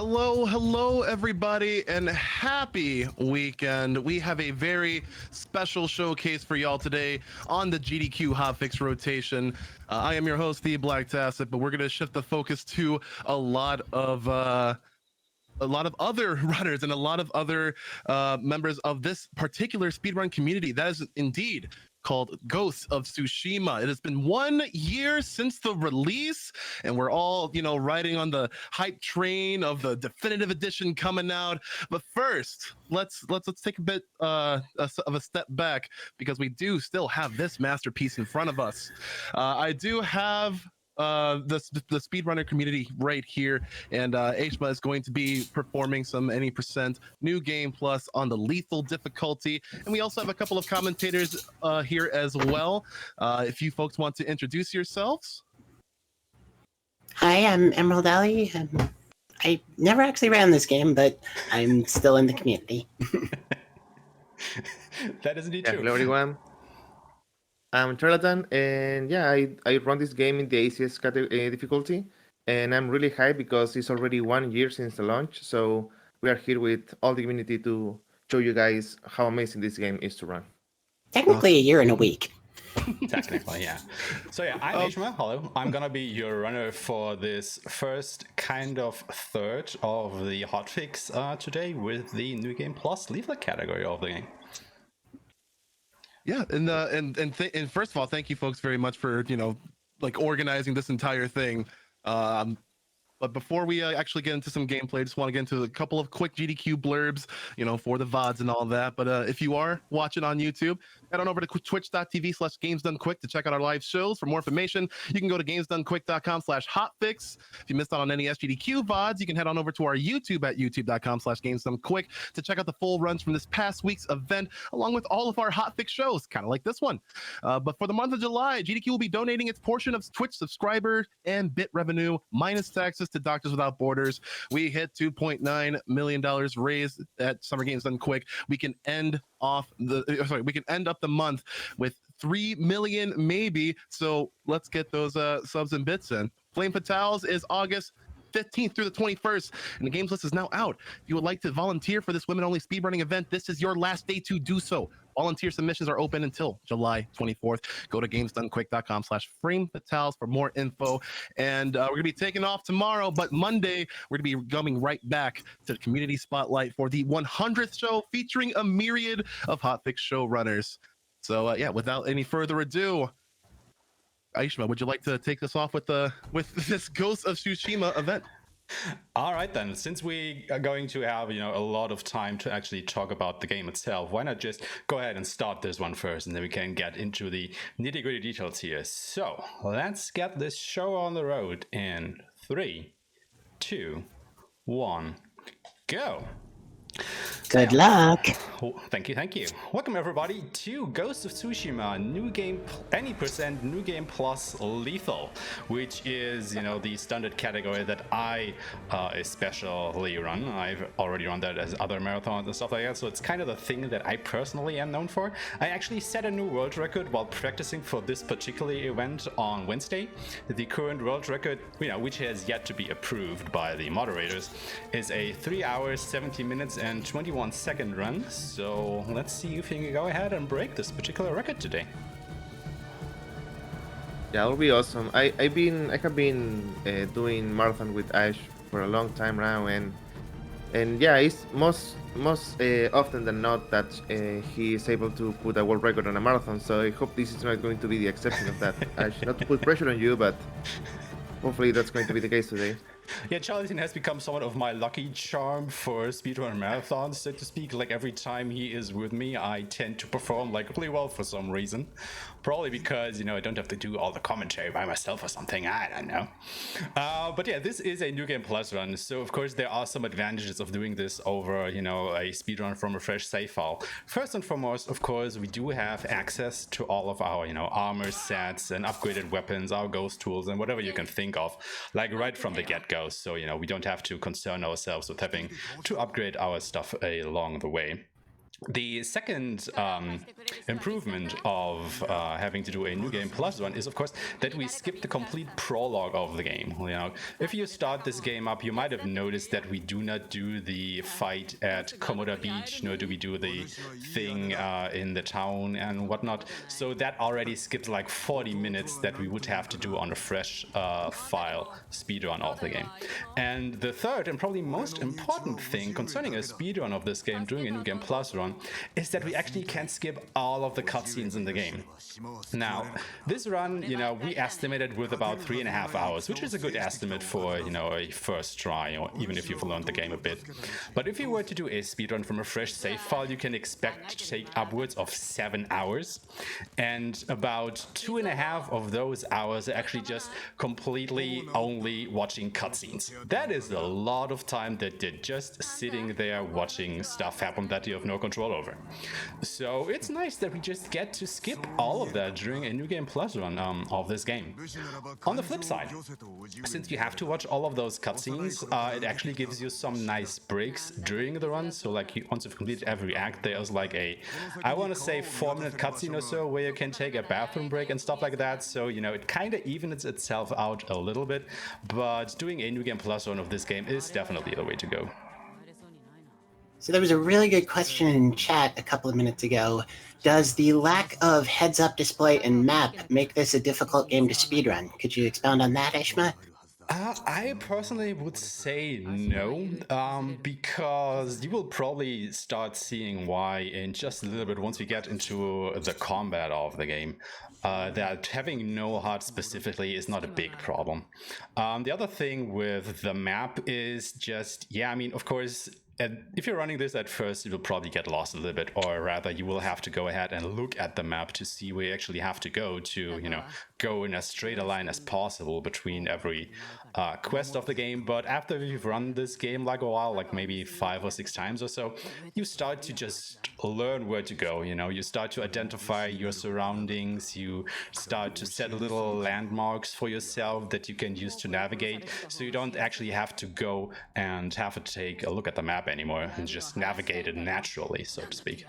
Hello, everybody, and happy weekend. We have a very special showcase for y'all today on the GDQ Hotfix rotation. I am your host, the Black Tacit, but we're going to shift the focus to a lot of other runners and a lot of other members of this particular speedrun community that is indeed called Ghosts of Tsushima. It has been 1 year since the release, and we're all, riding on the hype train of the definitive edition coming out. But first, let's take a bit of a step back, because we do still have this masterpiece in front of us. I do have the speedrunner community right here, and Aeshmah is going to be performing some any percent new game plus on the lethal difficulty, and we also have a couple of commentators here as well. If you folks want to introduce yourselves. Hi, I'm EMERALDALY. I never actually ran this game, but I'm still in the community. That is indeed true. Hello everyone. I'm Charlatan, and yeah, I run this game in the easiest difficulty, and I'm really hyped because it's already 1 year since the launch, so we are here with all the community to show you guys how amazing this game is to run. Technically a year and a week. Technically, yeah. So yeah, I'm Aeshmah. Hello. I'm gonna be your runner for this first kind of third of the hotfix today with the New Game Plus leaflet category of the game. Yeah, and first of all, thank you folks very much for organizing this entire thing. But before we actually get into some gameplay, I just want to get into a couple of quick GDQ blurbs, for the VODs and all that. But if you are watching on YouTube, head on over to twitch.tv/GamesDoneQuick to check out our live shows. For more information, you can go to GamesDoneQuick.com/hotfix. If you missed out on any SGDQ VODs, you can head on over to our YouTube at youtube.com/GamesDoneQuick to check out the full runs from this past week's event, along with all of our hotfix shows, kind of like this one. But for the month of July, GDQ will be donating its portion of Twitch subscriber and bit revenue minus taxes to Doctors Without Borders. We hit $2.9 million raised at Summer Games Done Quick. We can end up the month with 3 million maybe. So let's get those subs and bits in. Flame Fatales is August 15th through the 21st, and the games list is now out. If you would like to volunteer for this women-only speedrunning event, this is your last day to do so. Volunteer submissions are open until July 24th. Go to GamesDoneQuick.com/FlameFatales for more info. And we're going to be taking off tomorrow, but Monday, we're going to be coming right back to the Community Spotlight for the 100th show, featuring a myriad of hotfix showrunners. So, yeah, without any further ado, Aeshmah, would you like to take us off with this Ghost of Tsushima event? All right then, since we are going to have a lot of time to actually talk about the game itself, why not just go ahead and start this one first, and then we can get into the nitty-gritty details here. So let's get this show on the road in 3, 2, 1, go. Good luck. Thank you. Welcome everybody to Ghost of Tsushima, new game, any percent new game plus lethal, which is the standard category that I especially run. I've already run that as other marathons and stuff like that, so it's kind of the thing that I personally am known for. I actually set a new world record while practicing for this particular event on Wednesday. The current world record, which has yet to be approved by the moderators, is a 3 hours 70 minutes and 21-second run. So let's see if you can go ahead and break this particular record today. Yeah, it'll be awesome. I have been doing marathon with Ash for a long time now, and yeah, it's most often than not that he is able to put a world record on a marathon. So I hope this is not going to be the exception of that. Ash, not to put pressure on you, but hopefully that's going to be the case today. Yeah, Charlatan has become somewhat of my lucky charm for speedrun marathons, so to speak. Like every time he is with me, I tend to perform really well for some reason. Probably because, I don't have to do all the commentary by myself or something, I don't know. But yeah, this is a New Game Plus run, so of course there are some advantages of doing this over, a speedrun from a fresh save file. First and foremost, of course, we do have access to all of our, armor sets and upgraded weapons, our ghost tools, and whatever you can think of, right from the get-go. So, we don't have to concern ourselves with having to upgrade our stuff along the way. The second improvement of having to do a new game plus run is, of course, that we skip the complete prologue of the game. You know, if you start this game up, you might have noticed that we do not do the fight at Komoda Beach, nor do we do the thing in the town and whatnot. So that already skips like 40 minutes that we would have to do on a fresh file speedrun of the game. And the third and probably most important thing concerning a speedrun of this game doing a new game plus run is that we actually can skip all of the cutscenes in the game. Now, this run, you know, we estimated with about 3.5 hours, which is a good estimate for, you know, a first try, or even if you've learned the game a bit. But if you were to do a speedrun from a fresh save file, you can expect to take upwards of 7 hours, and about 2.5 of those hours are actually just completely only watching cutscenes. That is a lot of time that you're just sitting there watching stuff happen that you have no control over. So it's nice that we just get to skip all of that during a new game plus run of this game. On the flip side, since you have to watch all of those cutscenes, it actually gives you some nice breaks during the run. So like once you've completed every act, there's like a, I want to say 4-minute cutscene or so where you can take a bathroom break and stuff like that. So, you know, it kind of evens itself out a little bit, but doing a new game plus run of this game is definitely the way to go. So there was a really good question in chat a couple of minutes ago. Does the lack of heads-up display and map make this a difficult game to speedrun? Could you expound on that, Aeshmah? I personally would say no, because you will probably start seeing why in just a little bit once we get into the combat of the game. That having no HUD specifically is not a big problem. The other thing with the map is just, yeah, I mean, of course, and if you're running this at first, you will probably get lost a little bit, or rather you will have to go ahead and look at the map to see where you actually have to go to, you know, go in as straight a line as possible between every quest of the game. But after you've run this game like a while, like maybe 5 or 6 times or so, you start to just learn where to go, you know, you start to identify your surroundings, you start to set little landmarks for yourself that you can use to navigate, so you don't actually have to go and have to take a look at the map anymore and just navigate it naturally, so to speak.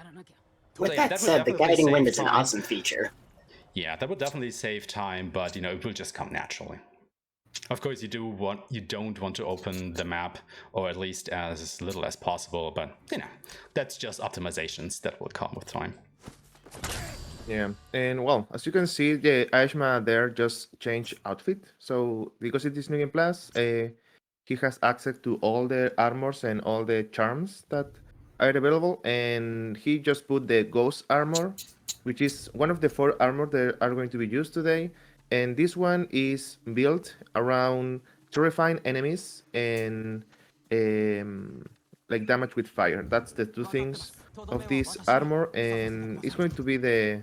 With So, yeah, that would said, the definitely guiding save wind is an time. awesome feature. Yeah, that would definitely save time, but you know, it will just come naturally. Of course, you don't want to open the map, or at least as little as possible, but you know, that's just optimizations that will come with time. Yeah, and well, as you can see, the Aeshmah there just changed outfit. So because it is New Game Plus, he has access to all the armors and all the charms that are available, and he just put the Ghost armor, which is one of the 4 armor that are going to be used today. And this one is built around terrifying enemies and like damage with fire. That's the 2 things of this armor, and it's going to be the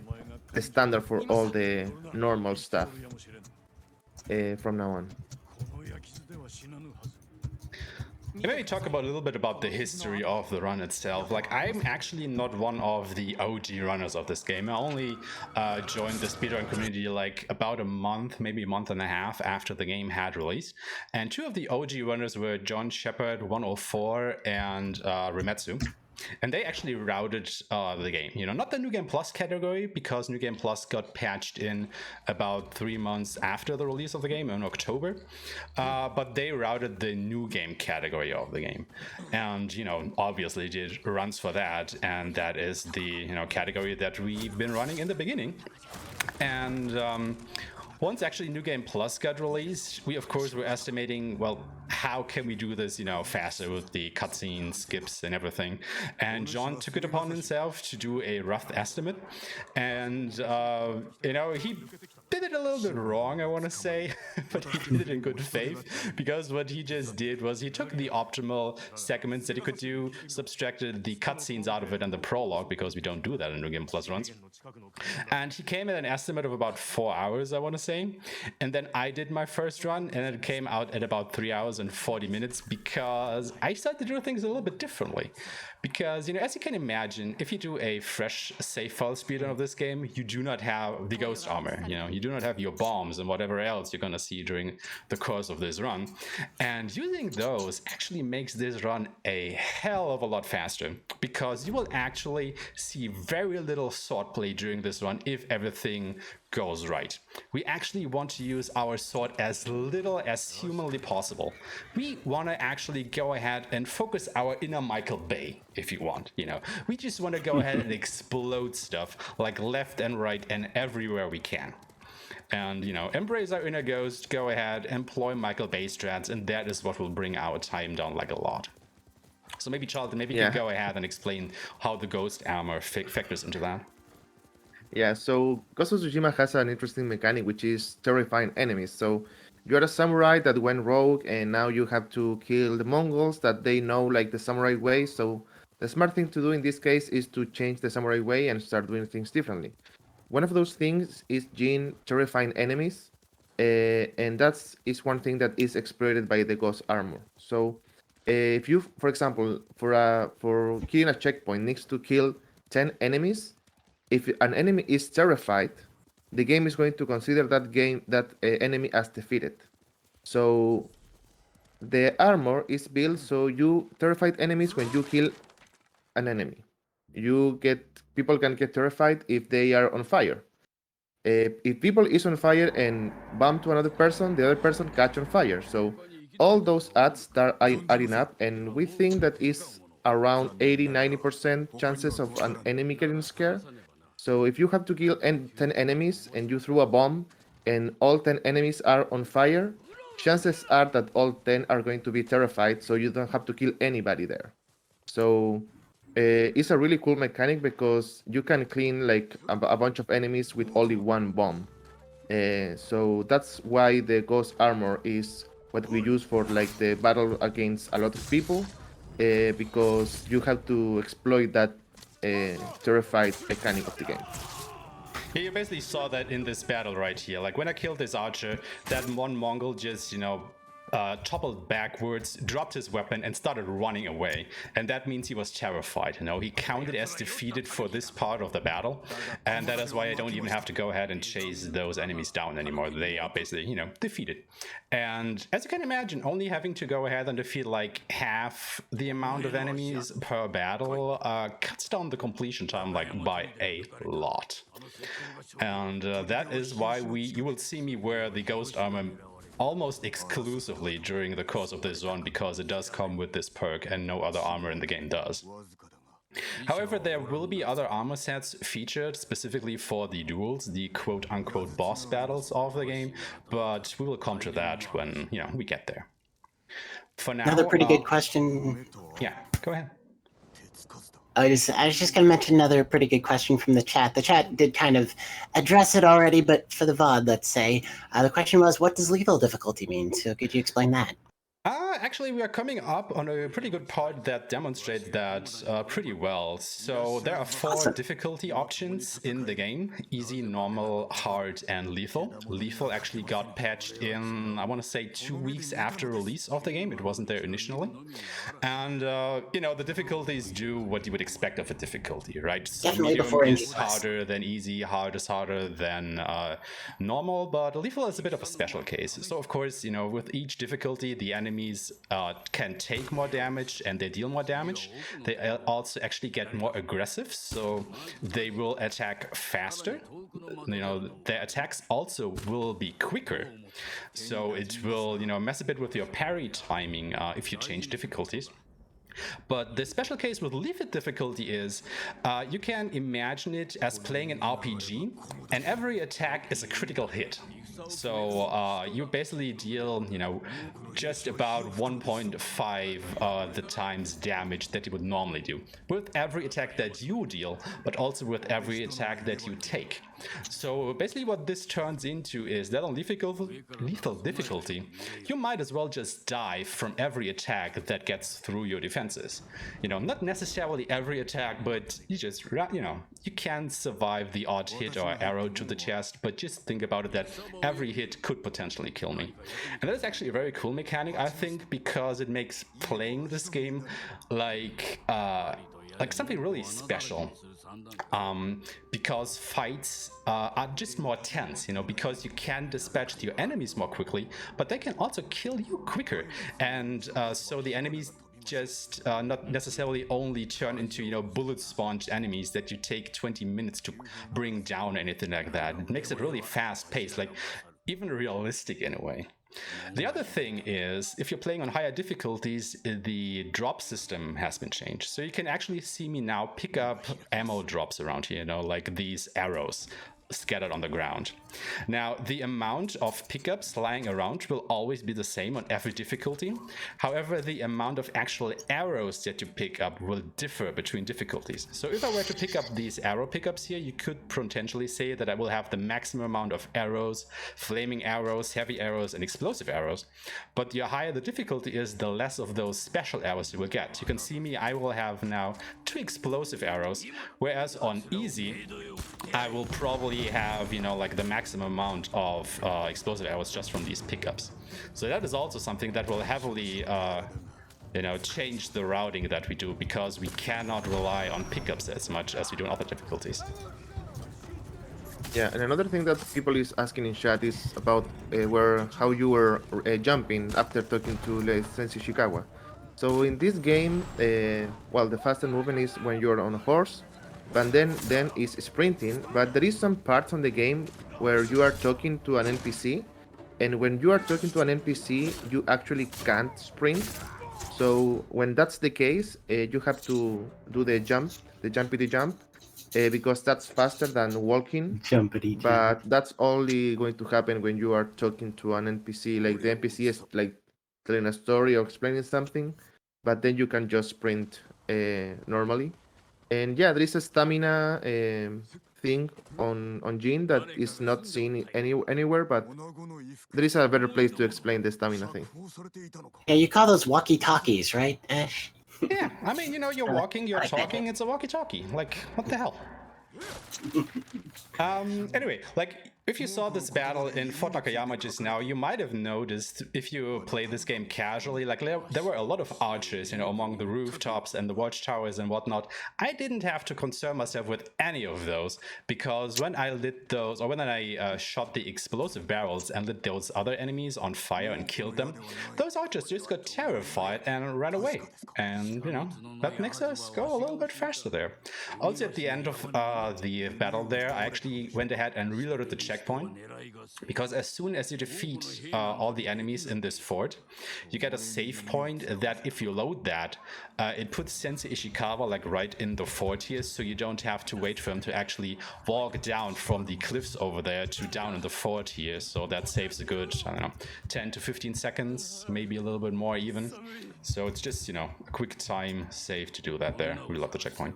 standard for all the normal stuff from now on. Maybe talk about a little bit about the history of the run itself. Like, I'm actually not one of the OG runners of this game. I only joined the speedrun community like about a month, maybe a month and a half after the game had released. And 2 of the OG runners were John Shepard 104 and Remetsu. And they actually routed the game, you know, not the New Game Plus category, because New Game Plus got patched in about 3 months after the release of the game in October, but they routed the new game category of the game. And, you know, obviously did runs for that, and that is the, you know, category that we've been running in the beginning. And once actually New Game Plus got released, we of course were estimating, well, how can we do this, you know, faster with the cutscene skips and everything. And John took it upon himself to do a rough estimate, and you know, he did it a little bit wrong, I want to say, but he did it in good faith, because what he just did was he took the optimal segments that he could do, subtracted the cutscenes out of it and the prologue, because we don't do that in New Game Plus runs, and he came at an estimate of about 4 hours, I want to say. And then I did my first run, and it came out at about 3 hours and 40 minutes, because I started to do things a little bit differently. Because, you know, as you can imagine, if you do a fresh save file speedrun of this game, you do not have the Ghost armor. You know, You do not have your bombs and whatever else you're gonna see during the course of this run. And using those actually makes this run a hell of a lot faster, because you will actually see very little swordplay during this run if everything goes right. We actually want to use our sword as little as humanly possible. We want to actually go ahead and focus our inner Michael Bay, if you want, you know. We just want to go ahead and explode stuff like left and right and everywhere we can. And, you know, embrace our inner ghost, go ahead, employ Michael Bay strats, and that is what will bring our time down like a lot. So maybe, Charlton, maybe you can go ahead and explain how the ghost armor factors into that. Yeah, so Ghost of Tsushima has an interesting mechanic, which is terrifying enemies. So you're a samurai that went rogue, and now you have to kill the Mongols that they know like the samurai way. So the smart thing to do in this case is to change the samurai way and start doing things differently. One of those things is Jin terrifying enemies, and is one thing that is exploited by the ghost armor. So if you, for example, for killing a checkpoint, needs to kill 10 enemies. If an enemy is terrified, the game is going to consider that enemy as defeated. So the armor is built so you terrified enemies when you kill an enemy. People can get terrified if they are on fire. If people is on fire and bump to another person, the other person catch on fire. So all those adds start adding up, and we think that is around 80-90% chances of an enemy getting scared. So if you have to kill 10 enemies and you throw a bomb and all 10 enemies are on fire, chances are that all 10 are going to be terrified, so you don't have to kill anybody there. So it's a really cool mechanic because you can clean like a bunch of enemies with only one bomb. So that's why the ghost armor is what we use for like the battle against a lot of people, because you have to exploit that terrified mechanic of the game. Yeah, you basically saw that in this battle right here. Like when I killed this archer, that one Mongol just, you know, toppled backwards, dropped his weapon, and started running away. And that means he was terrified. You know, he counted as defeated for this part of the battle, and that is why I don't even have to go ahead and chase those enemies down anymore. They are basically, you know, defeated. And as you can imagine, only having to go ahead and defeat like half the amount of enemies per battle cuts down the completion time like by a lot. And that is why you will see me wear the ghost armor almost exclusively during the course of this run, because it does come with this perk and no other armor in the game does. However, there will be other armor sets featured specifically for the duels, the quote-unquote boss battles of the game, but we will come to that when, you know, we get there. For now, another pretty good question. Yeah, go ahead. I was just going to mention another pretty good question from the chat. The chat did kind of address it already, but for the VOD, let's say, the question was, what does lethal difficulty mean? So could you explain that? Actually, we are coming up on a pretty good part that demonstrates that pretty well. So there are 4 difficulty options in the game: easy, normal, hard, and lethal. Lethal actually got patched in, I want to say, 2 weeks after release of the game. It wasn't there initially. And, you know, the difficulties do what you would expect of a difficulty, right? So Definitely before is harder than easy, hard is harder than normal, but lethal is a bit of a special case. So, of course, you know, with each difficulty, the enemies can take more damage and they deal more damage. They also actually get more aggressive, so they will attack faster. You know, their attacks also will be quicker, so it will, you know, mess a bit with your parry timing if you change difficulties. But the special case with lethal difficulty is you can imagine it as playing an RPG, and every attack is a critical hit. So you basically deal, you know, just about 1.5 the times damage that you would normally do with every attack that you deal, but also with every attack that you take. So basically what this turns into is that on lethal difficulty, you might as well just die from every attack that gets through your defenses. You know, not necessarily every attack, but you just, you know, you can survive the odd hit or arrow to the chest, but just think about it that every hit could potentially kill me. And that is actually a very cool mechanic, I think, because it makes playing this game like like something really special, because fights are just more tense, you know, because you can dispatch your enemies more quickly, but they can also kill you quicker, and so the enemies just not necessarily only turn into, you know, bullet sponge enemies that you take 20 minutes to bring down or anything like that. It makes it really fast paced, like even realistic in a way. The other thing is, if you're playing on higher difficulties, the drop system has been changed. So you can actually see me now pick up ammo drops around here, you know, like these arrows scattered on the ground. Now, the amount of pickups lying around will always be the same on every difficulty. However, the amount of actual arrows that you pick up will differ between difficulties. So if I were to pick up these arrow pickups here, you could potentially say that I will have the maximum amount of arrows, flaming arrows, heavy arrows, and explosive arrows. But the higher the difficulty is, the less of those special arrows you will get. You can see me, I will have now 2 explosive arrows, whereas on easy, I will probably have, you know, like the maximum amount of explosive arrows just from these pickups. So that is also something that will heavily you know, change the routing that we do, because we cannot rely on pickups as much as we do in other difficulties. Yeah, and another thing that people is asking in chat is about how you were jumping after talking to Sensei Ishikawa. So in this game, well, the fastest movement is when you're on a horse, but then is sprinting. But there is some parts on the game where you are talking to an NPC, and when you are talking to an NPC, you actually can't sprint. So when that's the case, you have to do the jumpity jump, because that's faster than walking. Jumpity But that's only going to happen when you are talking to an NPC. Like the NPC is like telling a story or explaining something, but then you can just sprint normally. And yeah, there is a stamina thing on Jin that is not seen anywhere, but there is a better place to explain the stamina thing. Yeah, you call those walkie-talkies, right, Ash? Yeah, I mean, you know, you're walking, you're talking, it's a walkie-talkie. Like, what the hell? Anyway, like, if you saw this battle in Fort Nakayama just now, you might have noticed, if you play this game casually, like there were a lot of archers, you know, among the rooftops and the watchtowers and whatnot. I didn't have to concern myself with any of those, because when I lit those, or when I shot the explosive barrels and lit those other enemies on fire and killed them, those archers just got terrified and ran away. And, you know, that makes us go a little bit faster there. Also, at the end of the battle there, I actually went ahead and reloaded the checkpoint, because as soon as you defeat all the enemies in this fort, you get a save point that, if you load that, it puts Sensei Ishikawa like right in the fort here, so you don't have to wait for him to actually walk down from the cliffs over there to down in the fort here. So that saves a good, I don't know, 10 to 15 seconds, maybe a little bit more even. So it's just, you know, a quick time save to do that there. We love the checkpoint.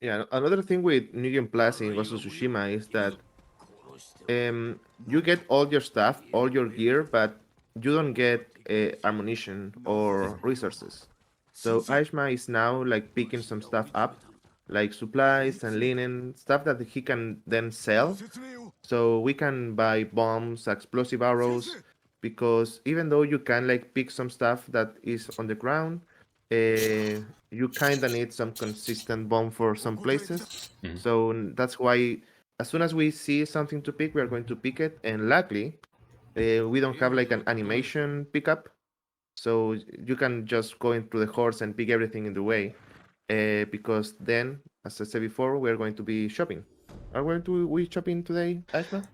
Yeah, another thing with New Game Plus in Ghost of Tsushima is that you get all your stuff, all your gear, but you don't get ammunition or resources. So Aeshmah is now like picking some stuff up, like supplies and linen, stuff that he can then sell. So we can buy bombs, explosive arrows, because even though you can like pick some stuff that is on the ground, you kind of need some consistent bomb for some places. Mhm. So that's why as soon as we see something to pick, we are going to pick it. And luckily, we don't have like an animation pickup, so you can just go into the horse and pick everything in the way, because then, as I said before, we are going to be shopping. Are we shopping today, Aeshmah?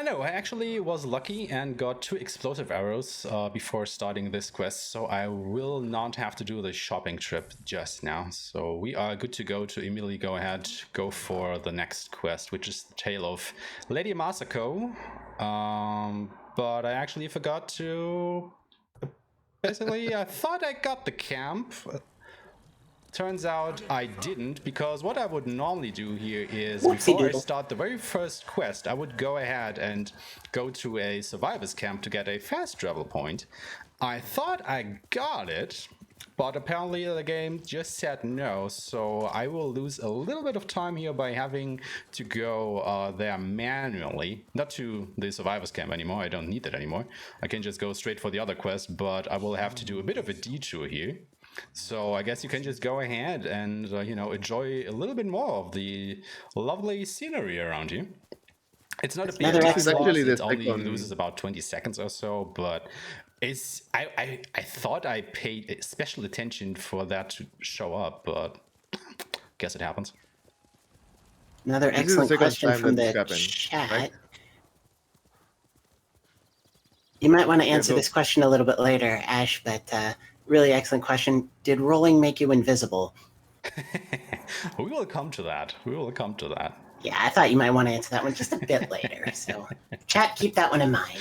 No, I actually was lucky and got 2 explosive arrows before starting this quest, so I will not have to do the shopping trip just now. So we are good to go to immediately go for the next quest, which is the tale of Lady Masako. But I actually forgot to... Basically, I thought I got the camp. Turns out I didn't, because what I would normally do here is, before I start the very first quest, I would go ahead and go to a survivor's camp to get a fast travel point. I thought I got it, but apparently the game just said no, so I will lose a little bit of time here by having to go there manually. Not to the survivor's camp anymore, I don't need that anymore. I can just go straight for the other quest, but I will have to do a bit of a detour here. So I guess you can just go ahead and you know, enjoy a little bit more of the lovely scenery around you. It's not a big another time excellent- loss. Actually the It only second- loses about 20 seconds or so, but it's I thought I paid special attention for that to show up, but guess it happens. Another This is the excellent second question time from that this the happened, chat. right? You might want to answer go. this question a little bit later, Ash, but really excellent question. Did rolling make you invisible? We will come to that. We will come to that. Yeah, I thought you might want to answer that one just a bit later. So, chat, keep that one in mind.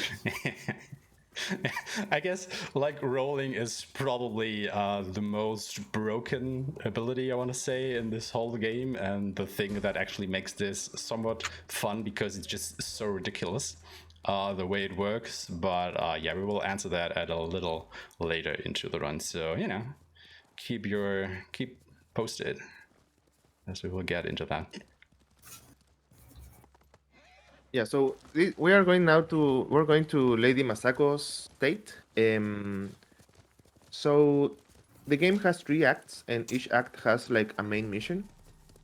I guess like rolling is probably the most broken ability I want to say in this whole game, and the thing that actually makes this somewhat fun because it's just so ridiculous the way it works. But yeah, we will answer that at a little later into the run. So you know, keep posted as we will get into that. Yeah, so we're going to Lady Masako's state. So the game has 3 acts, and each act has like a main mission.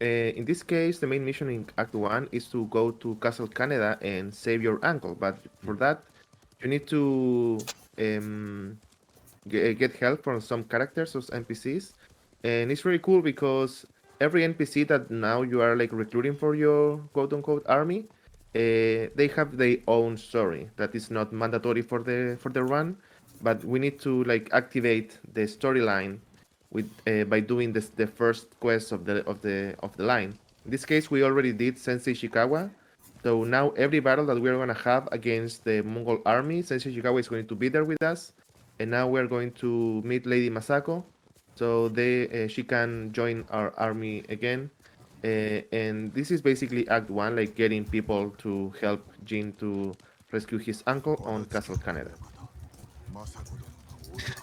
In this case, the main mission in Act 1 is to go to Castle Canada and save your uncle. But for that, you need to get help from some characters, those NPCs. And it's really cool because every NPC that now you are like recruiting for your quote-unquote army, they have their own story that is not mandatory for the run, but we need to like activate the storyline with by doing the first quest of the line. In this case, we already did Sensei Ishikawa, so now every battle that we're gonna have against the Mongol army, Sensei Ishikawa is going to be there with us, and now we're going to meet Lady Masako, so she can join our army again. And this is basically Act 1, like getting people to help Jin to rescue his uncle on Castle Canada.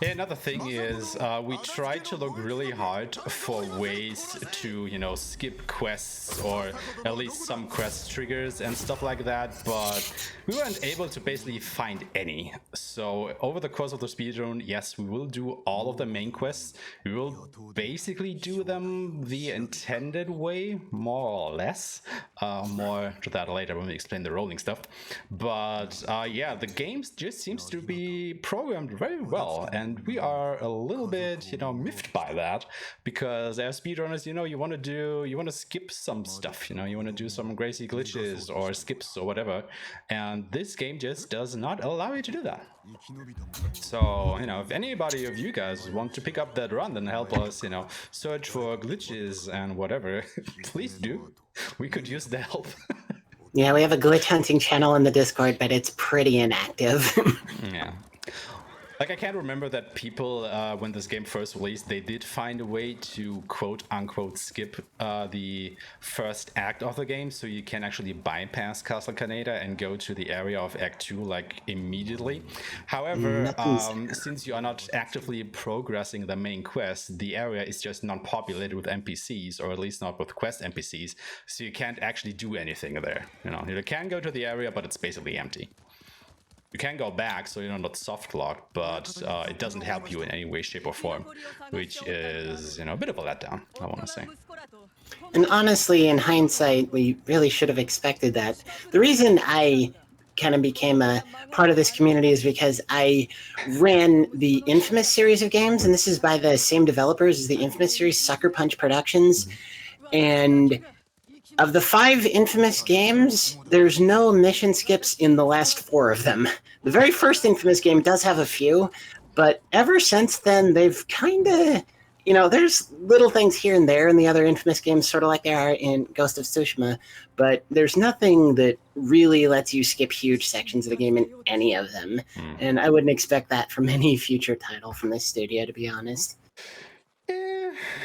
Yeah, another thing is we try to look really hard for ways to, you know, skip quests or at least some quest triggers and stuff like that, but we weren't able to basically find any. So over the course of the speedrun, yes, we will do all of the main quests. We will basically do them the intended way, more or less. More to that later when we explain the rolling stuff. But yeah, the game just seems to be programmed very well, and we are a little bit, you know, miffed by that, because as speedrunners, you know, you want to skip some stuff, you know, you want to do some crazy glitches or skips or whatever, and this game just does not allow you to do that. So, you know, if anybody of you guys want to pick up that run and help us, you know, search for glitches and whatever, please do. We could use the help. Yeah, we have a glitch hunting channel in the Discord, but it's pretty inactive. Yeah. Like, I can't remember that people, when this game first released, they did find a way to quote-unquote skip the first act of the game, so you can actually bypass Castle Canada and go to the area of Act 2, like, immediately. However, since you are not actively progressing the main quest, the area is just not populated with NPCs, or at least not with quest NPCs, so you can't actually do anything there. You know, you can go to the area, but it's basically empty. You can go back, so you're not soft locked, but it doesn't help you in any way, shape, or form, which is, you know, a bit of a letdown, I want to say. And honestly, in hindsight, we really should have expected that. The reason I kind of became a part of this community is because I ran the Infamous series of games, and this is by the same developers as the Infamous series, Sucker Punch Productions. And of the 5 Infamous games, there's no mission skips in the last 4 of them. The very first Infamous game does have a few, but ever since then, they've kind of, you know, there's little things here and there in the other Infamous games, sort of like there are in Ghost of Tsushima, but there's nothing that really lets you skip huge sections of the game in any of them. And I wouldn't expect that from any future title from this studio, to be honest.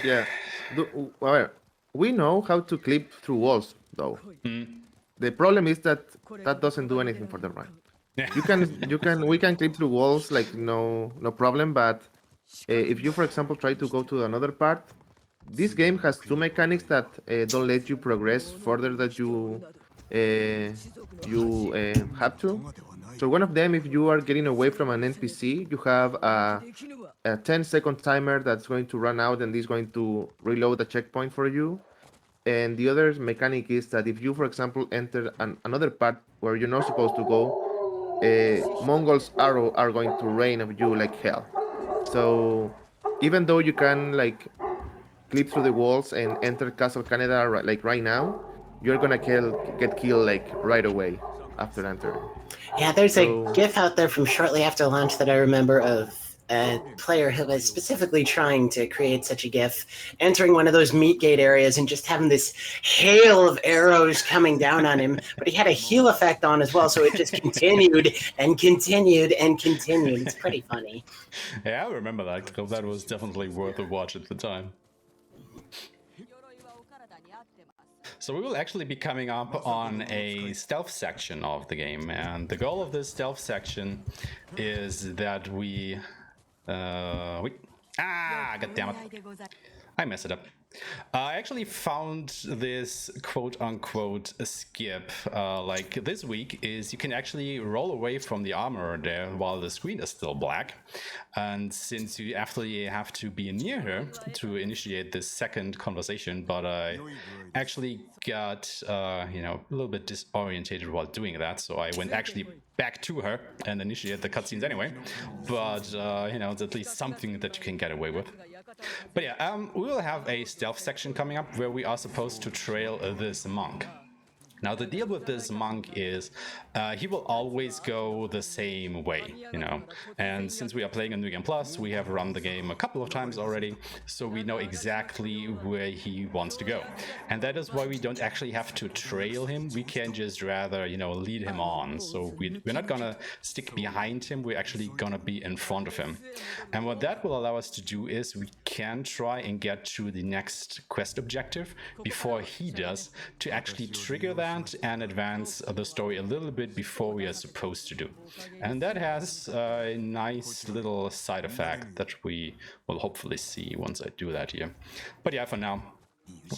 Yeah. Well, we know how to clip through walls, though. The problem is that doesn't do anything for the run. We can clip through walls like no problem, but if you, for example, try to go to another part, this game has 2 mechanics that don't let you progress further than you have to. So one of them, if you are getting away from an NPC, you have a 10-second timer that's going to run out and is going to reload the checkpoint for you. And the other mechanic is that if you, for example, enter another part where you're not supposed to go, Mongol's arrow are going to rain of you like hell. So even though you can like clip through the walls and enter Castle Canada like right now, you're gonna get killed like right away after entering. Yeah, there's So- a GIF out there from shortly after launch that I remember of a player who was specifically trying to create such a GIF, entering one of those meat gate areas and just having this hail of arrows coming down on him. But he had a heal effect on as well, so it just continued and continued and continued. It's pretty funny. Yeah, I remember that. That was definitely worth a watch at the time. So we will actually be coming up on a stealth section of the game, and the goal of this stealth section is that we God damn it, I messed it up. I actually found this quote-unquote skip like this week is you can actually roll away from the armor there while the screen is still black, and since you actually have to be near her to initiate this second conversation, but I actually got you know, a little bit disorientated while doing that, so I went actually back to her and initiated the cutscenes anyway, but you know, it's at least something that you can get away with. But yeah, we will have a stealth section coming up where we are supposed to trail this monk. Now the deal with this monk is he will always go the same way, you know, and since we are playing on New Game Plus, we have run the game a couple of times already, so we know exactly where he wants to go. And that is why we don't actually have to trail him, we can just rather, you know, lead him on. So we're not gonna stick behind him, we're actually gonna be in front of him. And what that will allow us to do is we can try and get to the next quest objective before he does, to actually trigger that and advance the story a little bit before we are supposed to do. And that has a nice little side effect that we will hopefully see once I do that here. But yeah, for now,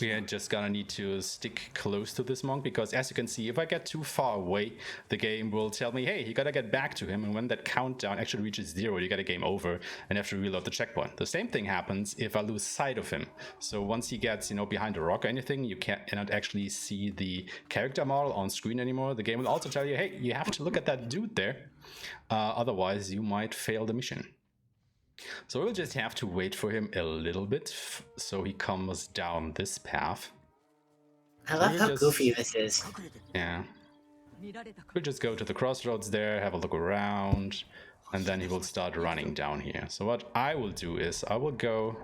we are just gonna need to stick close to this monk, because as you can see, if I get too far away, the game will tell me, hey, you gotta get back to him, and when that countdown actually reaches 0, you get a game over and have to reload the checkpoint. The same thing happens if I lose sight of him. So once he gets, you know, behind a rock or anything, you cannot actually see the character model on screen anymore. The game will also tell you, hey, you have to look at that dude there, otherwise you might fail the mission. So we'll just have to wait for him a little bit, so he comes down this path. I love how goofy this is. Yeah. We'll just go to the crossroads there, have a look around, and then he will start running down here. So what I will do is I will go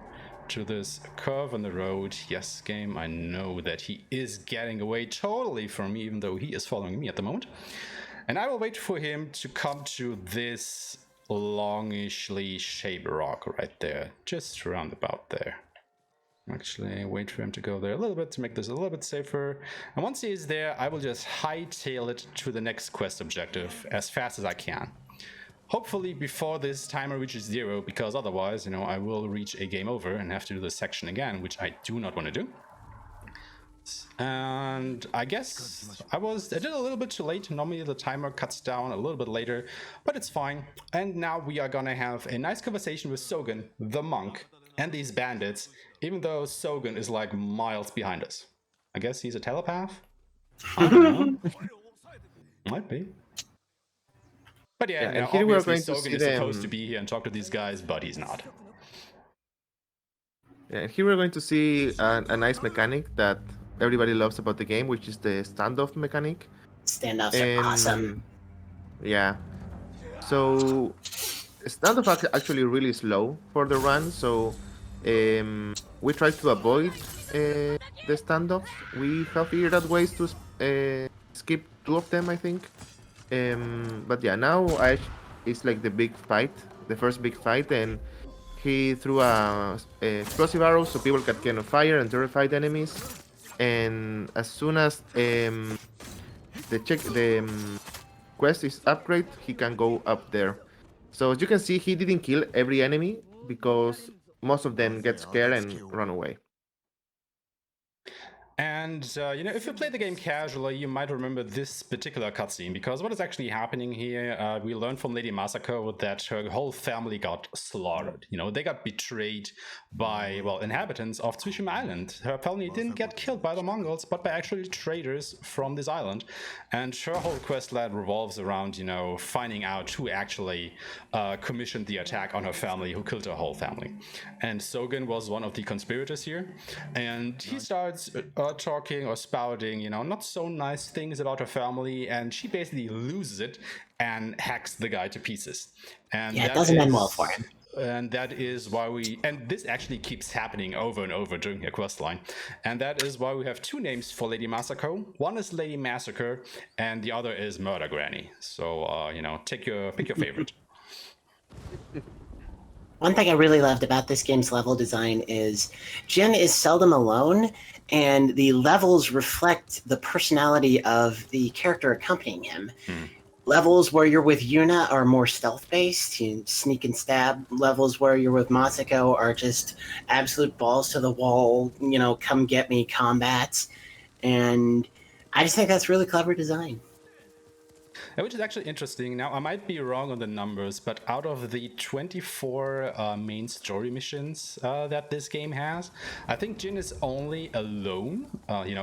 to this curve on the road. Yes, game, I know that he is getting away totally from me, even though he is following me at the moment. And I will wait for him to come to this longishly shaped rock right there, just around about there. Actually, wait for him to go there a little bit to make this a little bit safer. And once he is there, I will just hightail it to the next quest objective as fast as I can. Hopefully before this timer reaches 0, because otherwise, you know, I will reach a game over and have to do this section again, which I do not want to do. And I guess I did a little bit too late. Normally the timer cuts down a little bit later, but it's fine. And now we are gonna have a nice conversation with Sogen, the monk, and these bandits, even though Sogen is like miles behind us. I guess he's a telepath? I don't know. Might be. But yeah, and here we're going to Sogen see is supposed them. to be here and talk to these guys, but he's not. Yeah, and here we're going to see a nice mechanic that everybody loves about the game, which is the standoff mechanic. Standoffs are awesome. Yeah. So standoff are actually really slow for the run, so we try to avoid the standoffs. We have figured out ways to skip 2 of them, I think. But yeah, now it's like the big fight, the first big fight, and he threw a explosive arrow so people can kind of fire and terrify the enemies. And as soon as the quest is upgrade, he can go up there. So as you can see, he didn't kill every enemy because most of them get scared and run away. And, if you play the game casually, you might remember this particular cutscene, because what is actually happening here, we learned from Lady Masako that her whole family got slaughtered. They got betrayed by, inhabitants of Tsushima Island. Her family didn't get killed by the Mongols, but by actually traders from this island. And her whole questline revolves around, finding out who actually commissioned the attack on her family, who killed her whole family. And Sogen was one of the conspirators here. And he starts talking or spouting, not so nice things about her family, and she basically loses it and hacks the guy to pieces. And yeah, it doesn't end well for him. And that is why and this actually keeps happening over and over during her questline. And that is why we have two names for Lady Masako. One is Lady Massacre, and the other is Murder Granny. So, pick your favorite. One thing I really loved about this game's level design is Jin is seldom alone, and the levels reflect the personality of the character accompanying him. Levels where you're with Yuna are more stealth-based, you sneak and stab. Levels where you're with Masako are just absolute balls to the wall, come get me combats. And I just think that's really clever design. Which is actually interesting. Now, I might be wrong on the numbers, but out of the 24 main story missions that this game has, I think Jin is only alone,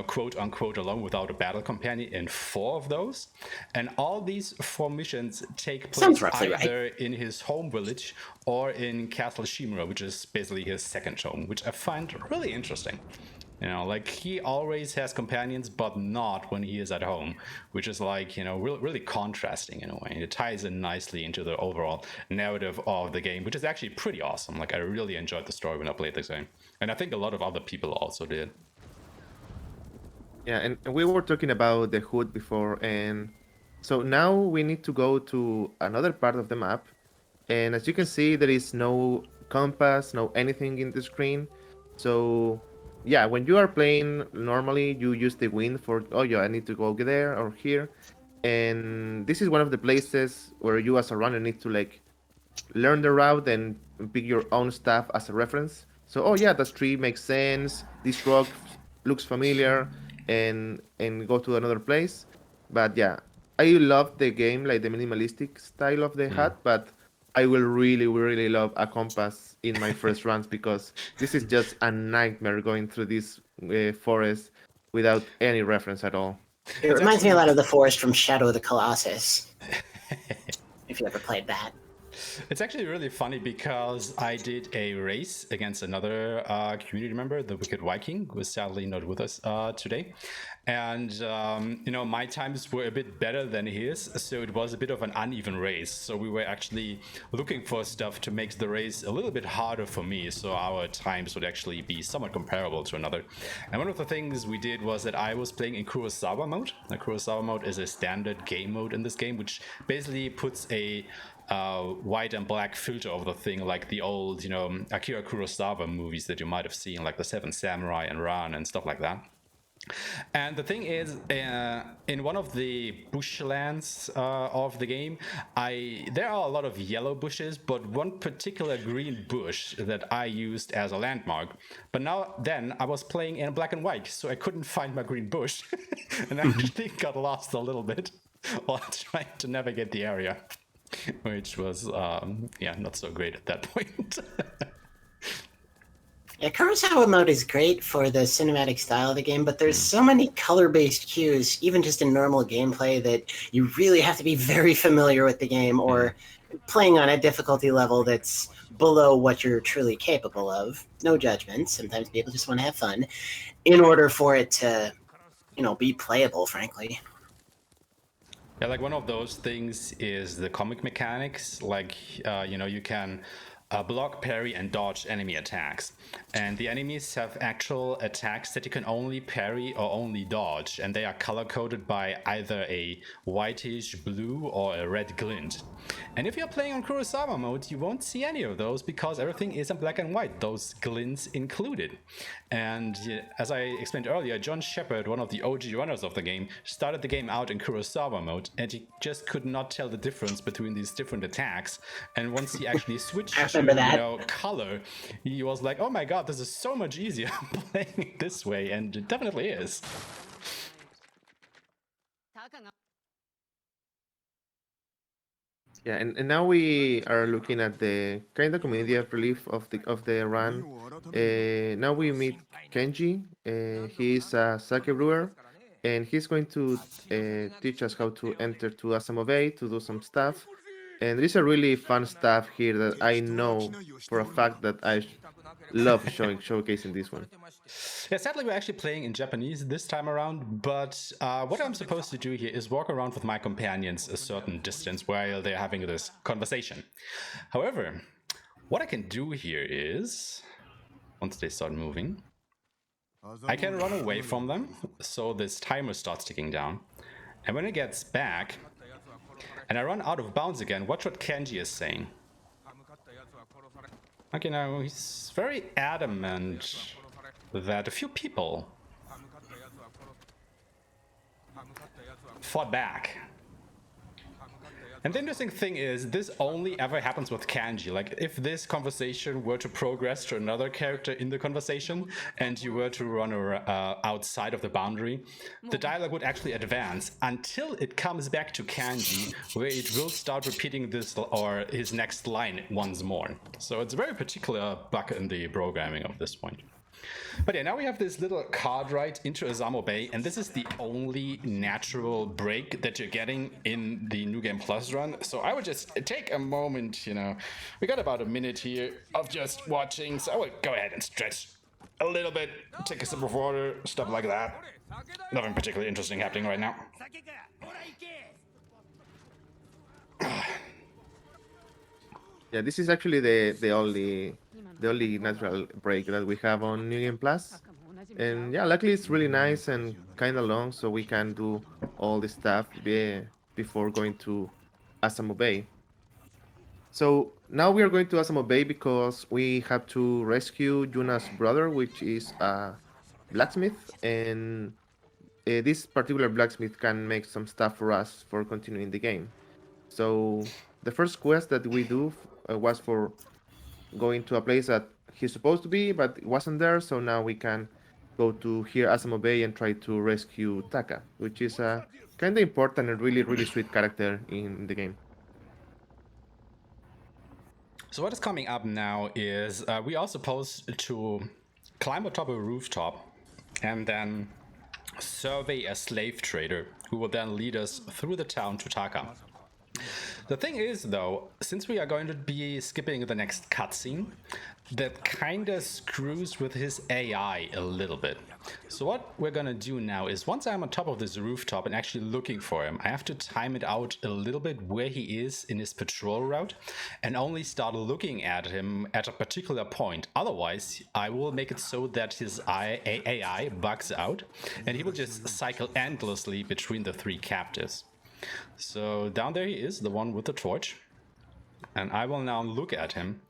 quote unquote alone, without a battle companion in 4 of those. And all these 4 missions take place either in his home village or in Castle Shimura, which is basically his second home, which I find really interesting. He always has companions, but not when he is at home, which is really contrasting in a way. It ties in nicely into the overall narrative of the game, which is actually pretty awesome. I really enjoyed the story when I played this game. And I think a lot of other people also did. Yeah, and we were talking about the HUD before, and so now we need to go to another part of the map. And as you can see, there is no compass, no anything in the screen. So yeah, when you are playing normally, you use the wind for, I need to go there or here. And this is one of the places where you as a runner need to learn the route and pick your own stuff as a reference. So, that tree makes sense. This rock looks familiar, and go to another place. But yeah, I love the game, the minimalistic style of the HUD, but I will really, really love a compass in my first runs, because this is just a nightmare going through this forest without any reference at all. It reminds me a lot of the forest from Shadow of the Colossus, if you ever played that. It's actually really funny because I did a race against another community member, the Wicked Viking, who is sadly not with us today. And, my times were a bit better than his, so it was a bit of an uneven race. So we were actually looking for stuff to make the race a little bit harder for me, so our times would actually be somewhat comparable to another. And one of the things we did was that I was playing in Kurosawa mode. Now, Kurosawa mode is a standard game mode in this game, which basically puts a white and black filter over the thing, like the old, Akira Kurosawa movies that you might have seen, like The Seven Samurai and Ran and stuff like that. And the thing is, in one of the bushlands of the game, there are a lot of yellow bushes, but one particular green bush that I used as a landmark. But then I was playing in black and white, so I couldn't find my green bush, and I actually got lost a little bit while trying to navigate the area, which was not so great at that point. Yeah, Kurosawa mode is great for the cinematic style of the game, but there's so many color-based cues, even just in normal gameplay, that you really have to be very familiar with the game, or playing on a difficulty level that's below what you're truly capable of. No judgment. Sometimes people just want to have fun, in order for it to, be playable, frankly. Yeah, one of those things is the comic mechanics. You can block, parry, and dodge enemy attacks. And the enemies have actual attacks that you can only parry or only dodge, and they are color-coded by either a whitish blue or a red glint. And if you're playing on Kurosawa mode, you won't see any of those because everything is in black and white, those glints included. And as I explained earlier, John Shepard, one of the OG runners of the game, started the game out in Kurosawa mode, and he just could not tell the difference between these different attacks. And once he actually switched to remember that. you know, color, he was like, oh my god, this is so much easier playing it this way, and it definitely is. Yeah, and now we are looking at the kind of immediate relief of the run. Now we meet Kenji. He is a sake brewer, and he's going to teach us how to enter to Asamo Bay to do some stuff. And there is a really fun stuff here that I know for a fact that I love showcasing this one. Yeah, sadly we're actually playing in Japanese this time around, but what I'm supposed to do here is walk around with my companions a certain distance while they're having this conversation. However, what I can do here is, once they start moving, I can run away from them, so this timer starts ticking down. And when it gets back, and I run out of bounds again, watch what Kenji is saying. Okay, now he's very adamant that a few people fought back. And the interesting thing is, this only ever happens with kanji. Like, if this conversation were to progress to another character in the conversation, and you were to run outside of the boundary, the dialogue would actually advance until it comes back to kanji, where it will start repeating this or his next line once more. So it's a very particular bug in the programming of this point. But yeah, now we have this little card ride into Asamo Bay, and this is the only natural break that you're getting in the New Game Plus run. So I would just take a moment, you know, we got about a minute here of just watching, so I would go ahead and stretch a little bit, take a sip of water, stuff like that. Nothing particularly interesting happening right now. Yeah, this is actually the only natural break that we have on New Game Plus. And yeah, luckily it's really nice and kind of long, so we can do all this stuff before going to Asamo Bay. So now we are going to Asamo Bay because we have to rescue Yuna's brother, which is a blacksmith, and this particular blacksmith can make some stuff for us for continuing the game. So the first quest that we do was for going to a place that he's supposed to be, but it wasn't there. So now we can go to here Asamo Bay and try to rescue Taka, which is a kind of important and really sweet character in the game. So what is coming up now is we are supposed to climb atop a rooftop and then survey a slave trader who will then lead us through the town to Taka. The thing is, though, since we are going to be skipping the next cutscene, that kind of screws with his AI a little bit. So what we're gonna do now is, once I'm on top of this rooftop and actually looking for him, I have to time it out a little bit where he is in his patrol route and only start looking at him at a particular point. Otherwise, I will make it so that his AI bugs out and he will just cycle endlessly between the three captives. So down there he is, the one with the torch, and I will now look at him.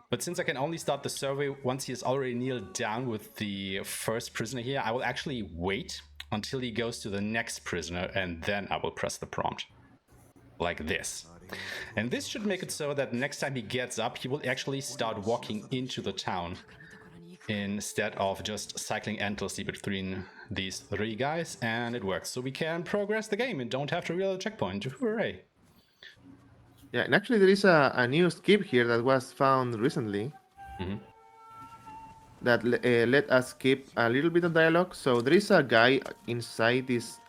But since I can only start the survey once he is already kneeled down with the first prisoner here, I will actually wait until he goes to the next prisoner, and then I will press the prompt. Like this. And this should make it so that next time he gets up, he will actually start walking into the town, instead of just cycling endlessly between these three guys, and it works. So we can progress the game and don't have to reload a checkpoint. Hooray! Yeah, and actually there is a new skip here that was found recently that let us skip a little bit of dialogue. So there is a guy inside this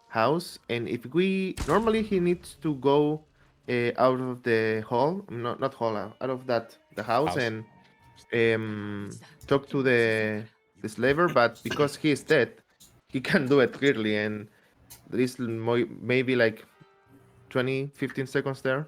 house, and if we normally he needs to go out of the hall, not hall, out of the house. And talk to the slaver, but because he is dead, he can do it clearly, and there is maybe like 15 seconds there.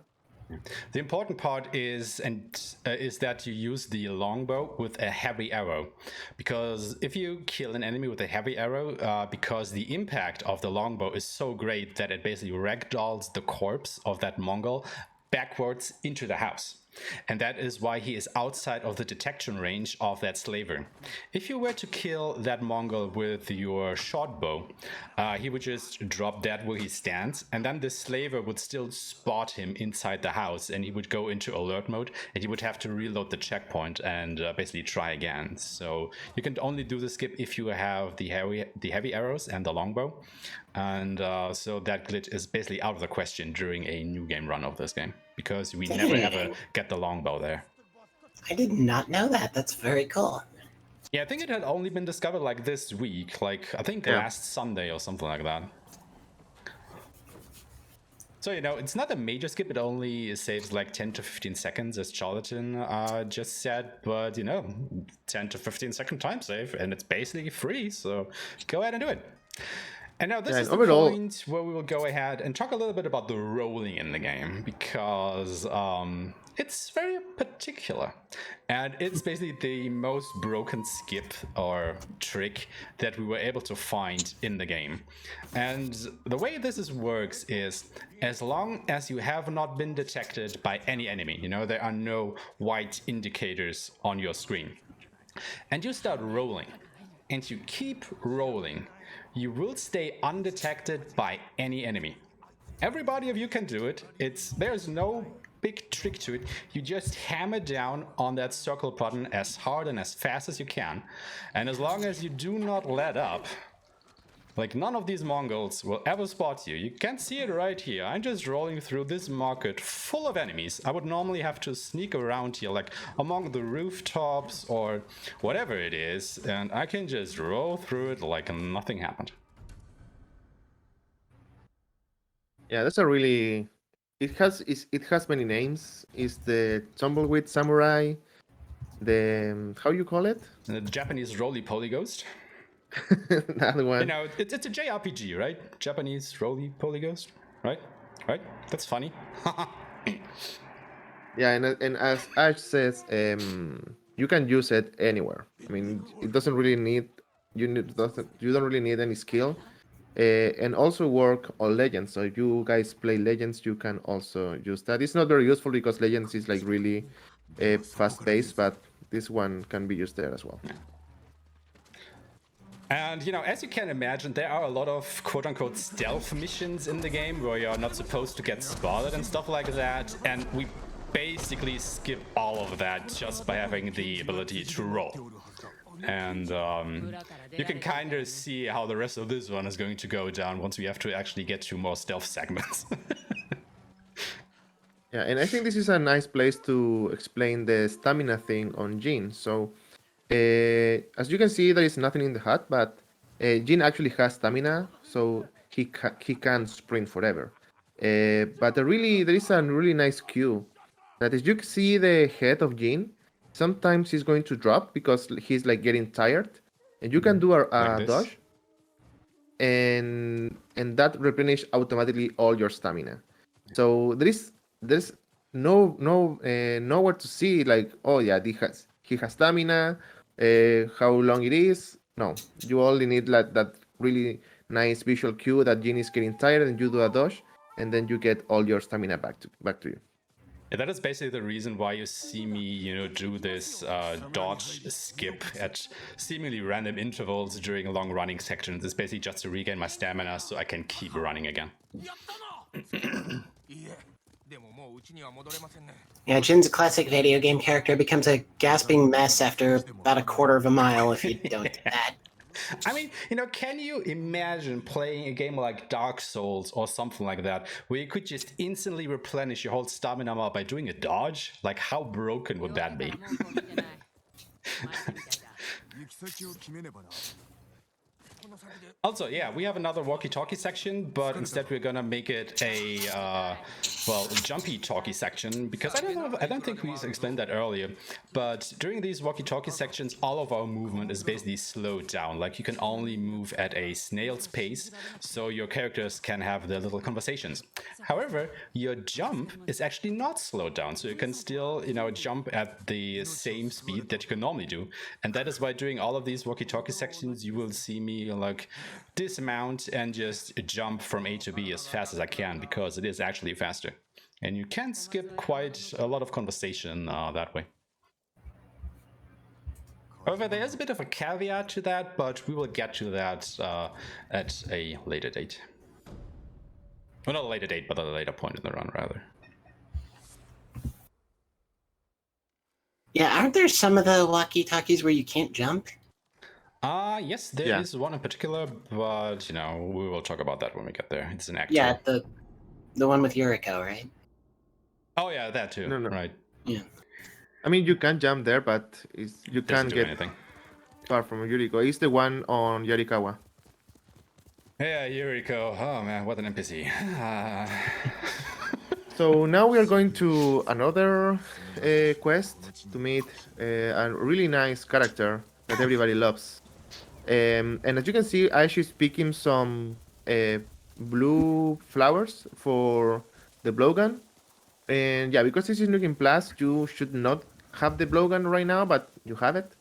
The important part is that you use the longbow with a heavy arrow, because if you kill an enemy with a heavy arrow, because the impact of the longbow is so great that it basically ragdolls the corpse of that Mongol backwards into the house. and that is why he is outside of the detection range of that slaver. If you were to kill that Mongol with your short bow, he would just drop dead where he stands, and then the slaver would still spot him inside the house, and he would go into alert mode, and he would have to reload the checkpoint and basically try again. So you can only do the skip if you have the heavy arrows and the longbow, and so that glitch is basically out of the question during a new game run of this game, because we never ever get the longbow there. I did not know that. That's very cool. Yeah, I think it had only been discovered like this week, like I think last Sunday or something like that. So, you know, it's not a major skip, it only saves like 10 to 15 seconds, as Charlatan just said, but, you know, 10 to 15 second time save, and it's basically free, so go ahead and do it. And now this is the point where we will go ahead and talk a little bit about the rolling in the game, because it's very particular. And it's basically the most broken skip or trick that we were able to find in the game. And the way this works is, as long as you have not been detected by any enemy, you know, there are no white indicators on your screen, and you start rolling, and you keep rolling, you will stay undetected by any enemy. Everybody of you can do it. There's no big trick to it. You just hammer down on that circle button as hard and as fast as you can. And as long as you do not let up, like none of these Mongols will ever spot you. You can see it right here. I'm just rolling through this market full of enemies. I would normally have to sneak around here, like among the rooftops or whatever it is, and I can just roll through it like nothing happened. Yeah, that's a really... It has many names. It's the Tumbleweed Samurai, the... how you call it? The Japanese roly-poly ghost. That one. You know, it's a JRPG, right? Japanese roly-poly ghost, right? Right? That's funny. Yeah, and as Ash says, you can use it anywhere. I mean, it doesn't really need... You don't really need any skill. And also work on Legends. So if you guys play Legends, you can also use that. It's not very useful because Legends is like really fast-paced, but this one can be used there as well. And, you know, as you can imagine, there are a lot of quote-unquote stealth missions in the game where you're not supposed to get spotted and stuff like that. And we basically skip all of that just by having the ability to roll. And you can kind of see how the rest of this one is going to go down once we have to actually get to more stealth segments. Yeah, and I think this is a nice place to explain the stamina thing on Jin. So, as you can see, there is nothing in the HUD, but Jin actually has stamina, so he can sprint forever. But there is a really nice cue that as you can see the head of Jin, sometimes he's going to drop because he's like getting tired, and you can do a like dodge, and that replenish automatically all your stamina. So there's nowhere to see like, oh yeah, he has stamina, how long it is. No, you only need like that really nice visual cue that Jin is getting tired, and you do a dodge, and then you get all your stamina back to you. Yeah, that is basically the reason why you see me, you know, do this dodge skip at seemingly random intervals during long running sections. It's basically just to regain my stamina so I can keep running again. Yeah, Jin's classic video game character becomes a gasping mess after about a quarter of a mile if you don't do that. I mean, you know, can you imagine playing a game like Dark Souls or something like that, where you could just instantly replenish your whole stamina bar by doing a dodge? Like, how broken would that be? Also, yeah, we have another walkie-talkie section, but instead we're gonna make it a jumpy talkie section, because I don't think we explained that earlier, but during these walkie-talkie sections, all of our movement is basically slowed down. Like, you can only move at a snail's pace, so your characters can have their little conversations. However, your jump is actually not slowed down, so you can still, you know, jump at the same speed that you can normally do. And that is why during all of these walkie-talkie sections, you will see me like dismount and just jump from A to B as fast as I can, because it is actually faster. And you can skip quite a lot of conversation that way. However, there is a bit of a caveat to that, but we will get to that at a later date. Well, not a later date, but at a later point in the run, rather. Yeah, aren't there some of the walkie-talkies where you can't jump? Yes, there is one in particular, but, you know, we will talk about that when we get there. It's an act. Yeah, the one with Yuriko, right? Oh, yeah, that too. No. Right. Yeah. I mean, you can jump there, but you can't get anything far from Yuriko. It's the one on Yarikawa. Yeah, Yuriko. Oh man, what an NPC. So now we are going to another quest to meet a really nice character that everybody loves. And as you can see, Ash is picking some blue flowers for the blowgun. And yeah, because this is New Game Plus, you should not have the blowgun right now, but you have it.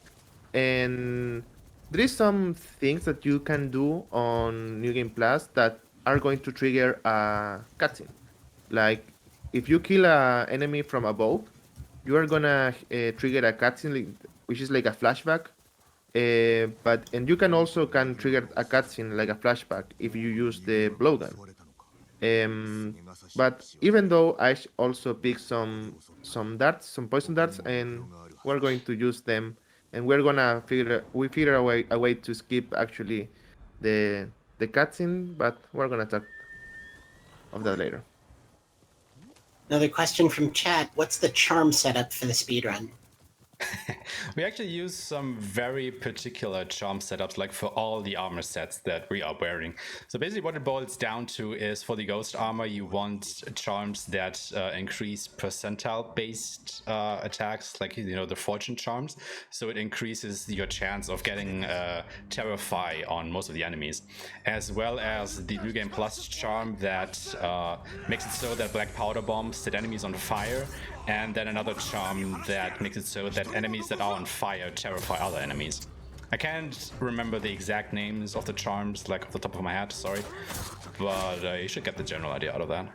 And there is some things that you can do on New Game Plus that are going to trigger a cutscene. Like, if you kill an enemy from above, you are gonna trigger a cutscene, which is like a flashback. And you can also trigger a cutscene like a flashback if you use the blowgun. But even though I also picked some darts, some poison darts, and we're going to use them, and we're gonna figure a way to skip actually the cutscene, but we're gonna talk of that later. Another question from chat: what's the charm setup for the speedrun? We actually use some very particular charm setups, like for all the armor sets that we are wearing. So basically what it boils down to is for the ghost armor, you want charms that increase percentile-based attacks, like, you know, the fortune charms. So it increases your chance of getting Terrify on most of the enemies, as well as the New Game Plus charm that makes it so that black powder bombs set enemies on fire, and then another charm that makes it so that enemies that are on fire terrify other enemies. I can't remember the exact names of the charms, like off the top of my head, sorry, but you should get the general idea out of that.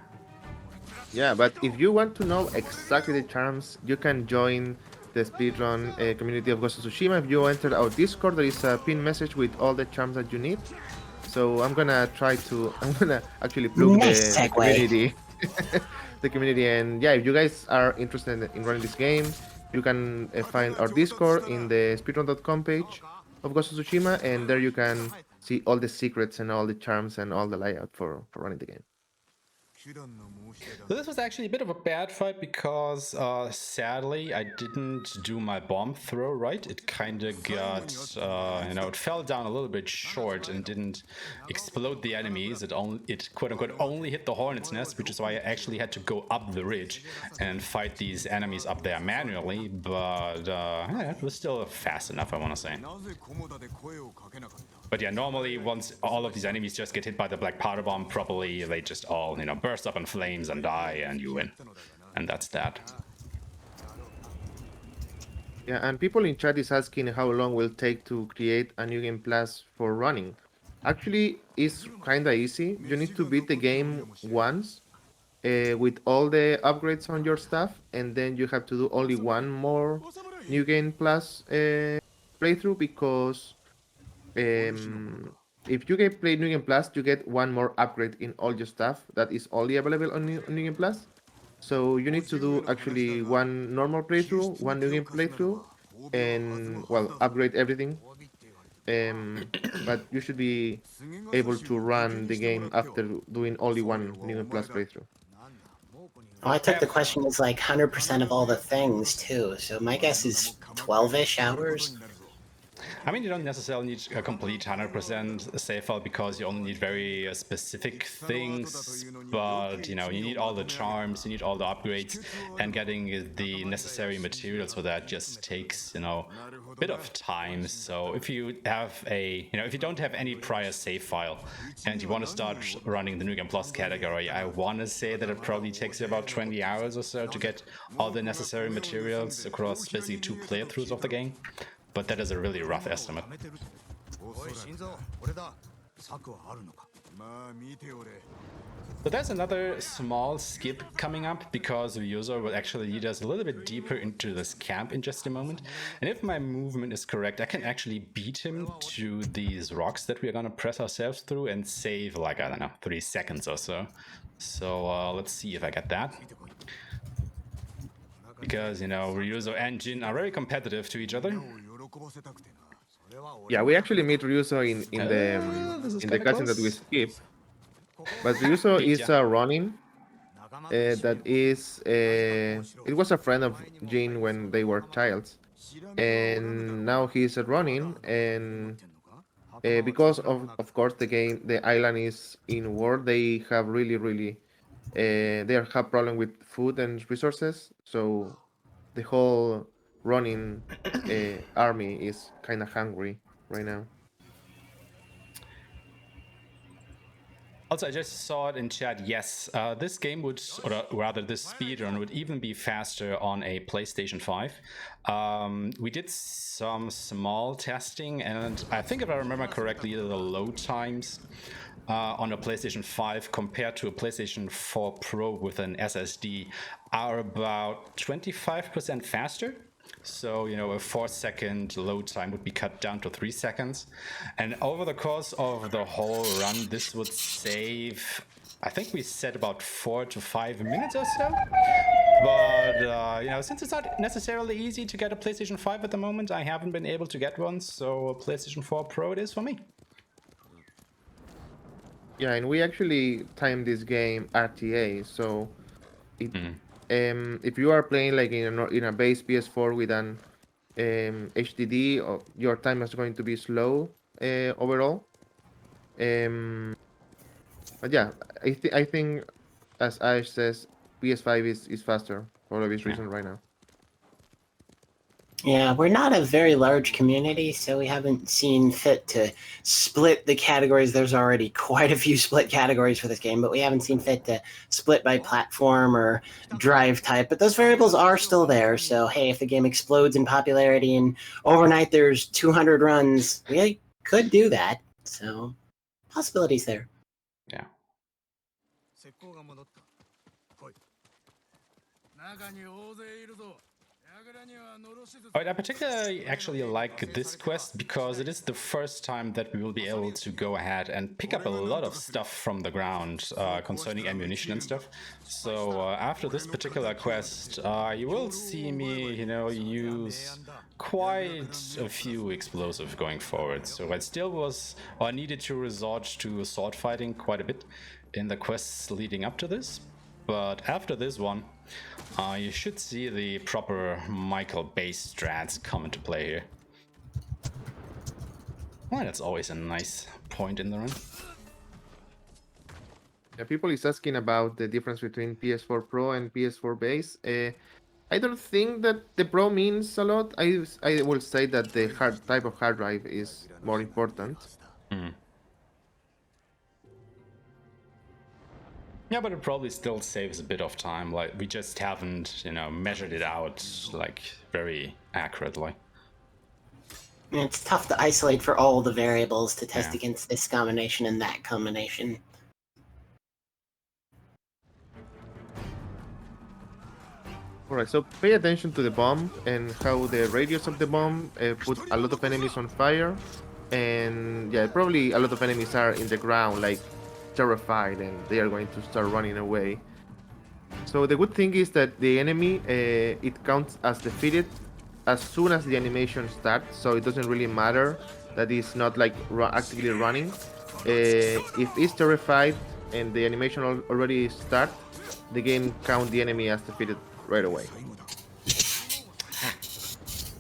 Yeah, but if you want to know exactly the charms, you can join the speedrun community of Ghost of Tsushima. If you enter our Discord, there is a pinned message with all the charms that you need. So I'm gonna actually plug the community. The community, and yeah, if you guys are interested in running this game, you can find our Discord in the speedrun.com page of Ghost of Tsushima, and there you can see all the secrets and all the charms and all the layout for running the game. So this was actually a bit of a bad fight because sadly I didn't do my bomb throw right. It kind of got, you know, it fell down a little bit short and didn't explode the enemies. It quote unquote only hit the hornet's nest, which is why I actually had to go up the ridge and fight these enemies up there manually. But yeah, it was still fast enough, I want to say. But yeah, normally once all of these enemies just get hit by the black powder bomb properly, they just all, you know, burst up in flames and die, and you win. And that's that. Yeah, and people in chat is asking how long will it take to create a New Game Plus for running. Actually, it's kinda easy. You need to beat the game once with all the upgrades on your stuff, and then you have to do only one more New Game Plus playthrough, because if you play New Game Plus, you get one more upgrade in all your stuff that is only available on New Game Plus. So you need to do actually one normal playthrough, one New Game playthrough, and well, upgrade everything. But you should be able to run the game after doing only one New Game Plus playthrough. Oh, I took the question as like 100% of all the things too, so my guess is 12-ish hours. I mean, you don't necessarily need a complete 100% save file because you only need very specific things, but you know, you need all the charms, you need all the upgrades, and getting the necessary materials for that just takes, you know, a bit of time. So if you have if you don't have any prior save file and you want to start running the New Game Plus category, I want to say that it probably takes you about 20 hours or so to get all the necessary materials across basically 2 playthroughs of the game. But that is a really rough estimate. So there's another small skip coming up because Ryuzo will actually lead us a little bit deeper into this camp in just a moment. And if my movement is correct, I can actually beat him to these rocks that we're gonna press ourselves through and save like, I don't know, 3 seconds or so. So let's see if I get that. Because, you know, Ryuzo and Jin are very competitive to each other. Yeah, we actually meet Ryuzo in the cutscene that we skip. But Ryuzo is running. That is, it was a friend of Jin when they were childs, and now he's running. And because of course the island is in war, they have really they have problem with food and resources. So the whole running army is kind of hungry right now. Also, I just saw it in chat. Yes, this game would, or rather, this speedrun would even be faster on a PlayStation 5. We did some small testing, and I think if I remember correctly, the load times on a PlayStation 5 compared to a PlayStation 4 Pro with an SSD are about 25% faster. So, you know, a 4-second load time would be cut down to 3 seconds. And over the course of the whole run, this would save, I think we said about 4 to 5 minutes or so. But, you know, since it's not necessarily easy to get a PlayStation 5 at the moment, I haven't been able to get one. So a PlayStation 4 Pro it is for me. Yeah, and we actually timed this game RTA, so it, if you are playing like in a base PS4 with an HDD, your time is going to be slow overall. But yeah, I think as Ash says, PS5 is faster for obvious reason right now. Yeah, we're not a very large community, so we haven't seen fit to split the categories. There's already quite a few split categories for this game, but we haven't seen fit to split by platform or drive type. But those variables are still there, so hey, if the game explodes in popularity and overnight there's 200 runs, we could do that. So, possibilities there. Yeah. Alright, I particularly actually like this quest because it is the first time that we will be able to go ahead and pick up a lot of stuff from the ground concerning ammunition and stuff. So after this particular quest, you will see me, you know, use quite a few explosives going forward. So I still was, or I needed to resort to sword fighting quite a bit in the quests leading up to this. But after this one, you should see the proper Michael base strats come into play here. Well, that's always a nice point in the run. Yeah, people is asking about the difference between PS4 Pro and PS4 base. I don't think that the Pro means a lot. I will say that the type of hard drive is more important. Yeah, but it probably still saves a bit of time. Like, we just haven't, you know, measured it out, like, very accurately. It's tough to isolate for all the variables to test against this combination and that combination. Alright, so pay attention to the bomb and how the radius of the bomb put a lot of enemies on fire. And yeah, probably a lot of enemies are in the ground, like terrified, and they are going to start running away. So the good thing is that the enemy, it counts as defeated as soon as the animation starts, so it doesn't really matter that it's not like actively running. If it's terrified and the animation already starts, the game counts the enemy as defeated right away.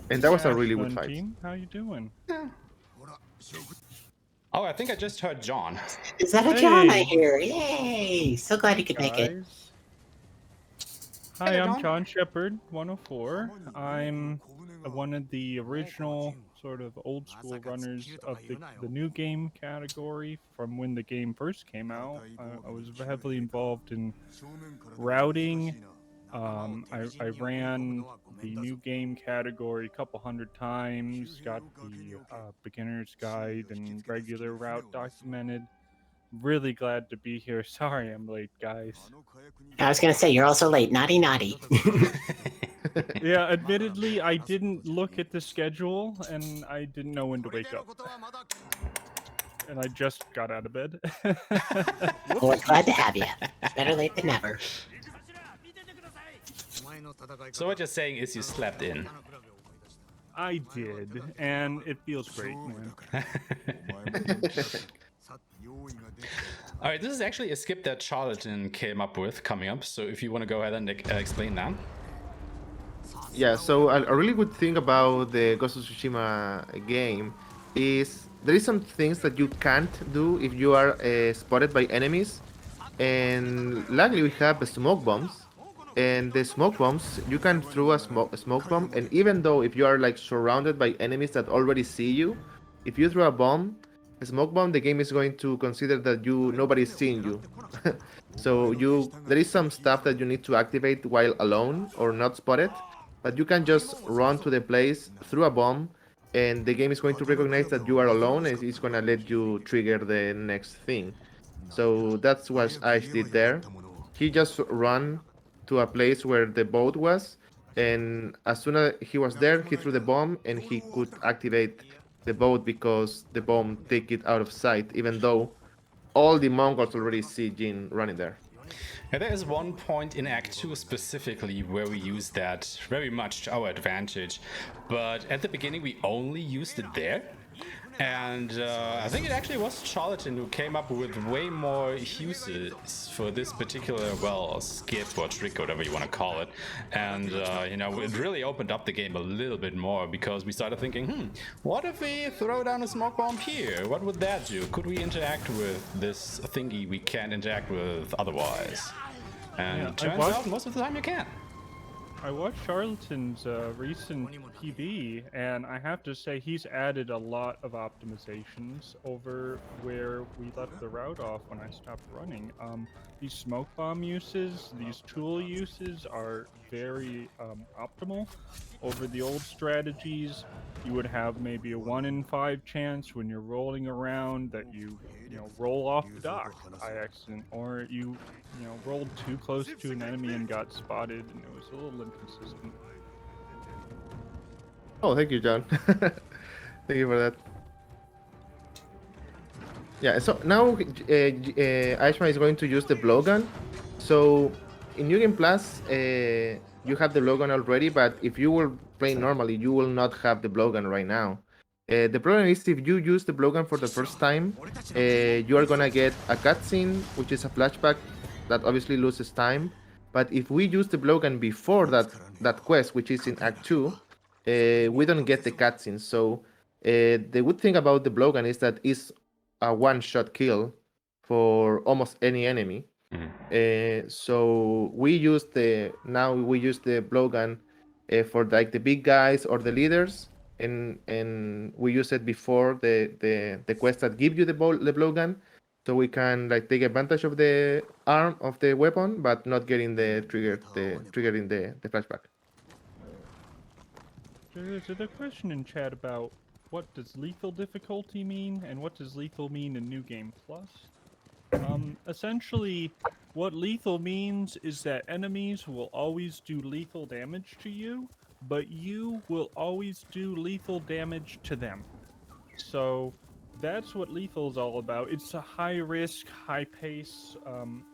And that was a really good fight. Team, how you doing? Oh, I think I just heard John. Is that a John I hear? Yay! So glad he could make it. Hi, I'm John Shepard, 104. I'm one of the original sort of old school runners of the new game category from when the game first came out. I was heavily involved in routing. I ran the new game category a couple hundred times, got the beginner's guide and regular route documented. really glad to be here. Sorry I'm late, guys. I was gonna say, you're also late. Naughty, naughty. Yeah, admittedly, I didn't look at the schedule, and I didn't know when to wake up. And I just got out of bed. Well, we're glad to have you. Better late than never. So what you're saying is you slept in. I did, and it feels great, man. Alright, this is actually a skip that Charlatan came up with coming up, so if you want to go ahead and explain that. Yeah, so a really good thing about the Ghost of Tsushima game is there is some things that you can't do if you are spotted by enemies. And luckily we have smoke bombs. And the smoke bombs, you can throw a smoke bomb, and even though if you are like surrounded by enemies that already see you, if you throw a smoke bomb, the game is going to consider that nobody's seeing you. So there is some stuff that you need to activate while alone or not spotted, but you can just run to the place, throw a bomb, and the game is going to recognize that you are alone, and it's going to let you trigger the next thing. So that's what Ash did there. He just ran to a place where the boat was, and as soon as he was there, he threw the bomb, and he could activate the boat because the bomb take it out of sight, even though all the Mongols already see Jin running there. Yeah, there is one point in Act 2 specifically where we use that very much to our advantage, but at the beginning we only used it there. And I think it actually was Charlatan who came up with way more uses for this particular, well, skip or trick, whatever you want to call it. And, you know, it really opened up the game a little bit more because we started thinking, what if we throw down a smoke bomb here? What would that do? Could we interact with this thingy we can't interact with otherwise? And it turns out most of the time you can. I watched Charlatan's recent PB, and I have to say he's added a lot of optimizations over where we left the route off when I stopped running. These smoke bomb uses, these tool uses are very optimal over the old strategies. You would have maybe a 1 in 5 chance when you're rolling around that you roll off the dock by accident, or you rolled too close to an enemy and got spotted, and it was a little inconsistent. Oh, thank you, John. Thank you for that. Yeah, so now Aeshmah is going to use the blowgun. So in New Game Plus, you have the blowgun already, but if you will play normally, you will not have the blowgun right now. The problem is if you use the blowgun for the first time, you are gonna get a cutscene, which is a flashback that obviously loses time. But if we use the blowgun before that quest, which is in Act 2, we don't get the cutscene. So the good thing about the blowgun is that it's a one-shot kill for almost any enemy. So we use the blowgun for like the big guys or the leaders, and we use it before the quest that give you the blowgun, so we can like take advantage of the arm of the weapon, but not getting the triggering the flashback. There's a question in chat about what does lethal difficulty mean, and what does lethal mean in New Game Plus? Essentially, what lethal means is that enemies will always do lethal damage to you, but you will always do lethal damage to them. So that's what lethal is all about. It's a high risk, high pace,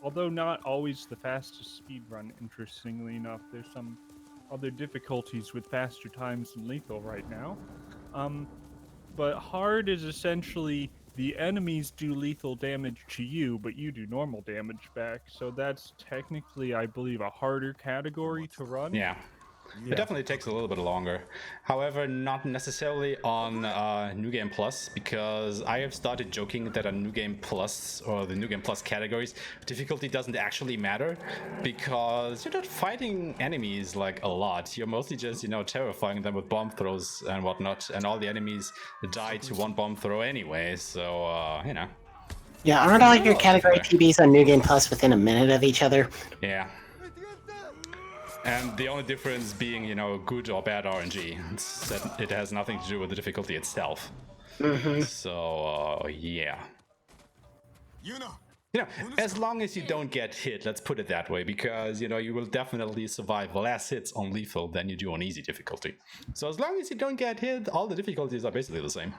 although not always the fastest speedrun, interestingly enough. There's some other difficulties with faster times than lethal right now. But hard is essentially the enemies do lethal damage to you, but you do normal damage back. So that's technically, I believe, a harder category to run. Yeah. It definitely takes a little bit longer. However, not necessarily on New Game Plus, because I have started joking that on New Game Plus, or the New Game Plus categories, difficulty doesn't actually matter, because you're not fighting enemies like a lot. You're mostly just, terrifying them with bomb throws and whatnot, and all the enemies die to one bomb throw anyway, so, Yeah, aren't all your category PBs on New Game Plus within a minute of each other? Yeah. And the only difference being, good or bad RNG. It has nothing to do with the difficulty itself. So, yeah. You know, as long as you don't get hit, let's put it that way, because you know you will definitely survive less hits on lethal than you do on easy difficulty. So as long as you don't get hit, all the difficulties are basically the same.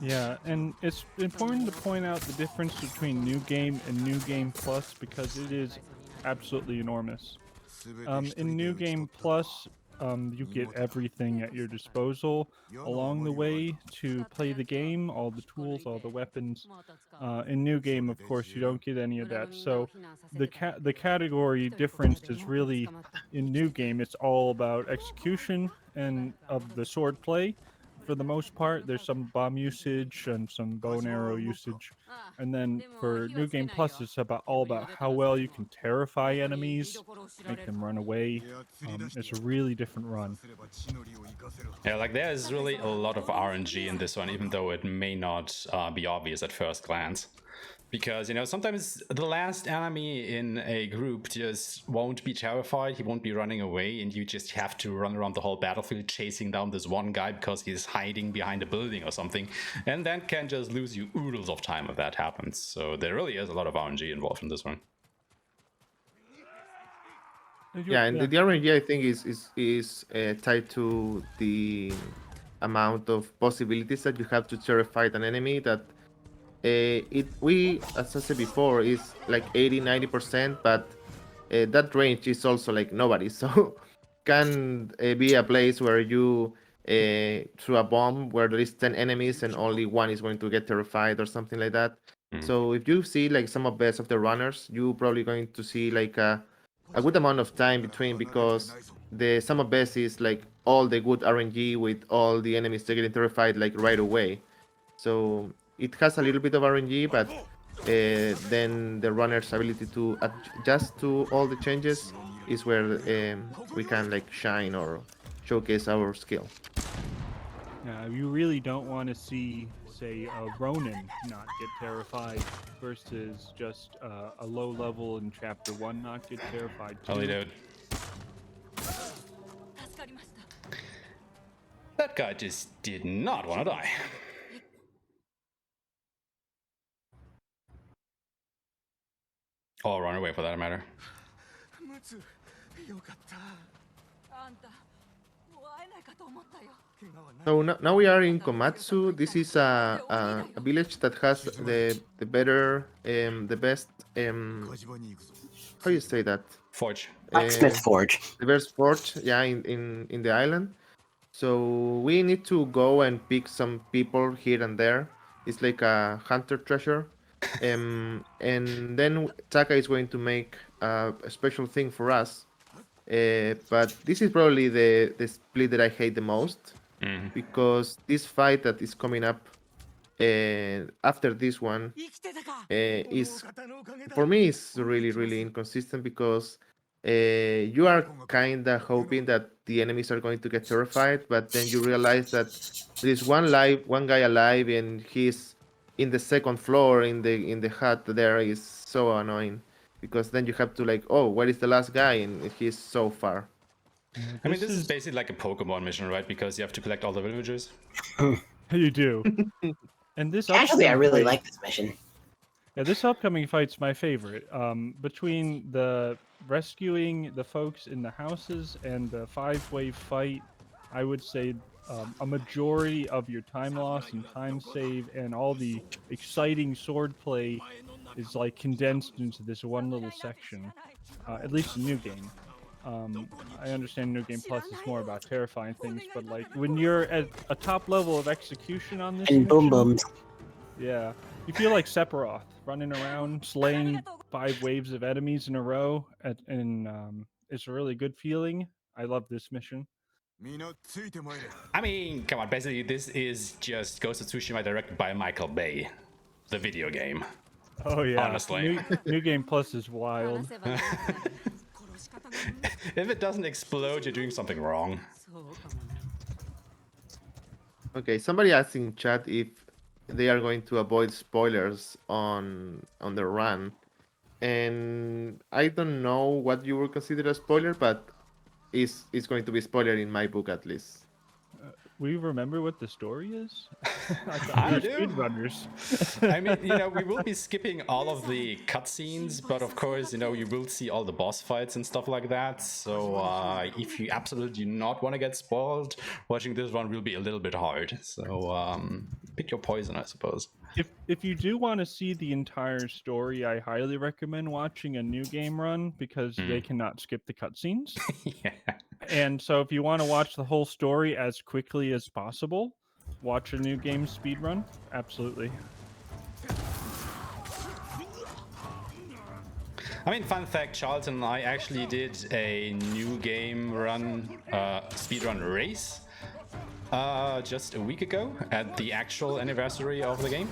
Yeah, and it's important to point out the difference between New Game and New Game Plus because it is absolutely enormous. In New Game Plus, you get everything at your disposal along the way to play the game, all the tools, all the weapons. In New Game, of course, you don't get any of that. So the category difference is really in New Game. It's all about execution and of the sword play. For the most part, there's some bomb usage and some bow and arrow usage, and then for New Game Plus, it's all about how well you can terrify enemies, make them run away. It's a really different run. Yeah, like there's really a lot of RNG in this one, even though it may not be obvious at first glance. Because, you know, sometimes the last enemy in a group just won't be terrified, he won't be running away, and you just have to run around the whole battlefield chasing down this one guy because he's hiding behind a building or something, and then can just lose you oodles of time if that happens. So there really is a lot of RNG involved in this one. Yeah, and the RNG I think is tied to the amount of possibilities that you have to terrify an enemy. That as I said before, is like 80-90%, but that range is also like nobody. So can be a place where you throw a bomb where there is 10 enemies and only one is going to get terrified or something like that. So if you see like some of best of the runners, you probably going to see like a good amount of time between, because the sum of best is like all the good RNG with all the enemies getting terrified like right away. So it has a little bit of RNG, but then the runner's ability to adjust to all the changes is where we can like shine or showcase our skill. Yeah, you really don't want to see, say, a Ronin not get terrified versus just a low level in Chapter 1 not get terrified too. Holy dude. That guy just did not want to die. Or run away for that matter. So now we are in Komatsu. This is a village that has the better the best how do you say that? Forge. Blacksmith Forge. The best forge, yeah, in the island. So we need to go and pick some people here and there. It's like a hunter treasure. And then Taka is going to make a special thing for us. But this is probably the split that I hate the most, because this fight that is coming up after this one is, for me, is really inconsistent, because you are kinda hoping that the enemies are going to get terrified, but then you realize that there is one guy alive, and he's in the second floor in the hut. There is so annoying, because then you have to like, oh, where is the last guy, and he's so far. I mean, this is basically like a Pokemon mission, right? Because you have to collect all the villagers. You do. And this Actually, I upcoming really fight- like this mission. Yeah, this upcoming fight's my favorite. Between the rescuing the folks in the houses and the 5-wave fight, I would say a majority of your time loss and time save and all the exciting sword play is like condensed into this one little section. At least in New Game. I understand New Game Plus is more about terrifying things, but like when you're at a top level of execution on this And boom mission, booms. yeah, you feel like Sephiroth running around slaying 5 waves of enemies in a row, and it's a really good feeling. I love this mission. I mean, come on, basically this is just Ghost of Tsushima directed by Michael Bay, the video game. Oh yeah, Honestly. New Game Plus is wild. If it doesn't explode, you're doing something wrong. Okay, somebody asked in chat if they are going to avoid spoilers on the run, and I don't know what you would consider a spoiler, but it's going to be spoiler in my book at least. we remember what the story is? I thought I we were do. speedrunners. I mean, we will be skipping all of the cutscenes, but of course, you will see all the boss fights and stuff like that. So if you absolutely do not want to get spoiled, watching this one will be a little bit hard. So pick your poison, I suppose. If you do want to see the entire story, I highly recommend watching a new game run because they cannot skip the cutscenes. Yeah. And so if you want to watch the whole story as quickly as possible, watch a new game speedrun. Absolutely. I mean, fun fact, Charlton and I actually did a new game run, speedrun race just a week ago at the actual anniversary of the game.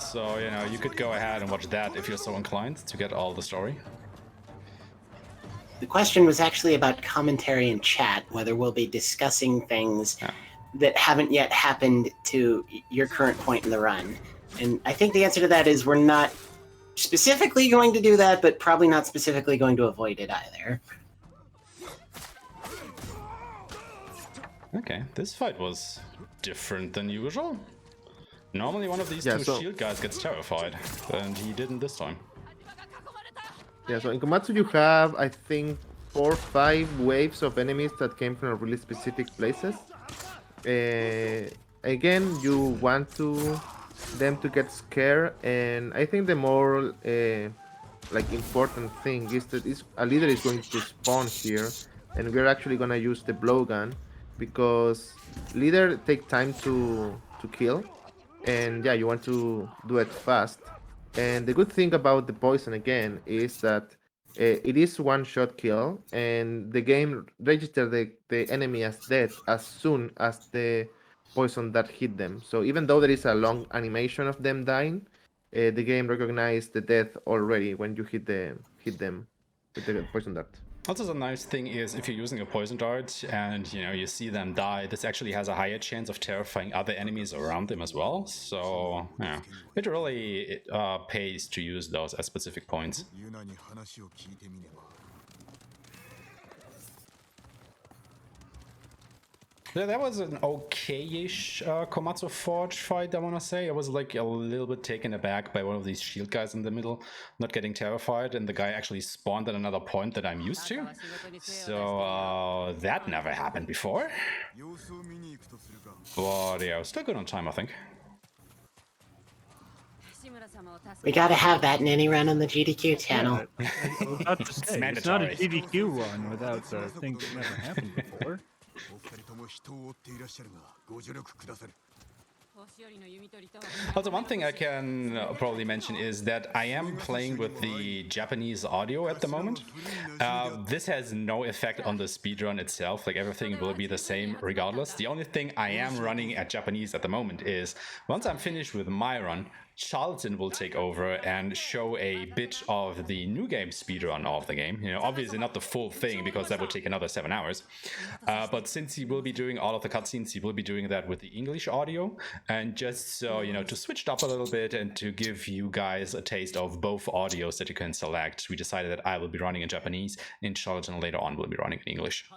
So, you could go ahead and watch that if you're so inclined to get all the story. The question was actually about commentary in chat, whether we'll be discussing things that haven't yet happened to your current point in the run. And I think the answer to that is we're not specifically going to do that, but probably not specifically going to avoid it either. Okay, this fight was different than usual. Normally one of these two shield guys gets terrified, and he didn't this time. Yeah, so in Komatsu you have, I think, 4 or 5 waves of enemies that came from really specific places. Again, you want them to get scared, and I think the more important thing is that a leader is going to spawn here, and we're actually gonna use the blowgun because leader take time to kill, and yeah, you want to do it fast. And the good thing about the poison again is that it is one-shot kill, and the game registers the enemy as dead as soon as the poison that hit them. So even though there is a long animation of them dying, the game recognizes the death already when you hit them with the poison dart. Also, the nice thing is if you're using a poison dart and you see them die, this actually has a higher chance of terrifying other enemies around them as well. So yeah, it really pays to use those at specific points. Yeah, that was an okay-ish Komatsu Forge fight, I want to say. I was like a little bit taken aback by one of these shield guys in the middle, not getting terrified, and the guy actually spawned at another point that I'm used to. So that never happened before. But yeah, still good on time, I think. We gotta have that in any run on the GDQ channel. Yeah, I was about to say, it's not a GDQ run without the thing that never happened before. Also, one thing I can probably mention is that I am playing with the Japanese audio at the moment. This has no effect on the speedrun itself, like everything will be the same regardless. The only thing I am running at Japanese at the moment is, once I'm finished with my run, Charlton will take over and show a bit of the new game speedrun of the game. Obviously not the full thing because that would take another 7 hours. But since he will be doing all of the cutscenes, he will be doing that with the English audio. And just so, to switch it up a little bit and to give you guys a taste of both audios that you can select, we decided that I will be running in Japanese and Charlton later on will be running in English.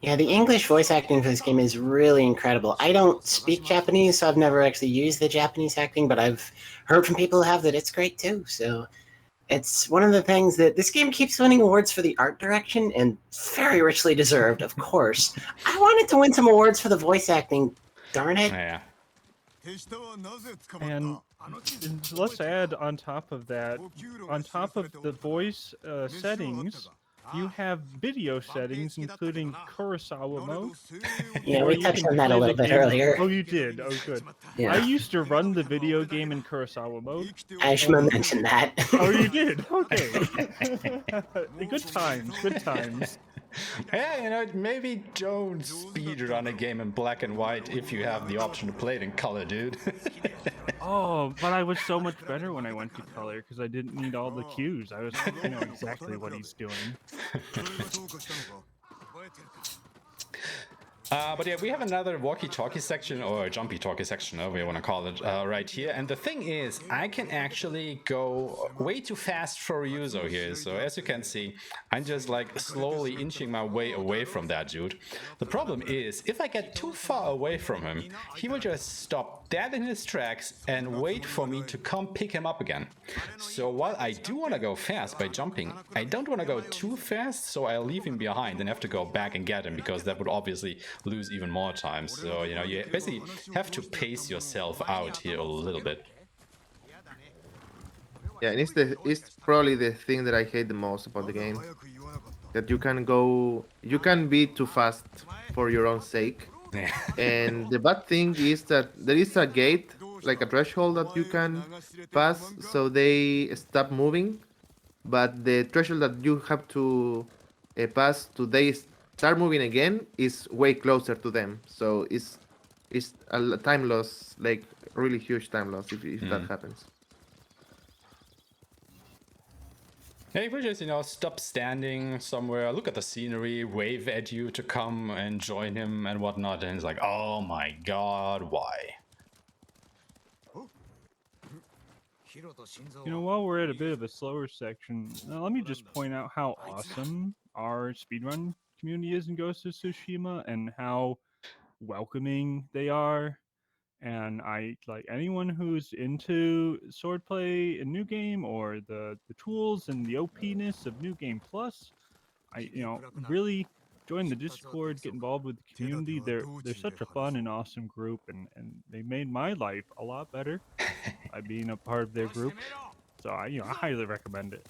Yeah, the English voice acting for this game is really incredible. I don't speak Japanese, so I've never actually used the Japanese acting, but I've heard from people who have that it's great too. So it's one of the things that this game keeps winning awards for the art direction, and very richly deserved, of course. I wanted to win some awards for the voice acting, darn it. Yeah. And let's add on top of that, on top of the voice settings, you have video settings, including Kurosawa mode. Yeah, we touched on that a little bit earlier. Oh, you did? Oh, good. Yeah. I used to run the video game in Kurosawa mode. Aeshmah mentioned that. Oh, you did? Okay. Good times, good times. Yeah, maybe don't speedrun a game in black and white if you have the option to play it in color, dude. Oh, but I was so much better when I went to color because I didn't need all the cues. I know exactly what he's doing. But yeah, we have another walkie-talkie section, or jumpy-talkie section, however you want to call it, right here. And the thing is, I can actually go way too fast for Ryuzo here. So as you can see, I'm just like slowly inching my way away from that dude. The problem is, if I get too far away from him, he will just stop dead in his tracks and wait for me to come pick him up again. So while I do want to go fast by jumping, I don't want to go too fast, so I'll leave him behind and have to go back and get him, because that would obviously lose even more time. So, you know, you basically have to pace yourself out here a little bit. Yeah, and it's probably the thing that I hate the most about the game. That you can be too fast for your own sake. And the bad thing is that there is a gate, like a threshold that you can pass, so they stop moving. But the threshold that you have to pass to they start moving again is way closer to them. So it's a time loss, like really huge time loss if that happens. Yeah, you could just, you know, stop standing somewhere, look at the scenery, wave at you to come and join him and whatnot, and it's like, oh my god, why? You know, while we're at a bit of a slower section, let me just point out how awesome our speedrun community is in Ghost of Tsushima and how welcoming they are. And I like anyone who's into swordplay in New Game or the tools and the OP-ness of New Game Plus. Really join the Discord, get involved with the community. They're such a fun and awesome group, and they made my life a lot better by being a part of their group. So I highly recommend it.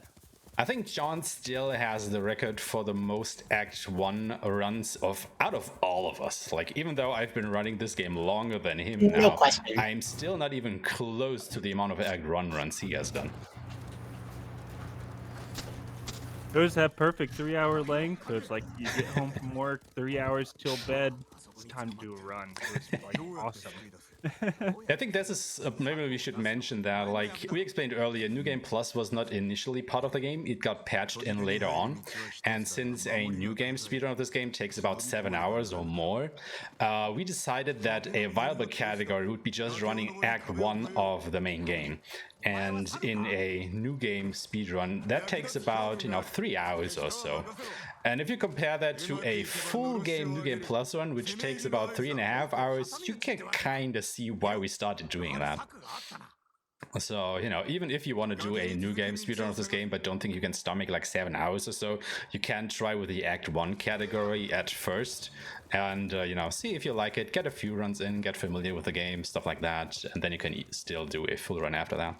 I think John still has the record for the most Act 1 runs out of all of us. Like, even though I've been running this game longer than him now, I'm still not even close to the amount of Act 1 runs he has done. Those have perfect 3-hour length, so it's like you get home from work, 3 hours till bed, it's time to do a run. It's like awesome. I think this is maybe we should mention that, like we explained earlier, New Game Plus was not initially part of the game. It got patched in later on, and since a New Game speedrun of this game takes about 7 hours or more, we decided that a viable category would be just running Act 1 of the main game. And in a New Game speedrun, that takes about 3 hours or so. And if you compare that to a full game New Game Plus run, which takes about 3.5 hours, you can kind of see why we started doing that. So, even if you want to do a New Game speedrun of this game, but don't think you can stomach like 7 hours or so, you can try with the Act 1 category at first. And, see if you like it, get a few runs in, get familiar with the game, stuff like that. And then you can still do a full run after that.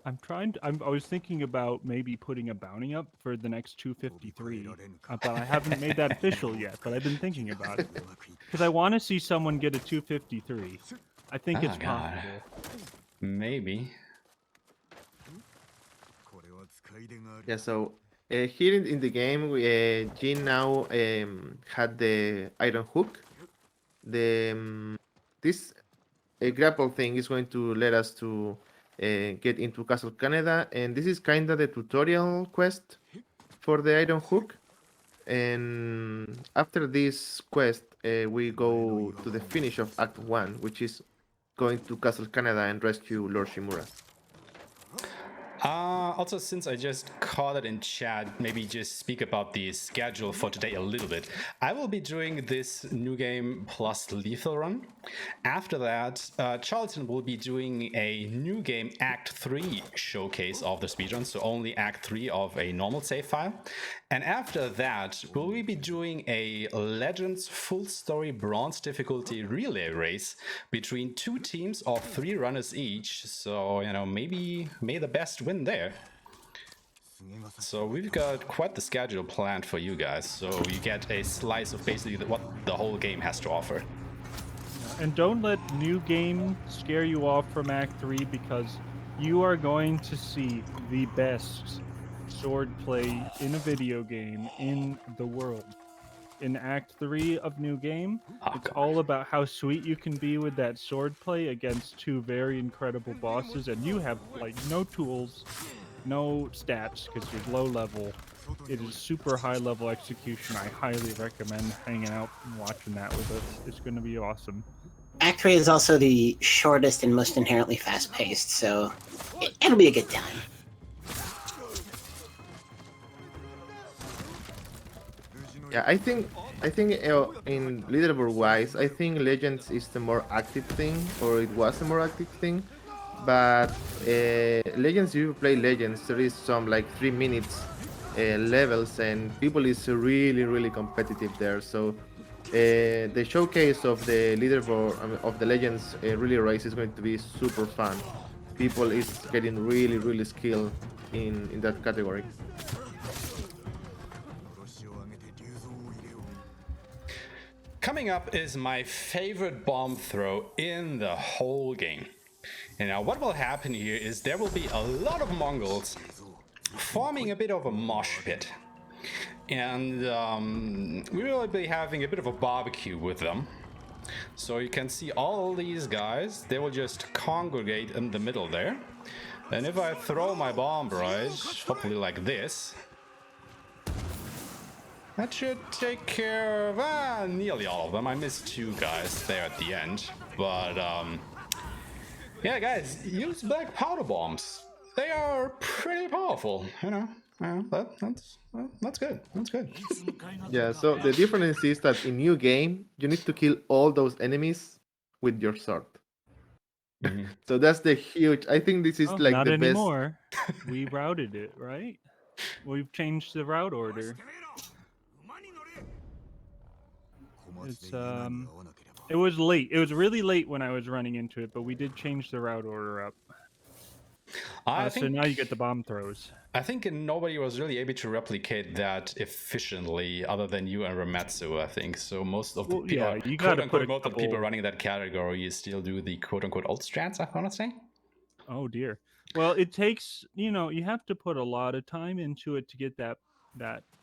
I was thinking about maybe putting a bounty up for the next 253, but I haven't made that official yet, but I've been thinking about it. Because I want to see someone get a 253. I think it's possible. Maybe. Yeah, so here in the game, Jin now had the iron hook. This grapple thing is going to let us to get into Castle Canada, and this is kind of the tutorial quest for the iron hook. And after this quest, we go to the finish of Act 1, which is going to Castle Canada and rescue Lord Shimura. Also, since I just caught it in chat, maybe just speak about the schedule for today a little bit. I will be doing this New Game Plus Lethal run. After that, Charlton will be doing a New Game Act 3 showcase of the speedrun, so only Act 3 of a normal save file. And after that, will we be doing a Legends full story bronze difficulty relay race between 2 teams of 3 runners each. So, maybe may the best win there. So we've got quite the schedule planned for you guys, so you get a slice of basically what the whole game has to offer. And don't let New Game scare you off from Act 3, because you are going to see the best swordplay in a video game in the world. In Act 3 of New Game, it's all about how sweet you can be with that swordplay against 2 very incredible bosses, and you have like no tools, no stats because you're low level, It is super high level execution. I highly recommend hanging out and watching that with us. It's going to be awesome. Act 3 is also the shortest and most inherently fast-paced, so it'll be a good time. Yeah, I think in leaderboard wise, I think Legends is the more active thing, or it was the more active thing. But Legends, if you play Legends, there is some like 3 minutes levels, and people is really competitive there. So the showcase of the leaderboard of the Legends really race is going to be super fun. People is getting really skilled in that category. Coming up is my favorite bomb throw in the whole game. And now what will happen here is there will be a lot of Mongols forming a bit of a mosh pit. And we will be having a bit of a barbecue with them. So you can see all these guys, they will just congregate in the middle there. And if I throw my bomb right, hopefully like this, that should take care of nearly all of them. I missed 2 guys there at the end. But yeah, guys, use black powder bombs. They are pretty powerful, you know. That's good. That's good. Yeah, so the difference is that in new game, you need to kill all those enemies with your sword. Mm-hmm. So that's the huge. I think this is like not the best. anymore. We routed it, right? We've changed the route order. It's it was late. It was really late when I was running into it, but we did change the route order up. So now you get the bomb throws. I think nobody was really able to replicate that efficiently, other than you and Ramatsu. I think so. Most of the people, yeah, you got to put most of the people running that category still do the quote-unquote old strats. I want to say. Oh dear. Well, it takes, you know, you have to put a lot of time into it to get that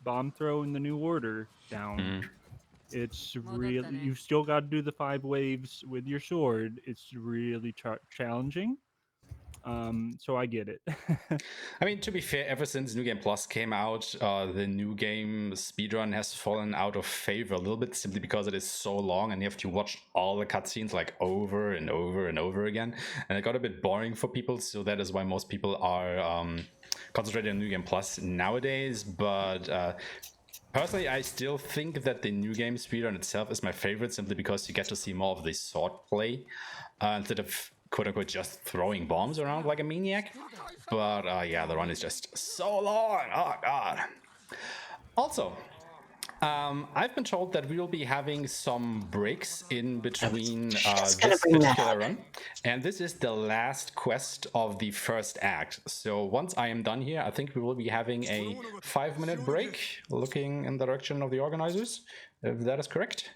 bomb throw in the new order down. Mm. It's really, you still got to do the 5 waves with your sword. It's really challenging. So I get it. I mean, to be fair, ever since New Game Plus came out, the new game Speedrun has fallen out of favor a little bit, simply because it is so long and you have to watch all the cutscenes like over and over and over again. And it got a bit boring for people, so that is why most people are concentrated on New Game Plus nowadays. But personally, I still think that the new game Speedrun itself is my favorite, simply because you get to see more of the sword play instead of quote-unquote just throwing bombs around like a maniac. But yeah, the run is just so long. Oh god. Also, I've been told that we will be having some breaks in between this particular run, and this is the last quest of the first act. So once I am done here, I think we will be having a 5-minute break, looking in the direction of the organizers, if that is correct.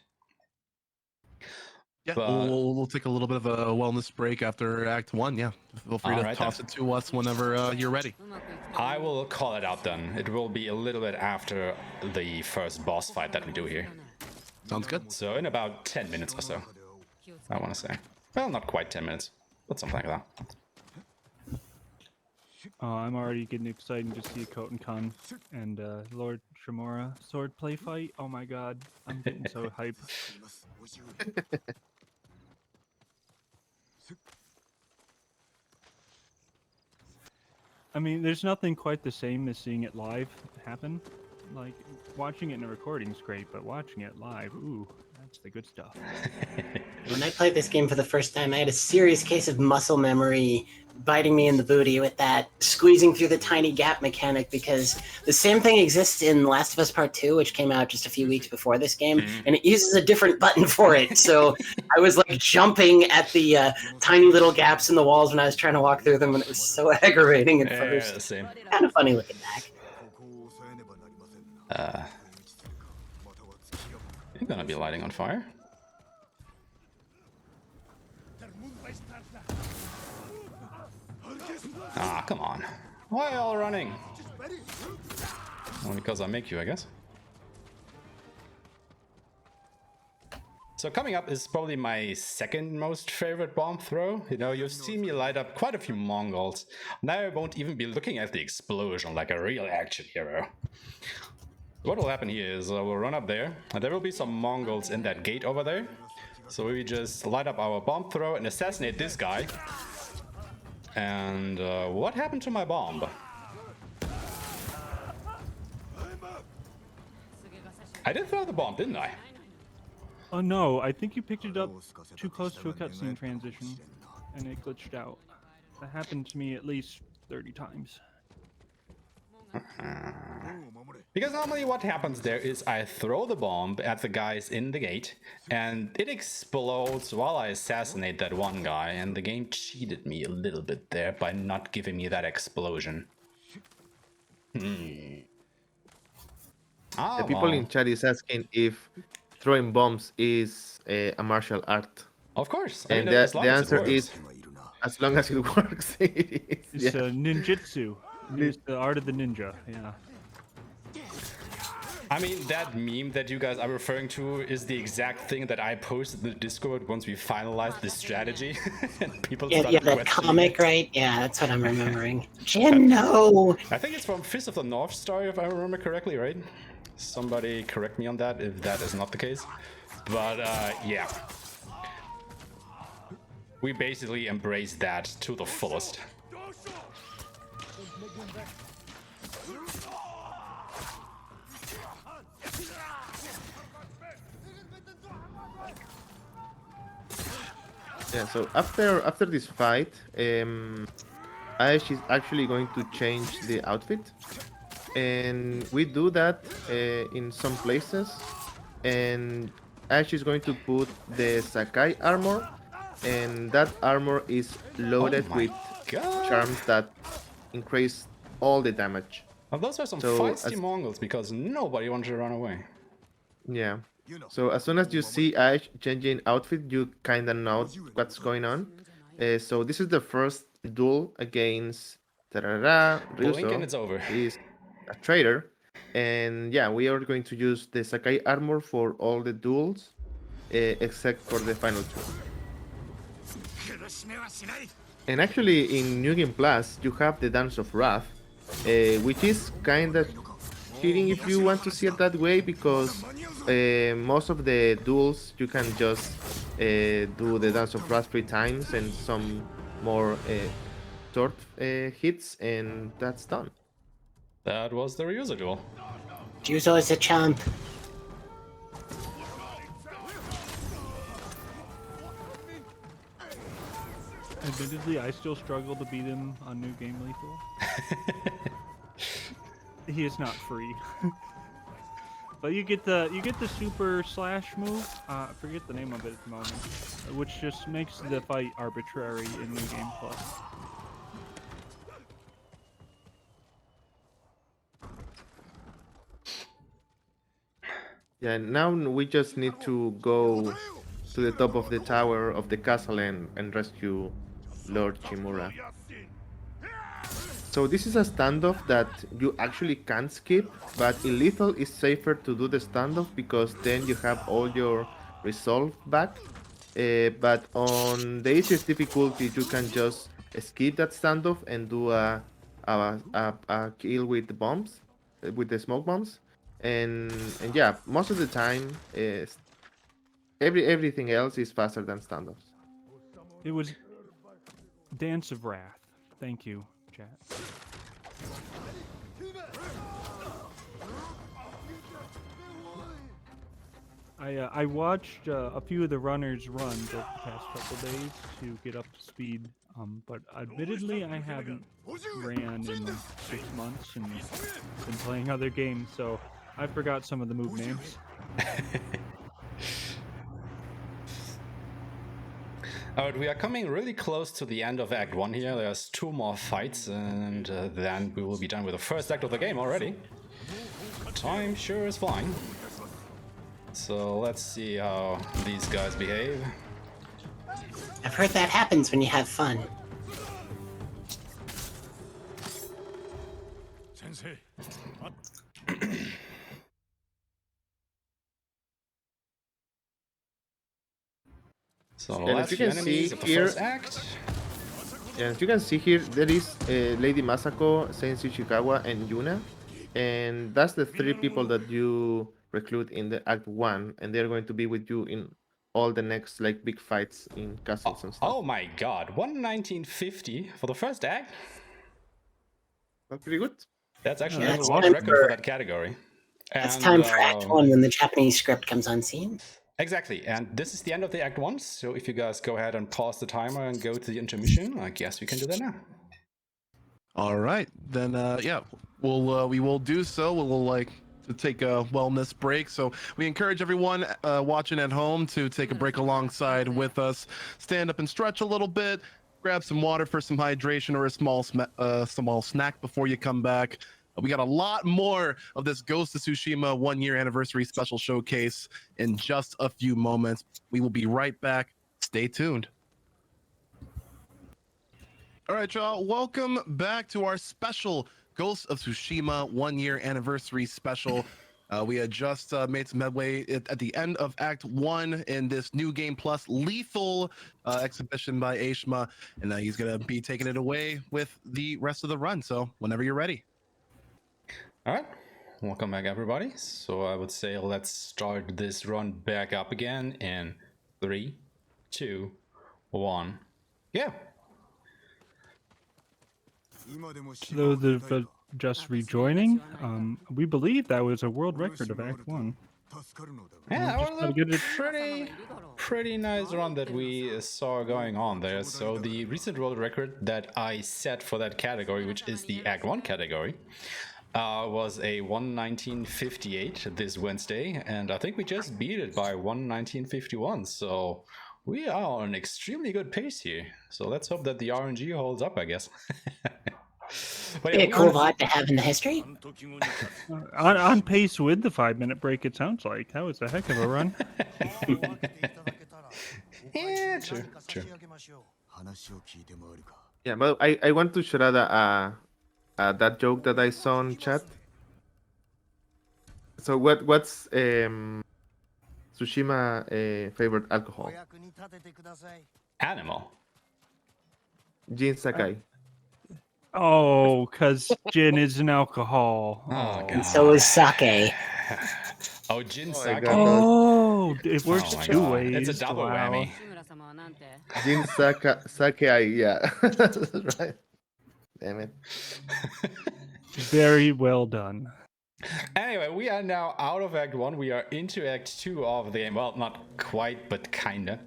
Yeah, we'll take a little bit of a wellness break after Act 1, yeah. Feel free to toss it to us whenever you're ready. I will call it out then. It will be a little bit after the first boss fight that we do here. Sounds good. So in about 10 minutes or so, I want to say. Well, not quite 10 minutes, but something like that. I'm already getting excited to see Khotun Khan and Lord Shimura sword play fight. Oh my god, I'm getting so hype. I mean, there's nothing quite the same as seeing it live happen. Like, watching it in a recording's great, but watching it live, ooh, that's the good stuff. When I played this game for the first time, I had a serious case of muscle memory biting me in the booty with that squeezing through the tiny gap mechanic, because the same thing exists in Last of Us Part 2, which came out just a few weeks before this game, and it uses a different button for it. So I was like jumping at the tiny little gaps in the walls when I was trying to walk through them, and it was so aggravating at first. Same. Kind of funny looking back. You're gonna be lighting on fire. Ah, come on. Why are you all running? Only because I make you, I guess. So coming up is probably my second most favorite bomb throw. You know, you've seen me light up quite a few Mongols. Now I won't even be looking at the explosion like a real action hero. What will happen here is we'll run up there, and there will be some Mongols in that gate over there. So we just light up our bomb throw and assassinate this guy. And what happened to my bomb? I did throw the bomb, didn't I? Oh no, I think you picked it up too close to a cutscene transition, and it glitched out. That happened to me at least 30 times. Because normally what happens there is I throw the bomb at the guys in the gate, and it explodes while I assassinate that one guy, and the game cheated me a little bit there by not giving me that explosion. The people in chat is asking if throwing bombs is a martial art. Of course. And the answer is, as long as it works, it is. It's ninjutsu. It's the art of the ninja, yeah. I mean, that meme that you guys are referring to is the exact thing that I posted in the Discord once we finalized the strategy. And people started that comic, right? Yeah, that's what I'm remembering. Jin, no! I think it's from Fist of the North Star, if I remember correctly, right? Somebody correct me on that if that is not the case. But yeah. We basically embrace that to the fullest. Yeah, so after this fight, Aesh is actually going to change the outfit, and we do that in some places. And Aesh is going to put the Sakai armor, and that armor is loaded with charms that increase all the damage. Well, those were some feisty Mongols because nobody wanted to run away. Yeah. So as soon as you see Aesh changing outfit, you kind of know what's going on. So this is the first duel against Blink and it's over. He's a traitor. And yeah, we are going to use the Sakai armor for all the duels, except for the final two. And actually, in New Game Plus, you have the Dance of Wrath, which is kind of cheating if you want to see it that way, because most of the duels you can just do the Dance of Wrath 3 times and some more short hits, and that's done. That was the Ryuzo duel. Ryuzo is a champ. Admittedly, I still struggle to beat him on New Game Lethal. He is not free. But you get the super slash move. I forget the name of it at the moment, which just makes the fight arbitrary in New Game Plus. Yeah, now we just need to go to the top of the tower of the castle and rescue Lord Shimura. So this is a standoff that you actually can't skip, but in Lethal it's safer to do the standoff because then you have all your resolve back. But on the easiest difficulty you can just skip that standoff and do a kill with the bombs, with the smoke bombs. And yeah, most of the time everything else is faster than standoffs. It was Dance of Wrath. Thank you, chat. I watched a few of the runners run the past couple days to get up to speed, but admittedly I haven't ran in 6 months and been playing other games, so I forgot some of the move names. Alright, we are coming really close to the end of Act 1 here. There's 2 more fights, and then we will be done with the first act of the game already. Time sure is flying. So let's see how these guys behave. I've heard that happens when you have fun. So And last if you few can enemies see of the here- first act. And as you can see here, there is Lady Masako, Sensei Ishikawa, and Yuna. And that's the 3 people that you recruit in the Act 1. And they're going to be with you in all the next like big fights in castles and stuff. Oh my god, 1950 for the first act? That's pretty good. That's actually Yeah, a that's world time record for- for that category. It's And, time for Act 1 when the Japanese script comes on scene. Exactly, and this is the end of the Act 1, so if you guys go ahead and pause the timer and go to the intermission, I guess we can do that now. All right, then yeah, we will do so. We'll like to take a wellness break. So we encourage everyone watching at home to take a break alongside with us. Stand up and stretch a little bit. Grab some water for some hydration or a small snack before you come back. We got a lot more of this Ghost of Tsushima 1-year anniversary special showcase in just a few moments. We will be right back. Stay tuned. All right, y'all. Welcome back to our special Ghost of Tsushima 1-year anniversary special. We had just made some headway at the end of Act 1 in this New Game Plus Lethal exhibition by Aeshmah, and he's going to be taking it away with the rest of the run. So whenever you're ready. All right, welcome back everybody. So I would say let's start this run back up again in 3, 2, 1, yeah. So the just rejoining, we believe that was a world record of Act 1. Yeah, that just was gotta get it- pretty nice run that we saw going on there. So the recent world record that I set for that category, which is the Act 1 category, was a 1:19:58 this Wednesday, and I think we just beat it by 1:19:51. So we are on an extremely good pace here. So let's hope that the RNG holds up, I guess. But Be yeah, a cool VOD to have in the history. On pace with the 5-minute break, it sounds like. That was a heck of a run. yeah, true. Yeah, but I want to shout out that joke that I saw in chat. So what's Tsushima favorite alcohol? Animal. Jin Sakai. Oh, because gin is an alcohol. Oh, Oh, God. So is sake. Oh, Jin Oh my Sakai. God. Oh, it works Oh my two God. ways. It's a double Wow. whammy. Jin Sakai, yeah. That's right. Damn it. Very well done. Anyway, we are now out of Act 1. We are into Act 2 of the game. Well, not quite, but kinda.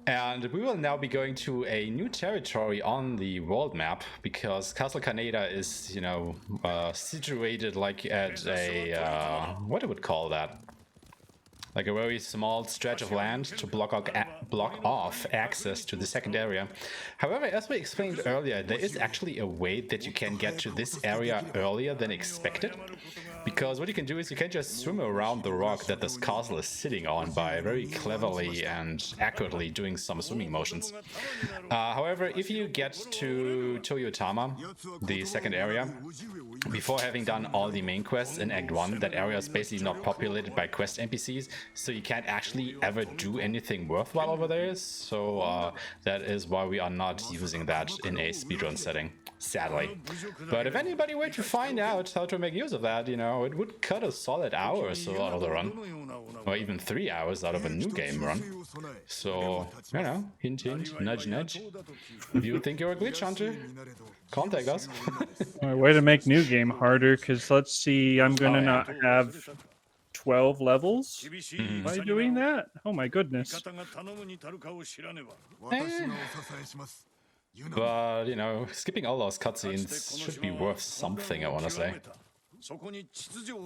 And we will now be going to a new territory on the world map, because Castle Kaneda is, you know, situated like at a, what do we call that? Like a very small stretch of land to block off access to the second area. However, as we explained earlier, there is actually a way that you can get to this area earlier than expected. Because what you can do is you can just swim around the rock that this castle is sitting on by very cleverly and accurately doing some swimming motions. However, if you get to Toyotama, the second area, before having done all the main quests in Act 1, that area is basically not populated by quest NPCs, so you can't actually ever do anything worthwhile over there. So that is why we are not using that in a speedrun setting, sadly. But if anybody were to find out how to make use of that, you know, it would cut a solid hour or so out of the run, or even 3 hours out of a new game run. So, you know, hint hint, nudge nudge. If you think you're a glitch hunter, contact us. All right, way to make new game harder, because let's see, I'm gonna Oh, yeah. not have 12 levels Mhm. by doing that. Oh my goodness. But, you know, skipping all those cutscenes should be worth something, I want to say.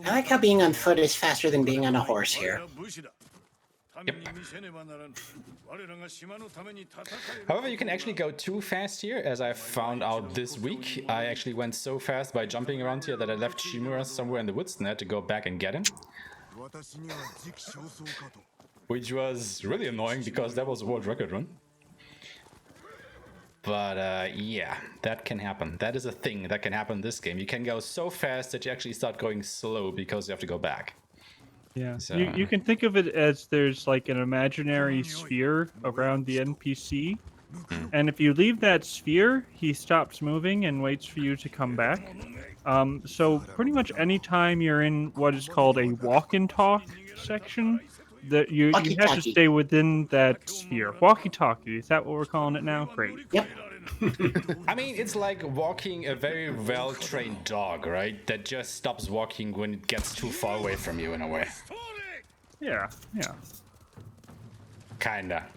I like how being on foot is faster than being on a horse here. However, you can actually go too fast here, as I found out this week. I actually went so fast by jumping around here that I left Shimura somewhere in the woods and had to go back and get him. Which was really annoying because that was a world record run. But yeah, that can happen. That is a thing that can happen in this game. You can go so fast that you actually start going slow because you have to go back. Yeah, So- you can think of it as there's like an imaginary sphere around the NPC, and if you leave that sphere, he stops moving and waits for you to come back. So pretty much anytime you're in what is called a walk and talk section, that you have to Walkie-talkie. stay within that sphere. Walkie-talkie, is that what we're calling it now? Great. Yep. I mean, it's like walking a very well-trained dog, right? That just stops walking when it gets too far away from you in a way. Yeah, yeah. Kinda.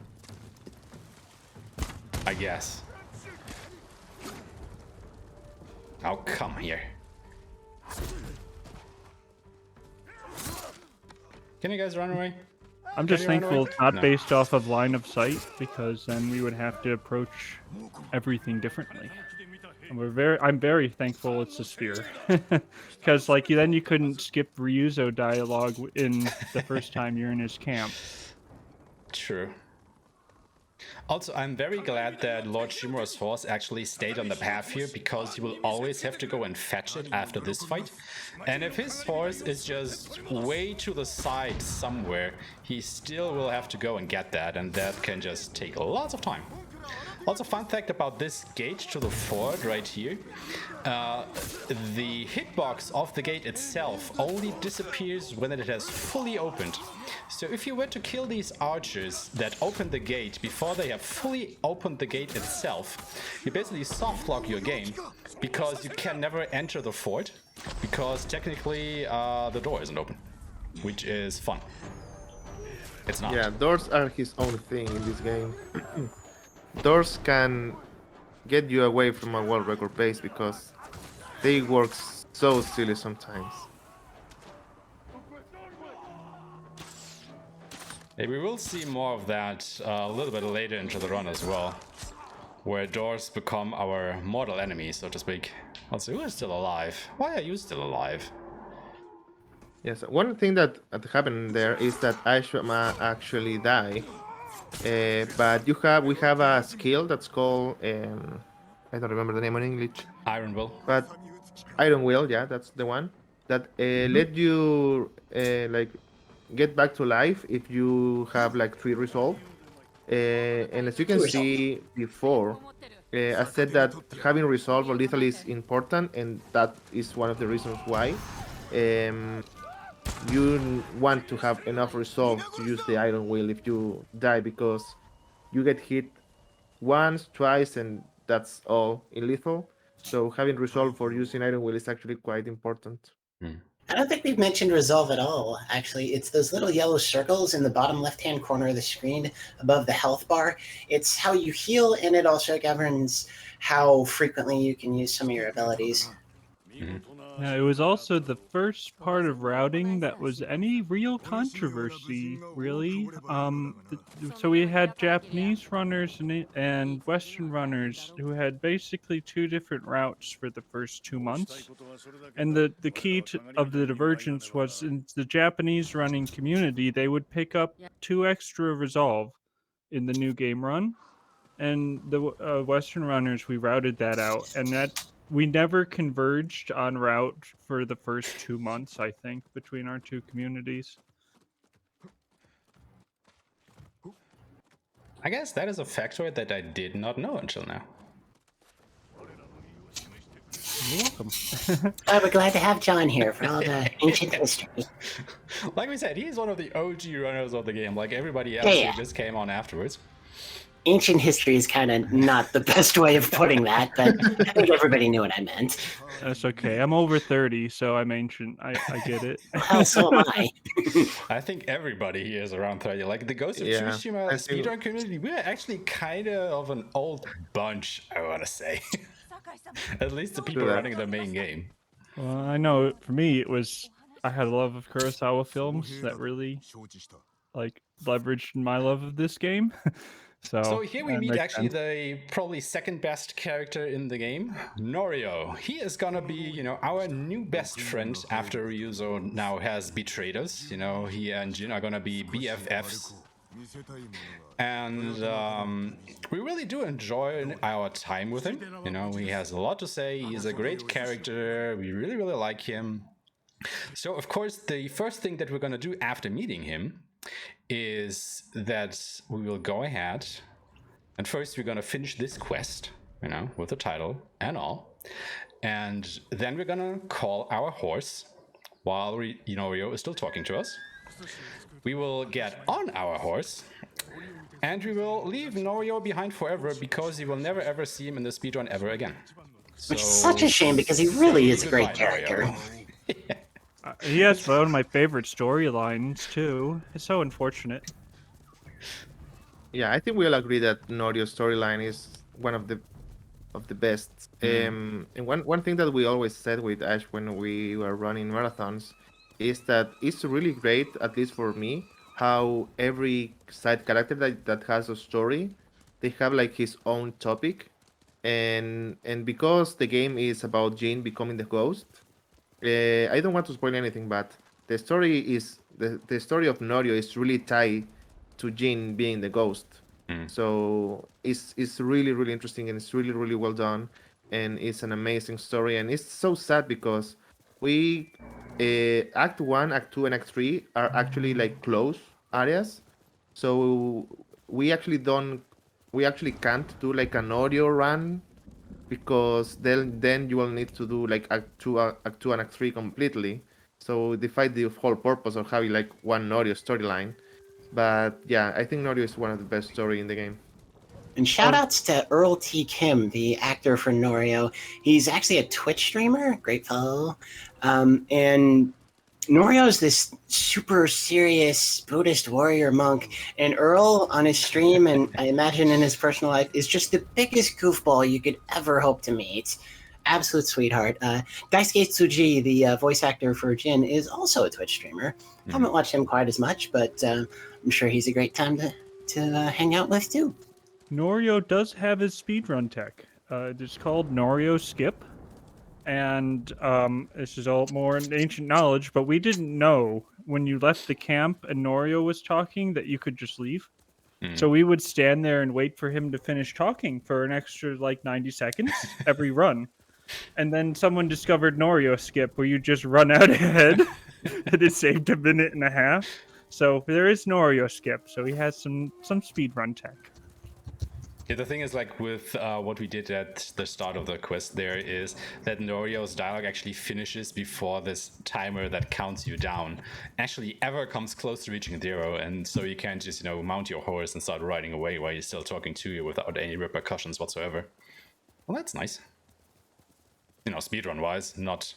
I guess. Oh, come here. Can you guys run away? I'm just Can you run thankful away? it's not No. based off of line of sight, because then we would have to approach everything differently. And I'm very thankful it's a sphere, because like then you couldn't skip Ryuzo dialogue in the first time you're in his camp. True. Also, I'm very glad that Lord Shimura's horse actually stayed on the path here, because you will always have to go and fetch it after this fight. And if his horse is just way to the side somewhere, he still will have to go and get that, and that can just take lots of time. Also, fun fact about this gate to the fort right here. The hitbox of the gate itself only disappears when it has fully opened. So if you were to kill these archers that open the gate before they have fully opened the gate itself, you basically softlock your game, because you can never enter the fort, because technically the door isn't open, which is fun. It's not. Yeah, doors are his own thing in this game. Doors can get you away from a world record base because they work so silly sometimes. Maybe we will see more of that a little bit later into the run as well, where doors become our mortal enemy, so to speak. Also, who is still alive? Why are you still alive? Yes, one thing that happened there is that Aeshmah actually die. But we have a skill that's called I don't remember the name in English, Iron Will. but Iron Will, yeah, that's the one that let you like get back to life if you have like 3 resolve. And as you can see before, I said that having resolve or lethal is important, and that is one of the reasons why. You want to have enough resolve to use the Iron Will if you die, because you get hit once, twice, and that's all in lethal. So having resolve for using Iron Will is actually quite important. I don't think we've mentioned resolve at all, actually. It's those little yellow circles in the bottom left-hand corner of the screen above the health bar. It's how you heal, and it also governs how frequently you can use some of your abilities. Now, it was also the first part of routing that was any real controversy, really. So we had Japanese runners and Western runners who had basically 2 different routes for the first 2 months. And the key of the divergence was in the Japanese running community, they would pick up 2 extra resolve in the new game run. And the Western runners, we routed that out, and that we never converged on route for the first 2 months, I think, between our 2 communities. I guess that is a factoid that I did not know until now. You're welcome. We're glad to have John here for all the ancient history. Like we said, he is one of the OG runners of the game, like everybody else Yeah. who just came on afterwards. Ancient history is kind of not the best way of putting that, but I think everybody knew what I meant. That's okay. I'm over 30, so I'm ancient. I get it. Well, so am I. I think everybody here is around 30. Like the Ghost of Yeah, Tsushima I think- speedrun community, we're actually kind of an old bunch, I want to say. At least the people True that. running the main game. Well, I know for me, I had a love of Kurosawa films that really like leveraged my love of this game. So here we that meet makes actually sense. the probably second best character in the game, Norio. He is gonna be, our new best friend after Ryuzo now has betrayed us. He and Jin are gonna be BFFs. And we really do enjoy our time with him. He has a lot to say. He's a great character. We really, really like him. So, of course, the first thing that we're going to do after meeting him is that we will go ahead and first we're going to finish this quest, with the title and all. And then we're going to call our horse while Rio is still talking to us. We will get on our horse and we will leave Norio behind forever because you will never ever see him in the speedrun ever again. Which is such a shame because he really is a great goodbye, character. Norio. He has one of my favorite storylines too. It's so unfortunate. Yeah, I think we all agree that Norio's storyline is one of the best. And one thing that we always said with Ash when we were running marathons is that it's really great, at least for me, how every side character that has a story, they have like his own topic, and because the game is about Jin becoming the ghost, I don't want to spoil anything, but the story is the story of Norio is really tied to Jin being the ghost. So it's really really interesting and it's really really well done, and it's an amazing story. And it's so sad because we Act 1, Act 2, and Act 3 are actually like close areas. So we actually can't do like an audio run because then you will need to do like Act 2 and Act 3 completely. So defeat the whole purpose of having like one Norio storyline. But yeah, I think Norio is one of the best story in the game. And shoutouts to Earl T. Kim, the actor for Norio. He's actually a Twitch streamer, great fellow. And Norio is this super serious Buddhist warrior monk, and Earl on his stream, and I imagine in his personal life, is just the biggest goofball you could ever hope to meet. Absolute sweetheart. Daisuke Tsuji, the voice actor for Jin, is also a Twitch streamer. Haven't watched him quite as much, but I'm sure he's a great time to hang out with too. Norio does have his speedrun tech. It's called Norio Skip. And this is all more ancient knowledge, but we didn't know when you left the camp and Norio was talking that you could just leave. So we would stand there and wait for him to finish talking for an extra like 90 seconds every run. And then someone discovered Norio Skip where you just run out ahead and it saved a minute and a half. So there is Norio Skip, so he has some speedrun tech. Yeah, the thing is, like, with what we did at the start of the quest there is that Norio's dialogue actually finishes before this timer that counts you down actually ever comes close to reaching 0, and so you can't just, mount your horse and start riding away while he's still talking to you without any repercussions whatsoever. Well, that's nice. Speedrun-wise, not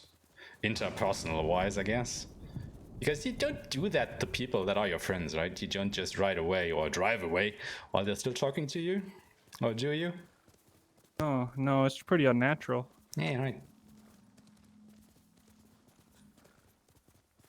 interpersonal-wise, I guess. Because you don't do that to people that are your friends, right? You don't just ride away or drive away while they're still talking to you. Or do you? Oh, no, it's pretty unnatural. Yeah, right.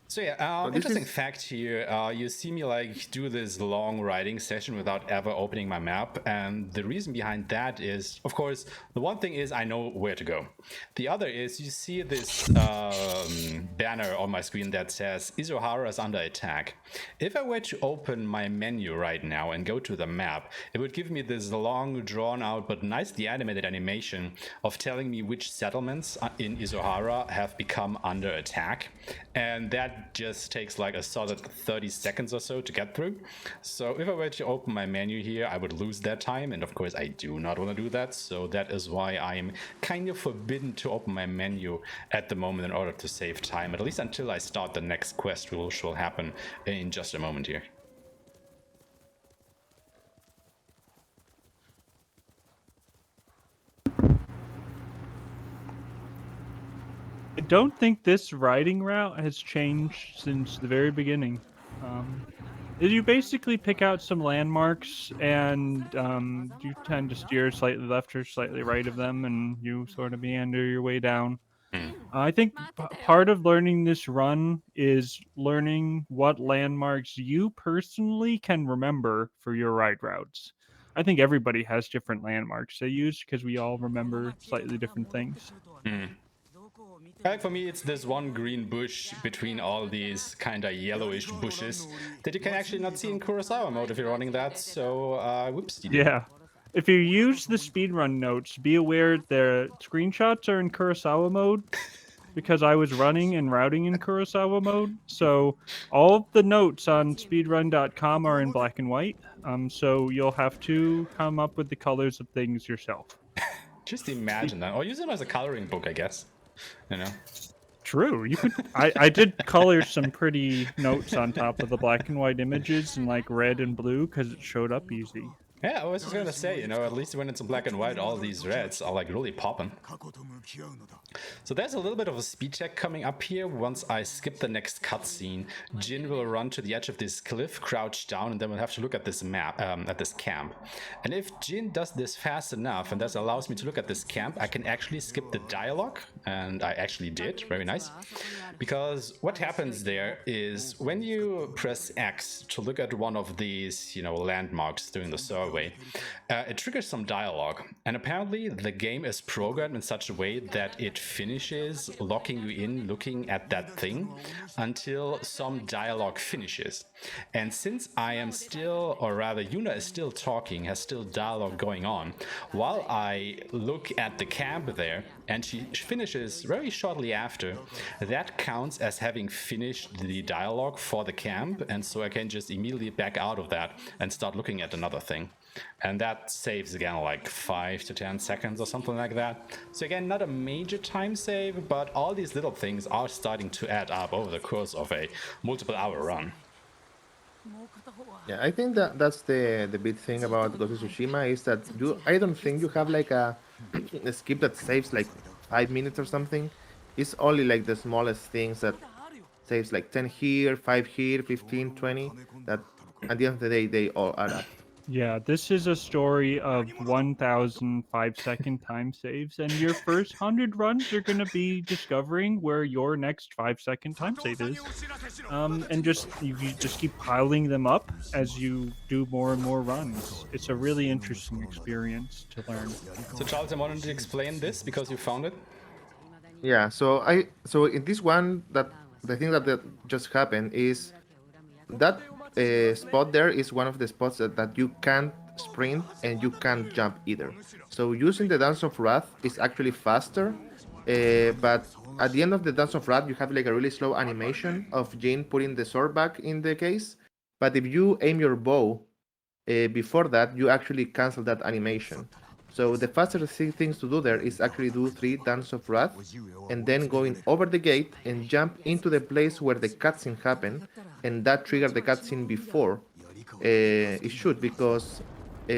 So yeah, interesting fact here. You see me like do this long riding session without ever opening my map, and the reason behind that is, of course, the one thing is I know where to go. The other is you see this banner on my screen that says Izuhara is under attack. If I were to open my menu right now and go to the map, it would give me this long, drawn out but nicely animated animation of telling me which settlements in Izuhara have become under attack, and that just takes like a solid 30 seconds or so to get through. So if I were to open my menu here, I would lose that time, and of course I do not want to do that, so that is why I'm kind of forbidden to open my menu at the moment in order to save time, at least until I start the next quest, which will happen in just a moment here. I don't think this riding route has changed since the very beginning. You basically pick out some landmarks and you tend to steer slightly left or slightly right of them, and you sort of meander your way down. I think part of learning this run is learning what landmarks you personally can remember for your ride routes. I think everybody has different landmarks they use because we all remember slightly different things. Like for me, it's this one green bush between all these kind of yellowish bushes that you can actually not see in Kurosawa mode if you're running that, so whoops. Yeah. If you use the speedrun notes, be aware the screenshots are in Kurosawa mode, because I was running and routing in Kurosawa mode. So all of the notes on speedrun.com are in black and white. So you'll have to come up with the colors of things yourself. Just imagine that. Or use it as a coloring book, I guess. You know. True. You could. I did color some pretty notes on top of the black and white images in like red and blue because it showed up easy. Yeah, I was just gonna say, at least when it's in black and white, all these reds are like really popping. So there's a little bit of a speed check coming up here. Once I skip the next cutscene, Jin will run to the edge of this cliff, crouch down, and then we'll have to look at this map, at this camp. And if Jin does this fast enough, and that allows me to look at this camp, I can actually skip the dialogue, and I actually did. Very nice. Because what happens there is when you press X to look at one of these, landmarks during the survey, it triggers some dialogue. And apparently the game is programmed in such a way that it finishes locking you in looking at that thing until some dialogue finishes. And since I am still, or rather Yuna is still talking, has still dialogue going on, while I look at the camp there, and she finishes very shortly after, that counts as having finished the dialogue for the camp, and so I can just immediately back out of that and start looking at another thing. And that saves again like 5 to 10 seconds or something like that. So again, not a major time save, but all these little things are starting to add up over the course of a multiple-hour run. Yeah, I think that's the big thing about Ghost of Tsushima is that I don't think you have like a skip that saves like 5 minutes or something. It's only like the smallest things that saves like 10 here, 5 here, 15, 20, that at the end of the day, they all add up. Yeah, this is a story of 1,000 5-second time saves, and your first 100 runs are going to be discovering where your next 5-second time save is. And you just keep piling them up as you do more and more runs. It's a really interesting experience to learn. So Charles, I wanted to explain this because you found it. Yeah, so in this one, the thing that just happened is that spot there is one of the spots that you can't sprint and you can't jump either. So using the Dance of Wrath is actually faster, but at the end of the Dance of Wrath you have like a really slow animation of Jin putting the sword back in the case. But if you aim your bow before that, you actually cancel that animation. So the fastest things to do there is actually do 3 Dance of Wrath and then going over the gate and jump into the place where the cutscene happened, and that triggered the cutscene before it should, because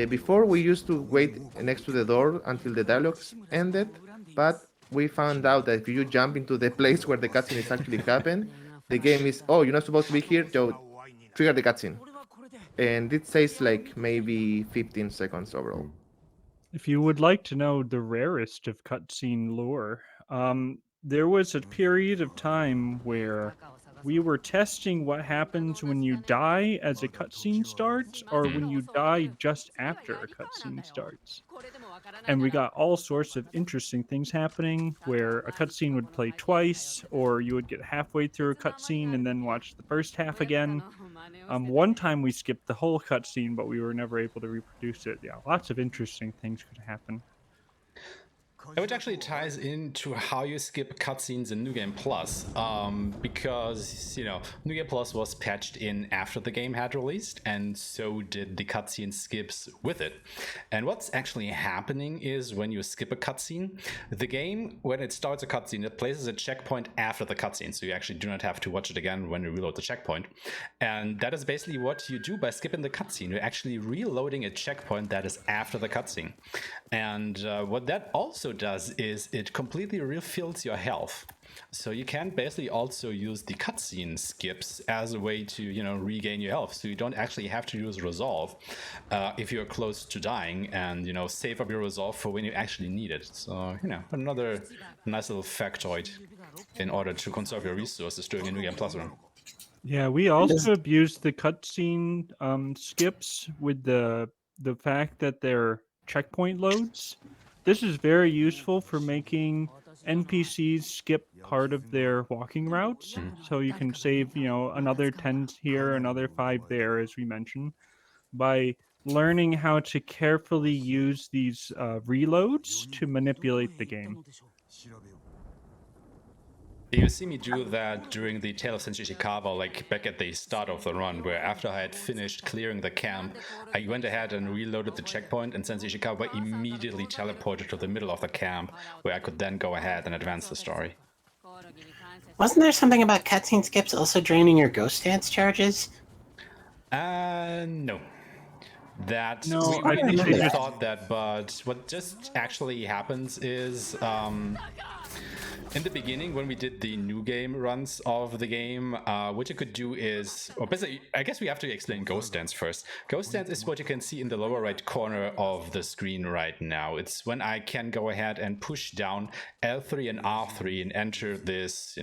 before we used to wait next to the door until the dialogues ended, but we found out that if you jump into the place where the cutscene is actually happened, the game is, oh, you're not supposed to be here, so trigger the cutscene. And it says like maybe 15 seconds overall. If you would like to know the rarest of cutscene lore, there was a period of time where we were testing what happens when you die as a cutscene starts or when you die just after a cutscene starts. And we got all sorts of interesting things happening where a cutscene would play twice, or you would get halfway through a cutscene and then watch the first half again. One time we skipped the whole cutscene, but we were never able to reproduce it. Yeah, lots of interesting things could happen. Which actually ties into how you skip cutscenes in New Game Plus, because New Game Plus was patched in after the game had released, and so did the cutscene skips with it. And what's actually happening is when you skip a cutscene, the game, when it starts a cutscene, it places a checkpoint after the cutscene, so you actually do not have to watch it again when you reload the checkpoint. And that is basically what you do by skipping the cutscene. You're actually reloading a checkpoint that is after the cutscene. And what that also does is it completely refills your health. So you can basically also use the cutscene skips as a way to, regain your health. So you don't actually have to use resolve if you're close to dying, and, save up your resolve for when you actually need it. So, another nice little factoid in order to conserve your resources during a New Game Plus run. Yeah, we also abused the cutscene skips with the fact that they're checkpoint loads. This is very useful for making NPCs skip part of their walking routes. So you can save, another 10 here, another 5 there, as we mentioned, by learning how to carefully use these reloads to manipulate the game. You see me do that during the Tale of Sensei Ishikawa, like back at the start of the run, where after I had finished clearing the camp, I went ahead and reloaded the checkpoint, and Sensei Ishikawa immediately teleported to the middle of the camp, where I could then go ahead and advance the story. Wasn't there something about cutscene skips also draining your ghost dance charges? No. No, we I think initially they just- thought that, but what just actually happens is in the beginning when we did the new game runs of the game, what you could do is, or basically, I guess we have to explain Ghost Dance first. Ghost Dance is what you can see in the lower right corner of the screen right now. It's when I can go ahead and push down L3 and R3 and enter this,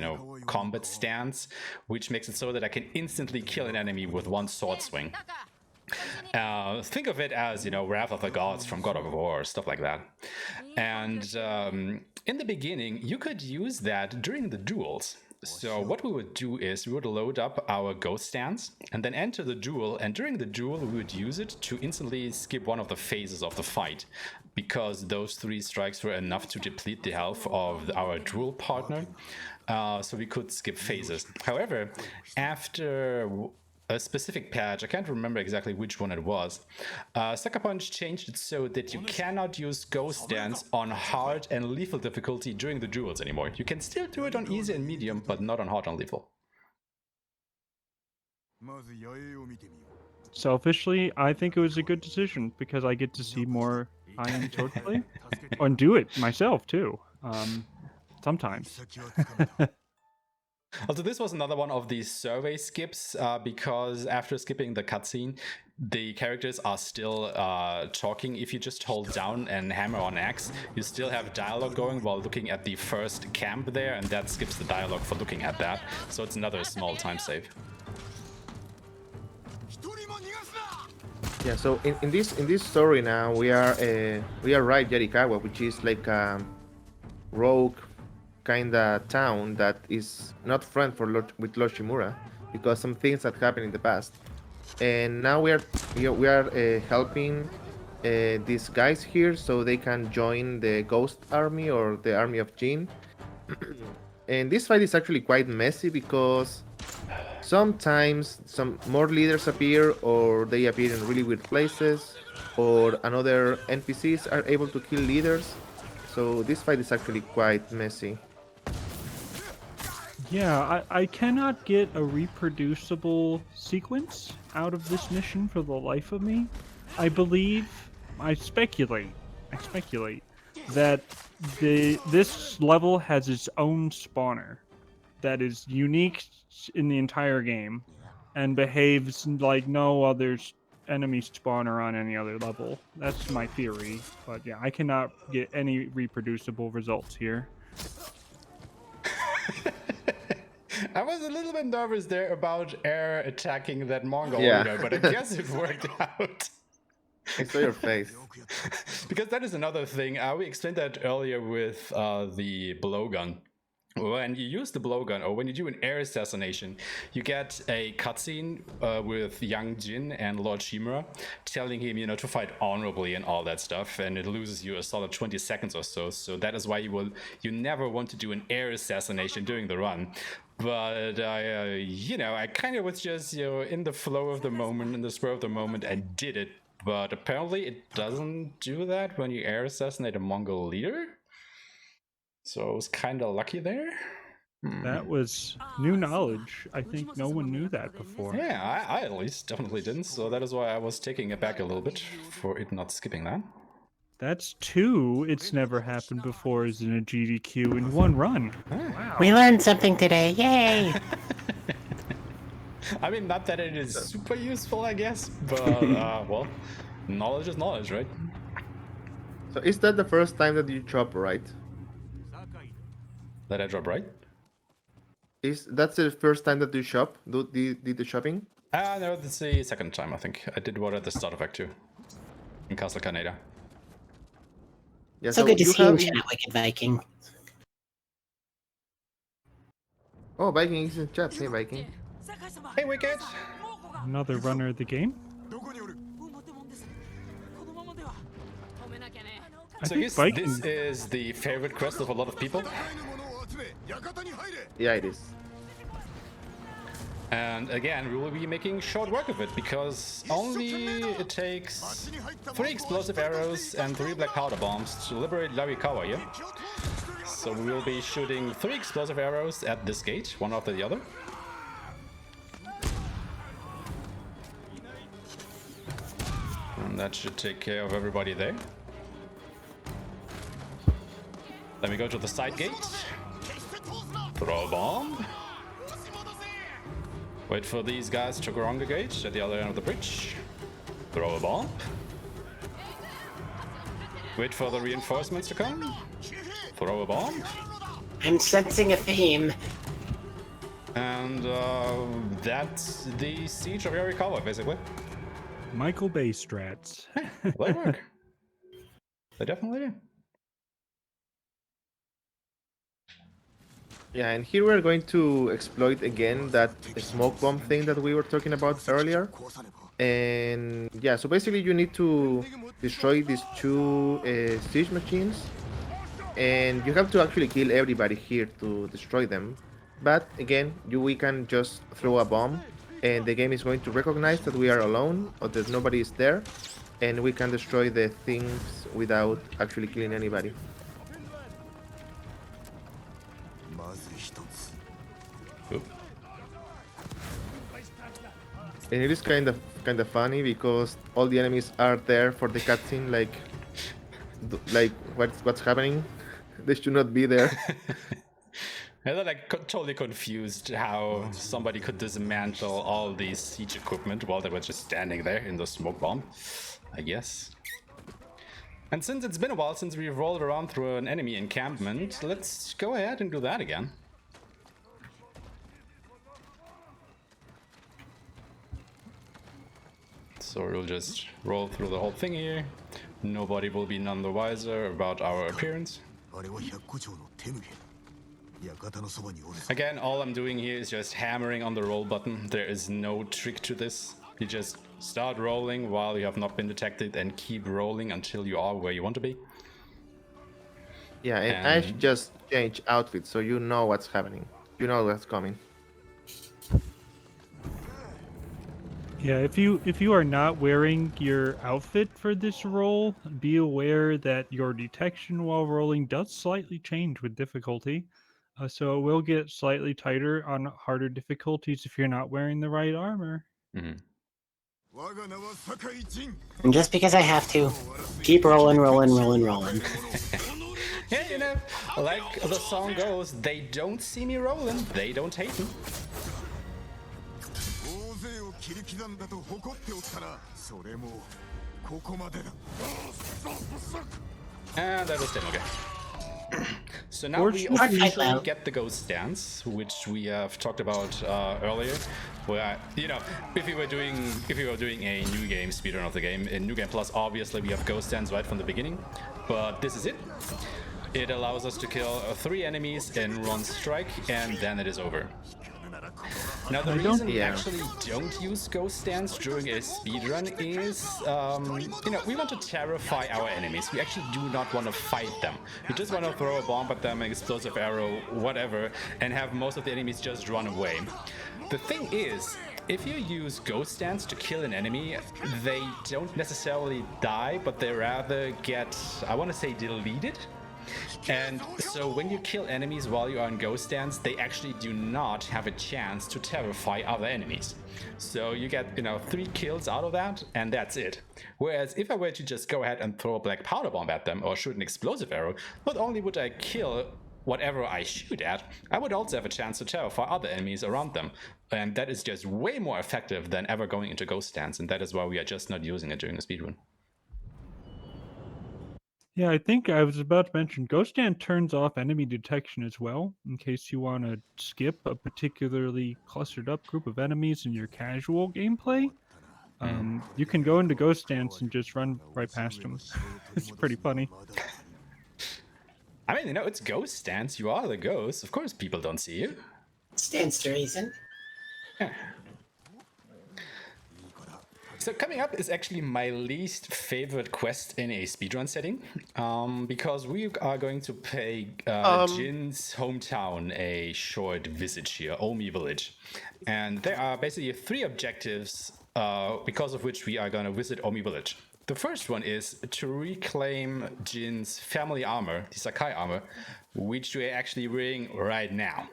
combat stance, which makes it so that I can instantly kill an enemy with one sword swing. Think of it as, Wrath of the Gods from God of War, stuff like that. And in the beginning, you could use that during the duels. So what we would do is we would load up our Ghost Stance and then enter the duel. And during the duel, we would use it to instantly skip one of the phases of the fight, because those 3 strikes were enough to deplete the health of our duel partner. So we could skip phases. However, after a specific patch, I can't remember exactly which one it was, Sucker Punch changed it so that you cannot use Ghost Dance on hard and lethal difficulty during the duels anymore. You can still do it on easy and medium, but not on hard and lethal. Selfishly, I think it was a good decision because I get to see more high-end swordplay and do it myself too. Sometimes. Also, this was another one of these survey skips, because after skipping the cutscene, the characters are still talking. If you just hold down and hammer on X, you still have dialogue going while looking at the first camp there, and that skips the dialogue for looking at that. So it's another small time save. Yeah, so in this story now we are right Yarikawa, which is like a rogue kinda town that is not friend with Lord Shimura because some things that happened in the past, and now we are helping these guys here so they can join the Ghost Army or the Army of Jin. And this fight is actually quite messy because sometimes some more leaders appear, or they appear in really weird places, or another NPCs are able to kill leaders. So this fight is actually quite messy. Yeah, I cannot get a reproducible sequence out of this mission for the life of me. I speculate that this level has its own spawner that is unique in the entire game and behaves like no other enemy spawner on any other level. That's my theory, but yeah, I cannot get any reproducible results here. I was a little bit nervous there about air attacking that Mongol leader, but I guess it worked out. I saw your face. Because that is another thing. We explained that earlier with the blowgun. When you use the blowgun, or when you do an air assassination, you get a cutscene with young Jin and Lord Shimura telling him, to fight honorably and all that stuff, and it loses you a solid 20 seconds or so. So that is why you never want to do an air assassination during the run. But I kind of was just in the flow of the moment, in the spur of the moment, and did it. But apparently it doesn't do that when you air assassinate a Mongol leader. So I was kind of lucky there. That was new knowledge. I think no one knew that before. Yeah, I at least definitely didn't. So that is why I was taking it back a little bit for it not skipping that. That's 2. It's never happened before is in a GDQ in one run. Wow. We learned something today. Yay! I mean, not that it is super useful, I guess, but well, knowledge is knowledge, right? So is that the first time that you chop right? That I drop right? That's the first time that you shop? Did the shopping? No, that's the second time, I think. I did one at the start of Act 2 in Castle Canada. Yeah, so good to see you in chat, Wicked Viking. Oh, Viking is in chat. Hey, Viking. Hey, Wicked! Another runner of the game. So yes, this is the favorite quest of a lot of people. Yeah, it is. And again, we will be making short work of it because only it takes 3 explosive arrows and 3 black powder bombs to liberate Larikawa here. So we will be shooting 3 explosive arrows at this gate, one after the other. And that should take care of everybody there. Then we go to the side gate. Throw a bomb. Wait for these guys to go on the gate at the other end of the bridge. Throw a bomb. Wait for the reinforcements to come. Throw a bomb. I'm sensing a theme. And that's the siege of Yarikawa, basically. Michael Bay strats. They work. They definitely do. Yeah, and here we're going to exploit again that smoke bomb thing that we were talking about earlier. And yeah, so basically you need to destroy these 2 siege machines. And you have to actually kill everybody here to destroy them. But again, we can just throw a bomb and the game is going to recognize that we are alone or that nobody is there. And we can destroy the things without actually killing anybody. Oop. And it is kind of funny because all the enemies are there for the cutscene, like what's happening? They should not be there. And they're like totally confused how somebody could dismantle all these siege equipment while they were just standing there in the smoke bomb, I guess. And since it's been a while since we rolled around through an enemy encampment, let's go ahead and do that again. So we'll just roll through the whole thing here. Nobody will be none the wiser about our appearance. Again, all I'm doing here is just hammering on the roll button. There is no trick to this. You just start rolling while you have not been detected and keep rolling until you are where you want to be. Yeah, and I should just change outfit so you know what's happening. You know what's coming. Yeah, if you are not wearing your outfit for this roll, be aware that your detection while rolling does slightly change with difficulty. So it will get slightly tighter on harder difficulties if you're not wearing the right armor. Mm-hmm. And just because I have to, keep rolling, rolling, rolling, rolling. Yeah, you know, like the song goes, they don't see me rolling, they don't hate me. And that was demo game. So now we officially get the ghost stance, which we have talked about earlier. Where, you know, if we were doing a new game speedrun of the game in New Game Plus, obviously we have ghost stance right from the beginning. But this is it. It allows us to kill 3 enemies in one strike, and then it is over. Now the reason we actually don't use ghost stance during a speedrun is, you know, we want to terrify our enemies. We actually do not want to fight them. We just want to throw a bomb at them, an explosive arrow, whatever, and have most of the enemies just run away. The thing is, if you use ghost stance to kill an enemy, they don't necessarily die, but they rather get, I want to say, deleted. And so when you kill enemies while you are in ghost stance, they actually do not have a chance to terrify other enemies. So you get, you know, 3 kills out of that, and that's it. Whereas if I were to just go ahead and throw a black powder bomb at them or shoot an explosive arrow, not only would I kill whatever I shoot at, I would also have a chance to terrify other enemies around them. And that is just way more effective than ever going into ghost stance, and that is why we are just not using it during a speedrun. Yeah, I think I was about to mention Ghost Stand turns off enemy detection as well, in case you want to skip a particularly clustered up group of enemies in your casual gameplay. You can go into Ghost Stance and just run right past them. It's pretty funny. I mean, you know, it's Ghost Stance. You are the ghost. Of course people don't see you. Stands to reason. So coming up is actually my least favorite quest in a speedrun setting, because we are going to pay Jin's hometown a short visit here, Omi village. And there are basically 3 objectives because of which we are going to visit Omi village. The first one is to reclaim Jin's family armor, the Sakai armor, which we are actually wearing right now.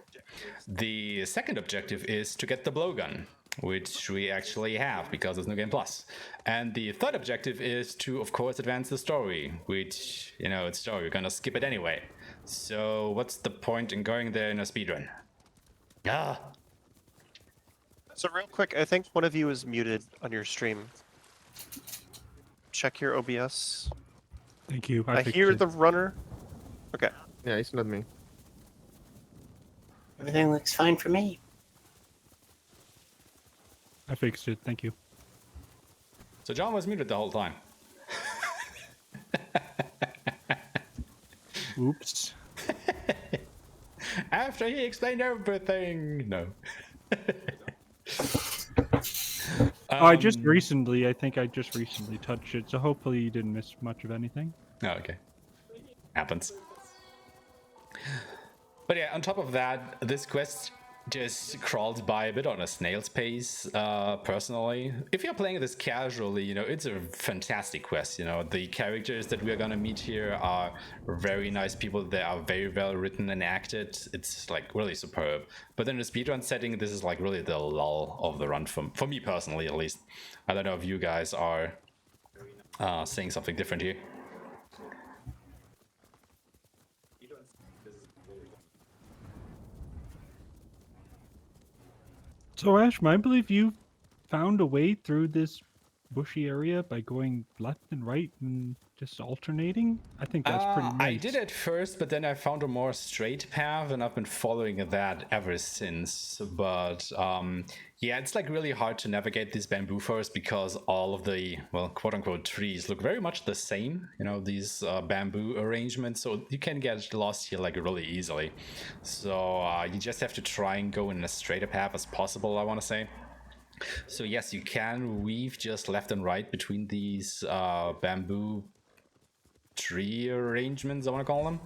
The second objective is to get the blowgun, which we actually have because it's New Game Plus. And the third objective is to, of course, advance the story, which, you know, it's story, we're gonna skip it anyway. So what's the point in going there in a speedrun? Ah. So real quick, I think one of you is muted on your stream. Check your OBS. Thank you. I fixed hear it. the runner. Okay. Yeah, it's not me. Everything looks fine for me. I fixed it. Thank you. So John was muted the whole time. Oops. After he explained everything. No. I just recently, I think I just recently touched it, so hopefully you didn't miss much of anything. Oh, okay. Happens. But yeah, on top of that, this quest just crawled by a bit on a snail's pace, personally. If you're playing this casually, you know, it's a fantastic quest. You know, the characters that we're gonna meet here are very nice people. They are very well written and acted. It's like really superb. But in a speedrun setting, this is like really the lull of the run for me personally, at least. I don't know if you guys are saying something different here. So Aeshmah, I believe you found a way through this bushy area by going left and right and just alternating. I think that's pretty nice. I did at first, but then I found a more straight path, and I've been following that ever since. But yeah, it's like really hard to navigate this bamboo forest because all of the, well, quote-unquote trees look very much the same. You know, these bamboo arrangements, so you can get lost here like really easily. So you just have to try and go in as straight a path as possible, I want to say. So yes, you can weave just left and right between these bamboo tree arrangements, I want to call them,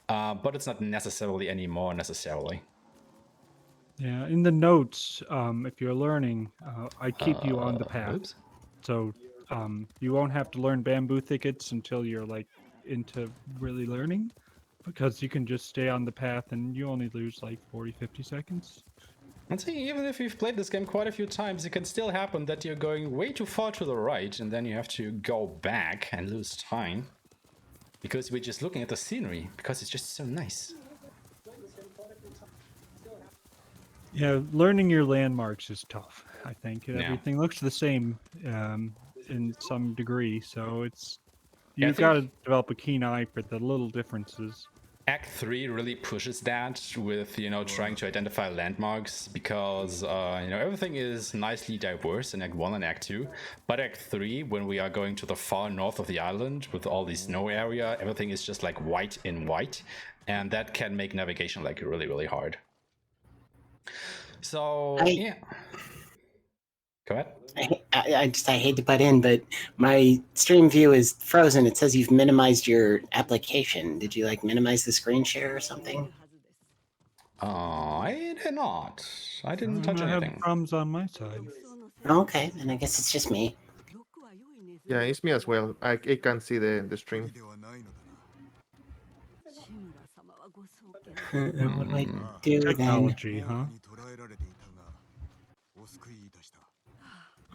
but it's not necessarily anymore necessarily. Yeah, in the notes, if you're learning, I keep you on the path. Oops. So you won't have to learn bamboo thickets until you're like into really learning, because you can just stay on the path and you only lose like 40-50 seconds. And see, even if you've played this game quite a few times, it can still happen that you're going way too far to the right, and then you have to go back and lose time. Because we're just looking at the scenery, because it's just so nice. Yeah, learning your landmarks is tough, I think. Yeah. Everything looks the same in some degree, so it's Yeah, I you've got to develop a keen eye for the little differences. Act 3 really pushes that with, you know, trying to identify landmarks because, you know, everything is nicely diverse in Act 1 and Act 2. But Act 3, when we are going to the far north of the island with all the snow area, everything is just like white in white. And that can make navigation like really, really hard. So, yeah. Go ahead. I hate to butt in, but my stream view is frozen. It says you've minimized your application. Did you like minimize the screen share or something? I did not. I didn't touch I have anything. problems on my side. Okay, then I guess it's just me. Yeah, it's me as well. I can't see the stream. What do I do then? Technology, huh?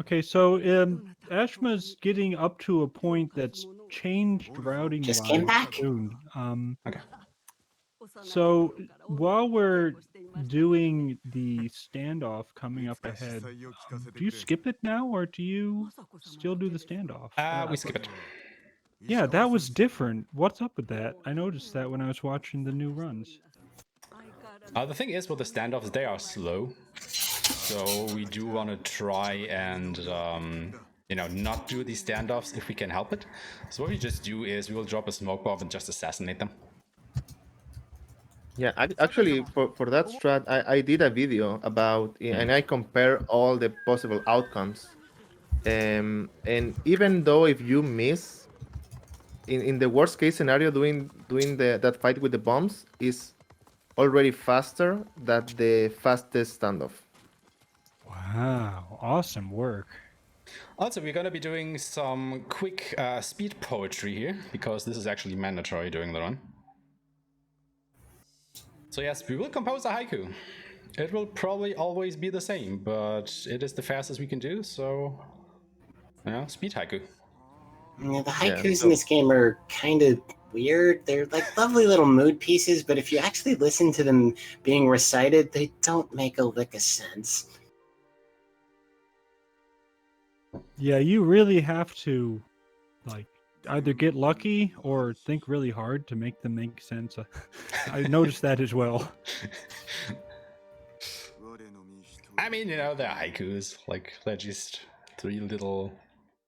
Okay, so Aeshmah's getting up to a point that's changed routing. Just came back? Soon. Okay. So while we're doing the standoff coming up ahead, do you skip it now, or do you still do the standoff? We skip it. Yeah, that was different. What's up with that? I noticed that when I was watching the new runs. The thing is, with the standoffs, they are slow. So we do want to try and, you know, not do these standoffs if we can help it. So what we just do is we will drop a smoke bomb and just assassinate them. Yeah, actually, for that strat, I did a video about, and I compare all the possible outcomes. And even though if you miss, in the worst case scenario, doing that fight with the bombs is already faster than the fastest standoff. Wow, awesome work. Also, we're going to be doing some quick speed poetry here, because this is actually mandatory during the run. So yes, we will compose a haiku. It will probably always be the same, but it is the fastest we can do, so yeah, speed haiku. Yeah, the Yeah, haikus so- in this game are kind of weird. They're like lovely little mood pieces, but if you actually listen to them being recited, they don't make a lick of sense. Yeah, you really have to, like, either get lucky or think really hard to make them make sense. I noticed that as well. I mean, you know, they're haikus, like they're just 3 little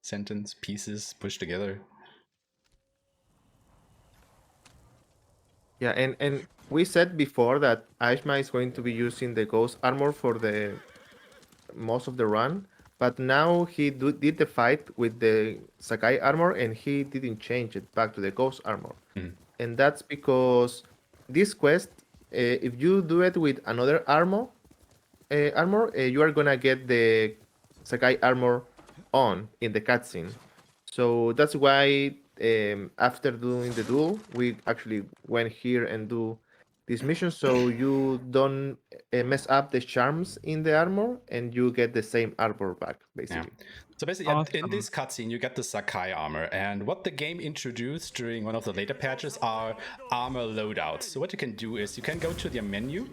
sentence pieces pushed together. Yeah, and we said before that Aeshmah is going to be using the ghost armor for the most of the run, but now he did the fight with the Sakai armor and he didn't change it back to the ghost armor. And that's because this quest, if you do it with another armor, you are gonna get the Sakai armor on in the cutscene. So that's why after doing the duel, we actually went here and do this mission, so you don't mess up the charms in the armor and you get the same armor back, basically. So basically, in this cutscene, you get the Sakai armor, and what the game introduced during one of the later patches are armor loadouts. So what you can do is you can go to the menu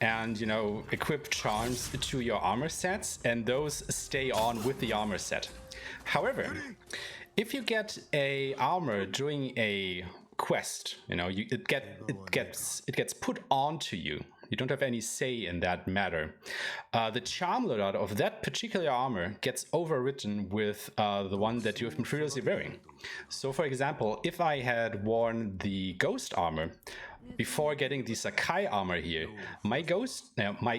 and, you know, equip charms to your armor sets, and those stay on with the armor set. However, if you get a armor during a quest, you know, it gets put onto you. You don't have any say in that matter. The charm loadout of that particular armor gets overwritten with the one that you have been previously wearing. So, for example, if I had worn the ghost armor before getting the Sakai armor here, my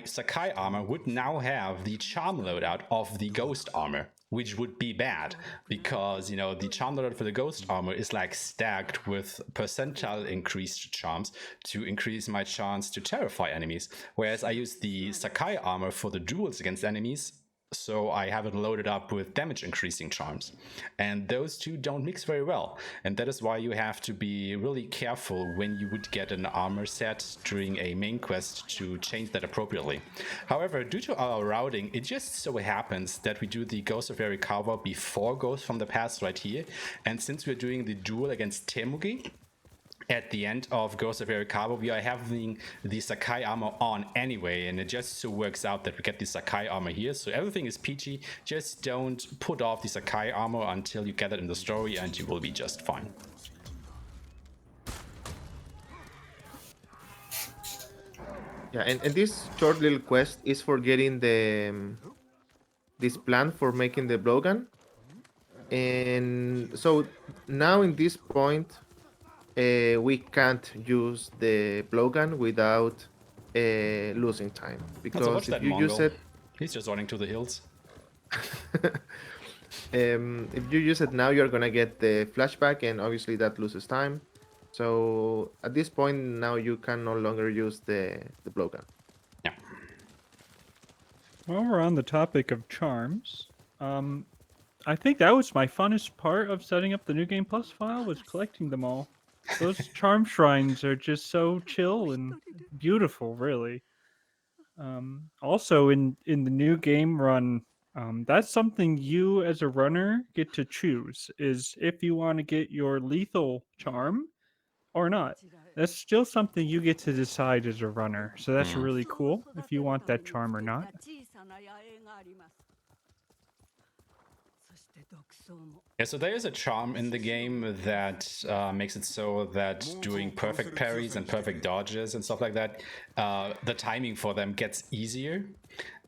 Sakai armor would now have the charm loadout of the ghost armor, which would be bad because, you know, the charm loadout for the ghost armor is like stacked with percentile increased charms to increase my chance to terrify enemies, whereas I use the Sakai armor for the duels against enemies, so I have it loaded up with damage increasing charms, and those two don't mix very well, and that is why you have to be really careful when you would get an armor set during a main quest to change that appropriately. However, due to our routing, it just so happens that we do the Ghost of Erikawa before Ghost from the Past right here, and since we're doing the duel against Temugi at the end of Ghost of Erikawa, we are having the Sakai armor on anyway, and it just so works out that we get the Sakai armor here, so everything is peachy. Just don't put off the Sakai armor until you get it in the story, and you will be just fine. Yeah, and this short little quest is for getting the this plan for making the blowgun. And so now in this point, we can't use the blowgun without losing time, because So watch if that you use Mongol. it, He's just running to the hills. if you use it now, you're gonna get the flashback, and obviously that loses time. So at this point now, you can no longer use the blowgun. Yeah. While we're on the topic of charms, I think that was my funnest part of setting up the New Game Plus file, was collecting them all. Those charm shrines are just so chill and beautiful, really. Also, in the new game run, that's something you as a runner get to choose, is if you want to get your lethal charm or not. That's still something you get to decide as a runner, so that's really cool if you want that charm or not. Yeah, so there is a charm in the game that makes it so that doing perfect parries and perfect dodges and stuff like that, the timing for them gets easier,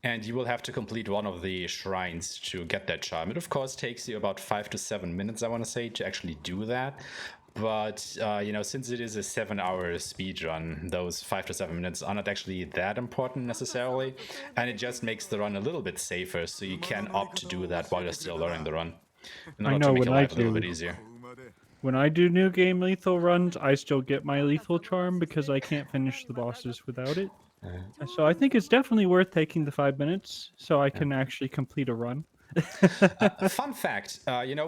and you will have to complete one of the shrines to get that charm. It of course takes you about 5 to 7 minutes, I want to say, to actually do that. But since it is a 7-hour speed run, those 5 to 7 minutes are not actually that important necessarily, and it just makes the run a little bit safer, so you can opt to do that while you're still learning the run, in I order to know make when your I life a little do bit easier. when I do new game lethal runs, I still get my lethal charm because I can't finish the bosses without it. So I think it's definitely worth taking the 5 minutes so I can actually complete a run. Fun fact,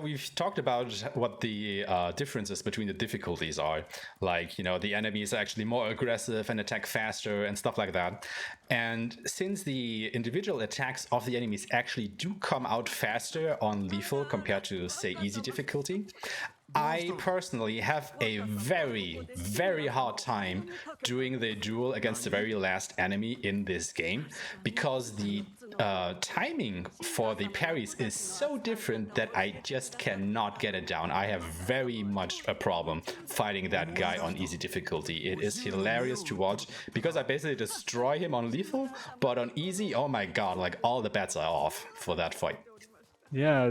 we've talked about what the differences between the difficulties are. Like, the enemies are actually more aggressive and attack faster and stuff like that. And since the individual attacks of the enemies actually do come out faster on lethal compared to, say, easy difficulty, I personally have a very, very hard time doing the duel against the very last enemy in this game because the timing for the parries is so different that I just cannot get it down. I have very much a problem fighting that guy on easy difficulty. It is hilarious to watch because I basically destroy him on lethal, but on easy, oh my god, like all the bets are off for that fight. Yeah,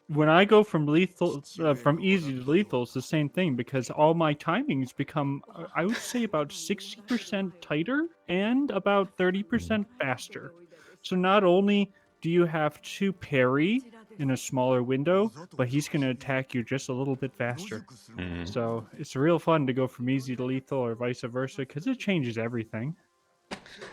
when I go from lethal from easy to lethal, it's the same thing because all my timings become I would say about 60% tighter and about 30% faster. So not only do you have to parry in a smaller window, but he's going to attack you just a little bit faster. So it's real fun to go from easy to lethal or vice versa because it changes everything.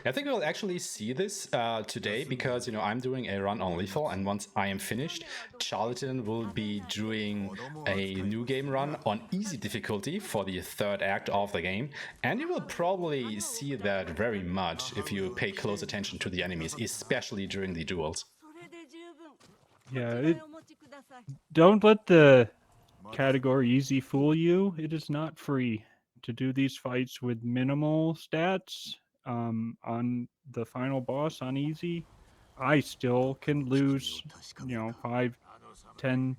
I think we'll actually see this today because, I'm doing a run on lethal, and once I am finished, Charlatan will be doing a new game run on easy difficulty for the third act of the game, and you will probably see that very much if you pay close attention to the enemies, especially during the duels. Yeah, don't let the category easy fool you. It is not free to do these fights with minimal stats on the final boss on easy. I still can lose 5-10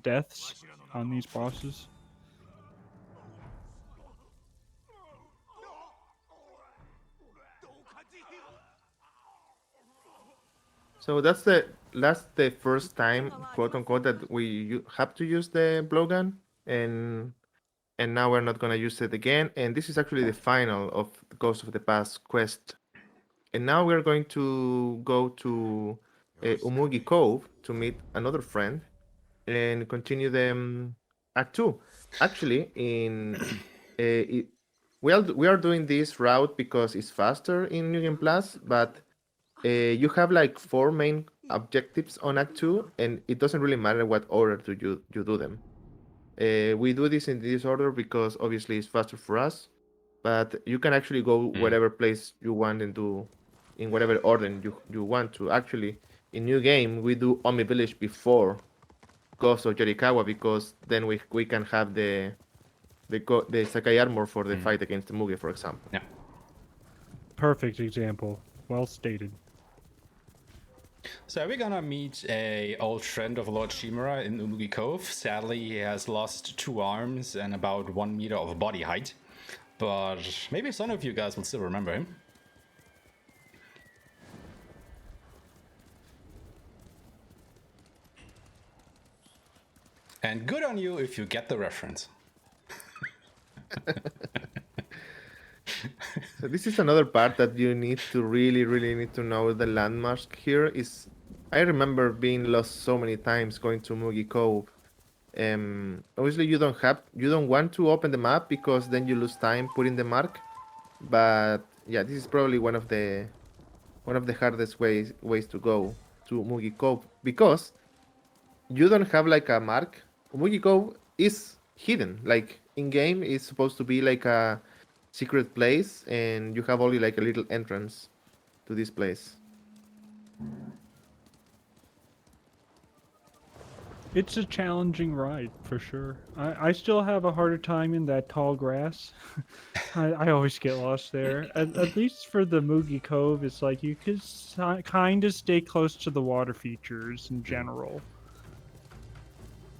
deaths on these bosses. So that's the first time, quote unquote, that we have to use the blowgun, and now we're not gonna use it again. And this is actually the final of the Ghost of the Past quest. And now we're going to go to Umugi Cove to meet another friend and continue the Act 2. Actually, we are doing this route because it's faster in New Game Plus, but you have like 4 main objectives on Act 2, and it doesn't really matter what order you do them. We do this in this order because obviously it's faster for us, but you can actually go whatever place you want and do in whatever order you want to. Actually, in New Game, we do Omi Village before Ghost of Yorikawa because then we can have the Sakai armor for the fight against the Muge, for example. Yeah. Perfect example. Well stated. So we're gonna meet a old friend of Lord Shimura in Umugi Cove. Sadly, he has lost 2 arms and about 1 meter of body height. But maybe some of you guys will still remember him. And good on you if you get the reference. So this is another part that you need to really need to know the landmarks here. I remember being lost so many times going to Mugi Cove. Obviously you don't want to open the map because then you lose time putting the mark. But yeah, this is probably one of the hardest ways to go to Mugi Cove because you don't have like a mark. Mugi Cove is hidden. Like in game, it's supposed to be like a secret place, and you have only like a little entrance to this place. It's a challenging ride for sure. I still have a harder time in that tall grass. I always get lost there. At least for the Mugi Cove, it's like you could kind of stay close to the water features in general.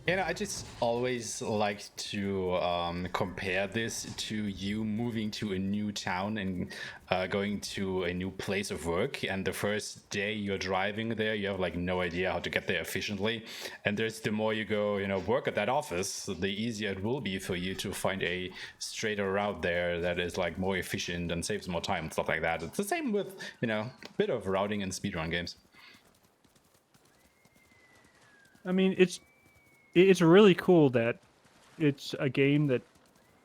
You know, I just always like to compare this to you moving to a new town and going to a new place of work. And the first day you're driving there, you have like no idea how to get there efficiently. And there's the more you go, you know, work at that office, the easier it will be for you to find a straighter route there that is like more efficient and saves more time and stuff like that. It's the same with, you know, a bit of routing in speedrun games. I mean, it's really cool that it's a game that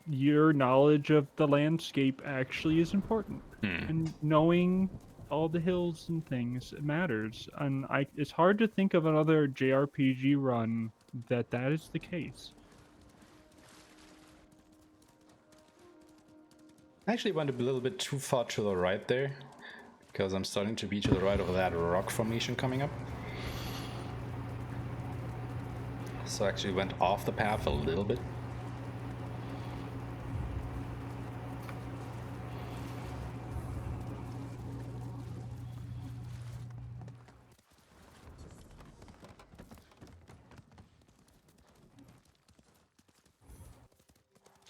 your knowledge of the landscape actually is important, and knowing all the hills and things matters. And it's hard to think of another JRPG run that is the case. I actually went a little bit too far to the right there, because I'm starting to be to the right of that rock formation coming up. So I actually went off the path a little bit.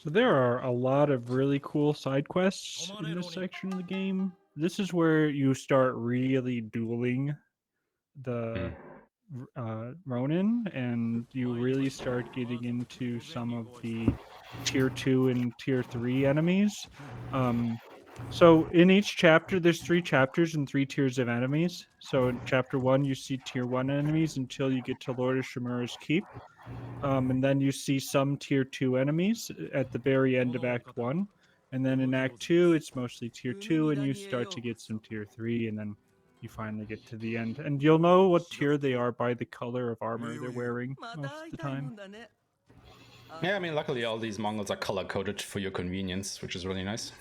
So there are a lot of really cool side quests in this section of the game. This is where you start really dueling the Ronin, and you really start getting into some of the tier 2 and tier 3 enemies. So in each chapter, there's 3 chapters and 3 tiers of enemies. So in chapter 1, you see tier 1 enemies until you get to Lord of Shimura's Keep. And then you see some tier 2 enemies at the very end of Act 1. And then in Act 2, it's mostly tier 2, and you start to get some tier 3, and then you finally get to the end. And you'll know what tier they are by the color of armor they're wearing most of the time. Yeah, I mean, luckily all these Mongols are color-coded for your convenience, which is really nice.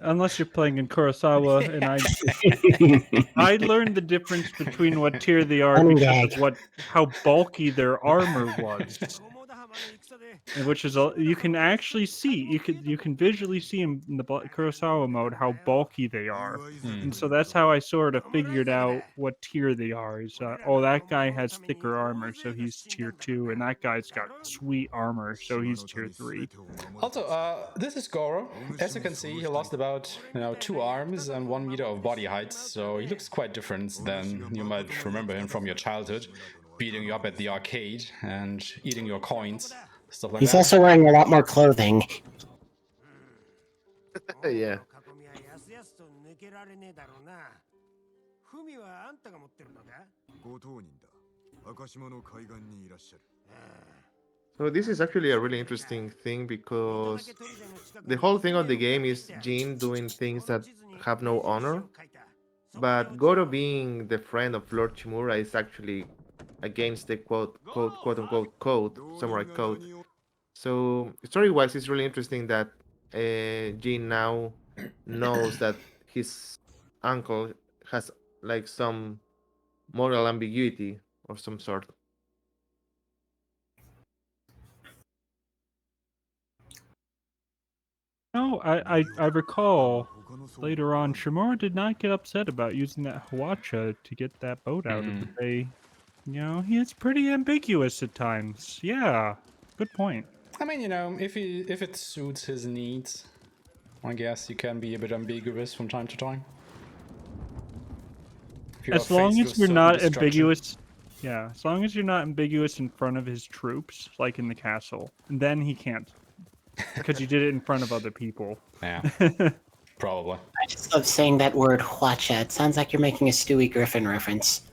Unless you're playing in Kurosawa, and I learned the difference between what tier they are because of how bulky their armor was. And which is you can actually see, you can visually see in the Kurosawa mode how bulky they are, and so that's how I sort of figured out what tier they are. Is oh, that guy has thicker armor, so he's tier 2, and that guy's got sweet armor, so he's tier 3. Also, this is Goro. As you can see, he lost about 2 arms and 1 meter of body height, so he looks quite different than you might remember him from your childhood, beating you up at the arcade and eating your coins. Stuff like He's that. also wearing a lot more clothing. Yeah. So this is actually a really interesting thing because the whole thing of the game is Jin doing things that have no honor, but Goro being the friend of Lord Shimura is actually against the quote unquote code, samurai code. So story-wise, it's really interesting that Jin now knows that his uncle has like some moral ambiguity or some sort. No, I recall later on, Shimura did not get upset about using that Hwacha to get that boat out of the bay. You know, it's pretty ambiguous at times. Yeah, good point. I mean, if it suits his needs, I guess you can be a bit ambiguous from time to time. As long as you're not ambiguous, yeah. As long as you're not ambiguous in front of his troops, like in the castle, and then he can't, because you did it in front of other people. Yeah, probably. I just love saying that word Hwacha. It sounds like you're making a Stewie Griffin reference.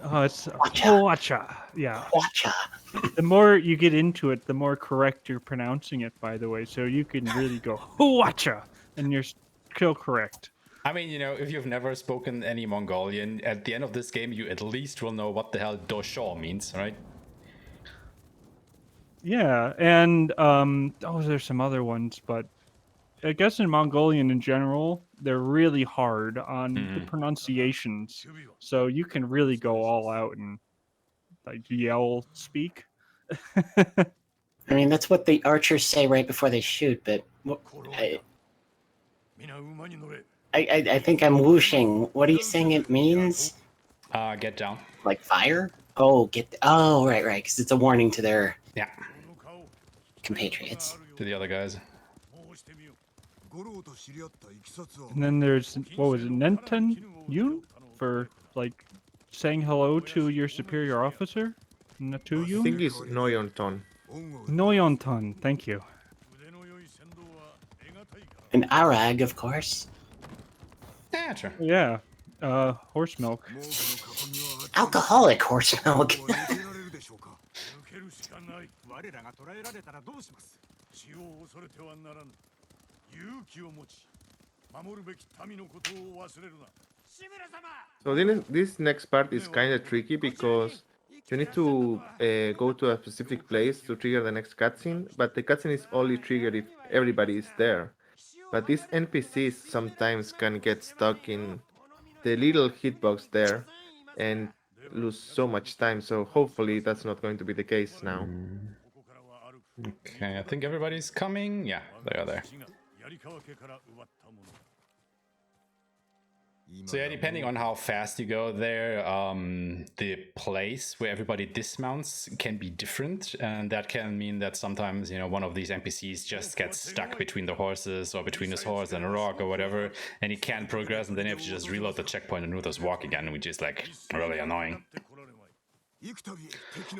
Oh, it's Hwacha. Yeah. Hwacha. The more you get into it, the more correct you're pronouncing it, by the way. So you can really go Hwacha, and you're still correct. I mean, if you've never spoken any Mongolian, at the end of this game, you at least will know what the hell Dosho means, right? Yeah, and there's some other ones, but I guess in Mongolian in general, they're really hard on the pronunciations. So you can really go all out and like yell speak. I mean, that's what the archers say right before they shoot, but I think I'm whooshing. What are you saying it means? Get down. Like fire? Oh, right, because it's a warning to their Yeah, compatriots. to the other guys. And then there's, what was it, Nenten Yun? For, like, saying hello to your superior officer? To I you? think it's Noyonton. Noyonton, thank you. And Arag, of course. Yeah, sure. Yeah, horse milk. Alcoholic horse milk. So this next part is kind of tricky because you need to go to a specific place to trigger the next cutscene, but the cutscene is only triggered if everybody is there. But these NPCs sometimes can get stuck in the little hitbox there and lose so much time, so hopefully that's not going to be the case now. Okay, I think everybody's coming. Yeah, they are there. So yeah, depending on how fast you go there, the place where everybody dismounts can be different, and that can mean that sometimes, you know, one of these NPCs just gets stuck between the horses or between his horse and a rock or whatever, and he can't progress, and then you have to just reload the checkpoint and do this walk again, which is like really annoying.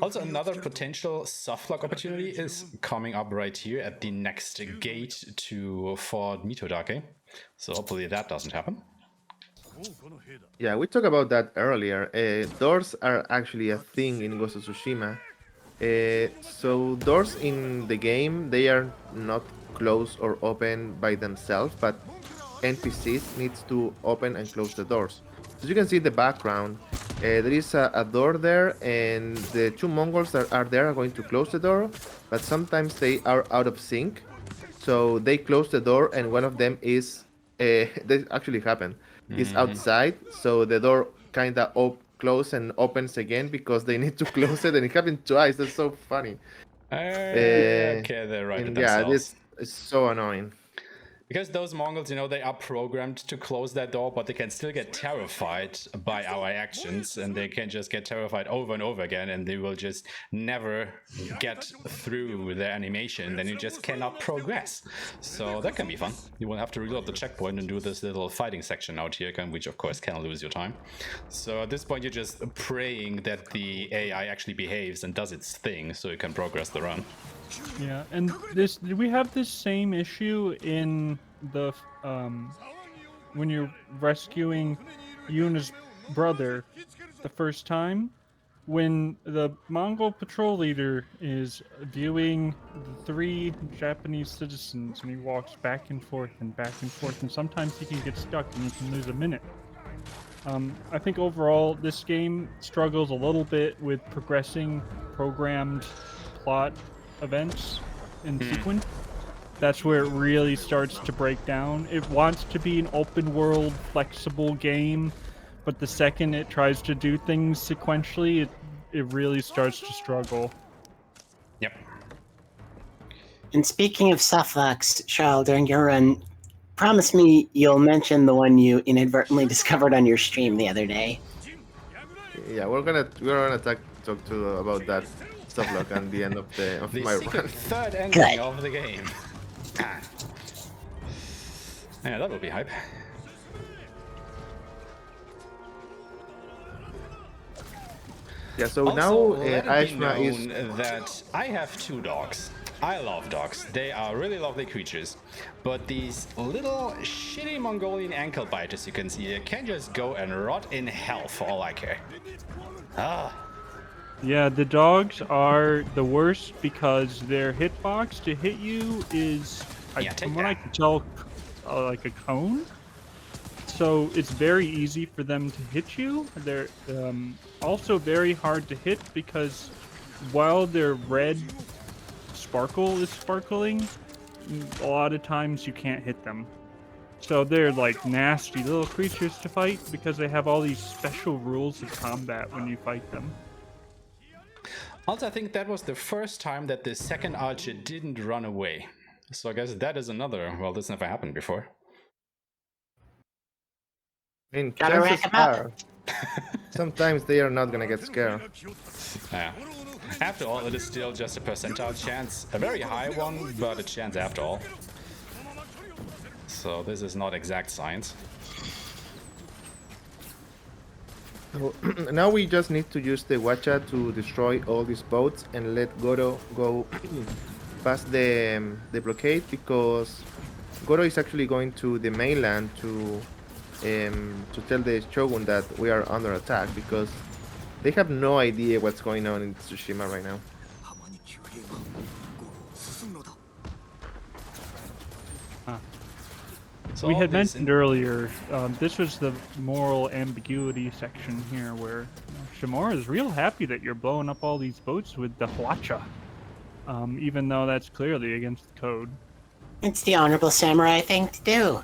Also, another potential softlock opportunity is coming up right here at the next gate to Fort Mitodake, so hopefully that doesn't happen. Yeah, we talked about that earlier. Doors are actually a thing in Ghost of Tsushima. So doors in the game, they are not closed or open by themselves, but NPCs needs to open and close the doors. As you can see in the background, there is a door there, and the two Mongols that are there are going to close the door, but sometimes they are out of sync. So they close the door, and one of them is... this actually happened. Is outside, so the door kind of close and opens again because they need to close it, and it happened twice. That's so funny. Okay, they're right with Yeah, themselves. this is so annoying. Because those Mongols, you know, they are programmed to close that door, but they can still get terrified by our actions, and they can just get terrified over and over again, and they will just never get through their animation, then you just cannot progress. So that can be fun. You will have to reload the checkpoint and do this little fighting section out here, which of course can lose your time. So at this point, you're just praying that the AI actually behaves and does its thing so you can progress the run. Yeah, and we have this same issue in the when you're rescuing Yuna's brother the first time, when the Mongol patrol leader is viewing the 3 Japanese citizens, and he walks back and forth, and sometimes he can get stuck and you can lose a minute. I think overall this game struggles a little bit with progressing programmed plot events in sequence. That's where it really starts to break down. It wants to be an open world, flexible game, but the second it tries to do things sequentially, it really starts to struggle. Yep. And speaking of softlocks, Charles, during your run, promise me you'll mention the one you inadvertently discovered on your stream the other day. Yeah, we're gonna talk about that softlock at the end of my run. Third ending of the game. Yeah, that would be hype. Yeah, so Also, now let it be Aeshmah is... known that I have 2 dogs. I love dogs. They are really lovely creatures. But these little shitty Mongolian ankle biters you can see here can just go and rot in hell for all I care. Yeah, the dogs are the worst because their hitbox to hit you is, from what I can tell, like a cone. So it's very easy for them to hit you. They're also very hard to hit because while their red sparkle is sparkling, a lot of times you can't hit them. So they're like nasty little creatures to fight because they have all these special rules of combat when you fight them. Also, I think that was the first time that the second archer didn't run away. So I guess that is another, well, this never happened before. And Gotta rack chances 'em up. are, Sometimes they are not gonna get scared. Yeah. After all, it is still just a percentile chance. A very high one, but a chance after all. So this is not exact science. So, now we just need to use the Watcha to destroy all these boats and let Goro go past the blockade, because Goro is actually going to the mainland to tell the Shogun that we are under attack, because they have no idea what's going on in Tsushima right now. So We all had this mentioned earlier, this was the moral ambiguity section here, where Shimura is real happy that you're blowing up all these boats with the Hwacha, even though that's clearly against the code. It's the honorable samurai thing to do.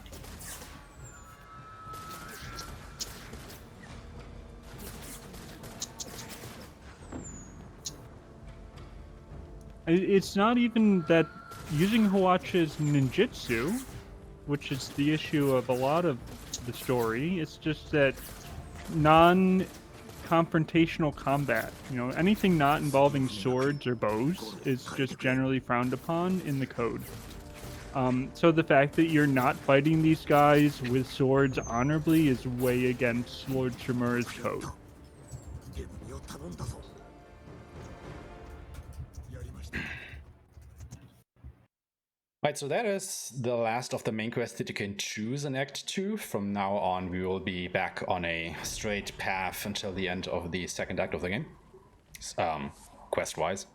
It's not even that using Hwacha is ninjutsu, which is the issue of a lot of the story. It's just that non-confrontational combat, anything not involving swords or bows is just generally frowned upon in the code. So the fact that you're not fighting these guys with swords honorably is way against Lord Shimura's code. Right, so that is the last of the main quests that you can choose in Act 2. From now on, we will be back on a straight path until the end of the second act of the game, quest-wise.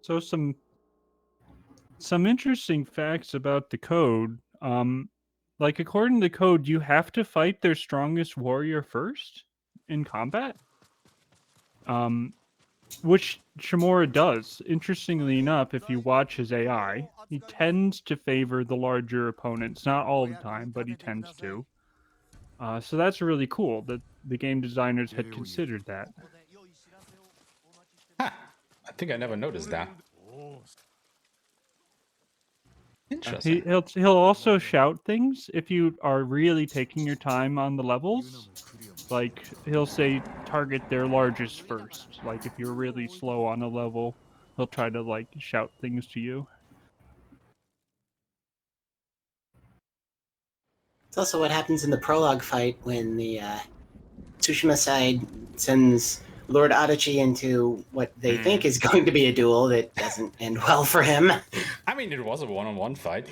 So some interesting facts about the code. Like according to the code, you have to fight their strongest warrior first in combat. Which Shimura does. Interestingly enough, if you watch his AI, he tends to favor the larger opponents. Not all the time, but he tends to. So that's really cool that the game designers had considered that. Huh, I think I never noticed that. Interesting. He'll also shout things if you are really taking your time on the levels. Like, he'll say target their largest first. Like, if you're really slow on a level, he'll try to, like, shout things to you. It's also what happens in the prologue fight when the Tsushima side sends Lord Adachi into what they think is going to be a duel that doesn't end well for him. I mean, it was a one-on-one fight.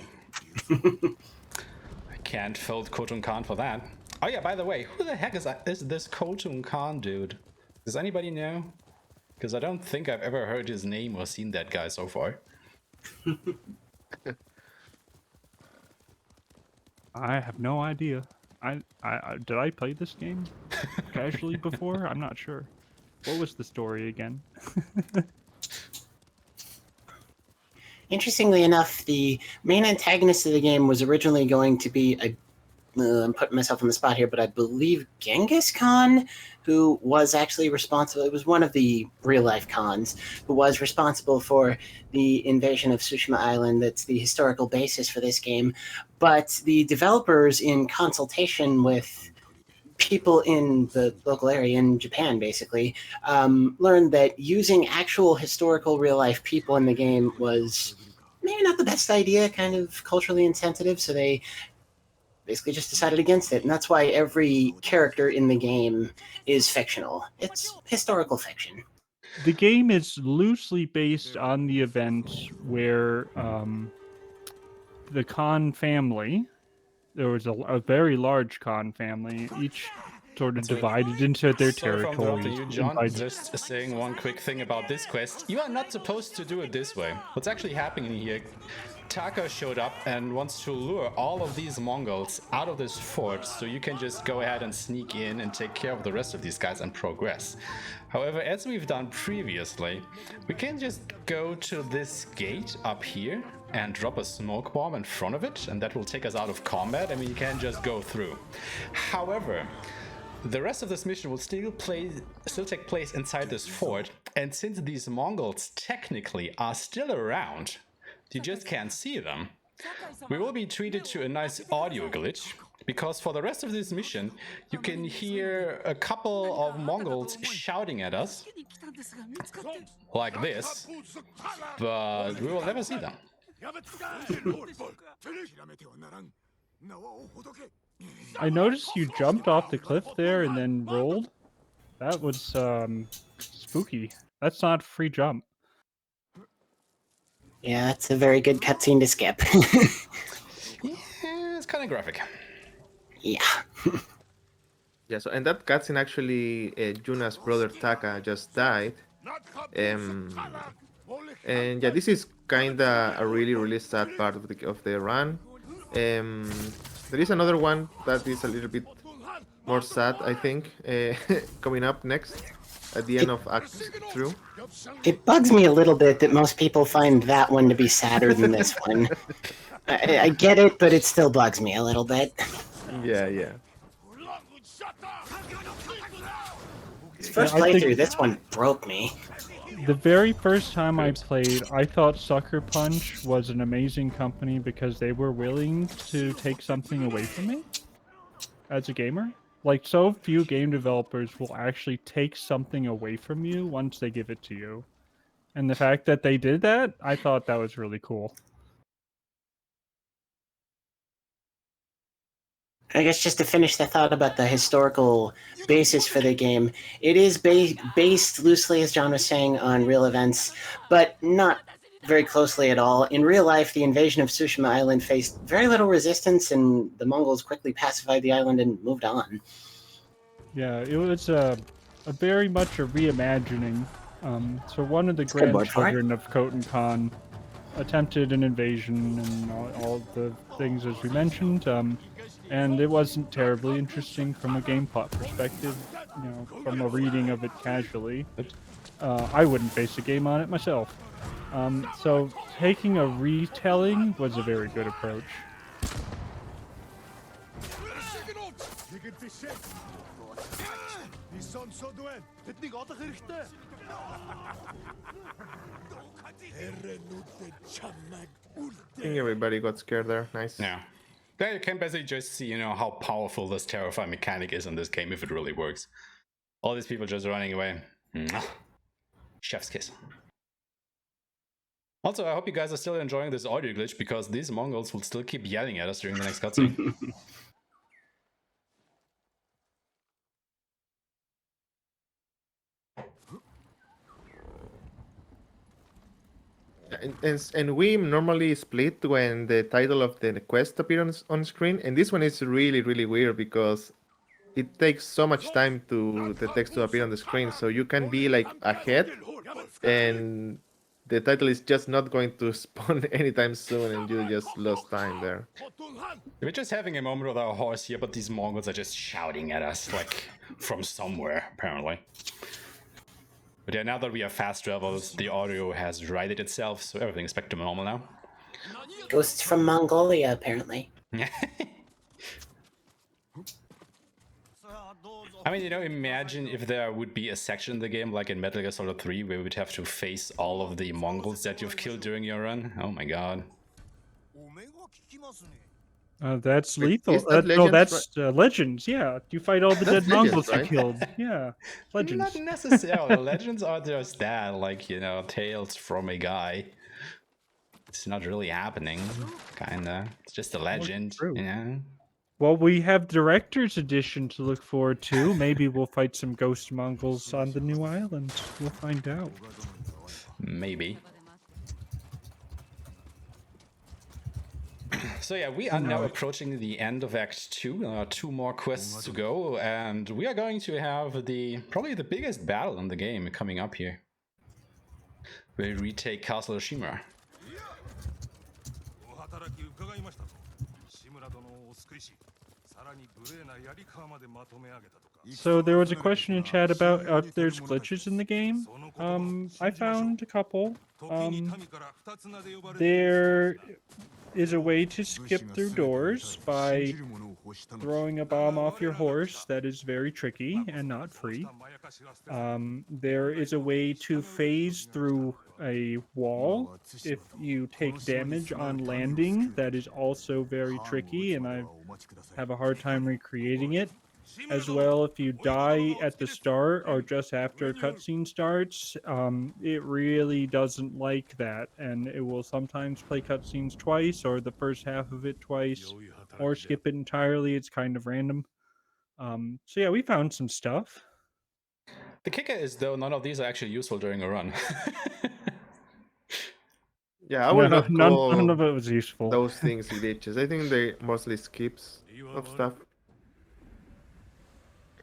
I can't fault Khotun Khan for that. Oh yeah, by the way, who the heck is this Khotun Khan dude? Does anybody know? Because I don't think I've ever heard his name or seen that guy so far. I have no idea. Did I play this game casually before? I'm not sure. What was the story again? Interestingly enough, the main antagonist of the game was originally going to be, I'm putting myself on the spot here, but I believe Genghis Khan, who was actually responsible. It was one of the real-life Khans who was responsible for the invasion of Tsushima Island. That's the historical basis for this game. But the developers, in consultation with people in the local area in Japan, basically, learned that using actual historical real-life people in the game was maybe not the best idea, kind of culturally insensitive, so they basically just decided against it, and that's why every character in the game is fictional. It's historical fiction. The game is loosely based on the event where the Khan family, there was a very large Khan family, each sort of divided into their territories. You, John. Just saying one quick thing about this quest. You are not supposed to do it this way. What's actually happening here? Taka showed up and wants to lure all of these Mongols out of this fort, so you can just go ahead and sneak in and take care of the rest of these guys and progress. However, as we've done previously, we can just go to this gate up here and drop a smoke bomb in front of it, and that will take us out of combat, and we can just go through. However, the rest of this mission will still take place inside this fort, and since these Mongols technically are still around, you just can't see them. We will be treated to a nice audio glitch, because for the rest of this mission, you can hear a couple of Mongols shouting at us, like this, but we will never see them. I noticed you jumped off the cliff there and then rolled. That was spooky. That's not a free jump. Yeah, that's a very good cutscene to skip. Yeah, it's kind of graphic. Yeah. Yeah, so and that cutscene actually, Juna's brother Taka just died. And yeah, this is kinda a really sad part of the run. There is another one that is a little bit more sad, I think, coming up next at the end of Act 2. It bugs me a little bit that most people find that one to be sadder than this one. I get it, but it still bugs me a little bit. Yeah. This first Yeah, I think- playthrough, this one broke me. The very first time I played, I thought Sucker Punch was an amazing company because they were willing to take something away from me as a gamer. Like, so few game developers will actually take something away from you once they give it to you. And the fact that they did that, I thought that was really cool. I guess just to finish the thought about the historical basis for the game, it is based loosely, as John was saying, on real events, but not very closely at all. In real life, the invasion of Tsushima Island faced very little resistance, and the Mongols quickly pacified the island and moved on. Yeah, it was a very much a reimagining. So one of the good word for it. grandchildren of Khotun Khan attempted an invasion and all the things as we mentioned. And it wasn't terribly interesting from a game plot perspective, you know, from a reading of it casually. I wouldn't base a game on it myself. So taking a retelling was a very good approach. I think everybody got scared there. Nice. Yeah. There you can basically just see, you know, how powerful this terrifying mechanic is in this game if it really works. All these people just running away. Mwah. Chef's kiss. Also, I hope you guys are still enjoying this audio glitch because these Mongols will still keep yelling at us during the next cutscene. And we normally split when the title of the quest appears on screen, and this one is really weird because it takes so much time to the text to appear on the screen, so you can be like ahead and the title is just not going to spawn anytime soon and you just lost time there. We're just having a moment with our horse here, but these Mongols are just shouting at us like from somewhere, apparently. But yeah, now that we have fast travels, the audio has righted itself, so everything's back to normal now. Ghosts from Mongolia, apparently. I mean, you know, imagine if there would be a section in the game, like in Metal Gear Solid 3, where we would have to face all of the Mongols that you've killed during your run. Oh my god. That's Wait, lethal. is that No, Legends, that's Legends. Yeah, you fight all the That's dead Mongols Legends, you right? killed. Yeah, Legends. Not necessarily. Legends are just that, like, you know, tales from a guy. It's not really happening, kinda. It's just a legend, true. you know? Well, we have Director's Edition to look forward to. Maybe we'll fight some ghost Mongols on the new island. We'll find out. Maybe. So yeah, we are now approaching the end of Act 2. 2 more quests to go, and we are going to have probably the biggest battle in the game coming up here. We'll retake Castle Aeshmah. So there was a question in chat about if there's glitches in the game. I found a couple. There is a way to skip through doors by throwing a bomb off your horse that is very tricky and not free. There is a way to phase through a wall if you take damage on landing. That is also very tricky, and I have a hard time recreating it. As well, if you die at the start or just after a cutscene starts, it really doesn't like that, and it will sometimes play cutscenes twice, or the first half of it twice, or skip it entirely. It's kind of random. So yeah, we found some stuff. The kicker is, though, none of these are actually useful during a run. Yeah, I will not call none of it was useful. those things glitches. I think they mostly skips of stuff.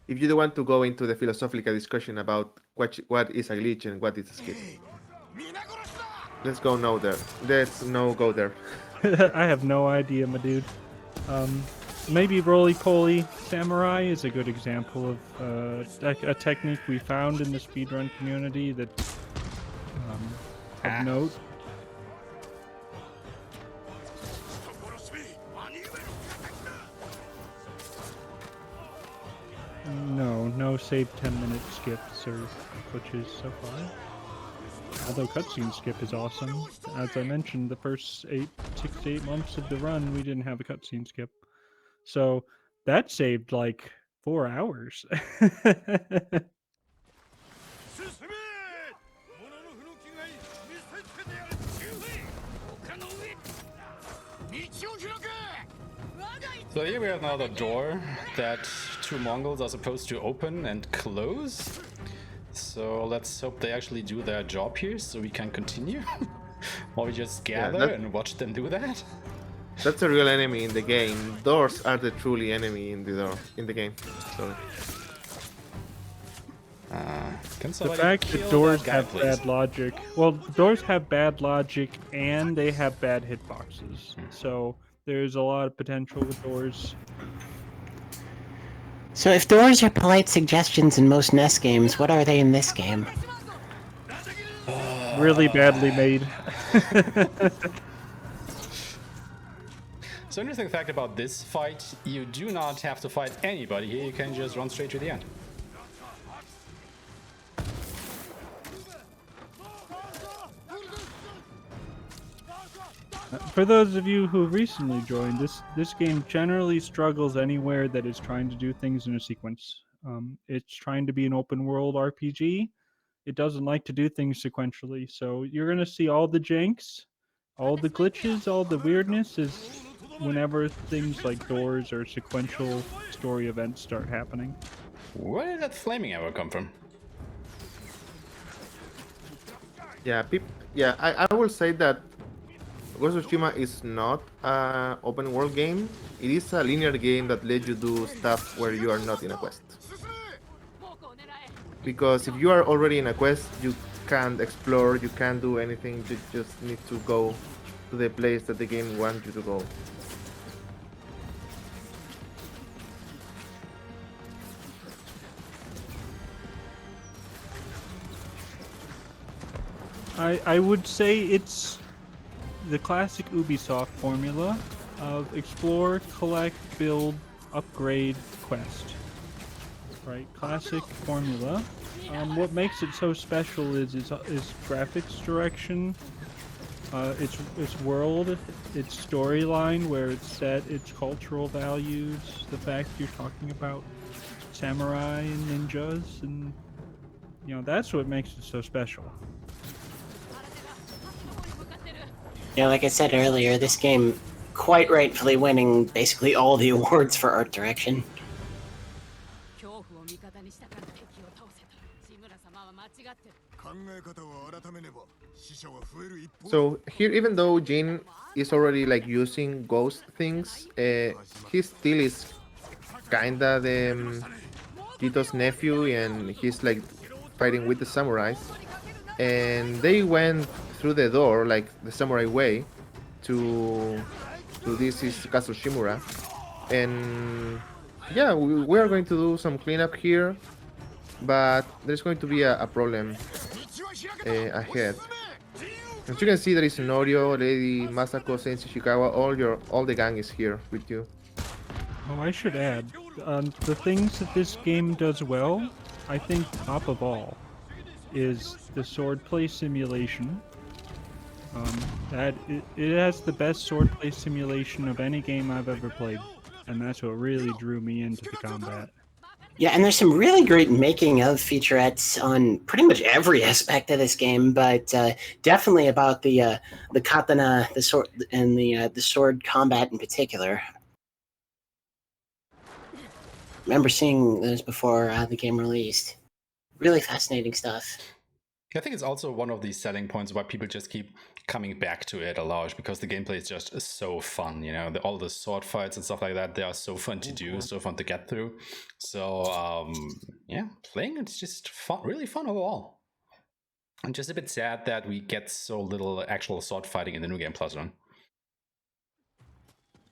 If you don't want to go into the philosophical discussion about what is a glitch and what is a skip, let's go now there. Let's no go there. I have no idea, my dude. Maybe roly-poly samurai is a good example of a technique we found in the speedrun community that of note. No save 10-minute skips or glitches so far. Although cutscene skip is awesome. As I mentioned, the first 6 to 8 months of the run, we didn't have a cutscene skip. So that saved like 4 hours. So here we have now the door that 2 Mongols are supposed to open and close. So let's hope they actually do their job here so we can continue. Or we just gather and watch them do that. That's a real enemy in the game. Doors are the truly enemy in the game. Sorry. The fact that doors have bad logic. Well, doors have bad logic and they have bad hitboxes. So there's a lot of potential with doors. So if doors are polite suggestions in most NES games, what are they in this game? Really badly made. So interesting fact about this fight, you do not have to fight anybody here, you can just run straight to the end. For those of you who recently joined, this game generally struggles anywhere that is trying to do things in a sequence. It's trying to be an open world RPG. It doesn't like to do things sequentially, so you're going to see all the janks, all the glitches, all the weirdness is whenever things like doors or sequential story events start happening. Where did that flaming arrow come from? Yeah, I will say that Ghost of Tsushima is not an open world game. It is a linear game that lets you do stuff where you are not in a quest. Because if you are already in a quest, you can't explore, you can't do anything, you just need to go to the place that the game wants you to go. I would say it's the classic Ubisoft formula of explore, collect, build, upgrade, quest. Right, classic formula. What makes it so special is graphics direction, its world, its storyline, where it's set, its cultural values, the fact you're talking about samurai and ninjas, and that's what makes it so special. Yeah, like I said earlier, this game quite rightfully winning basically all the awards for art direction. So here, even though Jin is already like using ghost things, he still is kinda the Tito's nephew, and he's like fighting with the samurais. And they went through the door, like the samurai way, to this is Castle Shimura. And yeah, we are going to do some cleanup here, but there's going to be a problem ahead. As you can see, there is Norio, Lady, Masako, Sensei, Shikawa. All the gang is here with you. Oh, I should add, the things that this game does well, I think top of all, is the swordplay simulation. It has the best swordplay simulation of any game I've ever played, and that's what really drew me into the combat. Yeah, and there's some really great making of featurettes on pretty much every aspect of this game, but definitely about the katana, the sword, and the sword combat in particular. Remember seeing those before the game released. Really fascinating stuff. I think it's also one of the selling points why people just keep coming back to it a lot, because the gameplay is just so fun, you know, all the sword fights and stuff like that, they are so fun to do, so fun to get through. So yeah, playing it's just fun, really fun overall. I'm just a bit sad that we get so little actual sword fighting in the New Game Plus one.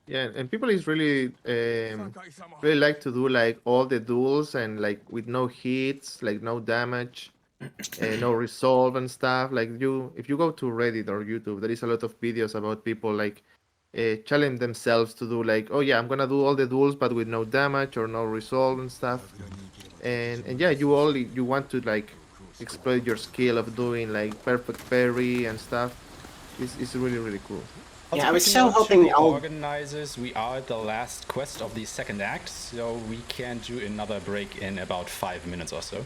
Yeah, and people is really really like to do like all the duels and like with no hits, like no damage, no resolve and stuff. Like if you go to Reddit or YouTube, there is a lot of videos about people like challenge themselves to do like, oh yeah, I'm gonna do all the duels but with no damage or no resolve and stuff. And yeah, you want to like exploit your skill of doing like perfect parry and stuff. It's really cool. Also, Yeah, I was quick so note to hoping the all. organizers, we are at the last quest of the second act, so we can do another break in about 5 minutes or so.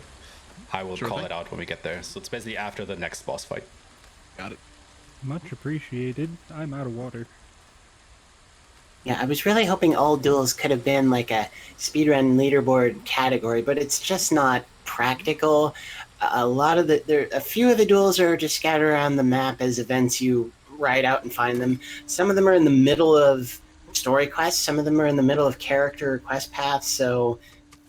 I will Sure call thing. it out when we get there. So it's basically after the next boss fight. Got it. Much appreciated. I'm out of water. Yeah, I was really hoping all duels could have been like a speedrun leaderboard category, but it's just not practical. A few of the duels are just scattered around the map as events you ride out and find them. Some of them are in the middle of story quests. Some of them are in the middle of character quest paths. So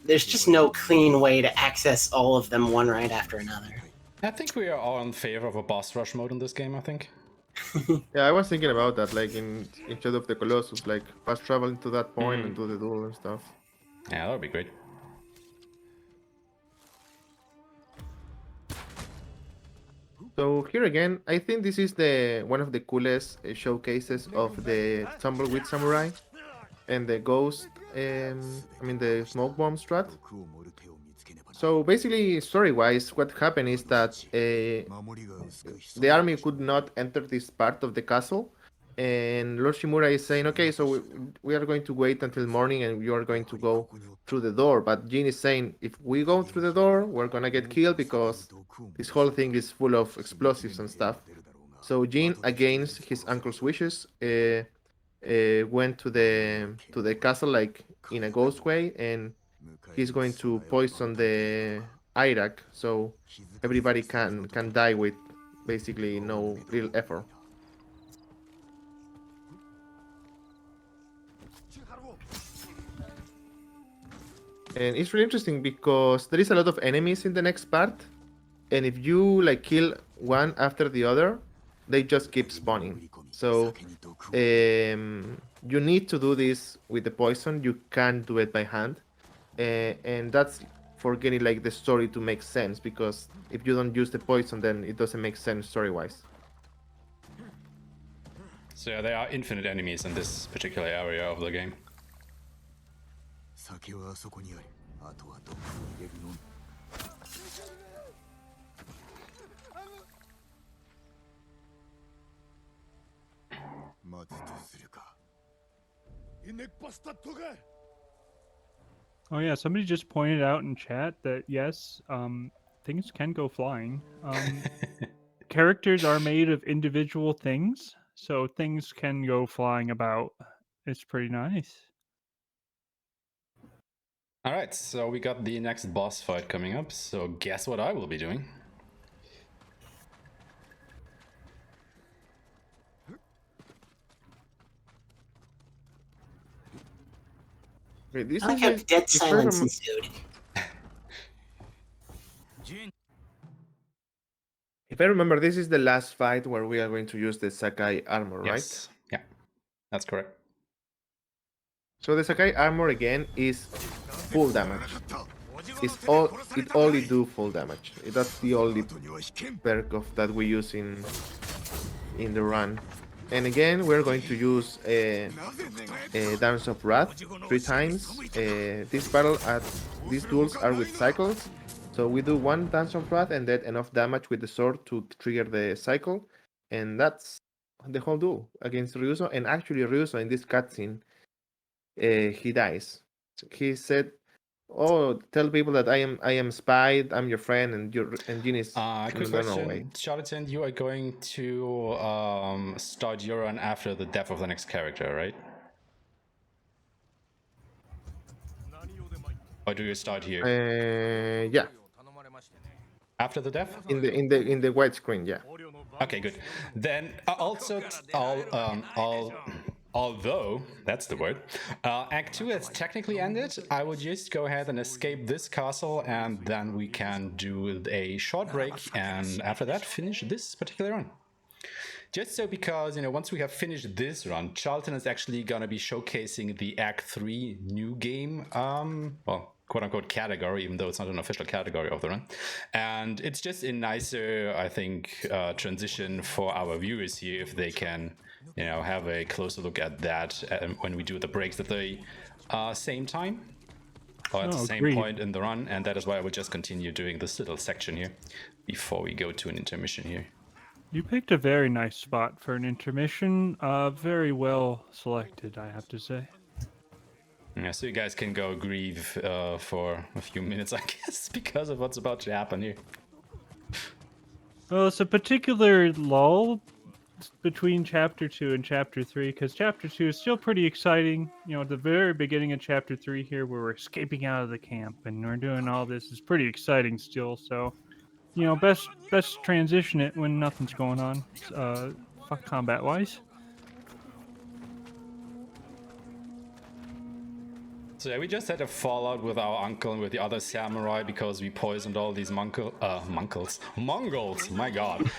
there's just no clean way to access all of them one right after another. I think we are all in favor of a boss rush mode in this game, I think. Yeah, I was thinking about that, like instead of the Colossus, like fast traveling to that point and do the duel and stuff. Yeah, that would be great. So here again, I think this is the one of the coolest showcases of the Tumbleweed Samurai and the Ghost. The Smoke Bomb strat. So basically, story-wise, what happened is that the army could not enter this part of the castle, and Lord Shimura is saying, okay, so we are going to wait until morning and you are going to go through the door. But Jin is saying, if we go through the door, we're gonna get killed because this whole thing is full of explosives and stuff. So Jin, against his uncle's wishes, went to the castle like in a ghost way, and he's going to poison the Iraq, so everybody can die with basically no real effort. And it's really interesting because there is a lot of enemies in the next part, and if you like kill one after the other, they just keep spawning. So you need to do this with the poison. You can't do it by hand, and that's for getting like the story to make sense, because if you don't use the poison, then it doesn't make sense story-wise. So yeah, there are infinite enemies in this particular area of the game. Oh yeah, somebody just pointed out in chat that yes, things can go flying. Characters are made of individual things, so things can go flying about. It's pretty nice. Alright, so we got the next boss fight coming up, so guess what I will be doing? Okay, this I like is how like, dead if I silence rem- ensued. If I remember, this is the last fight where we are going to use the Sakai armor, right? Yes. Yeah, that's correct. So the Sakai armor again is full damage. It only do full damage. That's the only perk of that we use in the run. And again, we're going to use a Dance of Wrath 3 times. These duels are with cycles. So we do 1 Dance of Wrath and then enough damage with the sword to trigger the cycle. And that's the whole duel against Ryuzo. And actually Ryuzo in this cutscene, he dies. He said, "Oh, tell people that I am spied. I'm your friend, and Jin is Quick no way." question, Charlatan, you are going to start your run after the death of the next character, right? Or do you start here Yeah, after the death? in the widescreen, yeah. Okay, good. Then although that's the word, Act 2 has technically ended, I would just go ahead and escape this castle, and then we can do a short break, and after that finish this particular run. Just so, because, you know, once we have finished this run, Charlton is actually gonna be showcasing the Act 3 new game, well, quote-unquote category, even though it's not an official category of the run. And it's just a nicer, I think, transition for our viewers here, if they can, you know, have a closer look at that when we do the breaks at the same time, or at the same point in the run. And that is why I will just continue doing this little section here before we go to an intermission here. You picked a very nice spot for an intermission. Very well selected, I have to say. Yeah, so you guys can go grieve for a few minutes, I guess, because of what's about to happen here. Well, it's a particular lull between Chapter 2 and Chapter 3, because Chapter 2 is still pretty exciting. You know, at the very beginning of Chapter 3 here, where we're escaping out of the camp and we're doing all this, is pretty exciting still, so, you know, best transition it when nothing's going on, combat-wise. So yeah, we just had a fallout with our uncle and with the other samurai because we poisoned all these Mongols, my god.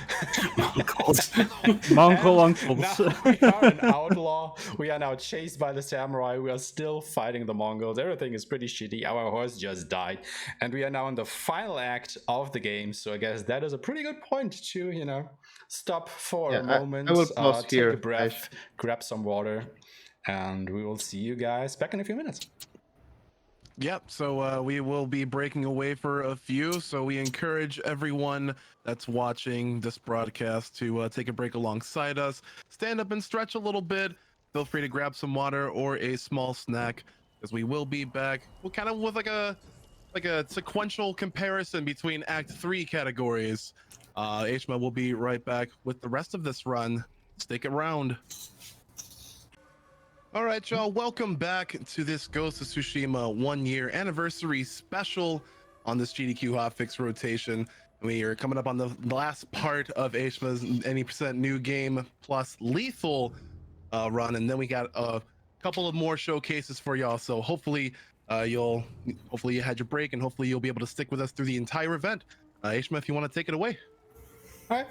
Mongol uncles. Now we are an outlaw. We are now chased by the samurai. We are still fighting the Mongols. Everything is pretty shitty. Our horse just died. And we are now in the final act of the game. So I guess that is a pretty good point to, you know, stop for a moment, I will pause take here, a breath, grab some water, and we will see you guys back in a few minutes. Yep, so we will be breaking away for a few, so we encourage everyone that's watching this broadcast to take a break alongside us, stand up and stretch a little bit, feel free to grab some water or a small snack, because we will be back. We'll kind of with like a sequential comparison between Act 3 categories. Aeshmah will be right back with the rest of this run. Stick around. All right, y'all, welcome back to this Ghost of Tsushima 1-year anniversary special on this GDQ Hotfix rotation. We are coming up on the last part of Aeshmah's any percent new game plus lethal run, and then we got a couple of more showcases for y'all. So hopefully you had your break, and hopefully you'll be able to stick with us through the entire event. Aeshmah, if you want to take it away. All right,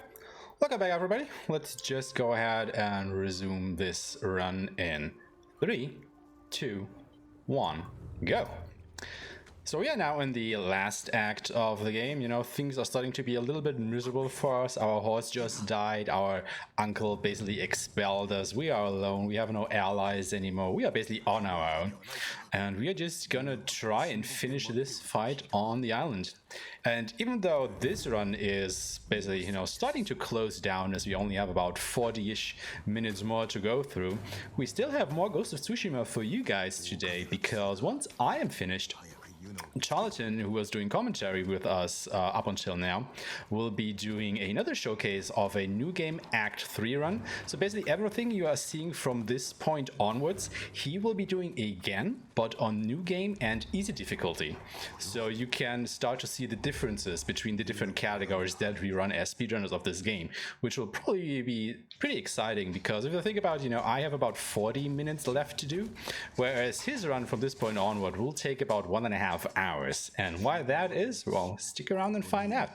welcome back, everybody. Let's just go ahead and resume this run in 3, 2, 1, go. So we are now in the last act of the game. You know, things are starting to be a little bit miserable for us. Our horse just died. Our uncle basically expelled us. We are alone. We have no allies anymore. We are basically on our own. And we are just gonna try and finish this fight on the island. And even though this run is basically, you know, starting to close down, as we only have about 40-ish minutes more to go through, we still have more Ghost of Tsushima for you guys today, because once I am finished, Charlatan, who was doing commentary with us up until now, will be doing another showcase of a new game Act 3 run. So basically everything you are seeing from this point onwards, he will be doing again, but on new game and easy difficulty. So you can start to see the differences between the different categories that we run as speedrunners of this game, which will probably be pretty exciting, because if you think about, you know, I have about 40 minutes left to do, whereas his run from this point onward will take about 1.5 2.5 hours. And why that is, well, stick around and find out.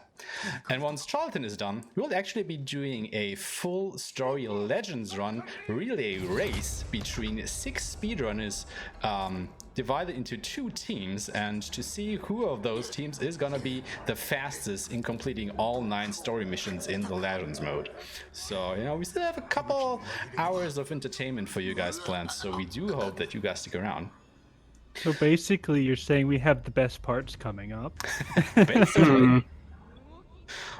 And once Charlton is done, we'll actually be doing a full story Legends run, relay race between 6 speedrunners, divided into 2 teams, and to see who of those teams is gonna be the fastest in completing all 9 story missions in the Legends mode. So, you know, we still have a couple hours of entertainment for you guys planned, so we do hope that you guys stick around. So basically, you're saying we have the best parts coming up. Basically.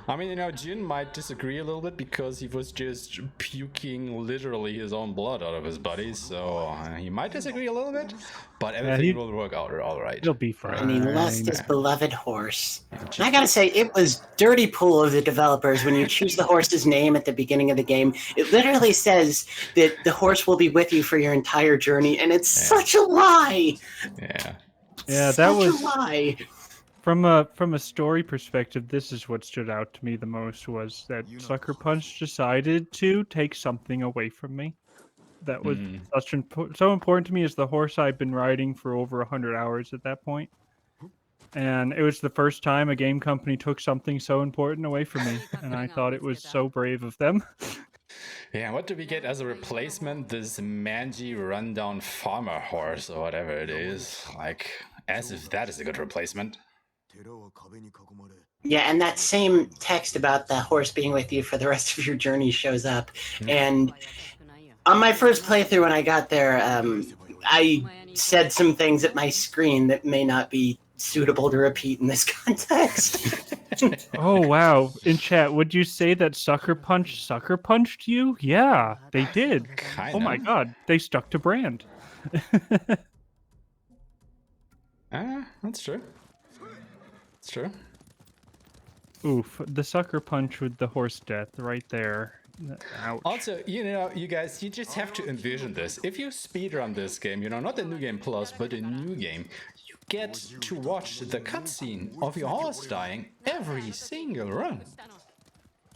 I mean, you know, Jin might disagree a little bit because he was just puking literally his own blood out of his body, so he might disagree a little bit, but everything will work out all right. He'll be fine. And he lost his beloved horse. And I gotta say, it was dirty pool of the developers when you choose the horse's name at the beginning of the game. It literally says that the horse will be with you for your entire journey, and it's such a lie. Yeah. Yeah, that was such a lie. from a story perspective. This is what stood out to me the most, was that Sucker Punch decided to take something away from me. That was so important to me, as the horse I've been riding for over 100 hours at that point. And it was the first time a game company took something so important away from me, and I thought it was so brave of them. Yeah, what do we get as a replacement? This mangy rundown farmer horse or whatever it is. Like, as if that is a good replacement. Yeah, and that same text about the horse being with you for the rest of your journey shows up. And on my first playthrough when I got there, I said some things at my screen that may not be suitable to repeat in this context. Oh, wow. In chat, would you say that Sucker punched you? Yeah, they did. Kinda. Oh my god, they stuck to brand. That's true. It's true. Oof, the Sucker Punch with the horse death right there. Ouch. Also, you know, you guys, you just have to envision this. If you speedrun this game, you know, not the New Game Plus, but a new game, you get to watch the cutscene of your horse dying every single run.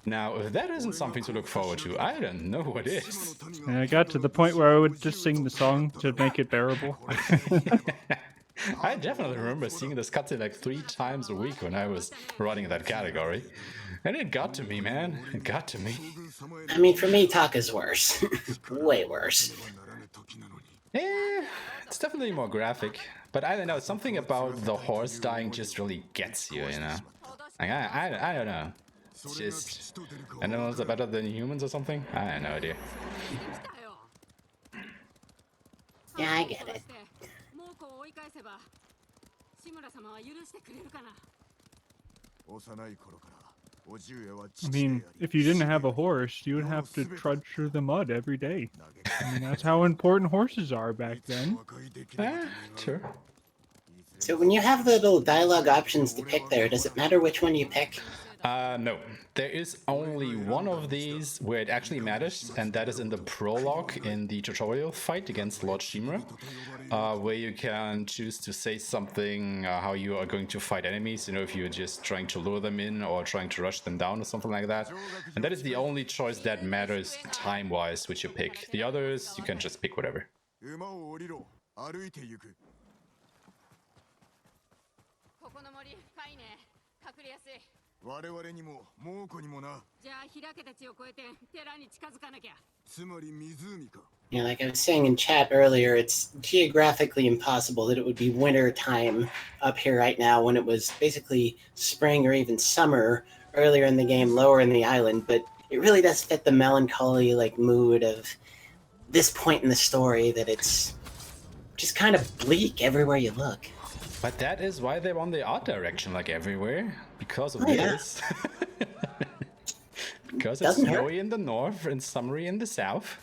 Now, if that isn't something to look forward to, I don't know what is. And I got to the point where I would just sing the song to make it bearable. I definitely remember seeing this cutscene like 3 times a week when I was running that category. And it got to me, man. It got to me. I mean, for me, Taka's worse. Way worse. Yeah, it's definitely more graphic. But I don't know, something about the horse dying just really gets you, you know? Like, I don't know. It's just... animals are better than humans or something? I have no idea. Yeah, I get it. I mean, if you didn't have a horse, you would have to trudge through the mud every day. I mean, that's how important horses are back then. Sure. So when you have the little dialogue options to pick there, does it matter which one you pick? No. There is only one of these where it actually matters, and that is in the prologue in the tutorial fight against Lord Shimura, where you can choose to say something, how you are going to fight enemies, you know, if you're just trying to lure them in or trying to rush them down or something like that. And that is the only choice that matters time-wise, which you pick. The others, you can just pick whatever. Yeah, like I was saying in chat earlier, it's geographically impossible that it would be winter time up here right now when it was basically spring or even summer earlier in the game, lower in the island. But it really does fit the melancholy like mood of this point in the story that it's just kind of bleak everywhere you look. But that is why they want the art direction like everywhere, because of this. Because it's snowy in the north and summery in the south,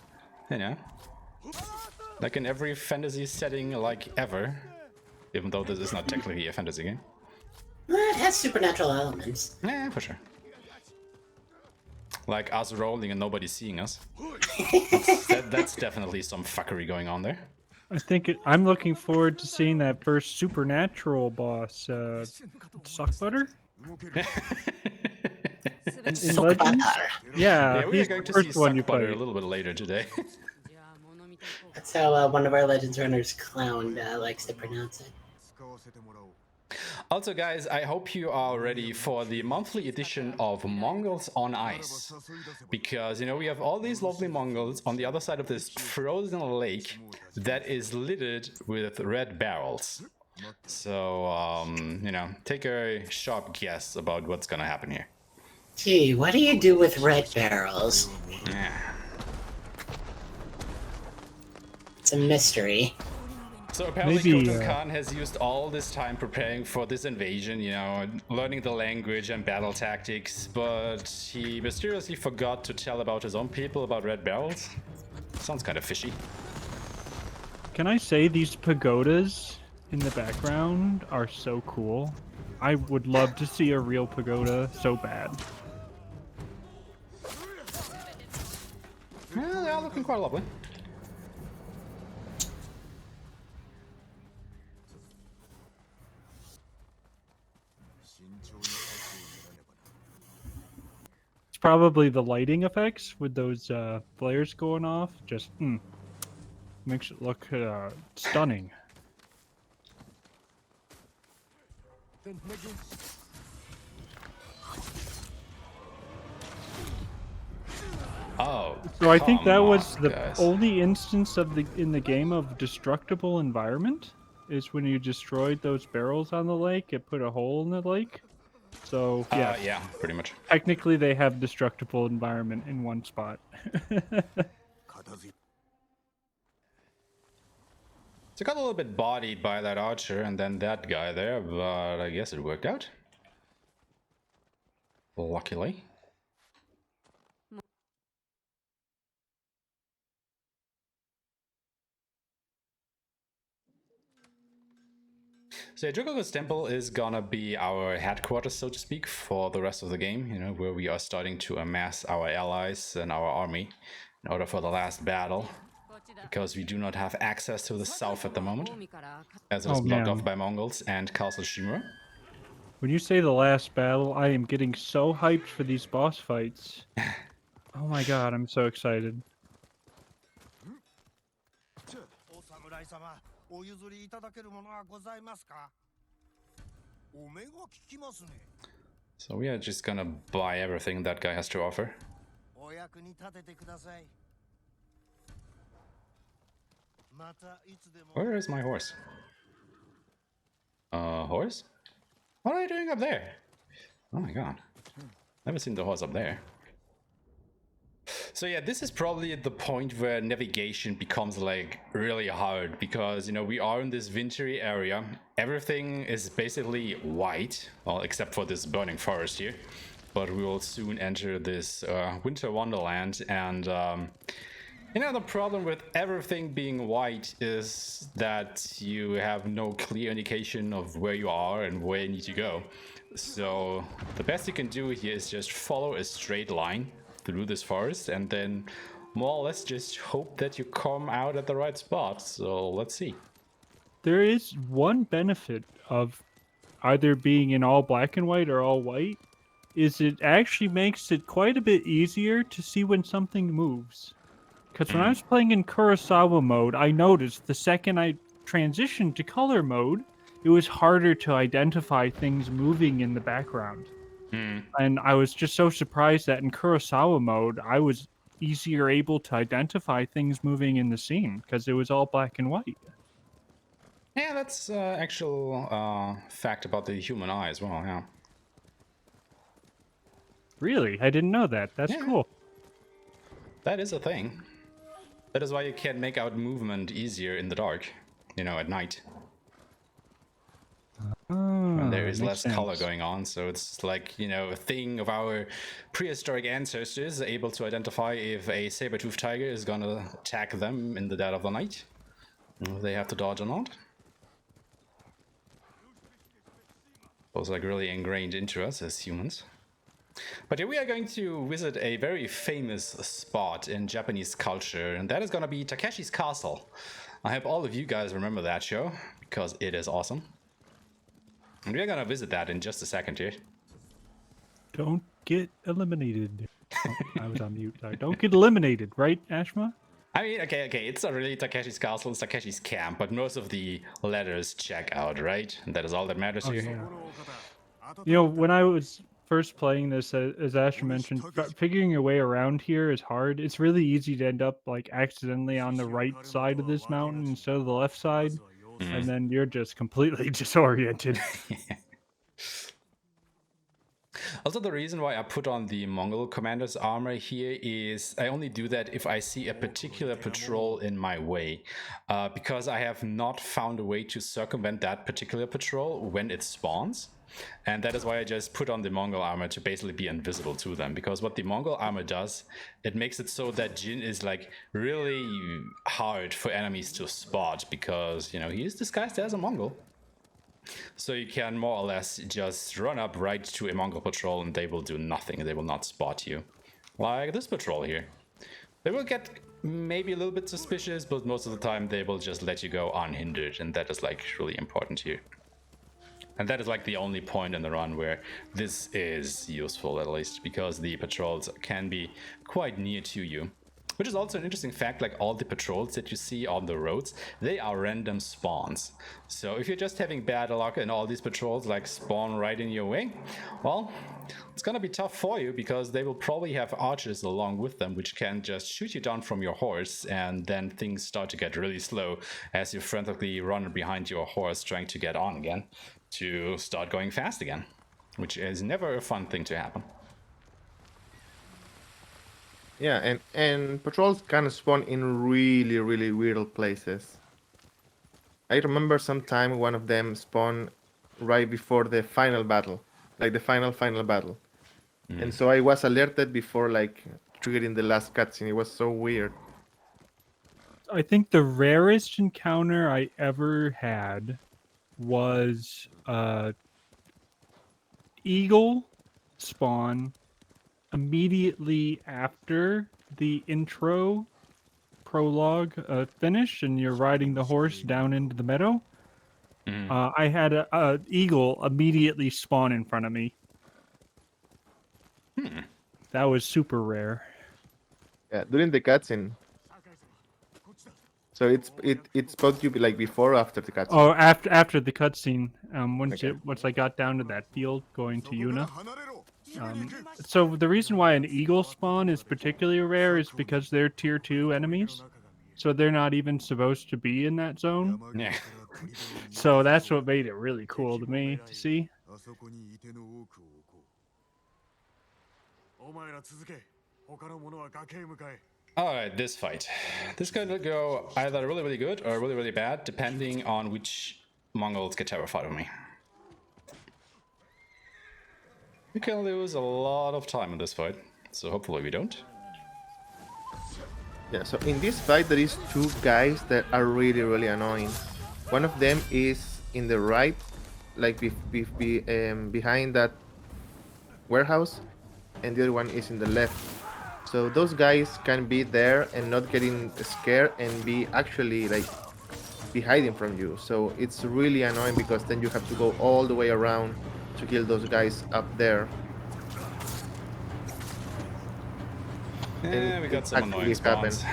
you know. Like in every fantasy setting like ever, even though this is not technically a fantasy game. It has supernatural elements. Yeah, for sure. Like us rolling and nobody seeing us. That's definitely some fuckery going on there. I think I'm looking forward to seeing that first supernatural boss, Suckbutter? in Legends? Yeah, we are he's going the to see first one you Suckbutter play. a little bit later today. That's how one of our Legends runners, Clown, likes to pronounce it. Also, guys, I hope you are ready for the monthly edition of Mongols on Ice. Because, you know, we have all these lovely Mongols on the other side of this frozen lake that is littered with red barrels. So, you know, take a sharp guess about what's gonna happen here. Gee, what do you do with red barrels? Yeah. It's a mystery. So apparently Maybe, Khotun Khan has used all this time preparing for this invasion, you know, learning the language and battle tactics, but he mysteriously forgot to tell about his own people about red barrels. Sounds kind of fishy. Can I say these pagodas in the background are so cool? I would love to see a real pagoda so bad. Yeah, they are looking quite lovely. It's probably the lighting effects with those flares going off. Just makes it look stunning. Oh, So I think that come was on, the guys. only instance of in the game of destructible environment is when you destroyed those barrels on the lake. It put a hole in the lake. So yeah, Yeah, pretty much. technically they have destructible environment in one spot. So got a little bit bodied by that archer and then that guy there, but I guess it worked out. Luckily. So Jogo's Temple is gonna be our headquarters, so to speak, for the rest of the game, you know, where we are starting to amass our allies and our army in order for the last battle, because we do not have access to the south at the moment, as it is Oh, blocked man. off by Mongols and Castle Shimura. When you say the last battle, I am getting so hyped for these boss fights. Oh my god, I'm so excited. So we are just gonna buy everything that guy has to offer. Where is my horse? Horse? What are you doing up there? Oh my god. Never seen the horse up there. So yeah, this is probably the point where navigation becomes like really hard, because, you know, we are in this wintry area. Everything is basically white, well, except for this burning forest here. But we will soon enter this winter wonderland, and you know, the problem with everything being white is that you have no clear indication of where you are and where you need to go. So the best you can do here is just follow a straight line through this forest and then more or less just hope that you come out at the right spot. So let's see. There is one benefit of either being in all black and white or all white, is it actually makes it quite a bit easier to see when something moves. Because when I was playing in Kurosawa mode, I noticed the second I transitioned to color mode, it was harder to identify things moving in the background. And I was just so surprised that in Kurosawa mode, I was easier able to identify things moving in the scene because it was all black and white. Yeah, that's actual fact about the human eye as well, yeah. Really? I didn't know that. That's Yeah. cool. That is a thing. That is why you can make out movement easier in the dark, you know, at night. When there is less color going on, so it's like, you know, a thing of our prehistoric ancestors able to identify if a saber-toothed tiger is gonna attack them in the dead of the night. If they have to dodge or not. It was like really ingrained into us as humans. But here we are going to visit a very famous spot in Japanese culture, and that is gonna be Takeshi's Castle. I hope all of you guys remember that show, because it is awesome. And we're gonna visit that in just a second here. Don't get eliminated. Oh, I was on mute. Sorry. Don't get eliminated, right, Aeshmah? I mean, okay, it's not really Takeshi's castle, it's Takeshi's camp, but most of the letters check out, right? And that is all that matters Oh, here. yeah. You know, when I was first playing this, as Ash mentioned, figuring your way around here is hard. It's really easy to end up like accidentally on the right side of this mountain instead of the left side, and then you're just completely disoriented. Also, the reason why I put on the Mongol commander's armor here is I only do that if I see a particular patrol in my way, because I have not found a way to circumvent that particular patrol when it spawns. And that is why I just put on the Mongol armor to basically be invisible to them, because what the Mongol armor does, it makes it so that Jin is like really hard for enemies to spot, because, you know, he is disguised as a Mongol. So you can more or less just run up right to a Mongol patrol and they will do nothing. They will not spot you. Like this patrol here. They will get maybe a little bit suspicious, but most of the time they will just let you go unhindered, and that is like really important here. And that is like the only point in the run where this is useful, at least, because the patrols can be quite near to you. Which is also an interesting fact, like all the patrols that you see on the roads, they are random spawns. So if you're just having bad luck and all these patrols like spawn right in your way, well, it's gonna be tough for you, because they will probably have archers along with them, which can just shoot you down from your horse, and then things start to get really slow as you frantically run behind your horse trying to get on again to start going fast again, which is never a fun thing to happen. Yeah, and patrols can spawn in really, really weird places. I remember sometime one of them spawned right before the final battle, like the final battle. And so I was alerted before like triggering the last cutscene. It was so weird. I think the rarest encounter I ever had was eagle spawn immediately after the intro prologue finished, and you're riding the horse down into the meadow. I had a eagle immediately spawn in front of me. That was super rare. Yeah, during the cutscene. So it spotted you like before or after the cutscene? Oh, after the cutscene, Okay. once I got down to that field going to Yuna. So the reason why an eagle spawn is particularly rare is because they're tier 2 enemies. So they're not even supposed to be in that zone. Yeah. So that's what made it really cool to me to see. Alright, this fight. This is gonna go either really, really good or really, really bad, depending on which Mongols get terrified of me. We can lose a lot of time in this fight, so hopefully we don't. Yeah, so in this fight there is two guys that are really, really annoying. One of them is in the right, like behind that warehouse, and the other one is in the left. So those guys can be there and not getting scared and be actually like be hiding from you. So it's really annoying, because then you have to go all the way around to kill those guys up there. Yeah, we got some actually annoying spawns.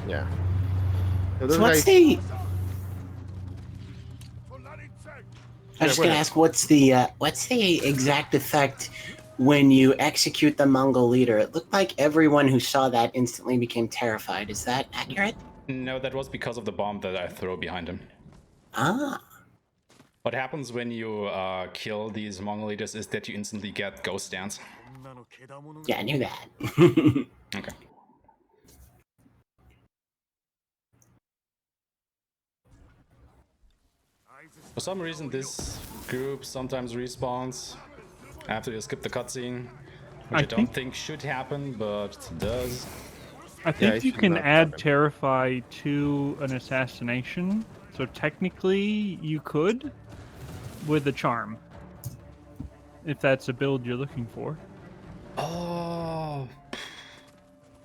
Yeah. So those So what's guys, the? I was just go gonna ahead. ask, what's the exact effect when you execute the Mongol leader? It looked like everyone who saw that instantly became terrified. Is that accurate? No, that was because of the bomb that I throw behind him. Ah. What happens when you kill these Mongol leaders is that you instantly get ghost dance. Yeah, I knew that. Okay. For some reason, this group sometimes respawns after you skip the cutscene, which I don't think should happen, but it does. I think it you should can not add happen. Terrify to an assassination. So technically, you could with a charm, if that's a build you're looking for. Oh,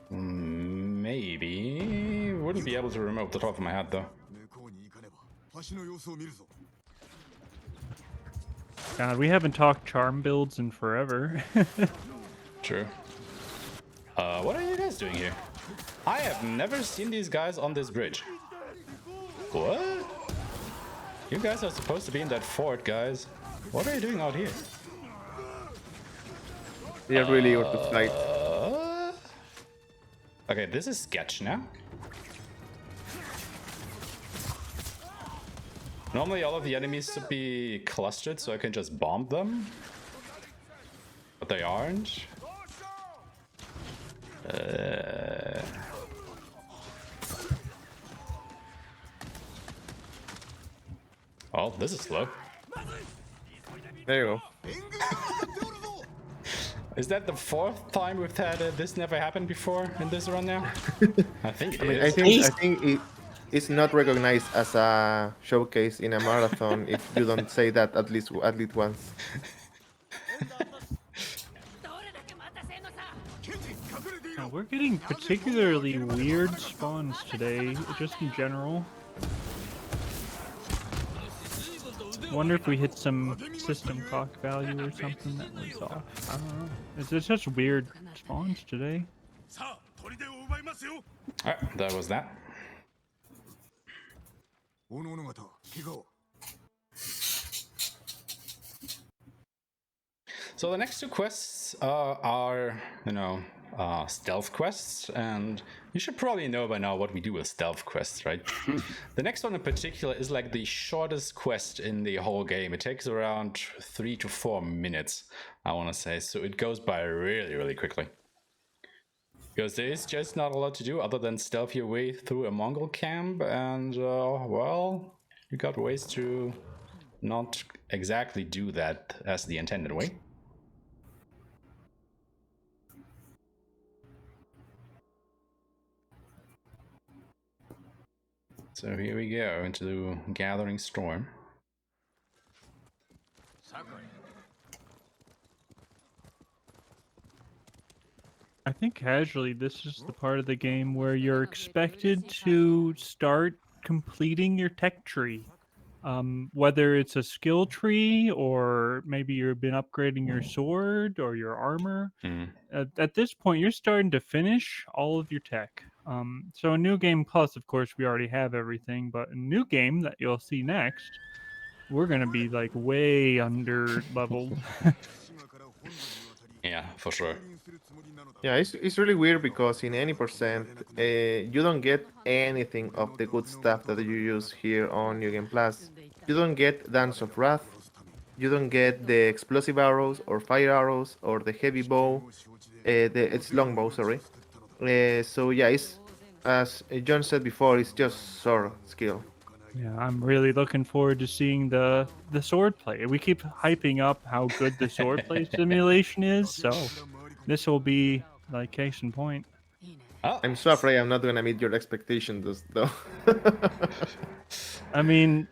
maybe. Wouldn't be able to remember off the top of my head though. God, we haven't talked charm builds in forever. True. What are you guys doing here? I have never seen these guys on this bridge. What? You guys are supposed to be in that fort, guys. What are you doing out here? They are really eager to fight. Okay, this is sketch now. Normally all of the enemies should be clustered so I can just bomb them. But they aren't. Oh, this is slow. There you go. Is that the fourth time we've had this never happened before in this run now? I think it is. I think it's not recognized as a showcase in a marathon if you don't say that at least once. We're getting particularly weird spawns today, just in general. Wonder if we hit some system clock value or something that was off. I don't know. It's just weird spawns today. Alright, that was that. So the next two quests are, stealth quests, and you should probably know by now what we do with stealth quests, right? The next one in particular is like the shortest quest in the whole game. It takes around 3 to 4 minutes, I want to say, so it goes by really, really quickly. Because there is just not a lot to do other than stealth your way through a Mongol camp, and, well, you got ways to not exactly do that as the intended way. So here we go into the Gathering Storm. I think casually this is the part of the game where you're expected to start completing your tech tree. Whether it's a skill tree or maybe you've been upgrading your sword or your armor. At this point, you're starting to finish all of your tech. So in New Game Plus, of course, we already have everything, but in New Game that you'll see next, we're going to be like way under leveled. Yeah, for sure. Yeah, it's really weird because in any percent, you don't get anything of the good stuff that you use here on New Game Plus. You don't get Dance of Wrath, you don't get the explosive arrows or fire arrows or the heavy bow, it's longbow, sorry. So yeah, it's, as John said before, it's just sword skill. Yeah, I'm really looking forward to seeing the sword play. We keep hyping up how good the sword play simulation is, so this will be like case in point. Oh. I'm so afraid I'm not gonna meet your expectations, though. I mean,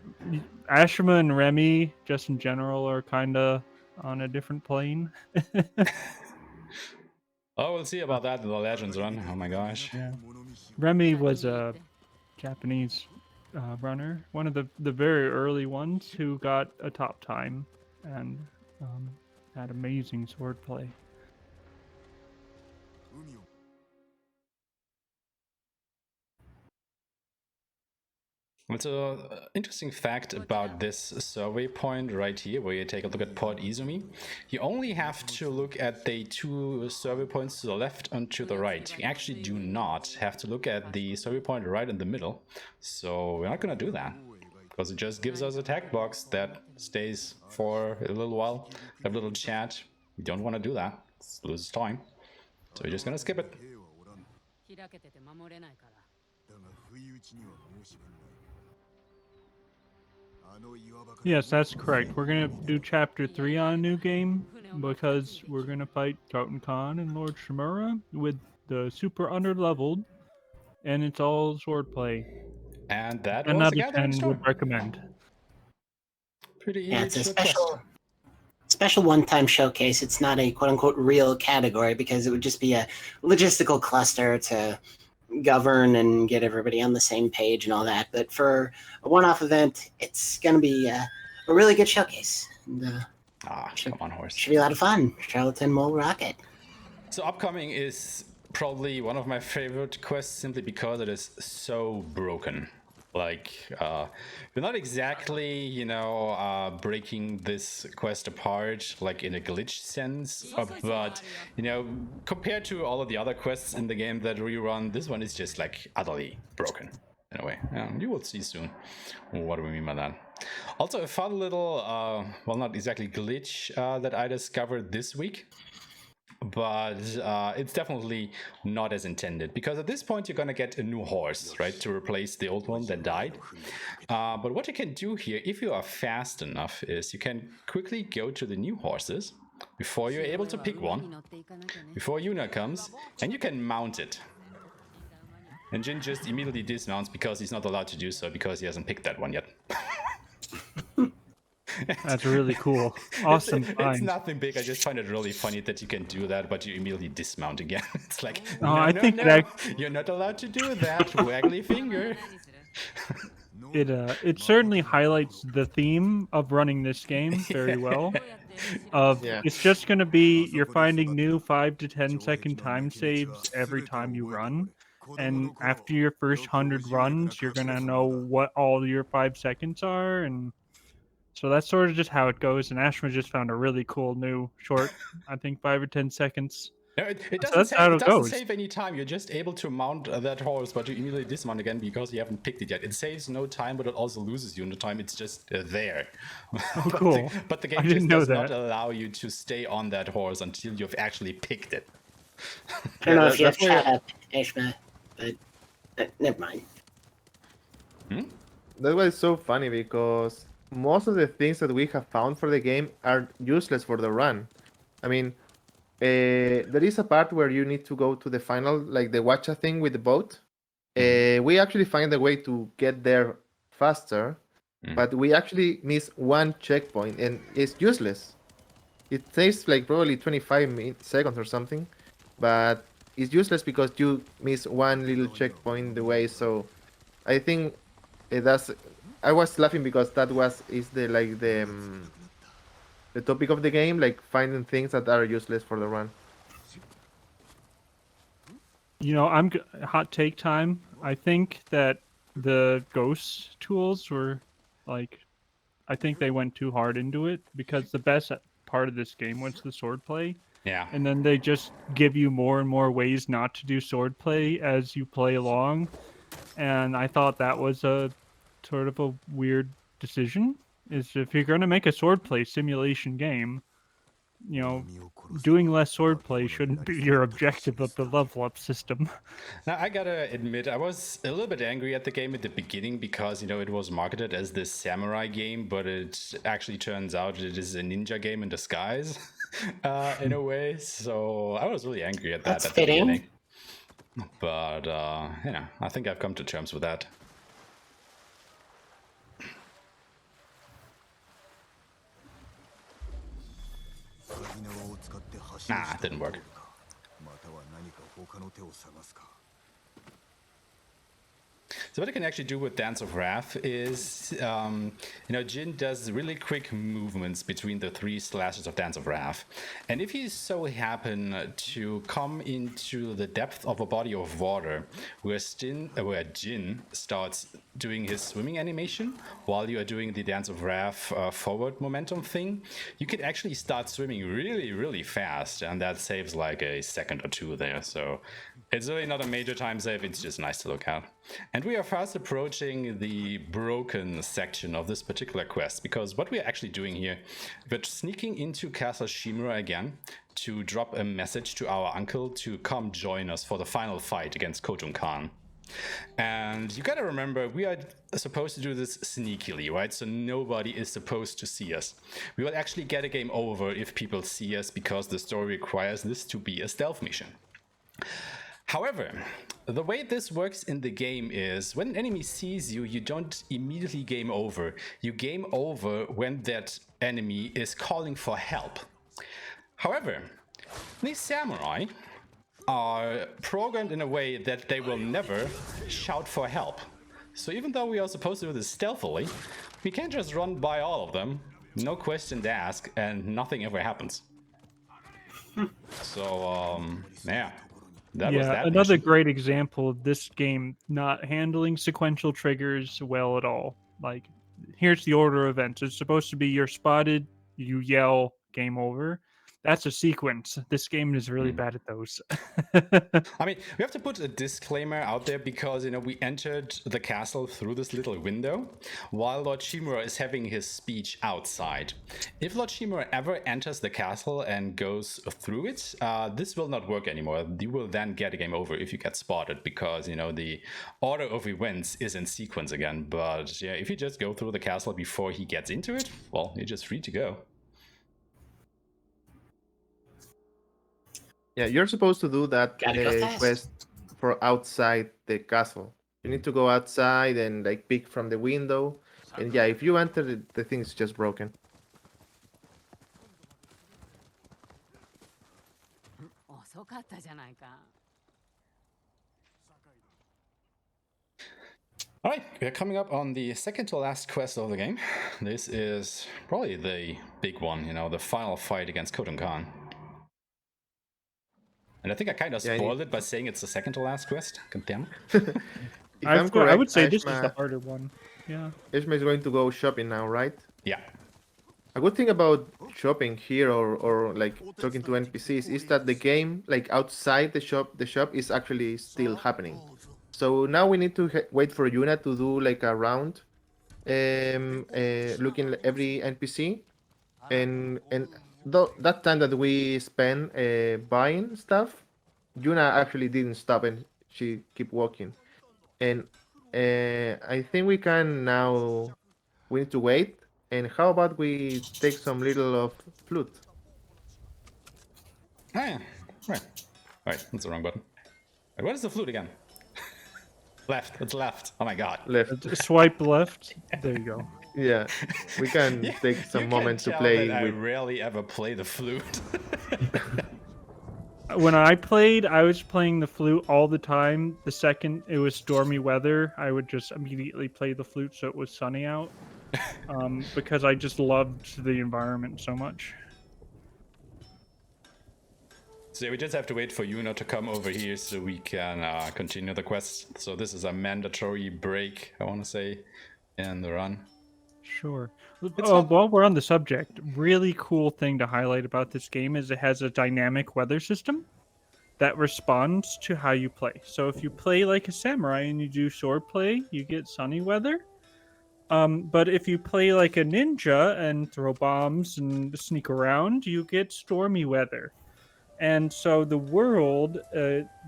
Aeshmah and Remy, just in general, are kind of on a different plane. Oh, we'll see about that in the Legends run. Oh my gosh. Yeah. Remy was a Japanese runner, one of the very early ones who got a top time and had amazing swordplay. It's an interesting fact about this survey point right here, where you take a look at Port Izumi. You only have to look at the two survey points to the left and to the right. You actually do not have to look at the survey point right in the middle. So we're not going to do that, because it just gives us a tag box that stays for a little while, a little chat. We don't want to do that. It loses time. So we're just going to skip it. Yes, that's correct. We're going to do Chapter 3 on a New Game, because we're going to fight Khotun Khan and Lord Shimura with the super underleveled, and it's all swordplay. And that was Another the Gathering 10 Storm. would recommend. Pretty Yeah, it's a short quest. special one-time showcase. It's not a quote-unquote real category because it would just be a logistical cluster to govern and get everybody on the same page and all that. But for a one-off event, it's going to be a really good showcase. And, Come on, horse. should be a lot of fun. Charlatan Mole Rocket. So upcoming is probably one of my favorite quests simply because it is so broken. Like, we're not exactly, you know, breaking this quest apart, like in a glitch sense, but, you know, compared to all of the other quests in the game that rerun, this one is just, like, utterly broken, in a way. You will see soon what do we mean by that. Also, a fun little, well, not exactly glitch that I discovered this week. But it's definitely not as intended, because at this point you're gonna get a new horse, right, to replace the old one that died. But what you can do here, if you are fast enough, is you can quickly go to the new horses before you're able to pick one, before Yuna comes, and you can mount it. And Jin just immediately dismounts because he's not allowed to do so because he hasn't picked that one yet. That's really cool. Awesome. It's nothing big. I just find it really funny that you can do that, but you immediately dismount again. It's like, no, you're not allowed to do that. Waggly finger. It certainly highlights the theme of running this game very well. It's just going to be you're finding new 5 to 10 second time saves every time you run. And after your first 100 runs, you're going to know what all your 5 seconds are, and so that's sort of just how it goes, and Aeshmah just found a really cool new short, I think 5 or 10 seconds. No, it doesn't save any time. You're just able to mount that horse, but you immediately dismount again because you haven't picked it yet. It saves no time, but it also loses you no time. It's just there. Oh, cool. But the game just does not allow you to stay on that horse until you've actually picked it. I don't know if you have chat up, Aeshmah, but never mind. That was so funny because most of the things that we have found for the game are useless for the run. I mean, there is a part where you need to go to the final, like the Watcha thing with the boat. We actually find a way to get there faster, but we actually miss one checkpoint and it's useless. It takes like probably 25 seconds or something, but it's useless because you miss one little checkpoint the way. So I think I was laughing because that is the topic of the game, like finding things that are useless for the run. You know, hot take time. I think that the ghost tools were like, I think they went too hard into it, because the best part of this game was the swordplay. Yeah. And then they just give you more and more ways not to do swordplay as you play along. And I thought that was a sort of a weird decision. Is if you're going to make a swordplay simulation game, you know, doing less swordplay shouldn't be your objective of the level up system. Now, I gotta admit, I was a little bit angry at the game at the beginning because, you know, it was marketed as this samurai game, but it actually turns out it is a ninja game in disguise, in a way. So I was really angry at that at the beginning. But, you know, I think I've come to terms with that. Nah, it didn't work. So what I can actually do with Dance of Wrath is, you know, Jin does really quick movements between the 3 slashes of Dance of Wrath. And if you so happen to come into the depth of a body of water where Jin starts doing his swimming animation while you are doing the Dance of Wrath forward momentum thing, you can actually start swimming really, really fast, and that saves like a second or 2 there. So it's really not a major time save, it's just nice to look at. And we are fast approaching the broken section of this particular quest, because what we're actually doing here, we're sneaking into Castle Shimura again to drop a message to our uncle to come join us for the final fight against Khotun Khan. And you gotta remember, we are supposed to do this sneakily, right? So nobody is supposed to see us. We will actually get a game over if people see us, because the story requires this to be a stealth mission. However, the way this works in the game is when an enemy sees you, you don't immediately game over. You game over when that enemy is calling for help. However, these samurai are programmed in a way that they will never shout for help. So even though we are supposed to do this stealthily, we can't just run by all of them, no questions asked, and nothing ever happens. So, yeah. That was that another mission. great example of this game not handling sequential triggers well at all. Like, here's the order of events. It's supposed to be you're spotted, you yell, game over. That's a sequence. This game is really bad at those. I mean, we have to put a disclaimer out there because, we entered the castle through this little window while Lord Shimura is having his speech outside. If Lord Shimura ever enters the castle and goes through it, this will not work anymore. You will then get a game over if you get spotted because, the order of events is in sequence again. But yeah, if you just go through the castle before he gets into it, well, you're just free to go. Yeah, you're supposed to do that Gotta go fast. quest for outside the castle. You need to go outside and like peek from the window. And yeah, if you enter, the thing's just broken. All right, we're coming up on the second to last quest of the game. This is probably the big one, the final fight against Khotun Khan. And I think I kind of spoiled it by saying it's the second to last quest. Damn. If I'm I correct, would say this is the Aeshmah- harder one. Yeah. Aeshmah is going to go shopping now, right? Yeah. A good thing about shopping here or like talking to NPCs is that the game, like outside the shop is actually still happening. So now we need to wait for Yuna to do like a round, looking at every NPC, and that time that we spent buying stuff, Yuna actually didn't stop and she kept walking, and I think we can now. We need to wait. And how about we take some little of flute? Ah, yeah. Right. Right, that's the wrong button. Wait, what is the flute again? Left. It's left. Oh my god. Left. Swipe left. There you go. Yeah, we can Yeah, take some you moment can to tell play that I with. rarely ever play the flute. When I played, I was playing the flute all the time. The second it was stormy weather, I would just immediately play the flute so it was sunny out. Because I just loved the environment so much. So we just have to wait for Yuna to come over here so we can continue the quest. So this is a mandatory break, I want to say, in the run. Sure. While we're on the subject, really cool thing to highlight about this game is it has a dynamic weather system that responds to how you play. So if you play like a samurai and you do sword play, you get sunny weather. But if you play like a ninja and throw bombs and sneak around, you get stormy weather. And so the world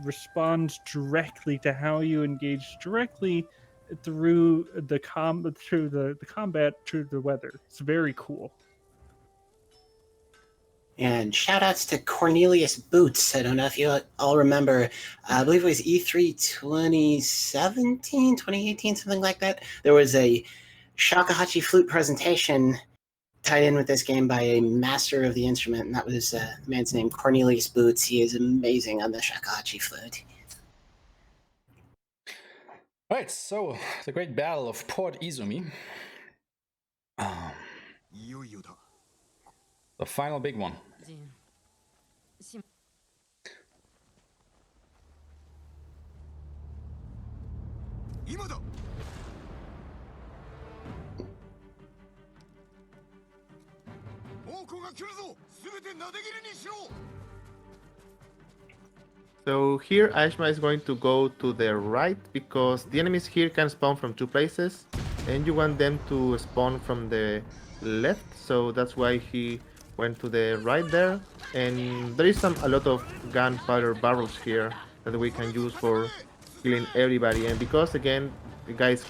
responds directly to how you engage directly through the combat through the weather. It's very cool. And shout outs to Cornelius Boots. I don't know if you all remember, I believe it was E3 2017, 2018, something like that. There was a shakuhachi flute presentation tied in with this game by a master of the instrument, and that was the man's name, Cornelius Boots. He is amazing on the shakuhachi flute. All right, so the great battle of Port Izumi. The final big one. So here Aeshmah is going to go to the right because the enemies here can spawn from two places and you want them to spawn from the left, so that's why he went to the right there. And there is a lot of gunpowder barrels here that we can use for killing everybody, and because again the guys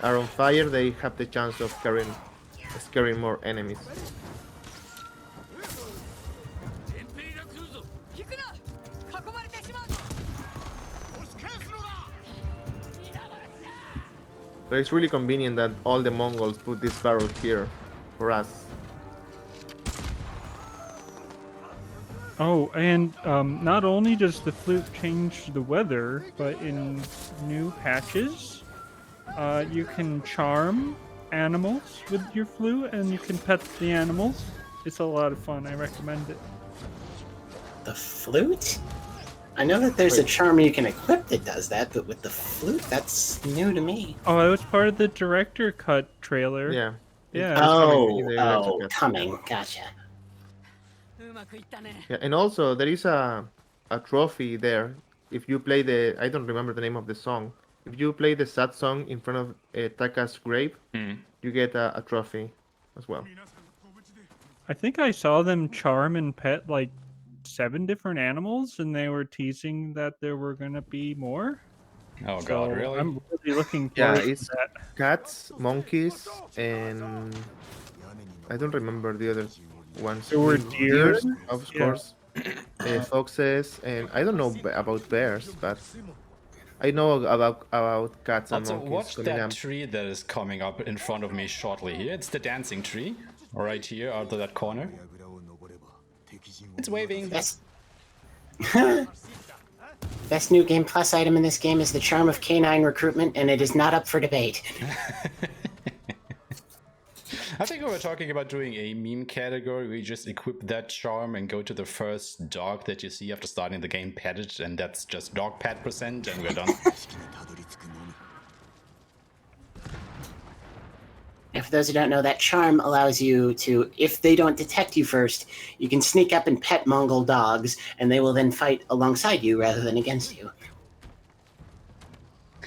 are on fire, they have the chance of scaring more enemies. So it's really convenient that all the Mongols put this barrel here for us. Oh, and not only does the flute change the weather, but in new patches, you can charm animals with your flute, and you can pet the animals. It's a lot of fun. I recommend it. The flute? I know that there's a Wait. charm you can equip that does that, but with the flute, that's new to me. Oh, it was part of the director cut trailer. Yeah. Yeah. It's coming in the director cut. Coming. Gotcha. Yeah, and also there is a trophy there. If you play the, I don't remember the name of the song. If you play the sad song in front of Taka's grave, you get a trophy as well. I think I saw them charm and pet like 7 different animals, and they were teasing that there were gonna be more. Oh So god, really? I'm really looking Yeah, forward it's to that. cats, monkeys, and I don't remember the other ones. There were deer, of yeah. course, foxes, and I don't know about bears, but I know about cats and Also, monkeys watch coming that up. tree that is coming up in front of me shortly here. It's the dancing tree, right here out of that corner. It's waving. Best new game plus item in this game is the charm of canine recruitment, and it is not up for debate. I think we were talking about doing a meme category. We just equip that charm and go to the first dog that you see after starting the game, pet it, and that's just dog pet %, and we're done. And for those who don't know, that charm allows you to, if they don't detect you first, you can sneak up and pet Mongol dogs, and they will then fight alongside you rather than against you.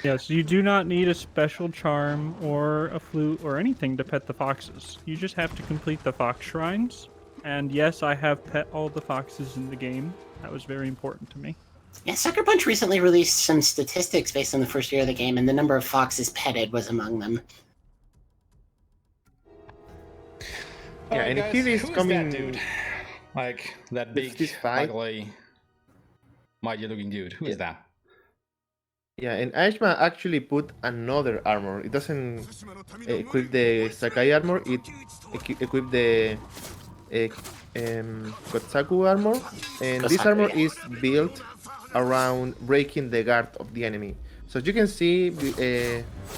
Yes, you do not need a special charm or a flute or anything to pet the foxes. You just have to complete the fox shrines. And yes, I have pet all the foxes in the game. That was very important to me. Yeah, Sucker Punch recently released some statistics based on the first year of the game, and the number of foxes petted was among them. Yeah, Alright, and guys, here is who is coming. that dude? Like, that It's big, this fight. ugly, mighty looking dude. Who is that? Yeah, and Aeshmah actually put another armor. It doesn't equip the Sakai armor. It equip the Kotsaku armor, and this Kotsaku, armor yeah. is built around breaking the guard of the enemy. So as you can see,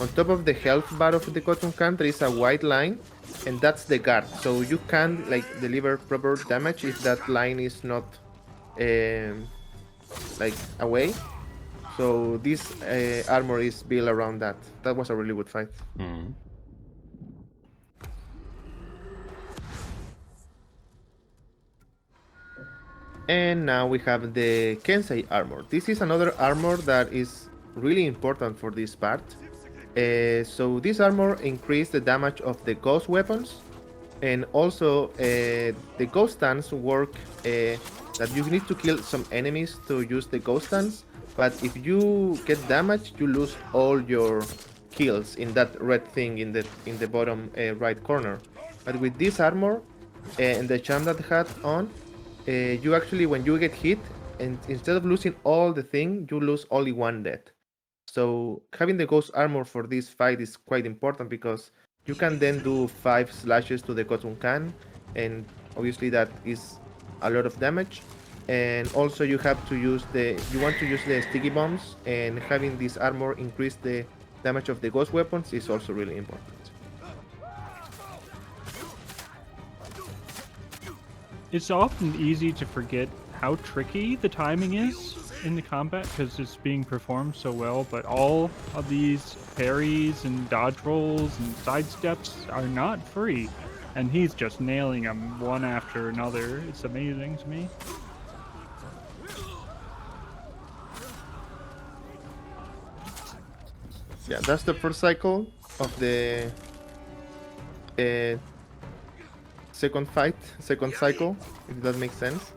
on top of the health bar of the Khotun Khan, there is a white line, and that's the guard. So you can like deliver proper damage if that line is not like away. So this armor is built around that. That was a really good fight. And now we have the Kensei armor. This is another armor that is really important for this part. So this armor increases the damage of the ghost weapons, and also the ghost stance work that you need to kill some enemies to use the ghost stance. But if you get damaged, you lose all your kills in that red thing in the bottom right corner. But with this armor and the charm that it had on, you actually, when you get hit, and instead of losing all the thing, you lose only one death. So having the ghost armor for this fight is quite important because you can then do 5 slashes to the Khotun Khan, and obviously that is a lot of damage. And also you have to use you want to use the sticky bombs, and having this armor increase the damage of the ghost weapons is also really important. It's often easy to forget how tricky the timing is in the combat because it's being performed so well, but all of these parries and dodge rolls and sidesteps are not free, and he's just nailing them one after another. It's amazing to me. Yeah, that's the first cycle of the second cycle, if that makes sense.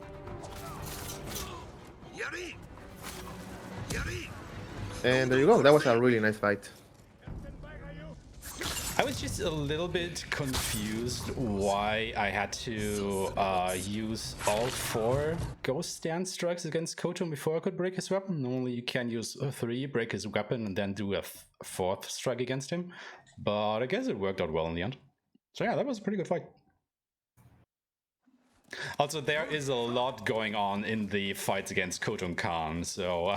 And there you go, that was a really nice fight. I was just a little bit confused why I had to use all 4 ghost stance strikes against Khotun before I could break his weapon. Normally you can use 3, break his weapon, and then do a 4th strike against him. But I guess it worked out well in the end. So yeah, that was a pretty good fight. Also, there is a lot going on in the fights against Khotun Khan, so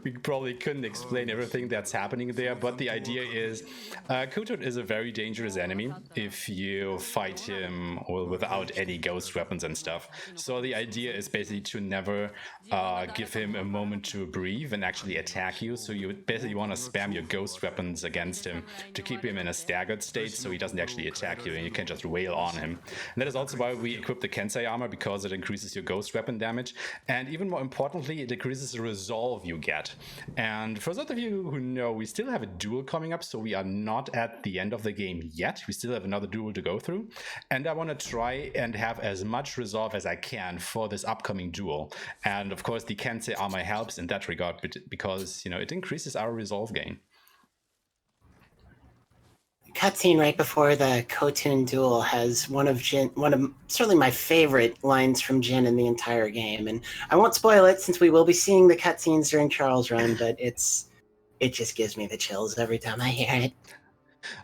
we probably couldn't explain everything that's happening there, but the idea is Khotun is a very dangerous enemy if you fight him without any ghost weapons and stuff. So the idea is basically to never give him a moment to breathe and actually attack you. So you basically want to spam your ghost weapons against him to keep him in a staggered state so he doesn't actually attack you and you can just wail on him. And that is also why we equip the Kensei armor, because it increases your ghost weapon damage, and even more importantly, it increases the resolve you get. And for those of you who know, we still have a duel coming up, so we are not at the end of the game yet. We still have another duel to go through, and I want to try and have as much resolve as I can for this upcoming duel. And of course, the Kensei armor helps in that regard because, you know, it increases our resolve gain. Cutscene right before the Khotun duel has one of certainly my favorite lines from Jin in the entire game, and I won't spoil it since we will be seeing the cutscenes during Charles' run, but it just gives me the chills every time I hear it.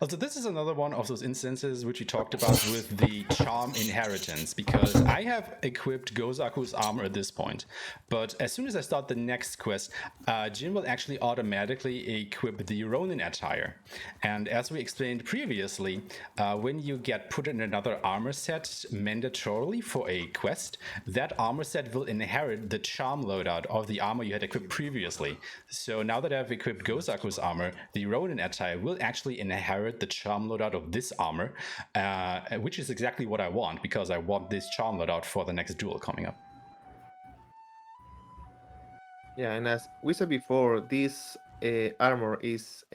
Also, this is another one of those instances which we talked about with the charm inheritance, because I have equipped Gozaku's armor at this point, but as soon as I start the next quest, Jin will actually automatically equip the Ronin attire. And as we explained previously, when you get put in another armor set mandatorily for a quest, that armor set will inherit the charm loadout of the armor you had equipped previously. So now that I've equipped Gozaku's armor, the Ronin attire will actually inherit the charm loadout of this armor, which is exactly what I want, because I want this charm loadout for the next duel coming up. Yeah, and as we said before, this armor is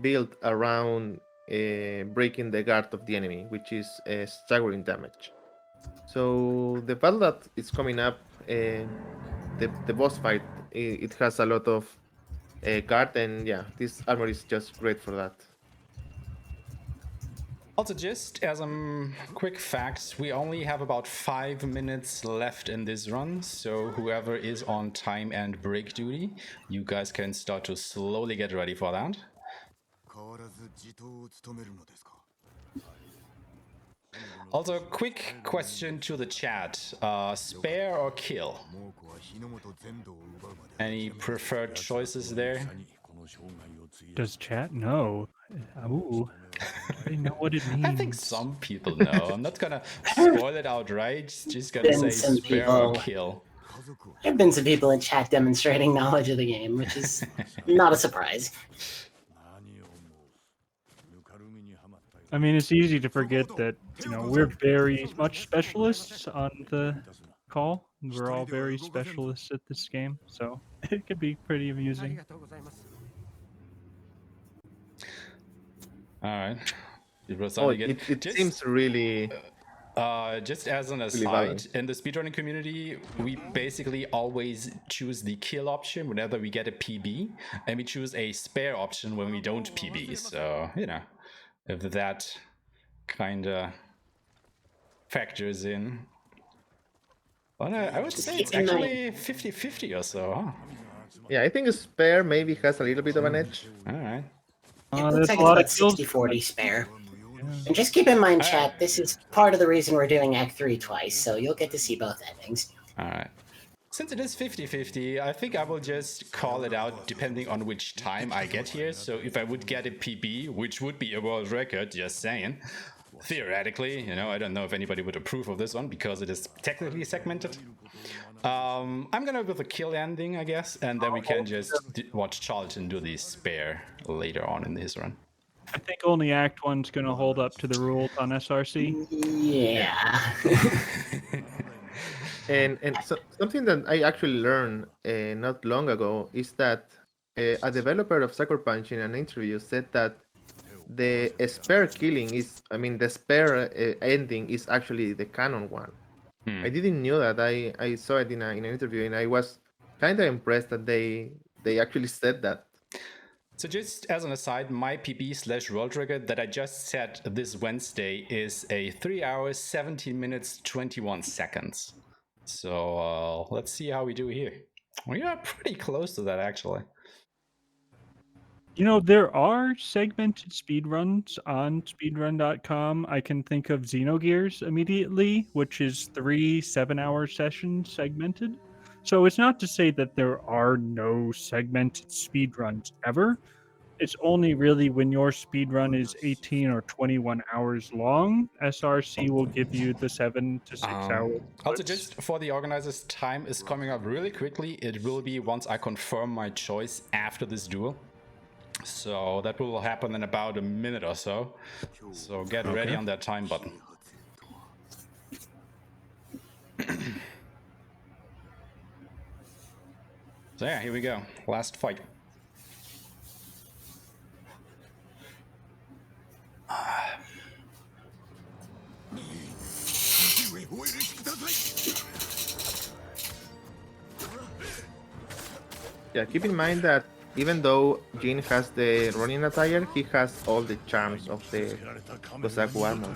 built around breaking the guard of the enemy, which is staggering damage. So the battle that is coming up, the boss fight, it has a lot of guard, and yeah, this armor is just great for that. Also, just as a quick fact, we only have about 5 minutes left in this run, so whoever is on time and break duty, you guys can start to slowly get ready for that. Also, quick question to the chat, spare or kill? Any preferred choices there? Does chat know? Ooh, I don't know what it means. I think some people know. I'm not gonna spoil it outright, just gonna say spare or kill. There have been some people in chat demonstrating knowledge of the game, which is not a surprise. I mean, it's easy to forget that, you know, we're very much specialists on the call. We're all very specialists at this game, so it could be pretty amusing. All right. It seems really... just as an aside, in the speedrunning community, we basically always choose the kill option whenever we get a PB, and we choose a spare option when we don't PB. So, you know, if that kind of factors in. Well, I would say it's actually 50-50 or so, huh? Yeah, I think a spare maybe has a little bit of an edge. All right. It looks like it's about 60-40 spare. And just keep in mind, chat, this is part of the reason we're doing Act 3 twice, so you'll get to see both endings. Alright. Since it is 50-50, I think I will just call it out depending on which time I get here. So if I would get a PB, which would be a world record, just saying, theoretically, you know, I don't know if anybody would approve of this one because it is technically segmented. I'm gonna go with a kill ending, I guess, and then we can just watch Charlton do the spare later on in his run. I think only Act 1's going to hold up to the rules on SRC. Yeah. and so, something that I actually learned not long ago is that a developer of Sucker Punch in an interview said that the spare killing is, I mean, the spare ending is actually the canon one. I didn't know that. I saw it in an interview, and I was kind of impressed that they actually said that. So just as an aside, my PB/world record that I just set this Wednesday is a 3 hours, 17 minutes, 21 seconds. So let's see how we do here. We are pretty close to that, actually. You know, there are segmented speedruns on speedrun.com. I can think of Xenogears immediately, which is 3 7-hour sessions segmented. So it's not to say that there are no segmented speedruns ever. It's only really when your speedrun is 18 or 21 hours long, SRC will give you the 7 to 6 hour Also, clips. just for the organizers, time is coming up really quickly. It will be once I confirm my choice after this duel. So that will happen in about a minute or so. So get ready on that time button. So yeah, here we go. Last fight. Yeah, keep in mind that even though Jin has the running attire, he has all the charms of the Kosaku armor.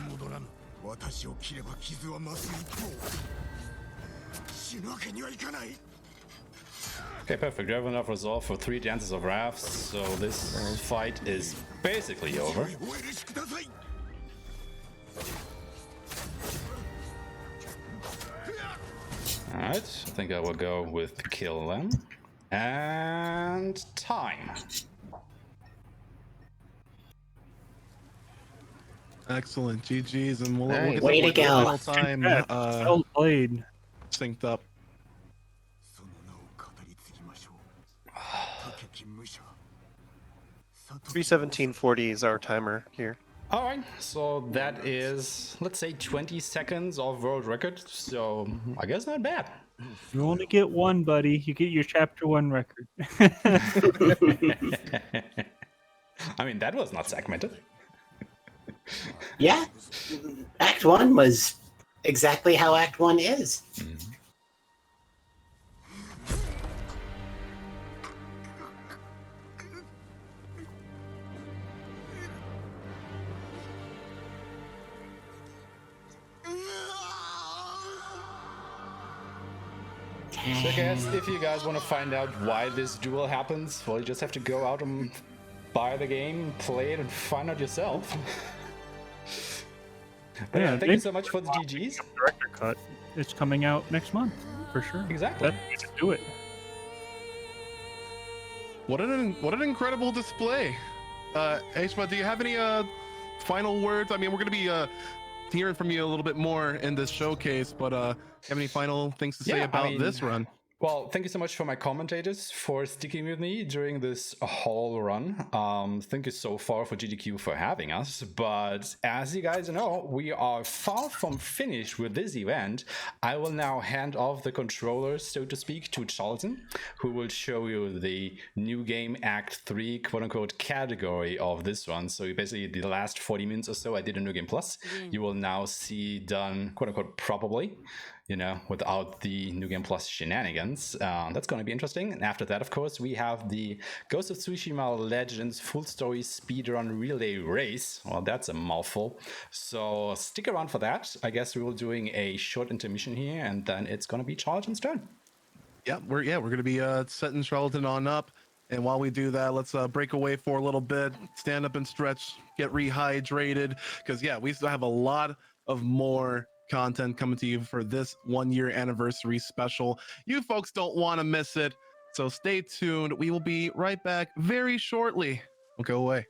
Okay, perfect. We have enough resolve for 3 dances of wrath, so this fight is basically over. Alright, I think I will go with kill them. And time. Excellent, GG's, and we'll Nice. get Way the to go. final time Well played. synced up. 3:17:40 is our timer here. Alright, so that is, let's say, 20 seconds of world record, so I guess not bad. You only get one, buddy. You get your chapter 1 record. I mean, that was not segmented. Yeah, Act 1 was exactly how Act 1 is. So I guess if you guys want to find out why this duel happens, well, you just have to go out and buy the game, play it, and find out yourself. But yeah, thank you so much for the GGs. Director cut. It's coming out next month, for sure. Exactly. Let's do it. What an incredible display. Aeshmah, do you have any final words? I mean, we're gonna be hearing from you a little bit more in this showcase, but have any final things to say about this run? Well, thank you so much for my commentators for sticking with me during this whole run. Thank you so far for GDQ for having us. But as you guys know, we are far from finished with this event. I will now hand off the controllers, so to speak, to Charlton, who will show you the new game Act 3 quote-unquote category of this one. So basically the last 40 minutes or so I did a New Game Plus. You will now see done quote-unquote properly, you know, without the New Game Plus shenanigans. That's going to be interesting. And after that, of course, we have the Ghost of Tsushima Legends full story speedrun relay race. Well, that's a mouthful. So stick around for that. I guess we will doing a short intermission here, and then it's going to be Charlton's turn. Yeah, we're going to be setting Charlton on up. And while we do that, let's break away for a little bit, stand up and stretch, get rehydrated. Because, yeah, we still have a lot of more content coming to you for this 1-year anniversary special. You folks don't want to miss it, so stay tuned. We will be right back very shortly. Don't go away.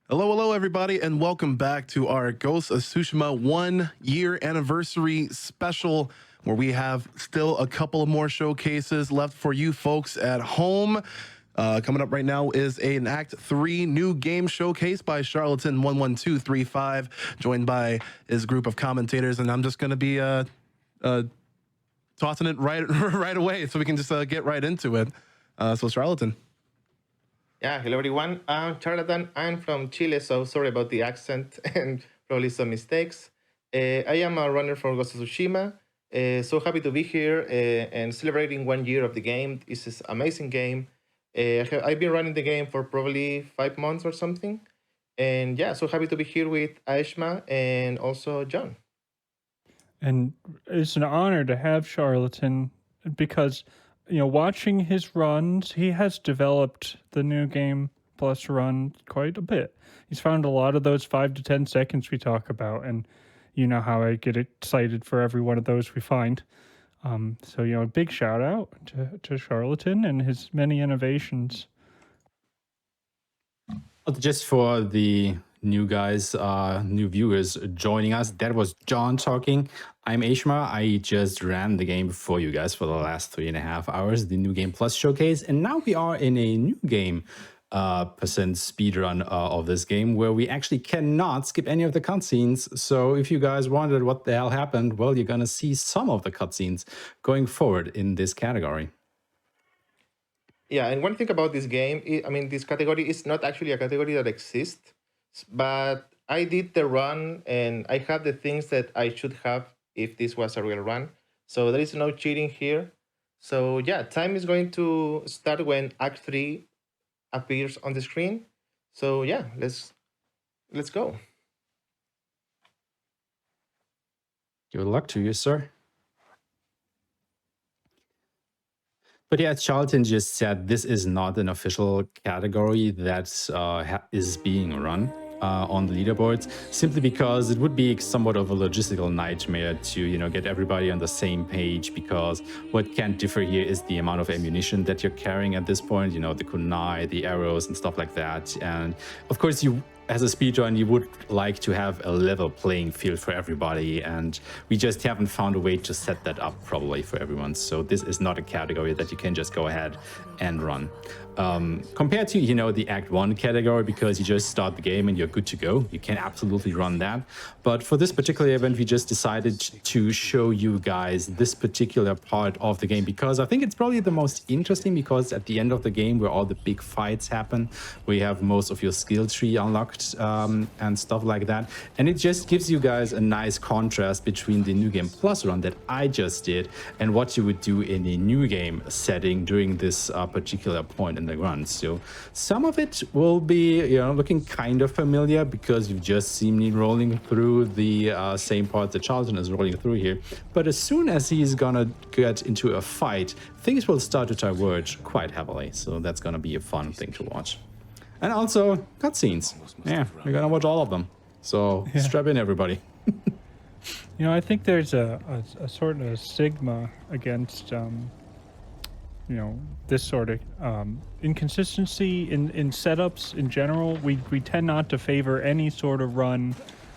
Hello, everybody, and welcome back to our Ghost of Tsushima 1-year anniversary special, where we have still a couple of more showcases left for you folks at home. Coming up right now is an Act 3 new game showcase by Charlatan11235, joined by his group of commentators, and I'm just going to be tossing it right away so we can just get right into it. So Charlatan. Yeah, hello everyone. I'm Charlatan. I'm from Chile, so sorry about the accent and probably some mistakes. I am a runner for Ghost of Tsushima. So happy to be here and celebrating 1 year of the game. This is an amazing game. I've been running the game for probably 5 months or something. And yeah, so happy to be here with Aeshmah and also John. And it's an honor to have Charlatan because, you know, watching his runs, he has developed the New Game Plus run quite a bit. He's found a lot of those 5 to 10 seconds we talk about. And, you know how I get excited for every one of those we find. So, you know, a big shout out to Charlatan and his many innovations. Just for the new guys, new viewers joining us, that was John talking. I'm Aeshmah. I just ran the game for you guys for the last 3.5 hours, the New Game Plus showcase. And now we are in a new game percent speedrun of this game where we actually cannot skip any of the cutscenes. So if you guys wondered what the hell happened, well, you're going to see some of the cutscenes going forward in this category. Yeah, and one thing about this game, I mean, this category is not actually a category that exists, but I did the run and I have the things that I should have if this was a real run. So there is no cheating here. So yeah, time is going to start when Act 3 appears on the screen. So yeah, let's go. Good luck to you, sir. But yeah, Charlton just said this is not an official category that is being run on the leaderboards, simply because it would be somewhat of a logistical nightmare to, you know, get everybody on the same page, because what can differ here is the amount of ammunition that you're carrying at this point, you know, the kunai, the arrows and stuff like that. And of course, you, as a speedrun, you would like to have a level playing field for everybody, and we just haven't found a way to set that up probably for everyone. So this is not a category that you can just go ahead and run. Compared to, you know, the Act 1 category, because you just start the game and you're good to go, you can absolutely run that. But for this particular event, we just decided to show you guys this particular part of the game, because I think it's probably the most interesting, because at the end of the game where all the big fights happen, we have most of your skill tree unlocked and stuff like that. And it just gives you guys a nice contrast between the New Game Plus run that I just did and what you would do in a new game setting during this particular point in the run. So some of it will be, you know, looking kind of familiar because you've just seen me rolling through the same part that Charlton is rolling through here. But as soon as he's gonna get into a fight, things will start to diverge quite heavily. So that's gonna be a fun thing to watch. And also cutscenes. Yeah, we're gonna watch all of them. So strap in, everybody. You know, I think there's a sort of stigma against, you know, this sort of inconsistency in setups in general. We tend not to favor any sort of run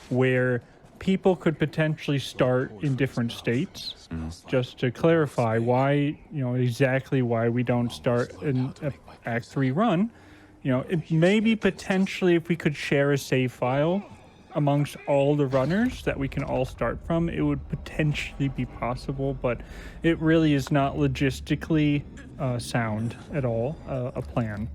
where people could potentially start in different states. Just to clarify why, you know, exactly why we don't start in Act 3 run. You know, it maybe potentially if we could share a save file amongst all the runners that we can all start from, it would potentially be possible, but it really is not logistically sound at all, a plan.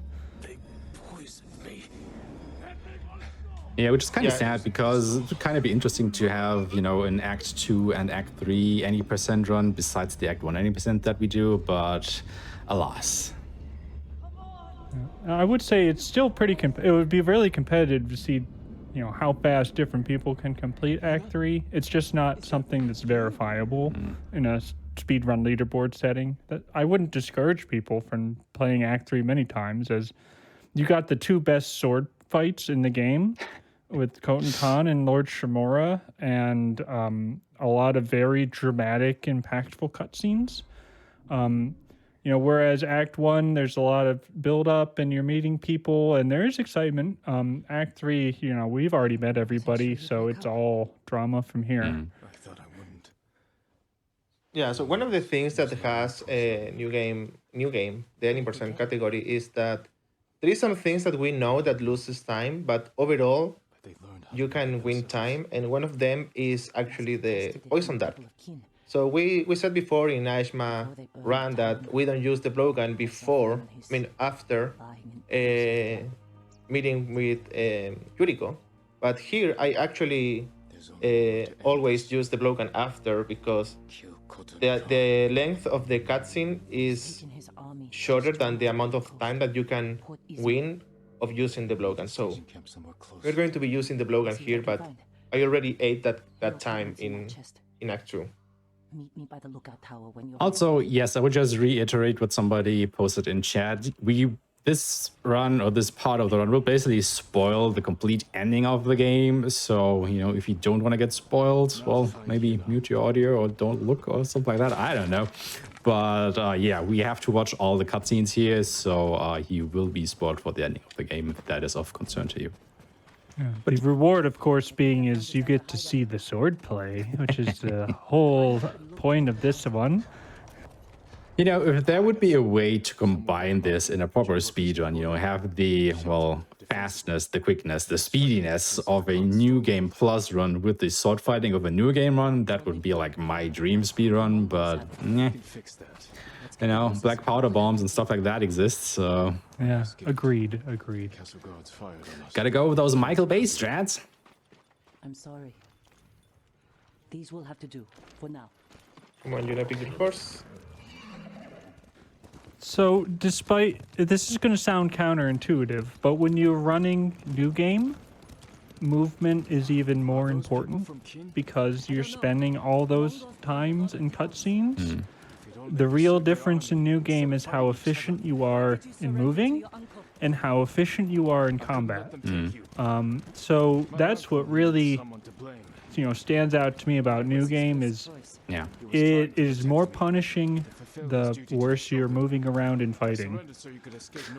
Yeah, which is kind of sad, because it would kind of be interesting to have, you know, in Act 2 and Act 3 any percent run besides the Act 1 any% that we do, but alas. I would say it's still pretty it would be really competitive to see, you know, how fast different people can complete Act 3. It's just not something that's verifiable in a speedrun leaderboard setting. That I wouldn't discourage people from playing Act 3 many times, as you got the 2 best sword fights in the game with Khotun Khan and Lord Shimura, and a lot of very dramatic, impactful cutscenes. You know, whereas Act 1, there's a lot of build up and you're meeting people and there is excitement. Act 3, you know, we've already met everybody, so it's all drama from here. I thought I wouldn't. Yeah, so one of the things that has a new game, the any percent category, is that there is some things that we know that loses time, but overall you can win time, and one of them is actually the poison dart. So we said before in Aeshmah run that we don't use the blowgun before, after meeting with Yuriko. But here I actually always use the blowgun after, because the length of the cutscene is shorter than the amount of time that you can win of using the blowgun. So we're going to be using the blowgun here, but I already ate that time in Act 2. Also, yes, I would just reiterate what somebody posted in chat. We this run or this part of the run will basically spoil the complete ending of the game. So, you know, if you don't want to get spoiled, well, maybe mute your audio or don't look or something like that. I don't know. But yeah, we have to watch all the cutscenes here. So you will be spoiled for the ending of the game if that is of concern to you. Yeah. But the reward, of course, being is you get to see the sword play, which is the whole point of this one. You know, if there would be a way to combine this in a proper speedrun, you know, have the, well, fastness, the quickness, the speediness of a new game plus run with the sword fighting of a new game run, that would be like my dream speedrun, but you know, black powder bombs and stuff like that exists, so... Yeah, agreed. Gotta go with those Michael Bay strats. I'm sorry. These will have to do for now. Come on, you pick your course. So, despite... This is going to sound counterintuitive, but when you're running new game, movement is even more important because you're spending all those times in cutscenes. The real difference in new game is how efficient you are in moving and how efficient you are in combat. So that's what really, you know, stands out to me about new game is it is more punishing the worse you're moving around and fighting.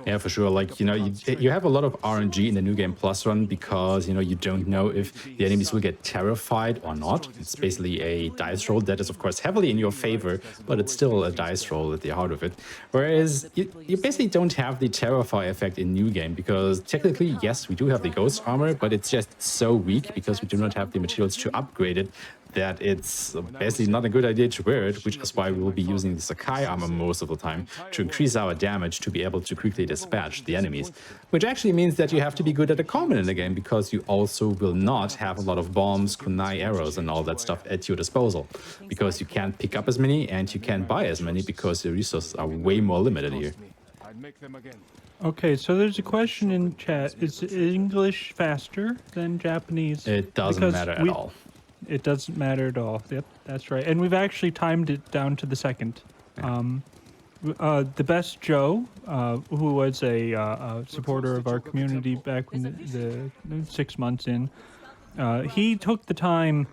Yeah, for sure. Like, you know, you have a lot of RNG in the New Game Plus run because, you know, you don't know if the enemies will get terrified or not. It's basically a dice roll that is, of course, heavily in your favor, but it's still a dice roll at the heart of it. Whereas you basically don't have the Terrify effect in New Game because technically, yes, we do have the Ghost Armor, but it's just so weak because we do not have the materials to upgrade it that it's basically not a good idea to wear it, which is why we will be using the Sakai armor most of the time to increase our damage to be able to quickly dispatch the enemies. Which actually means that you have to be good at the combat in the game because you also will not have a lot of bombs, kunai arrows and all that stuff at your disposal. Because you can't pick up as many and you can't buy as many because the resources are way more limited here. Okay, so there's a question in chat. Is English faster than Japanese? It doesn't matter at all. It doesn't matter at all. Yep, that's right. And we've actually timed it down to the second. The best Joe, who was a supporter of our community back when the 6 months in, he took the time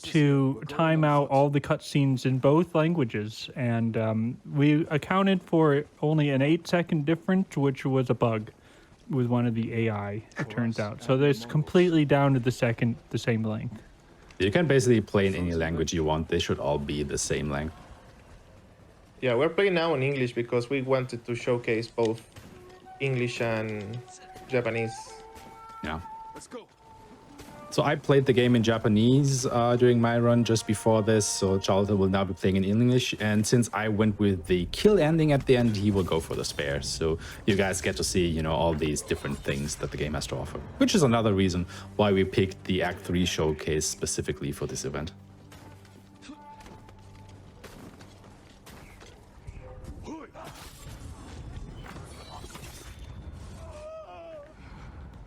to time out all the cutscenes in both languages, and we accounted for only an 8-second difference, which was a bug with one of the AI, it turns out. So there's completely down to the second, the same length. You can basically play in any language you want. They should all be the same length. Yeah, we're playing now in English because we wanted to showcase both English and Japanese. Yeah. Let's go. So I played the game in Japanese during my run just before this, so Charlton will now be playing in English, and since I went with the kill ending at the end, he will go for the spare. So you guys get to see, you know, all these different things that the game has to offer, which is another reason why we picked the Act 3 showcase specifically for this event.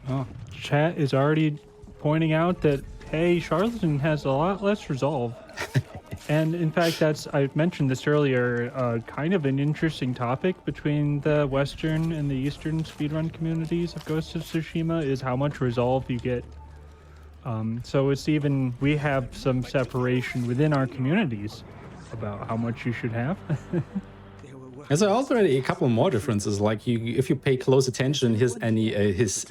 Oh, chat is already pointing out that, hey, Charlatan has a lot less resolve. And in fact, I mentioned this earlier, kind of an interesting topic between the Western and the Eastern speedrun communities of Ghost of Tsushima is how much resolve you get. So it's even, we have some separation within our communities about how much you should have. There's already a couple more differences, like if you pay close attention, his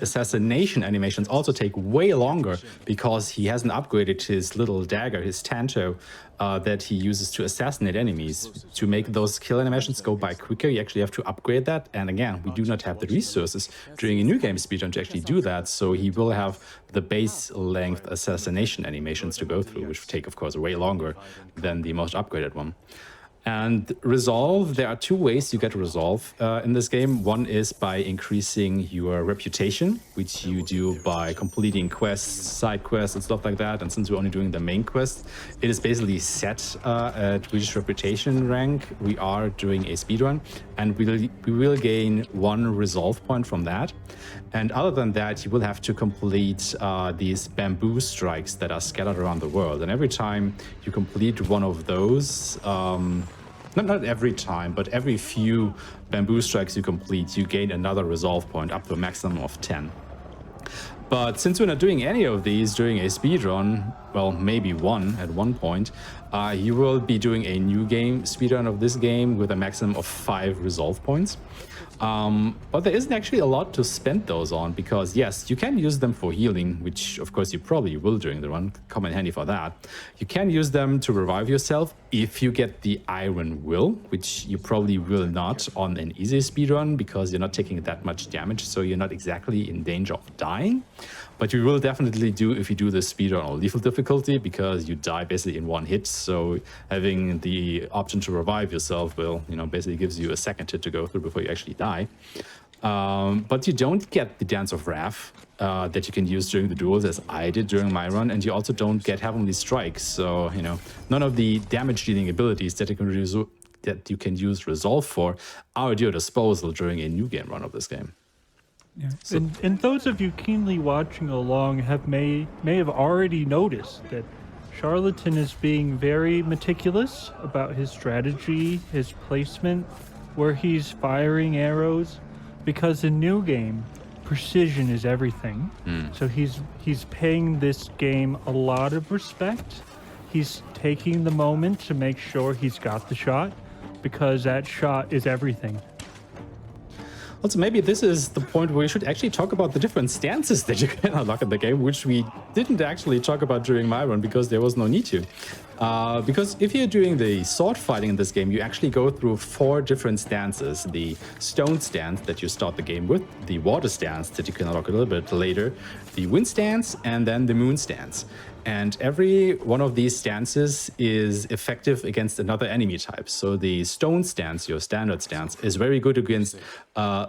assassination animations also take way longer because he hasn't upgraded his little dagger, his tanto, that he uses to assassinate enemies. To make those kill animations go by quicker, you actually have to upgrade that, and again, we do not have the resources during a new game speedrun to actually do that, so he will have the base length assassination animations to go through, which take, of course, way longer than the most upgraded one. And resolve, there are two ways you get resolve in this game. One is by increasing your reputation, which you do by completing quests, side quests, and stuff like that. And since we're only doing the main quest, it is basically set at which reputation rank we are doing a speedrun, and we will gain 1 resolve point from that. And other than that, you will have to complete these bamboo strikes that are scattered around the world. And every time you complete one of those, not every time, but every few bamboo strikes you complete, you gain another resolve point up to a maximum of 10. But since we're not doing any of these during a speedrun, well, maybe one at one point, you will be doing a new game speedrun of this game with a maximum of 5 resolve points. But there isn't actually a lot to spend those on, because yes, you can use them for healing, which of course you probably will during the run, come in handy for that. You can use them to revive yourself if you get the Iron Will, which you probably will not on an easy speedrun because you're not taking that much damage, so you're not exactly in danger of dying. But you will definitely do if you do the speedrun on lethal difficulty, because you die basically in one hit. So having the option to revive yourself will, basically gives you a second hit to go through before you actually die. But you don't get the Dance of Wrath that you can use during the duels, as I did during my run, and you also don't get Heavenly Strikes. So, none of the damage dealing abilities that you can use Resolve for are at your disposal during a new game run of this game. Yeah. So, and those of you keenly watching along may have already noticed that Charlatan is being very meticulous about his strategy, his placement, where he's firing arrows, because in new game, precision is everything. So he's paying this game a lot of respect. He's taking the moment to make sure he's got the shot, because that shot is everything. Also, maybe this is the point where we should actually talk about the different stances that you can unlock in the game, which we didn't actually talk about during my run because there was no need to. Because if you're doing the sword fighting in this game, you actually go through 4 different stances. The stone stance that you start the game with, the water stance that you can unlock a little bit later, the wind stance, and then the moon stance. And every one of these stances is effective against another enemy type. So the stone stance, your standard stance, is very good against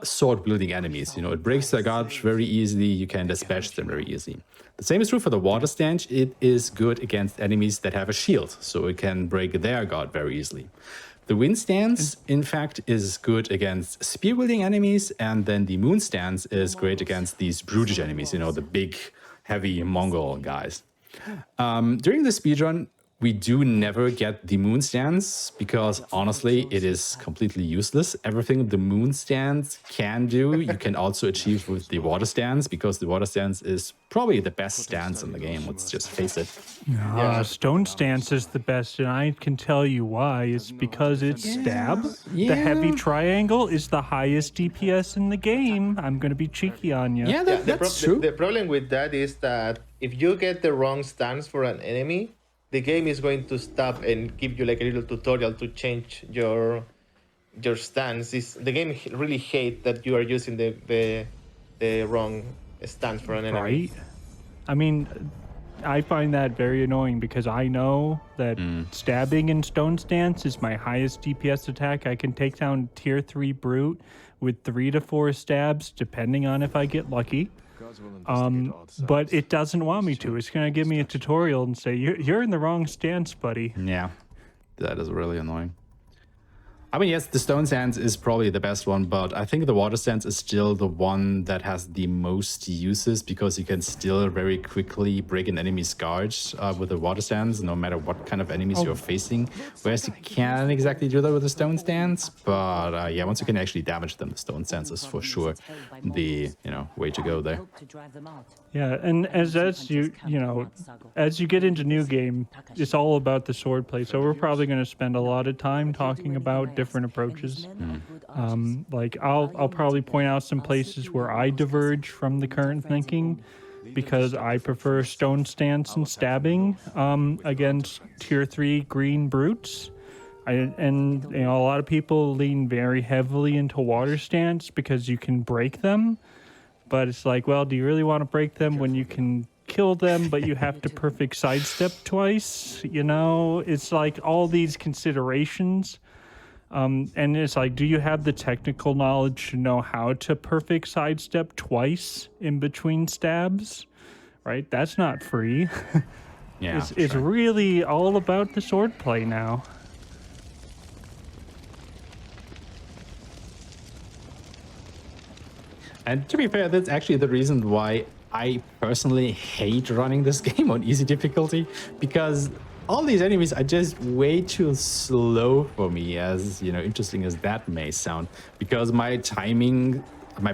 sword-wielding enemies. It breaks their guard very easily. You can dispatch them very easily. The same is true for the water stance. It is good against enemies that have a shield, so it can break their guard very easily. The wind stance, in fact, is good against spear-wielding enemies, and then the moon stance is great against these brutish enemies, the big, heavy Mongol guys. During the speedrun, we do never get the moon stance because honestly, it is completely useless. Everything the moon stance can do, you can also achieve with the water stance, because the water stance is probably the best stance in the game. Let's just face it. Stone stance is the best, and I can tell you why. It's because it's stab. The heavy triangle is the highest DPS in the game. I'm going to be cheeky on you. Yeah, that's true. The problem with that is that if you get the wrong stance for an enemy, the game is going to stop and give you like a little tutorial to change your stance. The game really hates that you are using the wrong stance for an enemy. Right? I mean, I find that very annoying because I know that stabbing in stone stance is my highest DPS attack. I can take down tier 3 brute with 3 to 4 stabs, depending on if I get lucky. But it doesn't want me to. It's going to give me a tutorial and say, you're in the wrong stance, buddy. Yeah, that is really annoying. I mean, yes, the stone stance is probably the best one, but I think the water stance is still the one that has the most uses, because you can still very quickly break an enemy's guard with the water stance, no matter what kind of enemies you're facing. Whereas you can't exactly do that with the stone stance, but yeah, once you can actually damage them, the stone stance is for sure the way to go there. Yeah, and as you get into new game, it's all about the swordplay. So we're probably going to spend a lot of time talking about different approaches. Like I'll probably point out some places where I diverge from the current thinking, because I prefer stone stance and stabbing against tier 3 green brutes. A lot of people lean very heavily into water stance because you can break them. But it's like, well, do you really want to break them when you can kill them, but you have to perfect sidestep twice? It's like all these considerations. And it's like, do you have the technical knowledge to know how to perfect sidestep twice in between stabs? Right? That's not free. Yeah, it's really all about the swordplay now. And to be fair, that's actually the reason why I personally hate running this game on easy difficulty, because all these enemies are just way too slow for me, as interesting as that may sound, because my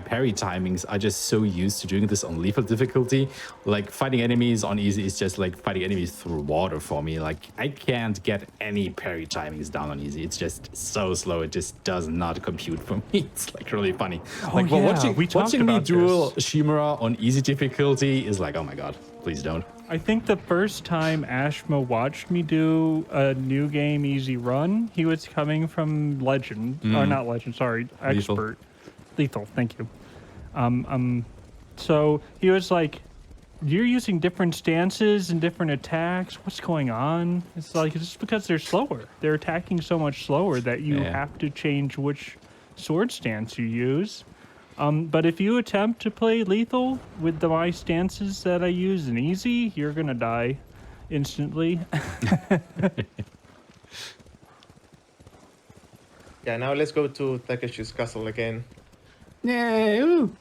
parry timings are just so used to doing this on lethal difficulty. Like fighting enemies on easy is just like fighting enemies through water for me. Like I can't get any parry timings down on easy. It's just so slow. It just does not compute for me. It's like really funny. Like watching me duel Shimura on easy difficulty is like, oh my god, please don't. I think the first time Aeshmah watched me do a new game easy run, he was coming from Legend, or not Legend, sorry, Expert. Lethal, thank you. So he was like, you're using different stances and different attacks. What's going on? It's like, it's just because they're slower. They're attacking so much slower that you have to change which sword stance you use. But if you attempt to play lethal with my stances that I use in easy, you're gonna die instantly. Yeah, now let's go to Takeshi's castle again. Yeah, ooh.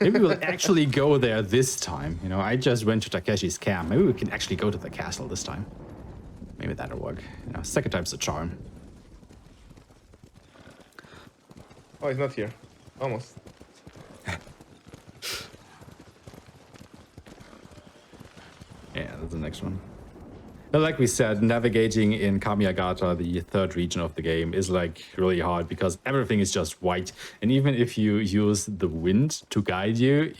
Maybe we'll actually go there this time. I just went to Takeshi's camp. Maybe we can actually go to the castle this time. Maybe that'll work. Second time's a charm. Oh, he's not here. Almost. Yeah, that's the next one. But like we said, navigating in Kamiagata, the third region of the game, is like really hard because everything is just white. And even if you use the wind to guide you,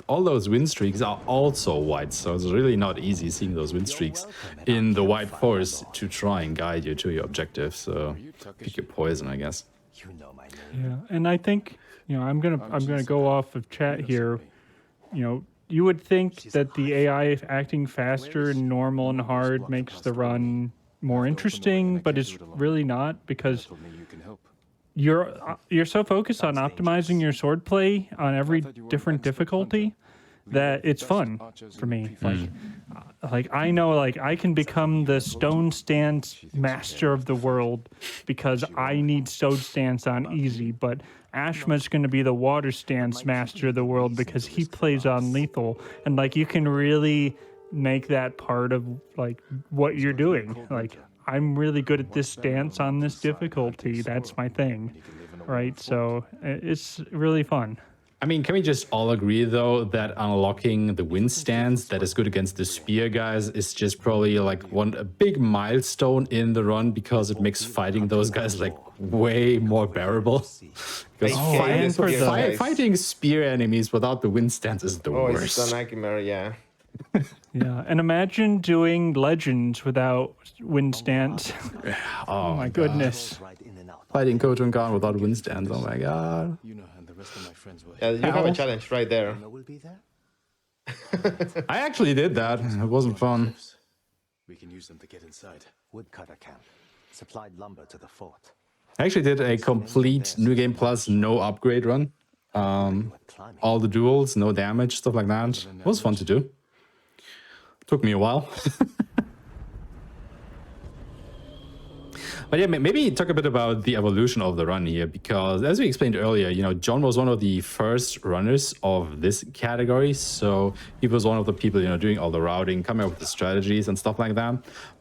all those wind streaks are also white. So it's really not easy seeing those wind streaks in the white forest to try and guide you to your objective. So pick your poison, I guess. Yeah, and I think I'm gonna go off of chat here. You would think that the AI acting faster and normal and hard makes the run more interesting, but it's really not, because you're so focused on optimizing your swordplay on every different difficulty that it's fun for me. Like I know, like I can become the stone stance master of the world because I need stone stance on easy, but Aeshmah's going to be the water stance master of the world because he plays on lethal, and like you can really make that part of like what you're doing. Like I'm really good at this stance on this difficulty. That's my thing, right? So it's really fun. I mean, can we just all agree, though, that unlocking the wind stance that is good against the spear guys is just probably like a big milestone in the run, because it makes fighting those guys like way more bearable. Because fighting spear enemies without the wind stance is the worst. It's a nightmare, yeah. Yeah, and imagine doing Legends without wind stance. Oh my goodness. Fighting Khotun Khan without wind stance, oh my god. Yeah, you have a challenge right there. I actually did that. It wasn't fun. We can use them to get inside. Woodcutter camp supplied lumber to the fort. I actually did a complete New Game Plus no upgrade run. All the duels, no damage, stuff like that. It was fun to do. Took me a while. But yeah, maybe talk a bit about the evolution of the run here, because as we explained earlier, John was one of the first runners of this category. So he was one of the people, doing all the routing, coming up with the strategies and stuff like that.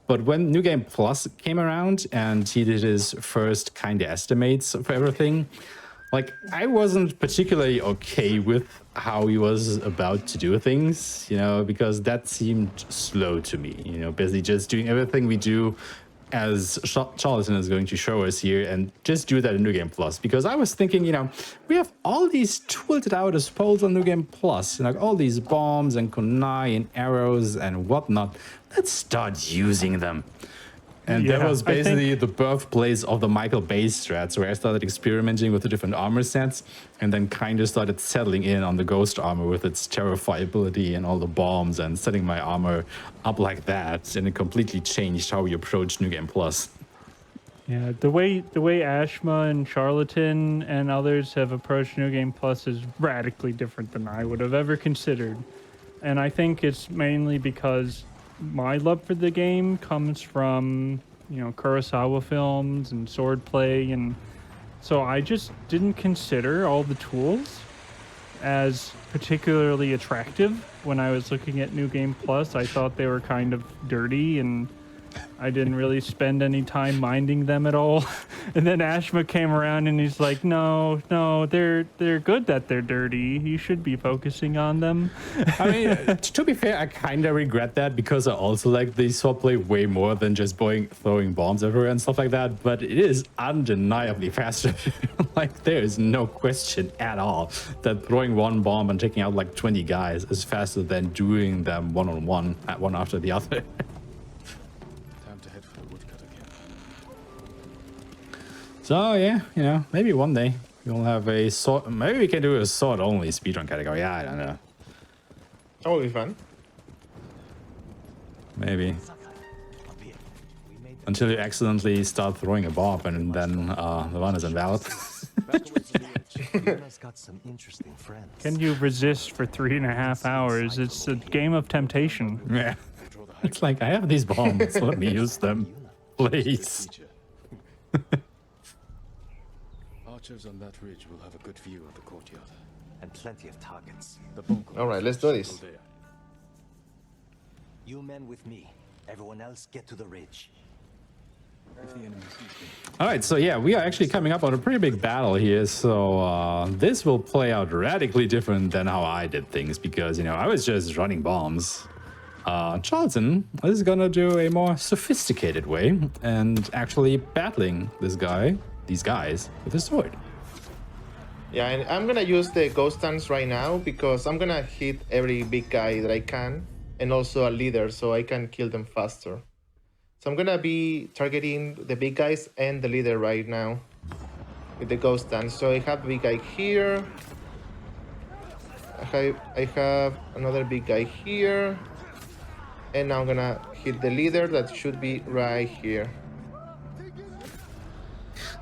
But when New Game Plus came around and he did his first kind of estimates for everything, like I wasn't particularly okay with how he was about to do things, because that seemed slow to me, basically just doing everything we do as Charlatan is going to show us here, and just do that in New Game Plus. Because I was thinking, we have all these tools at our disposal in New Game Plus, like all these bombs and kunai and arrows and whatnot. Let's start using them. And that was basically the birthplace of the Michael Bay strats, where I started experimenting with the different armor sets, and then kind of started settling in on the ghost armor with its terrifiability and all the bombs, and setting my armor up like that. And it completely changed how we approach New Game Plus. Yeah, the way Aeshmah and Charlatan and others have approached New Game Plus is radically different than I would have ever considered. And I think it's mainly because my love for the game comes from, Kurosawa films and swordplay, and so I just didn't consider all the tools as particularly attractive when I was looking at New Game Plus. I thought they were kind of dirty and I didn't really spend any time minding them at all. And then Aeshmah came around and he's like, no, they're good that they're dirty. You should be focusing on them. I mean, to be fair, I kind of regret that because I also like the swordplay way more than just throwing bombs everywhere and stuff like that. But it is undeniably faster. Like, there is no question at all that throwing one bomb and taking out like 20 guys is faster than doing them one-on-one, one after the other. So yeah, you know, maybe one day we'll have a sword. Maybe we can do a sword only speedrun category. Yeah, I don't know. That would be fun. Maybe. Until you accidentally start throwing a bomb and then the one is invalid. Can you resist for 3.5 hours? It's a game of temptation. Yeah. It's like, I have these bombs. Let me use them, please. Archers on that ridge will have a good view of the courtyard. And plenty of targets. All right, let's do this. You men with me. Everyone else get to the ridge. All right, so yeah, we are actually coming up on a pretty big battle here. So this will play out radically different than how I did things because, you know, I was just running bombs. Charlton is gonna do a more sophisticated way and actually battling these guys with a sword. Yeah, and I'm gonna use the ghost dance right now because I'm gonna hit every big guy that I can and also a leader so I can kill them faster. So I'm gonna be targeting the big guys and the leader right now with the ghost dance. So I have a big guy here. I have another big guy here. And now I'm gonna hit the leader that should be right here.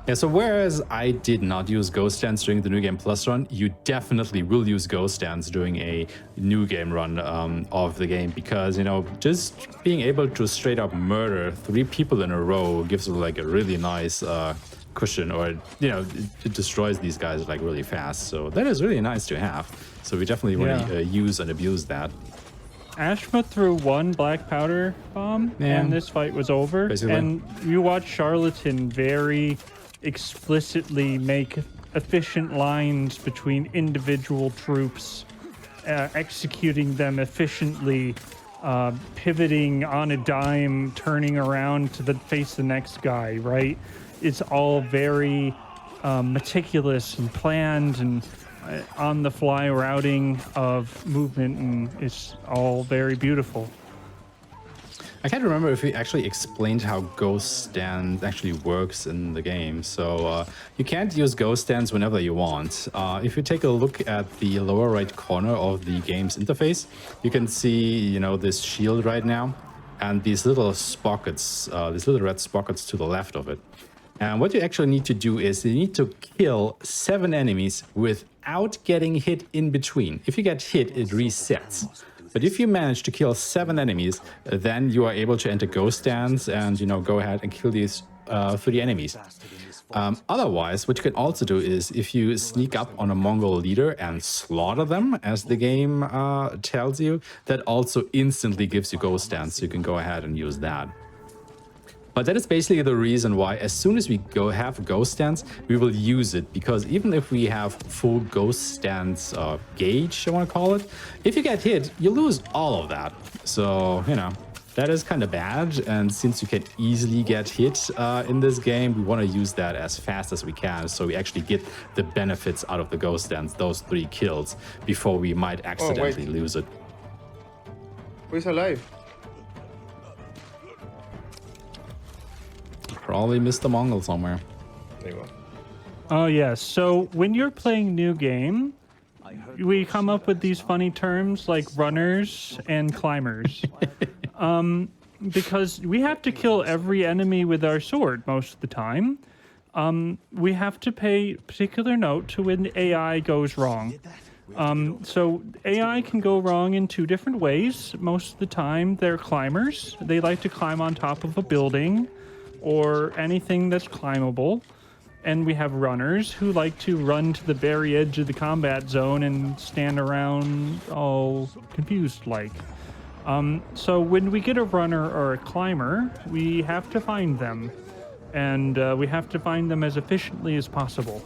Yeah, so whereas I did not use Ghost Dance during the New Game Plus run, you definitely will use Ghost Dance during a New Game run of the game because, you know, just being able to straight up murder 3 people in a row gives you like a really nice cushion, or, you know, it destroys these guys like really fast. So that is really nice to have. So we definitely want to use and abuse that. Aeshmah threw 1 black powder bomb, and this fight was over. Basically. And you watch Charlatan very explicitly make efficient lines between individual troops, executing them efficiently, pivoting on a dime, turning around to face the next guy, right? It's all very meticulous and planned and on-the-fly routing of movement, and it's all very beautiful. I can't remember if we actually explained how Ghost Dance actually works in the game. So you can't use Ghost Dance whenever you want. If you take a look at the lower right corner of the game's interface, you can see, you know, this shield right now and these little sprockets, these little red sprockets to the left of it. And what you actually need to do is you need to kill 7 enemies without getting hit in between. If you get hit, it resets. But if you manage to kill 7 enemies, then you are able to enter Ghost Dance and, you know, go ahead and kill these 3 enemies. Otherwise, what you can also do is if you sneak up on a Mongol leader and slaughter them, as the game tells you, that also instantly gives you Ghost Dance, so you can go ahead and use that. But that is basically the reason why as soon as we have Ghost Dance, we will use it, because even if we have full Ghost Dance gauge, I want to call it, if you get hit, you lose all of that. So, you know, that is kind of bad. And since you can easily get hit in this game, we want to use that as fast as we can, so we actually get the benefits out of the Ghost Dance, those 3 kills, before we might accidentally lose it. Who's alive? Probably missed the Mongol somewhere. There you go. Oh, yes. So when you're playing New Game, we come up with these funny terms like runners and climbers. Because we have to kill every enemy with our sword most of the time. We have to pay particular note to when the AI goes wrong. So AI can go wrong in 2 different ways. Most of the time, they're climbers. They like to climb on top of a building or anything that's climbable. And we have runners who like to run to the very edge of the combat zone and stand around all confused like. So when we get a runner or a climber, we have to find them, and we have to find them as efficiently as possible.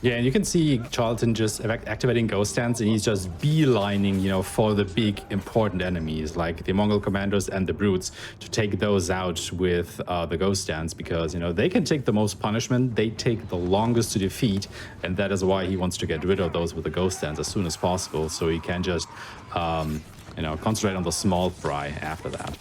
Yeah, and you can see Charlton just activating Ghost Stance, and he's just beelining, you know, for the big important enemies like the Mongol commandos and the brutes to take those out with the Ghost Stance, because, you know, they can take the most punishment, they take the longest to defeat, and that is why he wants to get rid of those with the Ghost Stance as soon as possible, so he can just, you know, concentrate on the small fry after that.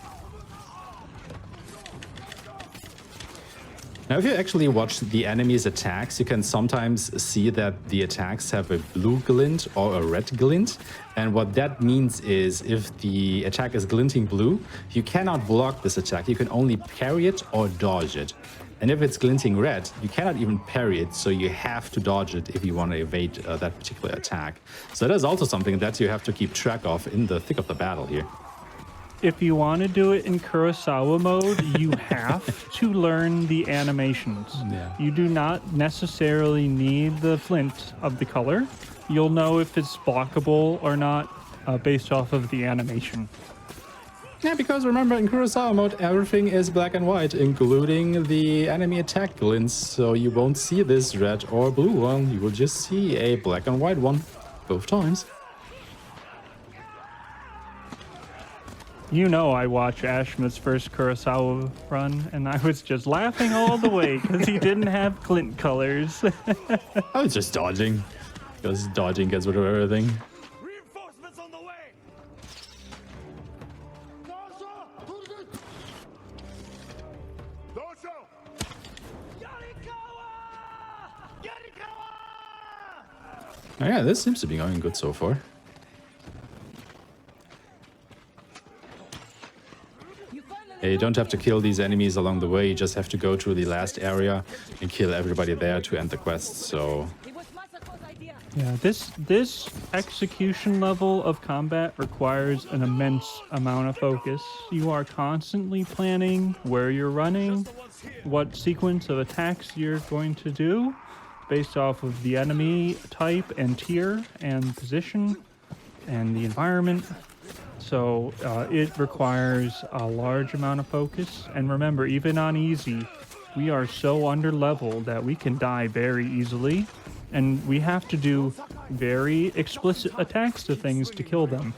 Now, if you actually watch the enemy's attacks, you can sometimes see that the attacks have a blue glint or a red glint. And what that means is if the attack is glinting blue, you cannot block this attack. You can only parry it or dodge it. And if it's glinting red, you cannot even parry it, so you have to dodge it if you want to evade that particular attack. So that is also something that you have to keep track of in the thick of the battle here. If you want to do it in Kurosawa mode, you have to learn the animations. Yeah. You do not necessarily need the flint of the color. You'll know if it's blockable or not based off of the animation. Yeah, because remember, in Kurosawa mode, everything is black and white, including the enemy attack glints, so you won't see this red or blue one. You will just see a black and white one, both times. You know, I watched Aeshmah's first Kurosawa run, and I was just laughing all the way because he didn't have glint colors. I was just dodging, because dodging gets rid of everything. Reinforcements on the way. Oh, yeah, this seems to be going good so far. You don't have to kill these enemies along the way, you just have to go through the last area and kill everybody there to end the quest, so... Yeah, this execution level of combat requires an immense amount of focus. You are constantly planning where you're running, what sequence of attacks you're going to do, based off of the enemy type and tier and position and the environment. So it requires a large amount of focus. And remember, even on easy, we are so under level that we can die very easily. And we have to do very explicit attacks to things to kill them.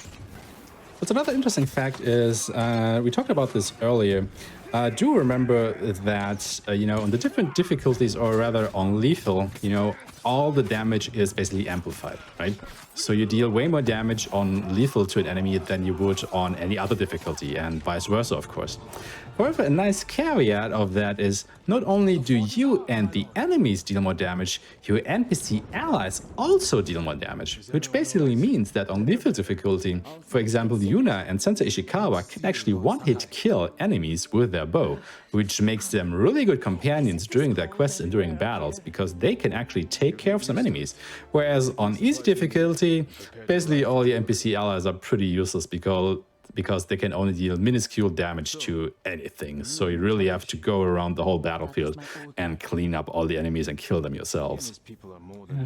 What's another interesting fact is, we talked about this earlier. Do remember that, you know, on the different difficulties, or rather on lethal, you know, all the damage is basically amplified, right? So you deal way more damage on lethal to an enemy than you would on any other difficulty, and vice versa, of course. However, a nice caveat of that is not only do you and the enemies deal more damage, your NPC allies also deal more damage, which basically means that on lethal difficulty, for example, Yuna and Sensei Ishikawa can actually one-hit kill enemies with their bow, which makes them really good companions during their quests and during battles, because they can actually take care of some enemies. Whereas on easy difficulty, basically all the NPC allies are pretty useless because they can only deal minuscule damage to anything. So you really have to go around the whole battlefield and clean up all the enemies and kill them yourselves.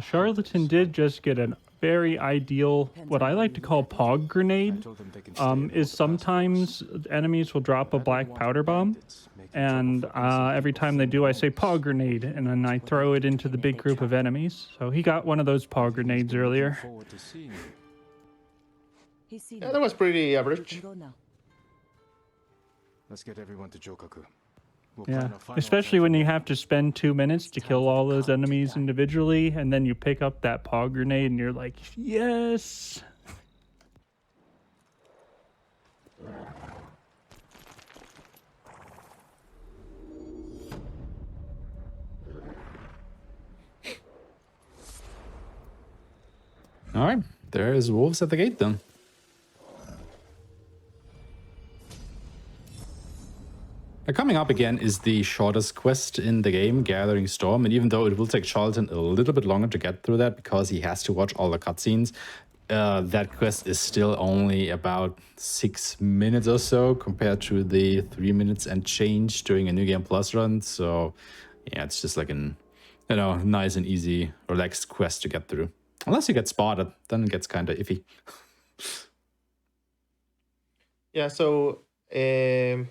Charlatan did just get a very ideal, what I like to call pog grenade, is sometimes enemies will drop a black powder bomb, and every time they do, I say pog grenade, and then I throw it into the big group of enemies. So he got one of those pog grenades earlier. Yeah, that was pretty average. Let's get everyone to Jokaku. Yeah, especially when you have to spend 2 minutes to kill all those enemies individually, and then you pick up that pog grenade and you're like, yes! Alright, there's wolves at the gate then. Coming up again is the shortest quest in the game, Gathering Storm, and even though it will take Charlton a little bit longer to get through that because he has to watch all the cutscenes, that quest is still only about 6 minutes or so compared to the 3 minutes and change during a New Game Plus run. So yeah, it's just like an, you know, nice and easy, relaxed quest to get through. Unless you get spotted, then it gets kind of iffy. Yeah, so if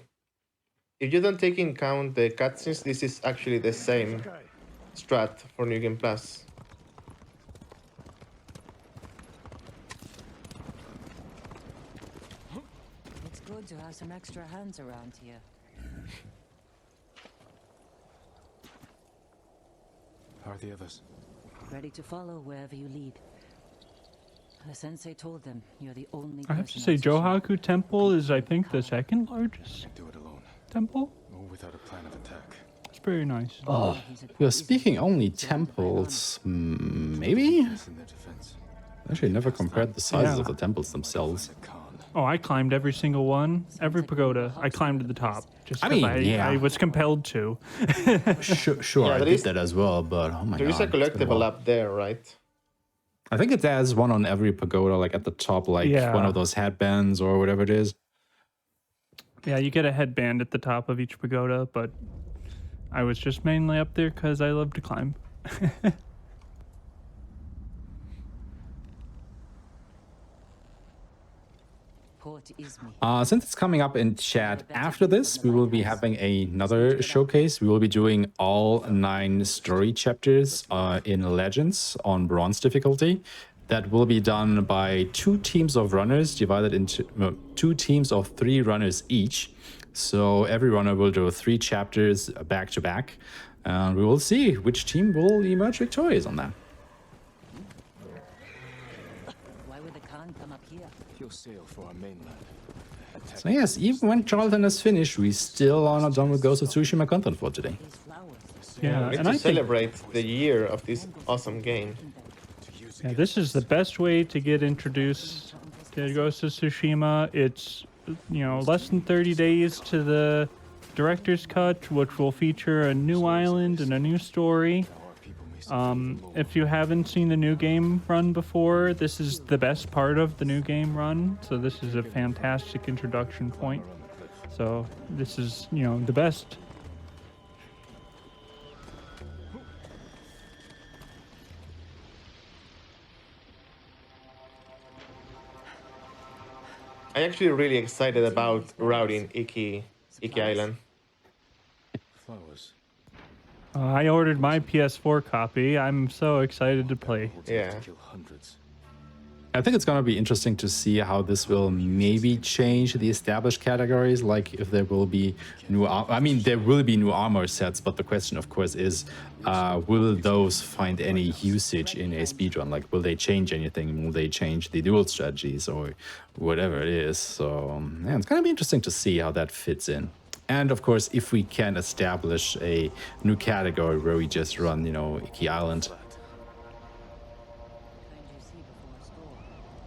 you don't take in count the cutscenes, this is actually the same strat for New Game Plus. It's good to have some extra hands around here. How are the others? Ready to follow wherever you lead. The sensei told them you're the only I have to person say, on Tsushima Johaku Temple is, I think, the second largest Can't do it alone. temple. Or without a plan of attack. It's very nice. Oh, you're speaking only temples, maybe? It's in their defense. Actually, never compared the sizes Yeah. of the temples themselves. Khan. Oh, I climbed every single one, every pagoda. I climbed to the top. Just I 'cause mean, yeah. I was compelled to. Sure, Yeah, I there did is- that as well, but oh my There god. is a it's been collectible while. up there, right? I think it has one on every pagoda, like at the top, like Yeah. one of those headbands or whatever it is. Yeah, you get a headband at the top of each pagoda, but I was just mainly up there because I love to climb. Port Izmi. Since it's coming up in chat after this, we will be having another showcase. We will be doing all 9 story chapters in Legends on bronze difficulty. That will be done by 2 teams of runners divided into 2 teams of 3 runners each. So every runner will do 3 chapters back to back. And we will see which team will emerge victorious on that. Why would the Khan come up here? He'll sail for our mainland. Attack So yes, even when Charlton is finished, we still are not done with Ghost of Tsushima content for today. These flowers. Yeah, We need and to I think celebrate the year of this awesome game. to use yeah, this is the best way to get introduced to Ghost of Tsushima. It's, you know, less than 30 days to the director's cut, which will feature a new island and a new story. our people may If you haven't seen the new game run before, this is the best part of the new game run. So this is a fantastic introduction point. So this is, you know, the best. I'm actually really excited about routing Iki Island. flowers. I ordered my PS4 copy. I'm so excited to play. Yeah. Kill hundreds. I think it's going to be interesting to see how this will maybe change the established categories, like if there will be new... I mean, there will be new armor sets, but the question, of course, is will those find any usage in a speedrun? Like, will they change anything? Will they change the dual strategies or whatever it is? So, yeah, it's going to be interesting to see how that fits in. And, of course, if we can establish a new category where we just run, you know, Iki Island.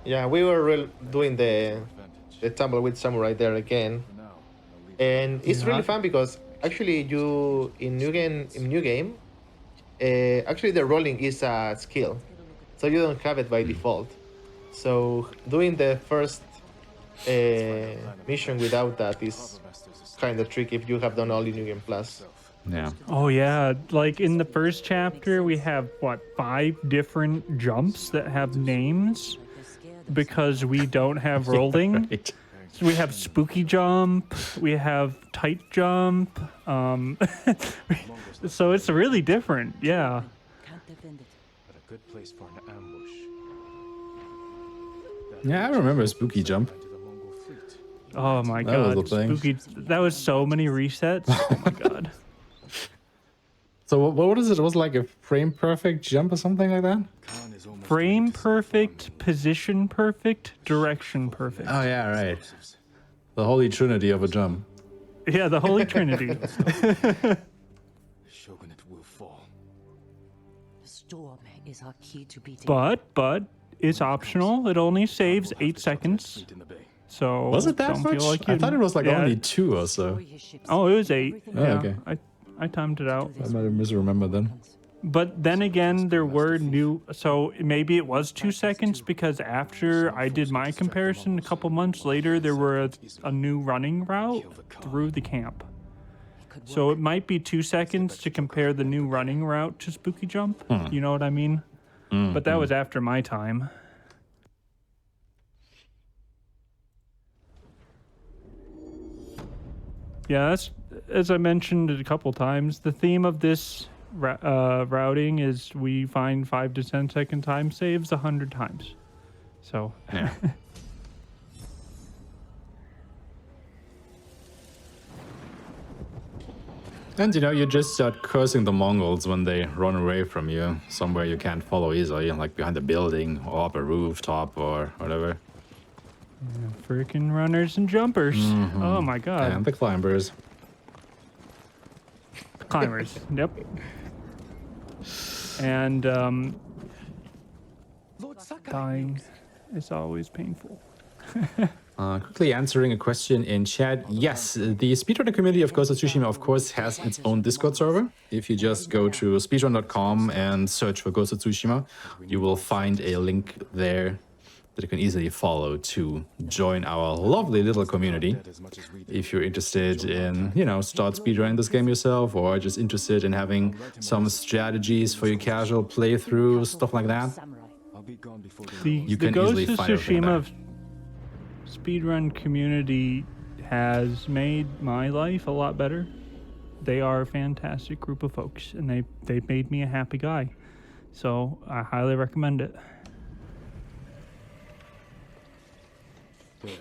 Yeah, we were doing the Tumbleweed Samurai there again, and it's really fun because actually you in new game, actually the rolling is a skill, so you don't have it by default. So doing the first mission without that is kind of tricky if you have done only New Game Plus. Yeah. Oh yeah, like in the first chapter we have what, 5 different jumps that have names because we don't have rolling. Right. So we have spooky jump, we have tight jump. So it's really different. Yeah. Can't defend it. But a good place for an ambush. Yeah, I remember Spooky Jump. To the Mongol fleet. Oh my That was god, the thing. spooky. That was so many resets. Oh my god. So what is it? It was like a frame perfect jump or something like that? Khan is almost Frame ready to perfect, position perfect, direction perfect. Oh yeah, right. explosives. The holy trinity of a jump. Yeah, the Holy Trinity. The shogunate will fall. The storm is our key to beating. but it's optional. It only saves 8 seconds. Fleet in the bay. So Was it that don't much? feel like I you- thought it was like yeah. only 2 or so. Destroy his ships. Oh, it was 8. Everything Oh, Yeah, okay. I timed it out. I might have misremembered then. But then again, there were new. So maybe it was 2 seconds because after I did my comparison, a couple months later, there were a new running route through the camp. could So work. it might be 2 seconds to compare the new running route to Spooky Jump. You know what I mean? but that was after my time. Yeah, that's, as I mentioned a couple times, the theme of this routing is we find 5 to 10 second time saves 100 times. So Yeah. And you just start cursing the Mongols when they run away from you somewhere you can't follow easily, like behind a building or up a rooftop or whatever. yeah, freaking runners and jumpers. Oh my god. And the climbers. Climbers. Yep. And dying is always painful. Quickly answering a question in chat. Yes, the speedrunner community of Ghost of Tsushima, of course, has its own Discord server. If you just go to speedrun.com and search for Ghost of Tsushima, you will find a link there that you can easily follow to join our lovely little community. If you're interested in, start speedrunning this game yourself, or just interested in having some strategies for your casual playthrough, stuff like that. The can Ghost easily of find everything Tsushima speedrun community has made my life a lot better. They are a fantastic group of folks, and they've made me a happy guy. So I highly recommend it.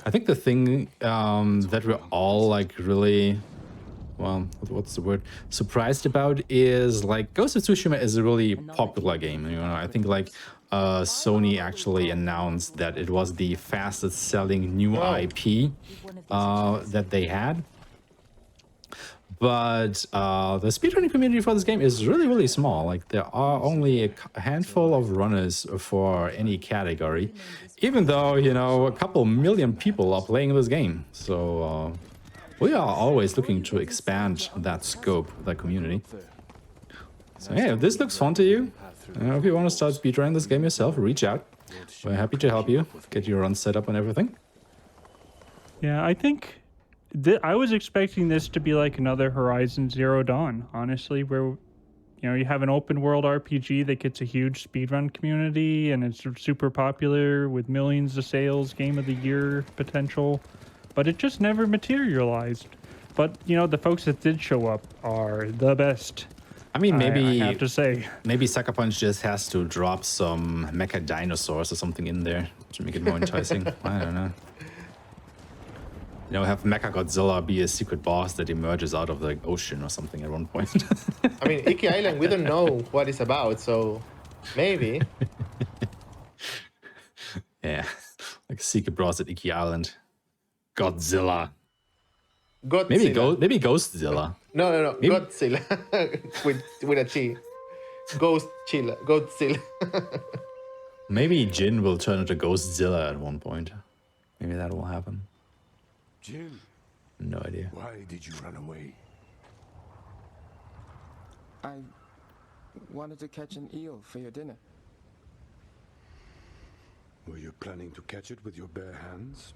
I think the thing that we're all like really, well, what's the word, surprised about is like Ghost of Tsushima is a really popular game. I think like Sony actually announced that it was the fastest selling new IP that they had. But the speedrunning community for this game is really, really small. Like there are only a handful of runners for any category, even though, a couple million people are playing this game. So we are always looking to expand that scope, that community. So yeah, if this looks fun to you, if you want to start speedrunning this game yourself, reach out. We're happy to help you, get your run set up and everything. Yeah, I think I was expecting this to be like another Horizon Zero Dawn, honestly, where you have an open world RPG that gets a huge speedrun community and it's super popular with millions of sales, game of the year potential, but it just never materialized. But the folks that did show up are the best. I mean, maybe I have to say, maybe Sucker Punch just has to drop some mecha dinosaurs or something in there to make it more enticing. I don't know. Have Mecha Godzilla be a secret boss that emerges out of the ocean or something at one point. I mean, Iki Island, we don't know what it's about, so maybe. Yeah, like a secret boss at Iki Island. Godzilla. Godzilla. Maybe Ghostzilla. No. Maybe? Godzilla. with a T. Godzilla. Maybe Jin will turn into Ghostzilla at one point. Maybe that will happen. Jin, no idea. Why did you run away? I wanted to catch an eel for your dinner. Were you planning to catch it with your bare hands?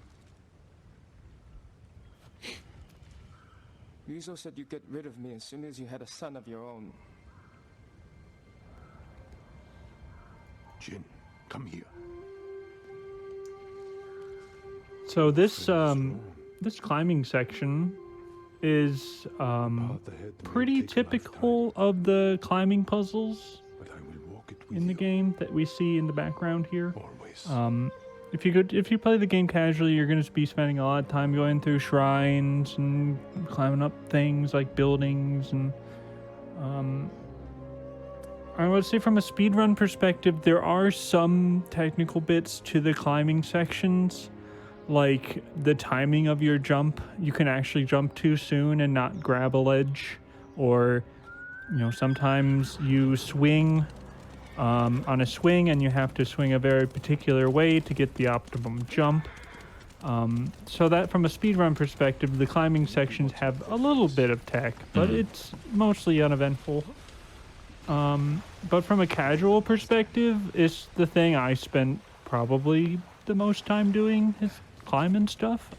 Ryuzo said you'd get rid of me as soon as you had a son of your own. Jin, come here. So this climbing section is pretty typical of the climbing puzzles in the game that we see in the background here. If you play the game casually, you're going to be spending a lot of time going through shrines and climbing up things like buildings. And I would say from a speedrun perspective, there are some technical bits to the climbing sections, like the timing of your jump. You can actually jump too soon and not grab a ledge, or sometimes you swing on a swing and you have to swing a very particular way to get the optimum jump. So that from a speedrun perspective, the climbing sections have a little bit of tech, but it's mostly uneventful. But from a casual perspective, it's the thing I spent probably the most time doing is climbing stuff.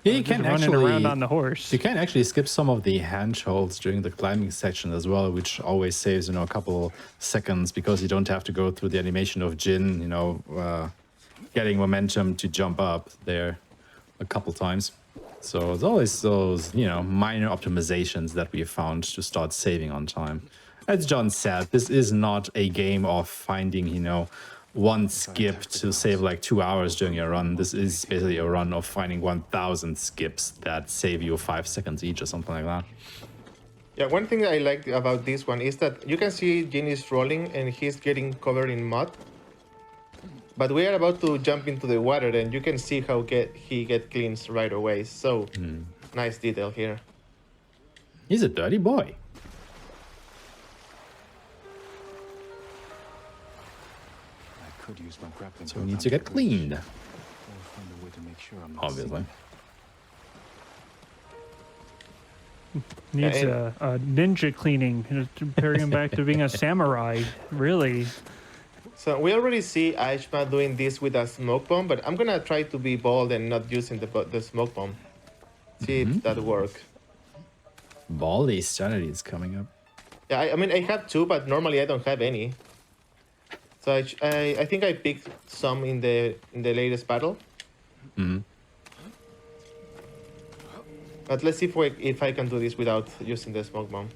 Yeah, you Just can running actually around on the horse. You can actually skip some of the handholds during the climbing section as well, which always saves, you know, a couple seconds because you don't have to go through the animation of Jin, you know, getting momentum to jump up there a couple times. So it's always those, you know, minor optimizations that we found to start saving on time. As John said, this is not a game of finding, you know, one skip to save like 2 hours during your run. This is basically a run of finding 1,000 skips that save you 5 seconds each or something like that. Yeah, one thing that I like about this one is that you can see Jin is rolling and he's getting covered in mud. But we are about to jump into the water and you can see how he get cleansed right away. So nice detail here. He's a dirty boy. So we need to get cleaned. Obviously. Needs a ninja cleaning, comparing him back to being a samurai, really. So we already see Aeshmah doing this with a smoke bomb, but I'm gonna try to be bold and not using the smoke bomb. See if that works. Baldy strategy is coming up. Yeah, I mean I have 2, but normally I don't have any. So I think I picked some in the latest battle. But let's see if I can do this without using the smoke bomb.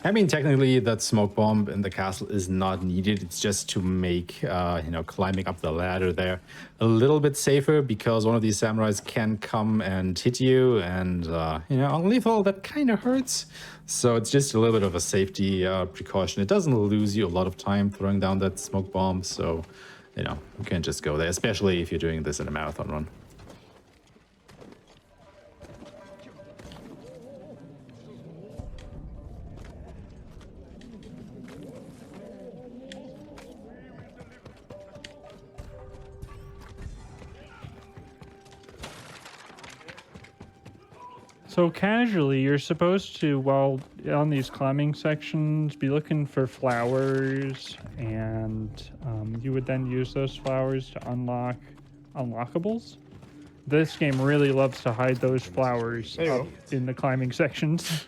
I mean, technically, that smoke bomb in the castle is not needed. It's just to make, you know, climbing up the ladder there a little bit safer because one of these samurais can come and hit you, and you know, on lethal that kind of hurts. So it's just a little bit of a safety precaution. It doesn't lose you a lot of time throwing down that smoke bomb, so you know, you can just go there, especially if you're doing this in a marathon run. So casually, you're supposed to, while on these climbing sections, be looking for flowers, and you would then use those flowers to unlock unlockables. This game really loves to hide those flowers up in the climbing sections.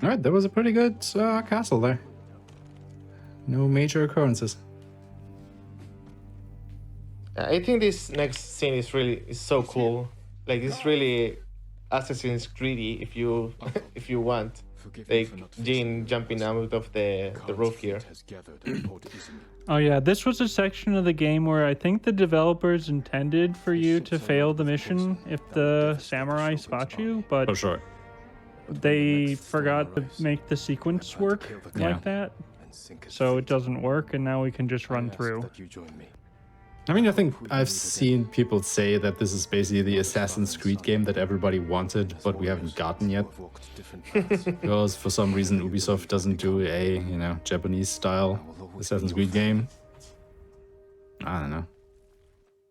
All right, that was a pretty good castle there. No major occurrences. I think this next scene is so cool. Like it's really Assassin's Creedy if you if you want. Like Jin jumping out of the roof here. Oh yeah, this was a section of the game where I think the developers intended for you to fail the mission if the samurai spot you, but Oh, sure. they forgot to make the sequence work like that. So it doesn't work, and now we can just run through. I mean, I think I've seen people say that this is basically the Assassin's Creed game that everybody wanted, but we haven't gotten yet. Because for some reason Ubisoft doesn't do a, you know, Japanese style Assassin's Creed game. I don't know.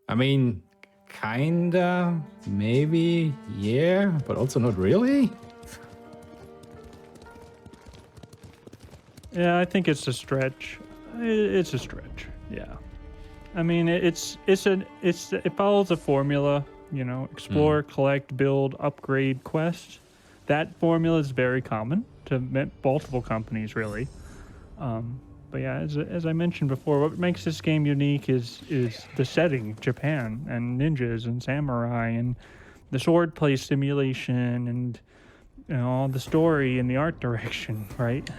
I mean, kinda, maybe, yeah, but also not really. Yeah, I think it's a stretch. It's a stretch. Yeah. I mean, it follows a formula, you know, explore, collect, build, upgrade, quest. That formula is very common to multiple companies, really. But yeah, as I mentioned before, what makes this game unique is the setting, Japan, and ninjas and samurai, and the swordplay simulation, and you know, the story and the art direction, right?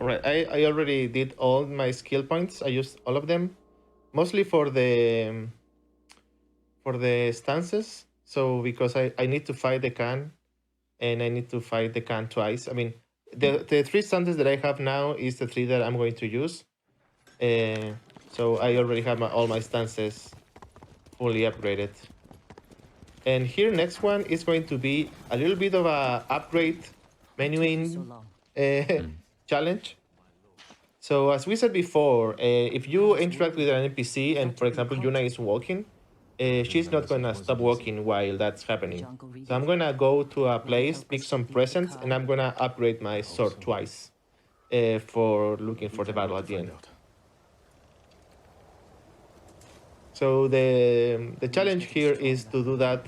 Right, I already did all my skill points. I used all of them, mostly for the stances. So because I need to fight the Khan, and I need to fight the Khan twice. I mean, the 3 stances that I have now is the 3 that I'm going to use. So I already have all my stances fully upgraded. And here next one is going to be a little bit of a upgrade menuing challenge. So as we said before, if you interact with an NPC and, for example, Yuna is walking, she's not gonna stop walking while that's happening. So I'm gonna go to a place, pick some presents, and I'm gonna upgrade my sword twice for looking for the battle at the end. So the challenge here is to do that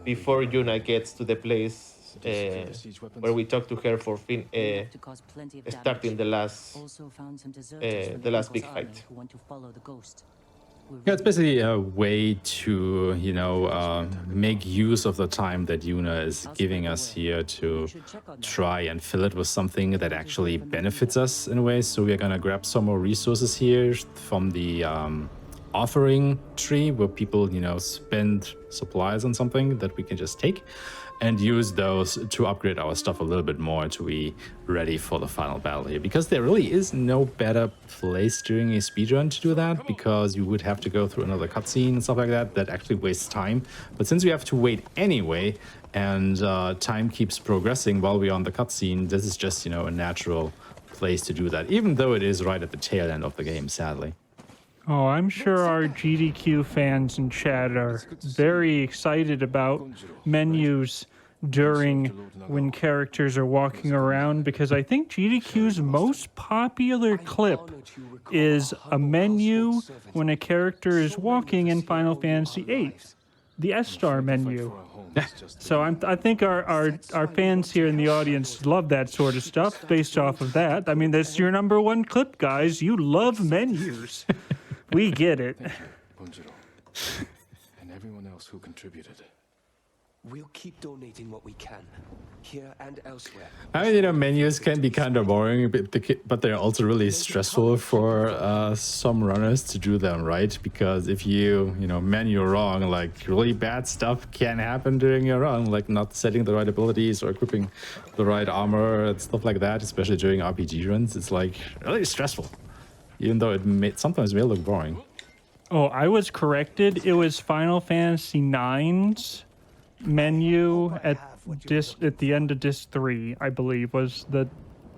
before Yuna gets to the place where we talk to her for starting the last big fight. Yeah, it's basically a way to, you know, make use of the time that Yuna is giving us here to try and fill it with something that actually benefits us in a way. So we're gonna grab some more resources here from the offering tree where people, you know, spend supplies on something that we can just take and use those to upgrade our stuff a little bit more to be ready for the final battle here, because there really is no better place during a speedrun to do that, because you would have to go through another cutscene and stuff like that actually wastes time. But since we have to wait anyway and time keeps progressing while we're on the cutscene, this is just, you know, a natural place to do that, even though it is right at the tail end of the game, sadly. Oh, I'm sure our GDQ fans in chat are very excited about menus during when characters are walking around, because I think GDQ's most popular clip is a menu when a character is walking in Final Fantasy VIII, the S-Star menu. So I think our fans here in the audience love that sort of stuff based off of that. I mean, that's your #1 clip, guys. You love menus. We get it. And everyone else who contributed. We'll keep donating what we can, here and elsewhere. I mean, you know, menus can be kind of boring, but they're also really stressful for some runners to do them right, because if you know, menu wrong, like really bad stuff can happen during your run, like not setting the right abilities or equipping the right armor and stuff like that, especially during RPG runs. It's like really stressful, even though it sometimes may look boring. Oh, I was corrected. It was Final Fantasy IX's menu at the end of Disc 3, I believe, was the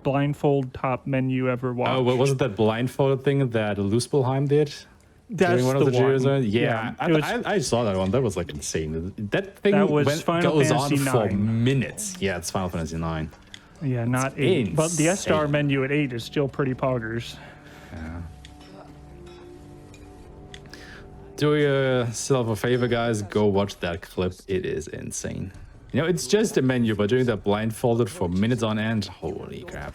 blindfold top menu ever watched. Oh, wasn't that blindfolded thing that Luzbelheim did? That's one of the one. Yeah, I saw that one. That was like insane. That thing goes on for 9. minutes. Yeah, it's Final Fantasy 9. Yeah, not 8. But the S-Star menu at 8 is still pretty poggers. Yeah. Do yourself a favor, guys. Go watch that clip. It is insane. You know, it's just a menu, but doing that blindfolded for minutes on end, holy crap.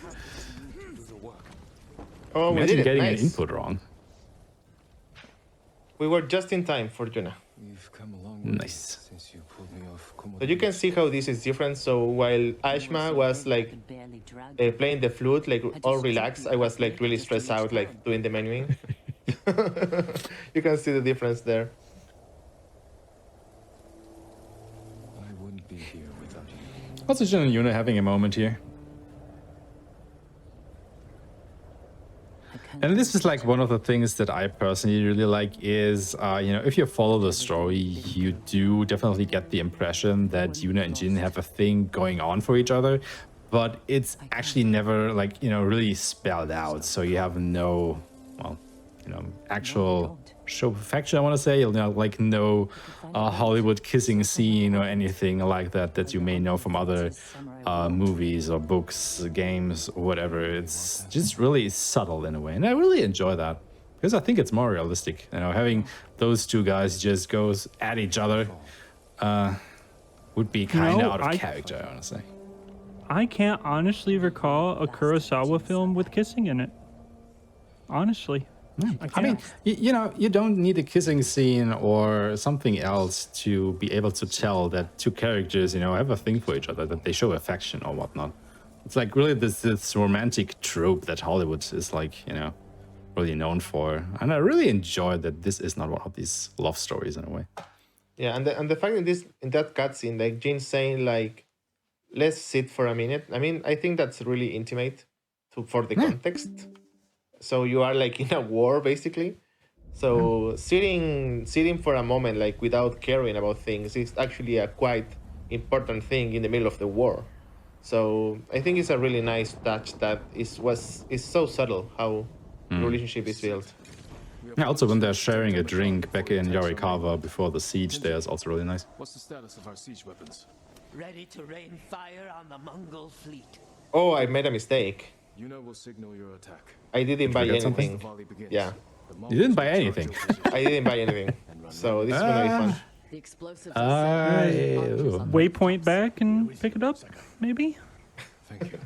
Oh, we Imagine did it. getting Nice. an input wrong. We were just in time for Yuna. Nice. So you can see how this is different. So while Aeshmah was like playing the flute, like all relaxed, I was like really stressed out, like doing the menuing. You can see the difference there. I wouldn't be here without you. Also, Jin and Yuna having a moment here. And this is like one of the things that I personally really like is, you know, if you follow the story, you do definitely get the impression that Yuna and Jin have a thing going on for each other, but it's actually never like, you know, really spelled out. So you have no, well, you know, actual show of affection, I want to say, you know, like no Hollywood kissing scene or anything like that you may know from other movies or books, games, or whatever. It's just really subtle in a way, and I really enjoy that because I think it's more realistic. You know, having those two guys just goes at each other would be kind of out of character, I want to say. I can't honestly recall a Kurosawa film with kissing in it. Honestly. I mean, you know, you don't need a kissing scene or something else to be able to tell that two characters, you know, have a thing for each other, that they show affection or whatnot. It's like really this romantic trope that Hollywood is like, you know, really known for. And I really enjoy that this is not one of these love stories in a way. Yeah, and the fact that in that cutscene, like Jin saying like, let's sit for a minute. I mean, I think that's really intimate for the context. So you are like in a war basically. So sitting for a moment like without caring about things is actually a quite important thing in the middle of the war. So I think it's a really nice touch that is so subtle how the relationship is built. Yeah, also when they're sharing a drink back in Yorikawa before the siege, there's also really nice. What's the status of our siege weapons? Ready to rain fire on the Mongol fleet. Oh, I made a mistake. Yuna will signal your attack. I didn't buy forget anything. something? Yeah. You didn't buy anything. I didn't buy anything. So this is gonna be fun. The explosives Waypoint back and pick it up, maybe? Thank you.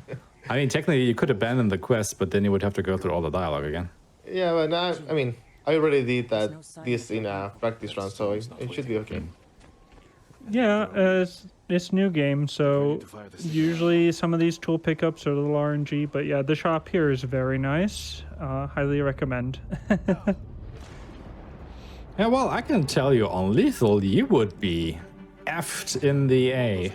I mean, technically you could abandon the quest, but then you would have to go through all the dialogue again. Yeah, but I mean, I already did this in a practice run, so it should be okay. Yeah, it's new game, so usually some of these tool pickups are a little RNG, but yeah, the shop here is very nice. Highly recommend. Yeah, well, I can tell you on lethal, you would be effed in the A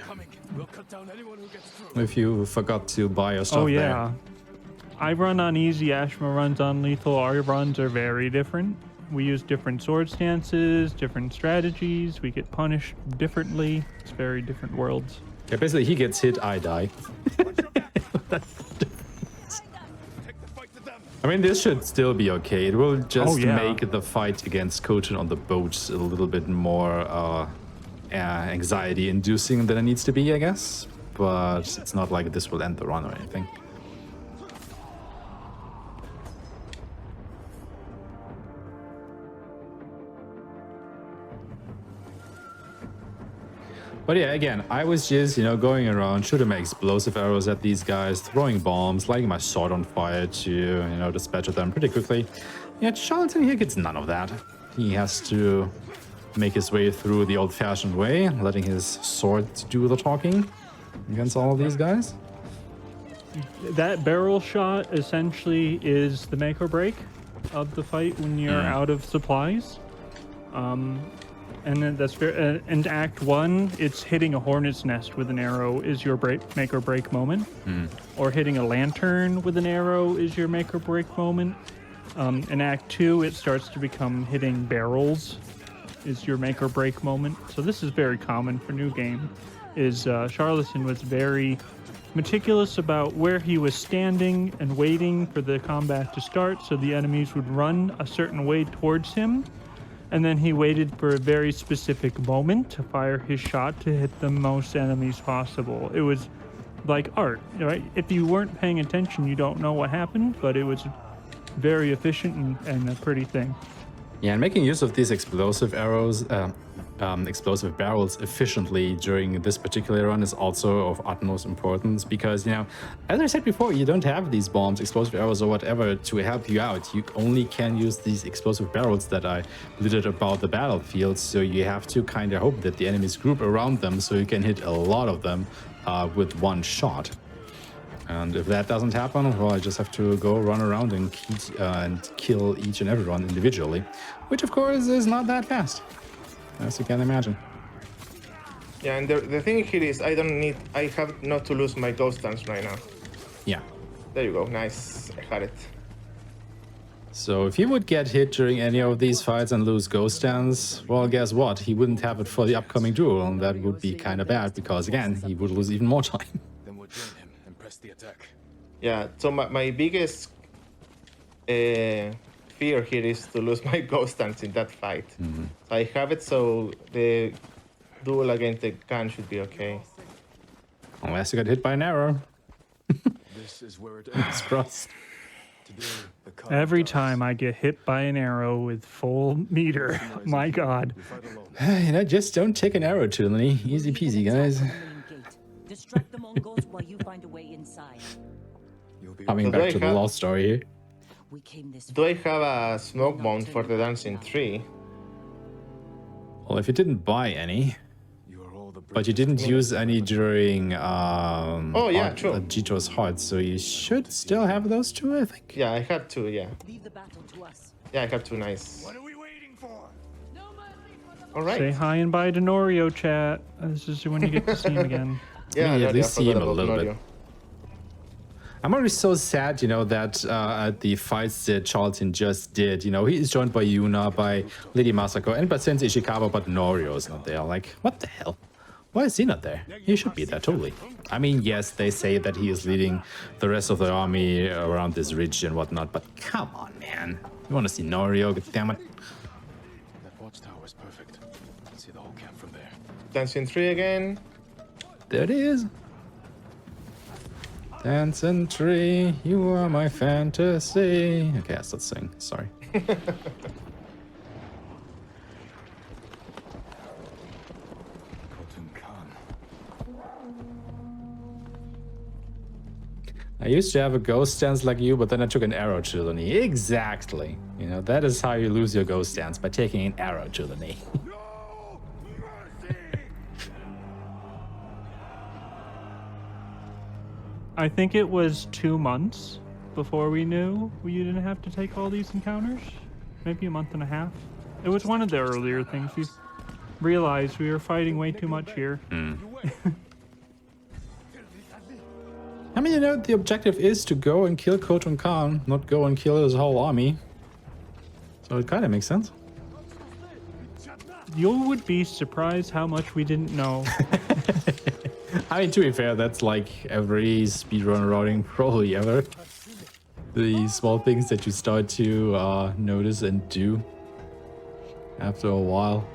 if you forgot to buy your stuff. Oh yeah, I run on easy, Aeshmah runs on lethal. Our runs are very different. We use different sword stances, different strategies. We get punished differently. It's very different worlds. Yeah, basically he gets hit, I die. I mean, this should still be okay. It will just make the fight against Khotun on the boats a little bit more anxiety-inducing than it needs to be, I guess. But it's not like this will end the run or anything. But yeah, again, I was just, going around, shooting my explosive arrows at these guys, throwing bombs, lighting my sword on fire to, dispatch them pretty quickly. Yeah, Charlton here gets none of that. He has to make his way through the old-fashioned way, letting his sword do the talking against all of these guys. That barrel shot essentially is the make or break of the fight when you're out of supplies. And then that's fair. In Act 1, it's hitting a hornet's nest with an arrow is your make or break moment. Or hitting a lantern with an arrow is your make or break moment. In Act 2, it starts to become hitting barrels is your make or break moment. So this is very common for new game. Charlatan was very meticulous about where he was standing and waiting for the combat to start, so the enemies would run a certain way towards him. And then he waited for a very specific moment to fire his shot to hit the most enemies possible. It was like art, right? If you weren't paying attention, you don't know what happened, but it was very efficient and a pretty thing. Yeah, and making use of these explosive arrows, explosive barrels efficiently during this particular run is also of utmost importance because, as I said before, you don't have these bombs, explosive arrows or whatever to help you out. You only can use these explosive barrels that are littered about the battlefield, so you have to kind of hope that the enemies group around them so you can hit a lot of them with one shot. And if that doesn't happen, well, I just have to go run around and kill each and every one individually, which of course is not that fast, as you can imagine. Yeah, and the thing here is I have not to lose my ghost dance right now. Yeah. There you go, nice, I had it. So if he would get hit during any of these fights and lose ghost dance, well, guess what? He wouldn't have it for the upcoming duel, and that would be kind of bad because, again, he would lose even more time. Then we'll join him and press the attack. Yeah, so my biggest fear here is to lose my ghost dance in that fight. So I have it, so the duel against the Khan should be okay. Unless you get hit by an arrow. This is where it It's crossed. Every time I get hit by an arrow with full meter, my god. Just don't take an arrow, Trilany. Easy peasy, guys. Distract the Mongols while you find a way inside. Coming back to the lost story here. We came this Do I have a smoke bomb for the dancing tree? Well, if you didn't buy any, but you didn't use any during Jito's Heart, so you should still have those two, I think. Yeah, I had two, yeah. Leave the battle to us. Yeah, I have two, nice. What are we waiting for? Alright. Say hi and bye to Norio, chat. This is when you get to see him again. Yeah, at least see him a about little Norio. bit. I'm already so sad, that at the fights that Charlton just did, he is joined by Yuna, by Lady Masako, and by Sensei Ishikawa, but Norio is not there. Like, what the hell? Why is he not there? He should be there, totally. I mean, yes, they say that he is leading the rest of the army around this ridge and whatnot, but come on, man. You want to see Norio? God damn it. That watchtower is perfect. I can see the whole camp from there. Dancing tree again. There it is. Dancing tree, you are my fantasy. Okay, I start sing. Sorry. Khotun Khan. I used to have a ghost stance like you, but then I took an arrow to the knee. Exactly. You know, that is how you lose your ghost stance, by taking an arrow to the knee. I think it was 2 months before we knew you didn't have to take all these encounters. Maybe a month and a half. It was one of the earlier things. We realized we were fighting way too much here. I mean, you know, the objective is to go and kill Khotun Khan, not go and kill his whole army. So it kind of makes sense. You would be surprised how much we didn't know. I mean, to be fair, that's like every speedrun routing probably ever. The small things that you start to notice and do after a while.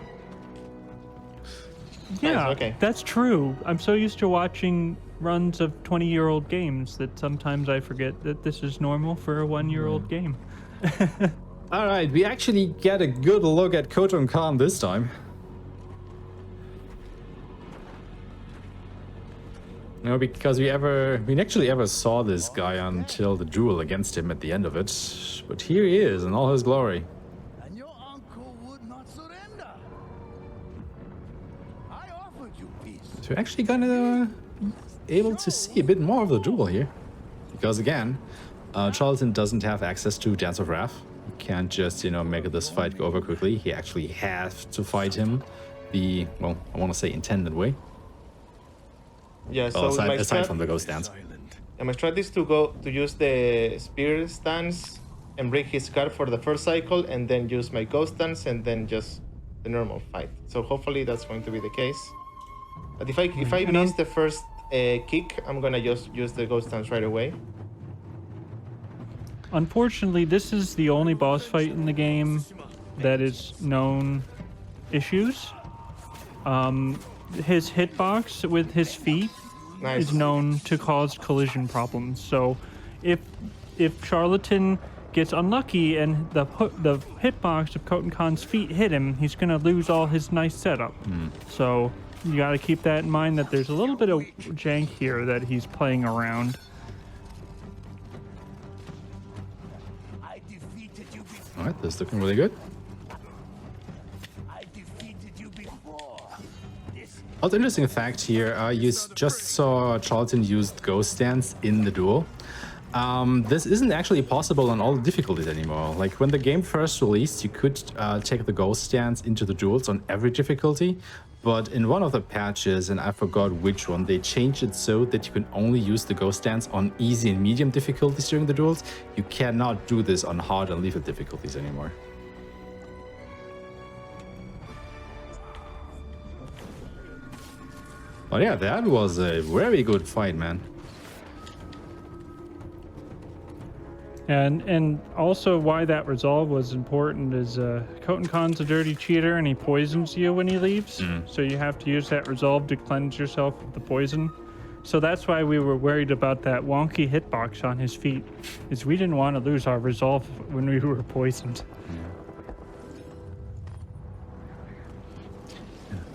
Yeah, okay. That's true. I'm so used to watching runs of 20-year-old games that sometimes I forget that this is normal for a 1-year-old game. All right, we actually get a good look at Khotun Khan this time. No, because we actually ever saw this guy until the duel against him at the end of it. But here he is in all his glory. And your uncle would not surrender. I offered you peace. So we're actually gonna able to see a bit more of the duel here. Because again, Charlton doesn't have access to Dance of Wrath. He can't just, you know, make this fight go over quickly. He actually has to fight him the, well, I want to say intended way. Yeah, so Well, my aside from the ghost dance. my strat is to use the spear stance and bring his card for the first cycle, and then use my ghost dance, and then just the normal fight. So hopefully that's going to be the case. But if I miss the first kick, I'm gonna just use the ghost dance right away. Unfortunately, this is the only boss fight in the game that is known issues. His hitbox with his feet is known to cause collision problems. So if Charlatan gets unlucky and the hitbox of Khotun Khan's feet hit him, he's gonna lose all his nice setup. So you gotta keep that in mind, that there's a little bit of jank here that he's playing around. Alright, this is looking really good. Also, interesting fact here, you just saw Charlton used Ghost Stance in the duel. This isn't actually possible on all the difficulties anymore. Like when the game first released, you could take the Ghost Stance into the duels on every difficulty, but in one of the patches, and I forgot which one, they changed it so that you can only use the Ghost Stance on easy and medium difficulties during the duels. You cannot do this on hard and lethal difficulties anymore. But yeah, that was a very good fight, man. And also why that resolve was important is Khotun Khan's a dirty cheater and he poisons you when he leaves. So you have to use that resolve to cleanse yourself of the poison. So that's why we were worried about that wonky hitbox on his feet, is we didn't want to lose our resolve when we were poisoned.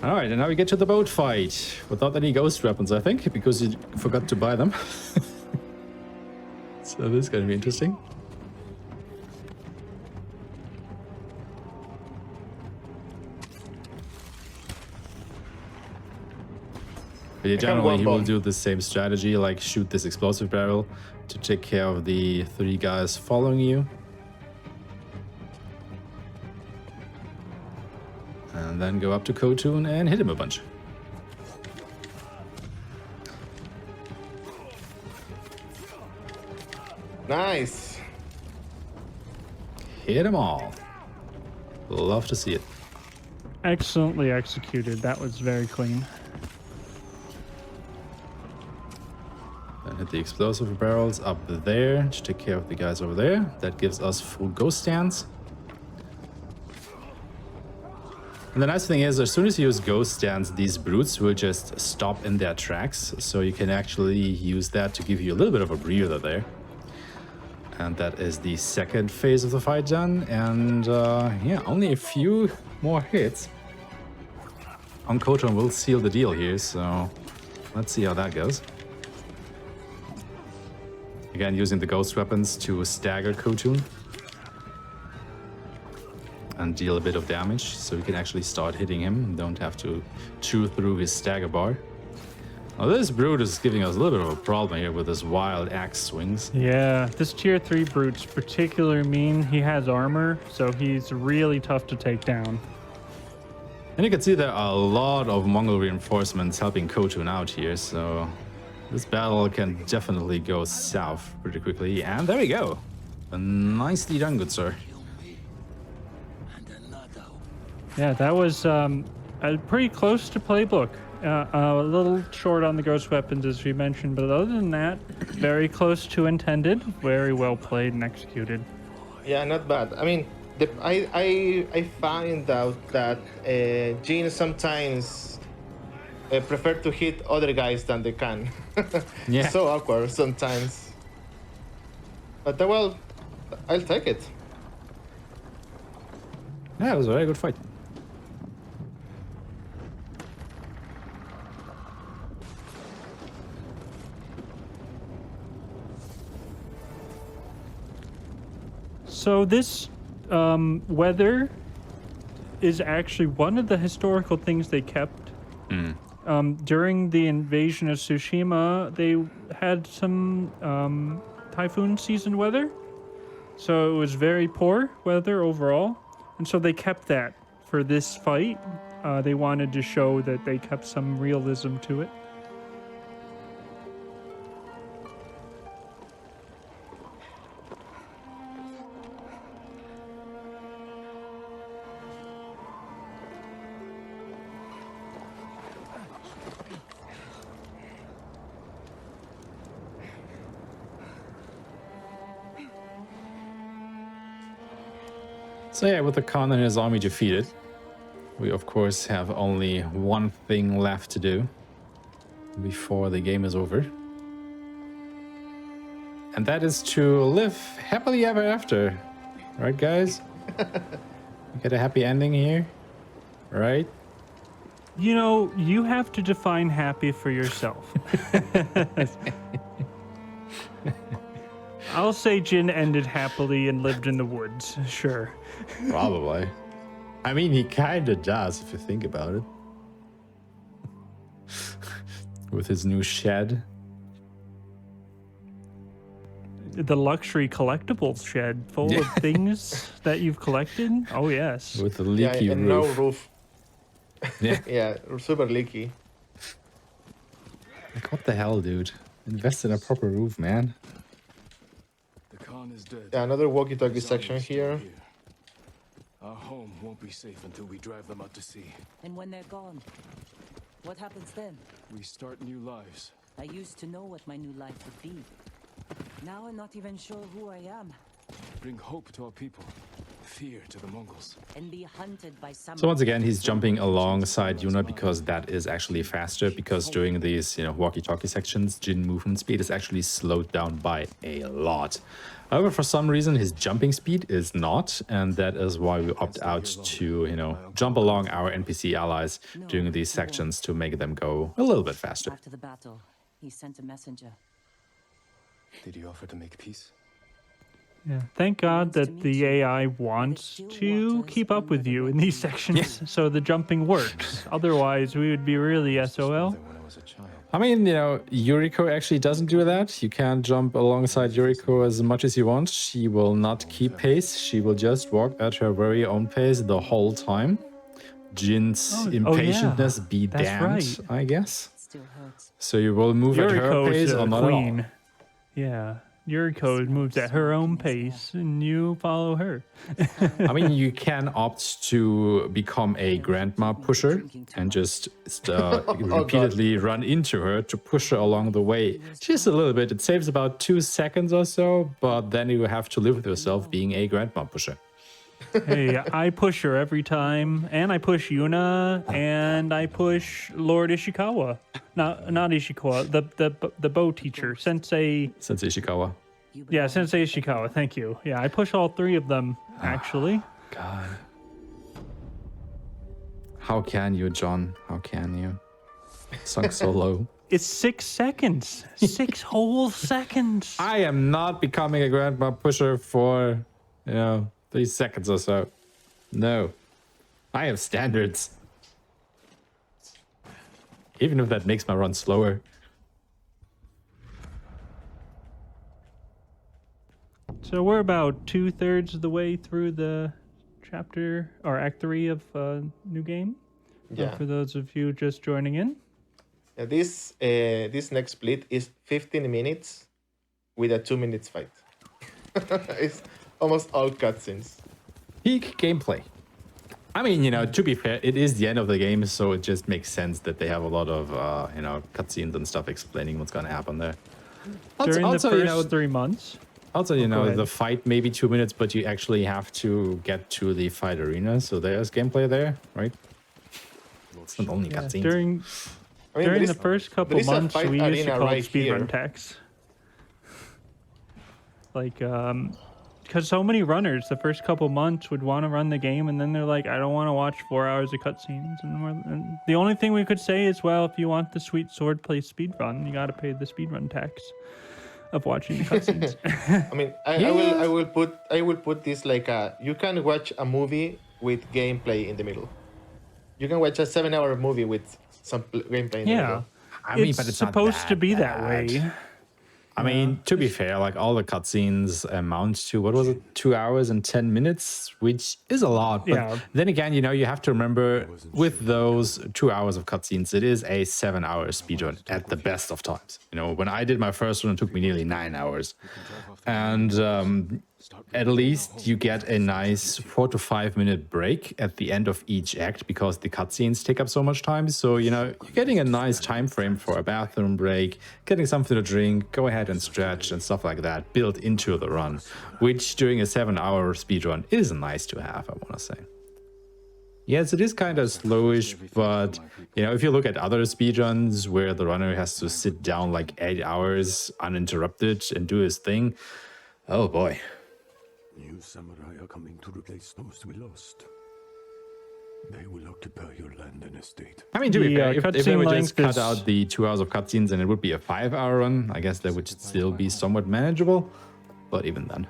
Alright, and now we get to the boat fight. Without any ghost weapons, I think, because you forgot to buy them. So this is going to be interesting. But yeah, generally he will do the same strategy, like shoot this explosive barrel to take care of the 3 guys following you. And then go up to Khotun and hit him a bunch. Nice. Hit them all. Love to see it. Excellently executed. That was very clean. Then hit the explosive barrels up there to take care of the guys over there. That gives us full ghost stance. And the nice thing is, as soon as you use ghost stance, these brutes will just stop in their tracks. So you can actually use that to give you a little bit of a breather there. And that is the second phase of the fight done. And yeah, only a few more hits on Khotun will seal the deal here. So let's see how that goes. Again, using the ghost weapons to stagger Khotun and deal a bit of damage, so we can actually start hitting him and don't have to chew through his stagger bar. Now this brute is giving us a little bit of a problem here with his wild axe swings. Yeah, this tier 3 brute's particularly mean. He has armor, so he's really tough to take down. And you can see there are a lot of Mongol reinforcements helping Khotun out here, so this battle can definitely go south pretty quickly. And there we go. Nicely done, good sir. Yeah, that was pretty close to playbook. A little short on the ghost weapons, as we mentioned, but other than that, very close to intended. Very well played and executed. Yeah, not bad. I mean, I find out that Jin sometimes prefer to hit other guys than they can. Yeah. So awkward sometimes. But well, I'll take it. Yeah, it was a very good fight. So this weather is actually one of the historical things they kept. During the invasion of Tsushima, they had some typhoon season weather. So it was very poor weather overall. And so they kept that for this fight. They wanted to show that they kept some realism to it. So yeah, with the Khan and his army defeated, we of course have only one thing left to do before the game is over. And that is to live happily ever after. Right, guys? We get a happy ending here, right? You know, you have to define happy for yourself. I'll say Jin ended happily and lived in the woods. Sure. Probably. I mean, he kind of does if you think about it. With his new shed. The luxury collectibles shed full of things that you've collected. Oh, yes. With the leaky and roof. no roof. Yeah. Yeah, super leaky. Like, what the hell, dude? Invest in a proper roof, man. Yeah, another walkie-talkie section here. Our home won't be safe until we drive them out to sea. And when they're gone, what happens then? We start new lives. I used to know what my new life would be. Now I'm not even sure who I am. Bring hope to our people, fear to the Mongols. And be hunted by some. So once again, he's jumping alongside Yuna because that is actually faster, because during these, walkie-talkie sections, Jin movement speed is actually slowed down by a lot. However, for some reason, his jumping speed is not, and that is why we opt out to, jump along our NPC allies during these sections to make them go a little bit faster. After the battle, he sent a messenger. Did he offer to make peace? Yeah. Thank God that the AI wants to keep up with you in these sections, so the jumping works. Otherwise, we would be really SOL. I mean, Yuriko actually doesn't do that. You can't jump alongside Yuriko as much as you want. She will not keep pace. She will just walk at her very own pace the whole time. Jin's impatientness be damned, I guess. Still hurts. So you will move at her pace or not at all. Yeah. Yuriko moves at her own pace, and you follow her. I mean, you can opt to become a grandma pusher and just repeatedly run into her to push her along the way. Just a little bit. It saves about 2 seconds or so, but then you have to live with yourself being a grandma pusher. Hey, I push her every time, and I push Yuna, and I push Lord Ishikawa. Not Ishikawa, the bow teacher, Sensei Ishikawa. Yeah, Sensei Ishikawa, thank you. Yeah, I push all 3 of them, actually. God. How can you, John? How can you? Sunk so low. It's 6 seconds. 6 whole seconds. I am not becoming a grandma pusher for, 3 seconds or so. No. I have standards. Even if that makes my run slower. So we're about 2/3 of the way through the chapter, or Act 3 of New Game. Yeah. For those of you just joining in. This next split is 15 minutes with a 2 minutes fight. It's almost all cutscenes. Peak gameplay. I mean, to be fair, it is the end of the game, so it just makes sense that they have a lot of, cutscenes and stuff explaining what's going to happen there. During the first 3 months. Also, the fight maybe 2 minutes, but you actually have to get to the fight arena, so there's gameplay there, right? It's not only cutscenes. During the first couple months, we used to call it speedrun techs. Like, because so many runners the first couple months would want to run the game, and then they're like, I don't want to watch 4 hours of cutscenes. And the only thing we could say is, well, if you want the sweet swordplay speedrun, you got to pay the speedrun tax of watching the cutscenes. I mean, I will put this like you can watch a movie with gameplay in the middle. You can watch a 7-hour movie with some gameplay in the middle. I mean, it's but it's supposed not to be that that way. I mean, to be fair, like all the cutscenes amount to, what was it, 2 hours and 10 minutes, which is a lot. But then again, you have to remember with those 2 hours of cutscenes, it is a 7-hour speedrun at the best of times. When I did my first one, it took me nearly 9 hours. And at least you get a nice 4 to 5 minute break at the end of each act because the cutscenes take up so much time. So, you're getting a nice time frame for a bathroom break, getting something to drink, go ahead and stretch and stuff like that built into the run, which during a 7-hour speedrun is nice to have, I want to say. Yes, it is kind of slowish, but, if you look at other speedruns where the runner has to sit down like 8 hours uninterrupted and do his thing, oh boy. New samurai are coming to replace those we lost. They will occupy your land and estate. I mean, to be fair, if they would just cut out the 2 hours of cutscenes and it would be a 5-hour run, I guess that would still be somewhat manageable. But even then.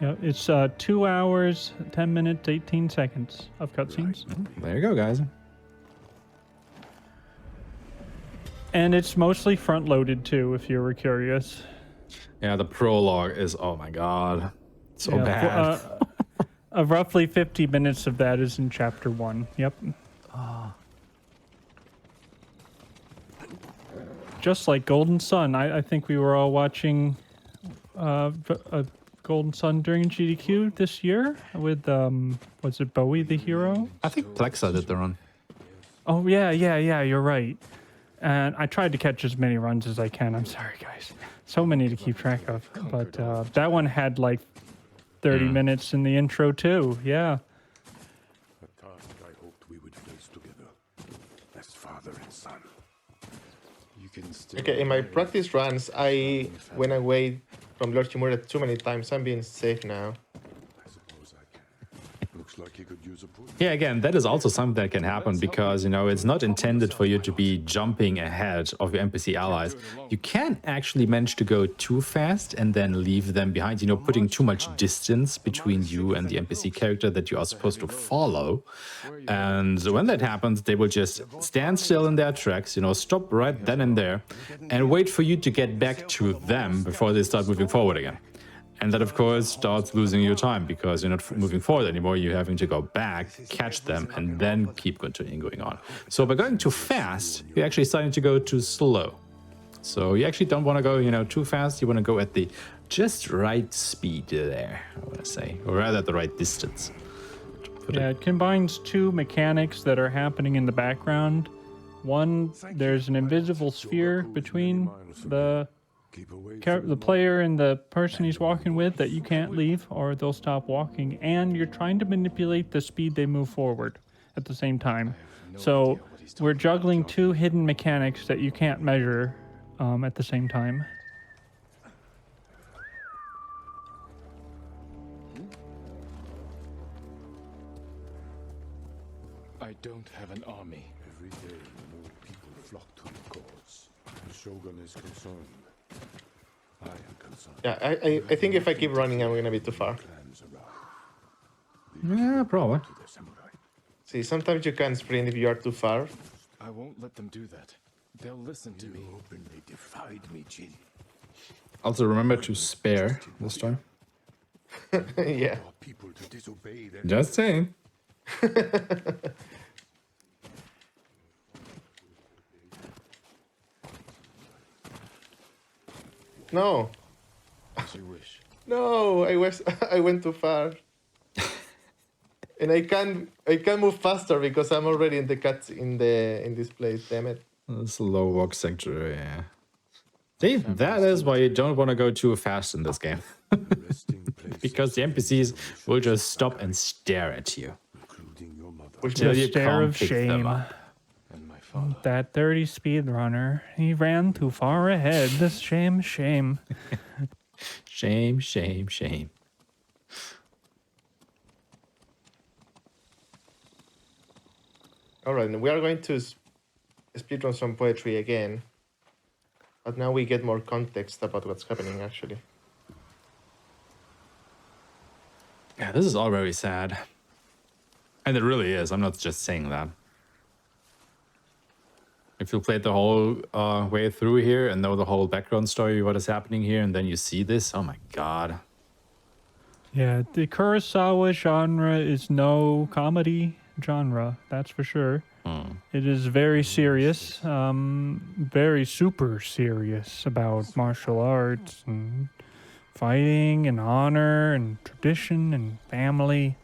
Yeah, it's 2 hours, 10 minutes, 18 seconds of cutscenes. There you go, guys. And it's mostly front-loaded, too, if you were curious. Yeah, the prologue is, oh my god, so bad. Roughly 50 minutes of that is in Chapter 1. Yep. Just like Golden Sun. I think we were all watching Golden Sun during GDQ this year with, was it Bowie the hero? I think Plexa did the run. Oh, yeah, you're right. And I tried to catch as many runs as I can. I'm sorry, guys. So many to keep track of. But that one had like 30 minutes in the intro too. Yeah. A task I hoped we would face together as father and son. You can still Okay, in my practice runs, I went away from Lord Shimura too many times. I'm being safe now. I suppose I can. Looks like he could use a push. Yeah, again, that is also something that can happen because, it's not intended for you to be jumping ahead of your NPC allies. You can actually manage to go too fast and then leave them behind, putting too much distance between you and the NPC character that you are supposed to follow. And when that happens, they will just stand still in their tracks, stop right then and there and wait for you to get back to them before they start moving forward again. And that, of course, starts losing your time because you're not moving forward anymore. You're having to go back, catch them, and then keep continuing going on. So by going too fast, you're actually starting to go too slow. So you actually don't want to go, too fast. You want to go at the just right speed there, I want to say, or rather the right distance. Yeah, it combines two mechanics that are happening in the background. One, there's an invisible sphere between the player and the person he's walking with that you can't leave or they'll stop walking, and you're trying to manipulate the speed they move forward at the same time. So we're juggling two hidden mechanics that you can't measure at the same time. I don't have an army. Every day, more people flock to the cause. The Shogun is concerned. I am concerned. Yeah, I think if I keep running, I'm gonna be too far. Yeah, probably. See, sometimes you can sprint if you are too far. I won't let them do that. They'll listen to me. You openly defied me, Jin. Also remember to spare this time. Yeah. People to disobey their Just saying. No. As you wish. No, I went too far. And I can't move faster because I'm already in the cuts in this place, damn it. This low walk sector, yeah. See, that is why you don't want to go too fast in this game. Because the NPCs will just stop and stare at you. Till you Stare can't of pick them shame. up. That dirty speedrunner. He ran too far ahead. This shame. Shame, shame, shame. All right, we are going to speedrun some poetry again. But now we get more context about what's happening, actually. Yeah, this is all very sad. And it really is. I'm not just saying that. If you played the whole way through here and know the whole background story, what is happening here, and then you see this, oh my god. Yeah, the Kurosawa genre is no comedy genre, that's for sure. It is very serious, very super serious about martial arts and fighting and honor and tradition and family.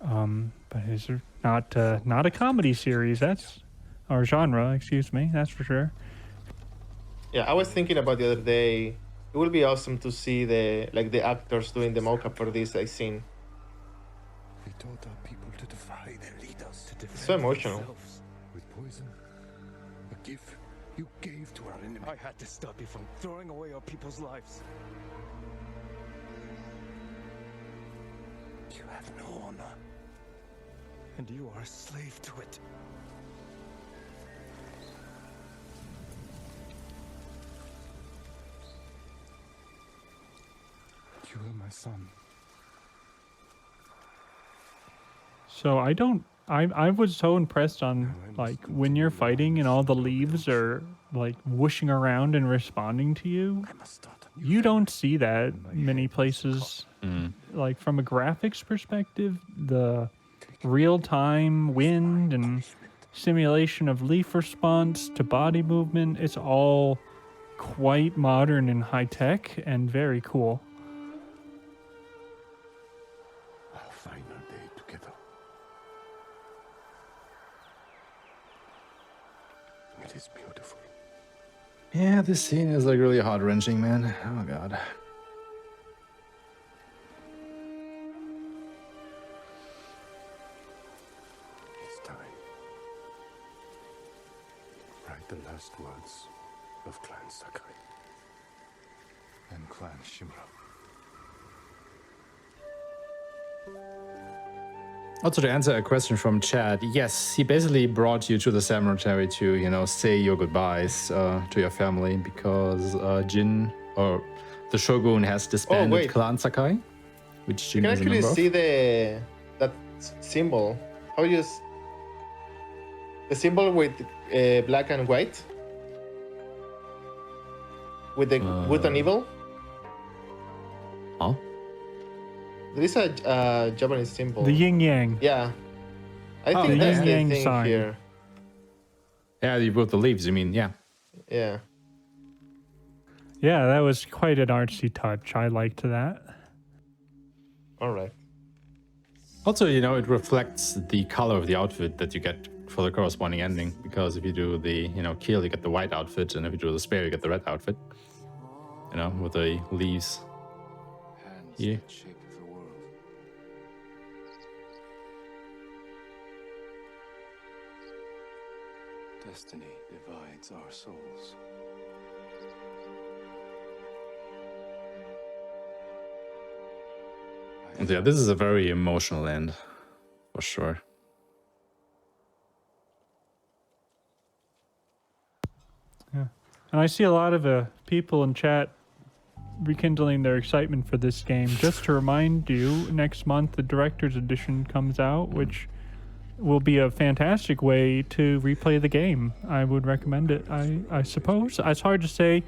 But it's not a comedy series, or genre, excuse me, that's for sure. Yeah, I was thinking about the other day, it would be awesome to see the actors doing the mocap for this scene. We taught our people to defy their leaders. To defend so emotional. themselves. With poison, a gift you gave to our enemy. I had to stop you from throwing away our people's lives. You have no honor, and you are a slave to it. You are my son. So I was so impressed on like when you're fighting and all the leaves are like whooshing around and responding to you. You don't see that many places. Like from a graphics perspective, the real-time wind and simulation of leaf response to body movement, it's all quite modern and high-tech and very cool. Our final day together. It is beautiful. Yeah, this scene is like really heart-wrenching, man. Oh god. It's time. Write the last words of Clan Sakai and Clan Shimura. Also, to answer a question from Chad, yes, he basically brought you to the cemetery to, you know, say your goodbyes to your family because Jin, or the Shogun, has disbanded Clan Sakai, which Jin you can is a member actually of. see that symbol. How you the symbol with black and white with the good and evil. Huh? There is a Japanese symbol. The yin yang. Yeah, I think that's the yin-yang thing sign. here. Yeah, you brought the leaves, you mean, yeah. Yeah. Yeah, that was quite an artsy touch. I liked that. All right. Also, you know, it reflects the color of the outfit that you get for the corresponding ending. Because if you do the, you know, kill, you get the white outfit, and if you do the spare, you get the red outfit. You know, with the leaves. Yeah. Destiny divides our souls. And yeah, this is a very emotional end, for sure. Yeah, and I see a lot of people in chat rekindling their excitement for this game. Just to remind you, next month the Director's Edition comes out, which will be a fantastic way to replay the game. I would recommend it, I suppose. It's hard to say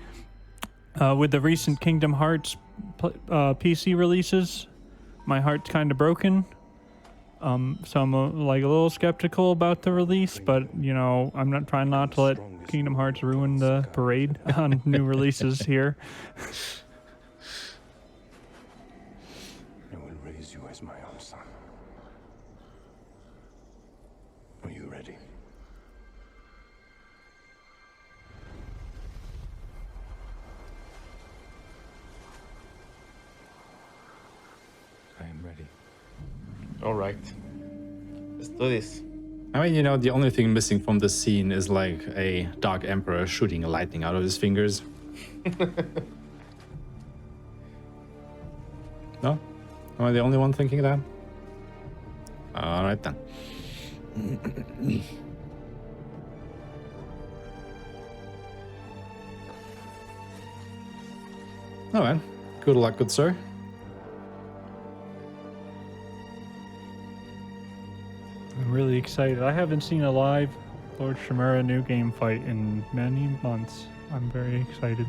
with the recent Kingdom Hearts PC releases. My heart's kind of broken. So I'm like a little skeptical about the release, but you know, I'm not trying not to let Kingdom Hearts ruin the parade on new releases here. I will raise you as my own son. Are you ready? I am ready. All right. Let's do this. I mean, you know, the only thing missing from this scene is like a Dark Emperor shooting lightning out of his fingers. No? Am I the only one thinking that? All right then. Oh man, good luck, good sir. I'm really excited. I haven't seen a live Lord Shimura new game fight in many months. I'm very excited.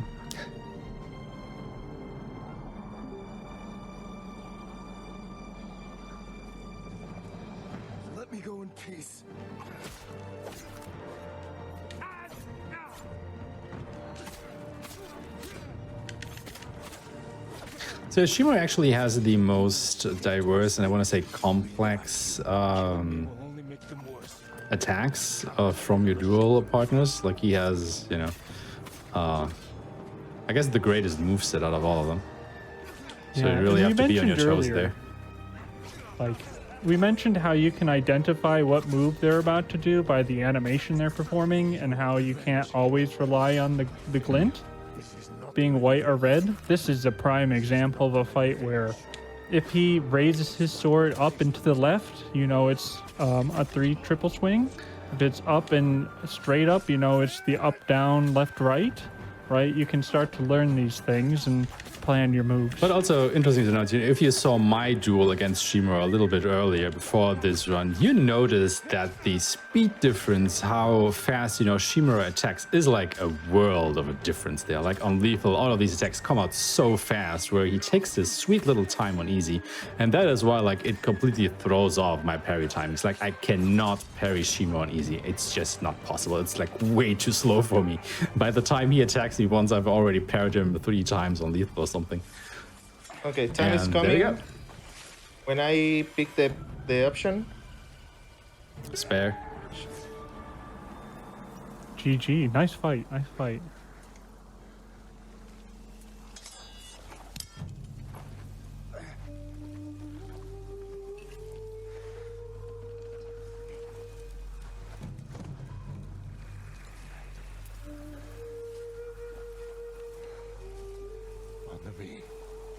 Let me go in peace. So Aeshmah actually has the most diverse and I want to say complex attacks from your dual partners. Like he has, you know, I guess the greatest moveset out of all of them. So Yeah, you really and have we to be on your mentioned toes earlier, there. Like, we mentioned how you can identify what move they're about to do by the animation they're performing and how you can't always rely on the glint being white or red. This is a prime example of a fight where if he raises his sword up and to the left, you know it's a 3 triple swing. If it's up and straight up, you know it's the up, down, left, right. Right? You can start to learn these things and plan your moves. But also interesting to note, if you saw my duel against Shimura a little bit earlier before this run, you noticed that the speed difference, how fast, you know, Shimura attacks is like a world of a difference there. Like on lethal, all of these attacks come out so fast where he takes this sweet little time on easy. And that is why like it completely throws off my parry time. It's like I cannot parry Shimura on easy. It's just not possible. It's like way too slow for me. By the time he attacks me once, I've already parried him 3 times on lethal or something. Okay, time is And coming. there you go. When I pick the option. Spare. GG. Nice fight. Nice fight.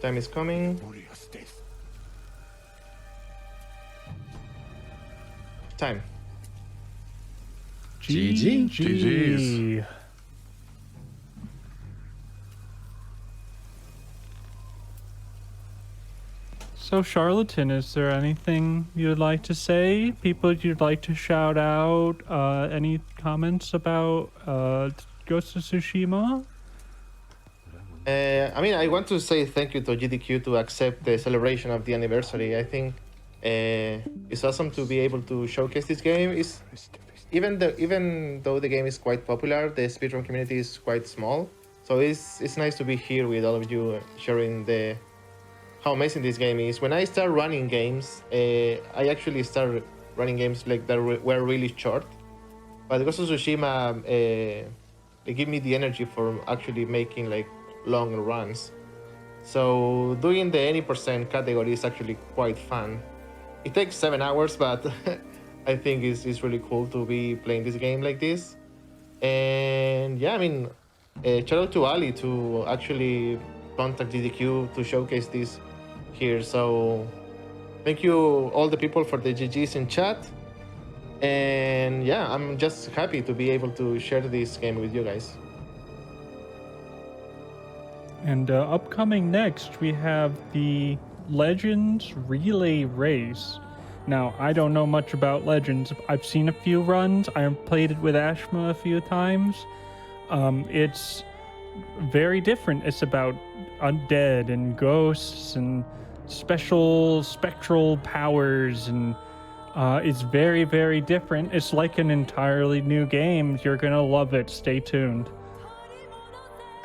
Time is coming. Time. GG. GG's. So, Charlatan, is there anything you'd like to say? People you'd like to shout out? Any comments about Ghost of Tsushima? I mean, I want to say thank you to GDQ to accept the celebration of the anniversary. I think it's awesome to be able to showcase this game. Even though the game is quite popular, the speedrun community is quite small. So it's nice to be here with all of you, sharing how amazing this game is. When I start running games, I actually started running games like that were really short. But Ghost of Tsushima, they give me the energy for actually making like long runs. So doing the any percent category is actually quite fun. It takes 7 hours, but I think it's really cool to be playing this game like this. And yeah, I mean, shout out to Ali to actually contact GDQ to showcase this here. So thank you all the people for the GGs in chat. And yeah, I'm just happy to be able to share this game with you guys. And upcoming next, we have the Legends Relay Race. Now, I don't know much about Legends. I've seen a few runs. I played it with Aeshmah a few times. It's very different. It's about undead and ghosts and special spectral powers, and it's very, very different. It's like an entirely new game. You're gonna love it. Stay tuned.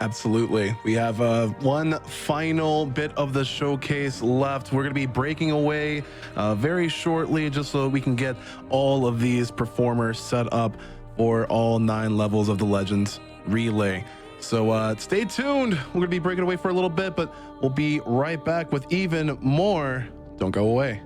Absolutely. We have one final bit of the showcase left. We're going to be breaking away very shortly, just so we can get all of these performers set up for all 9 levels of the Legends Relay. So stay tuned. We're going to be breaking away for a little bit, but we'll be right back with even more. Don't go away.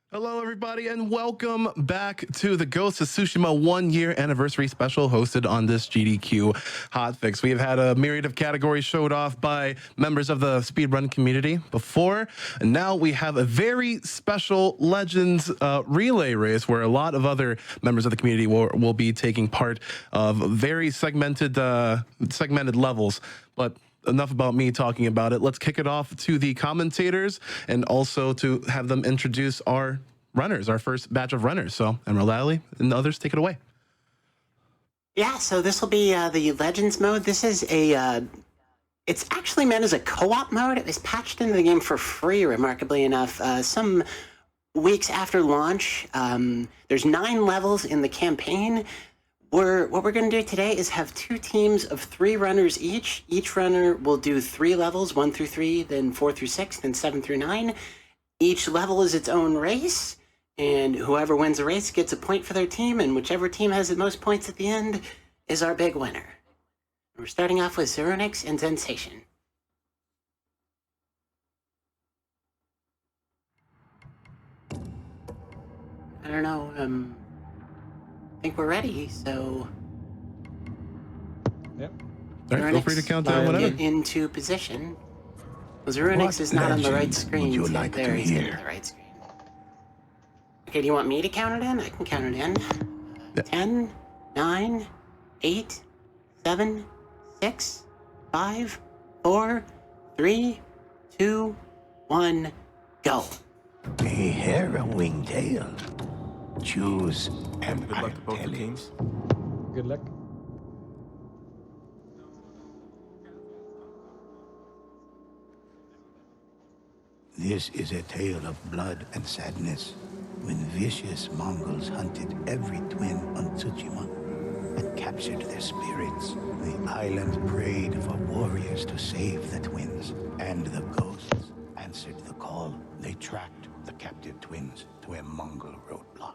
Hello, everybody, and welcome back to the Ghost of Tsushima 1-year anniversary special hosted on this GDQ Hotfix. We have had a myriad of categories showed off by members of the speedrun community before, and now we have a very special Legends relay race where a lot of other members of the community will be taking part of very segmented levels. But enough about me talking about it. Let's kick it off to the commentators and also to have them introduce our runners, our first batch of runners. So EMERALDALY and the others, take it away. Yeah, so this will be the Legends mode. This is it's actually meant as a co-op mode. It was patched into the game for free, remarkably enough, some weeks after launch. There's 9 levels in the campaign. What we're going to do today is have 2 teams of 3 runners each. Each runner will do 3 levels, 1 through 3, then 4 through 6, then 7 through 9. Each level is its own race, and whoever wins the race gets a point for their team, and whichever team has the most points at the end is our big winner. We're starting off with XERUNIX and XENSATION. I don't know, I think we're ready, so... Yep. All right, feel free to count down whenever. Get into position. Well, XERUNIX is not on the right screen. Would you like there, to he's hear? on the right screen. Okay, do you want me to count it in? I can count it in. Yeah. 10, 9, 8, 7, 6, 5, 4, 3, 2, 1, go. A hair, a wing tail. Choose Good luck to both the teams. Good luck. This is a tale of blood and sadness, when vicious Mongols hunted every twin on Tsushima and captured their spirits. The island prayed for warriors to save the twins, and the ghosts answered the call. They tracked the captive twins to a Mongol roadblock.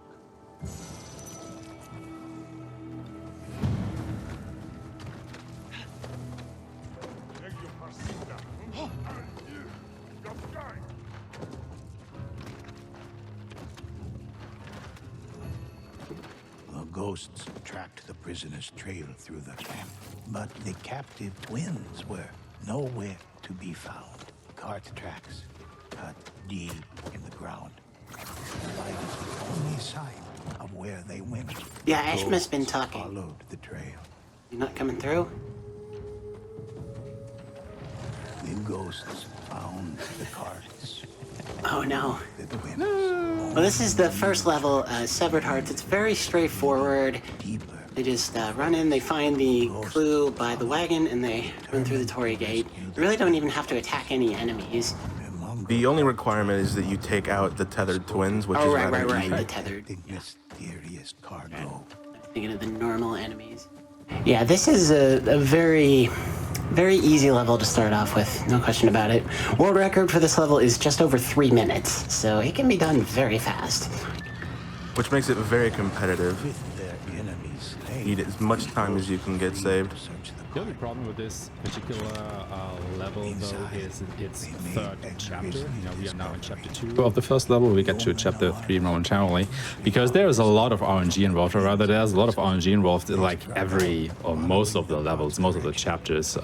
The ghosts tracked the prisoners' trail through the camp, but the captive twins were nowhere to be found. Cart tracks cut deep in the ground. Light is the only sign of where they went. Yeah, Aeshmah's been Ghosts talking. followed the trail. You're not coming through? The ghosts found the carts. Oh no. The twins. Well, this is the first level, Severed Hearts. It's very straightforward. Deeper. They just run in, they find the clue by the wagon, and they run through the Torii Gate. You really don't even have to attack any enemies. The only requirement is that you take out the tethered twins, which is rather right. easy. The tethered. The mysterious cargo. Thinking of the normal enemies. Yeah, this is a very, very easy level to start off with, no question about it. World record for this level is just over 3 minutes, so it can be done very fast. Which makes it very competitive. Need as much time as you can get saved. The only problem with this particular level, though, is its third chapter. You know, we are now in chapter 2 of the first level. We get to chapter 3 momentarily, because there is a lot of RNG involved, or rather, there's a lot of RNG involved in like every or most of the levels, most of the chapters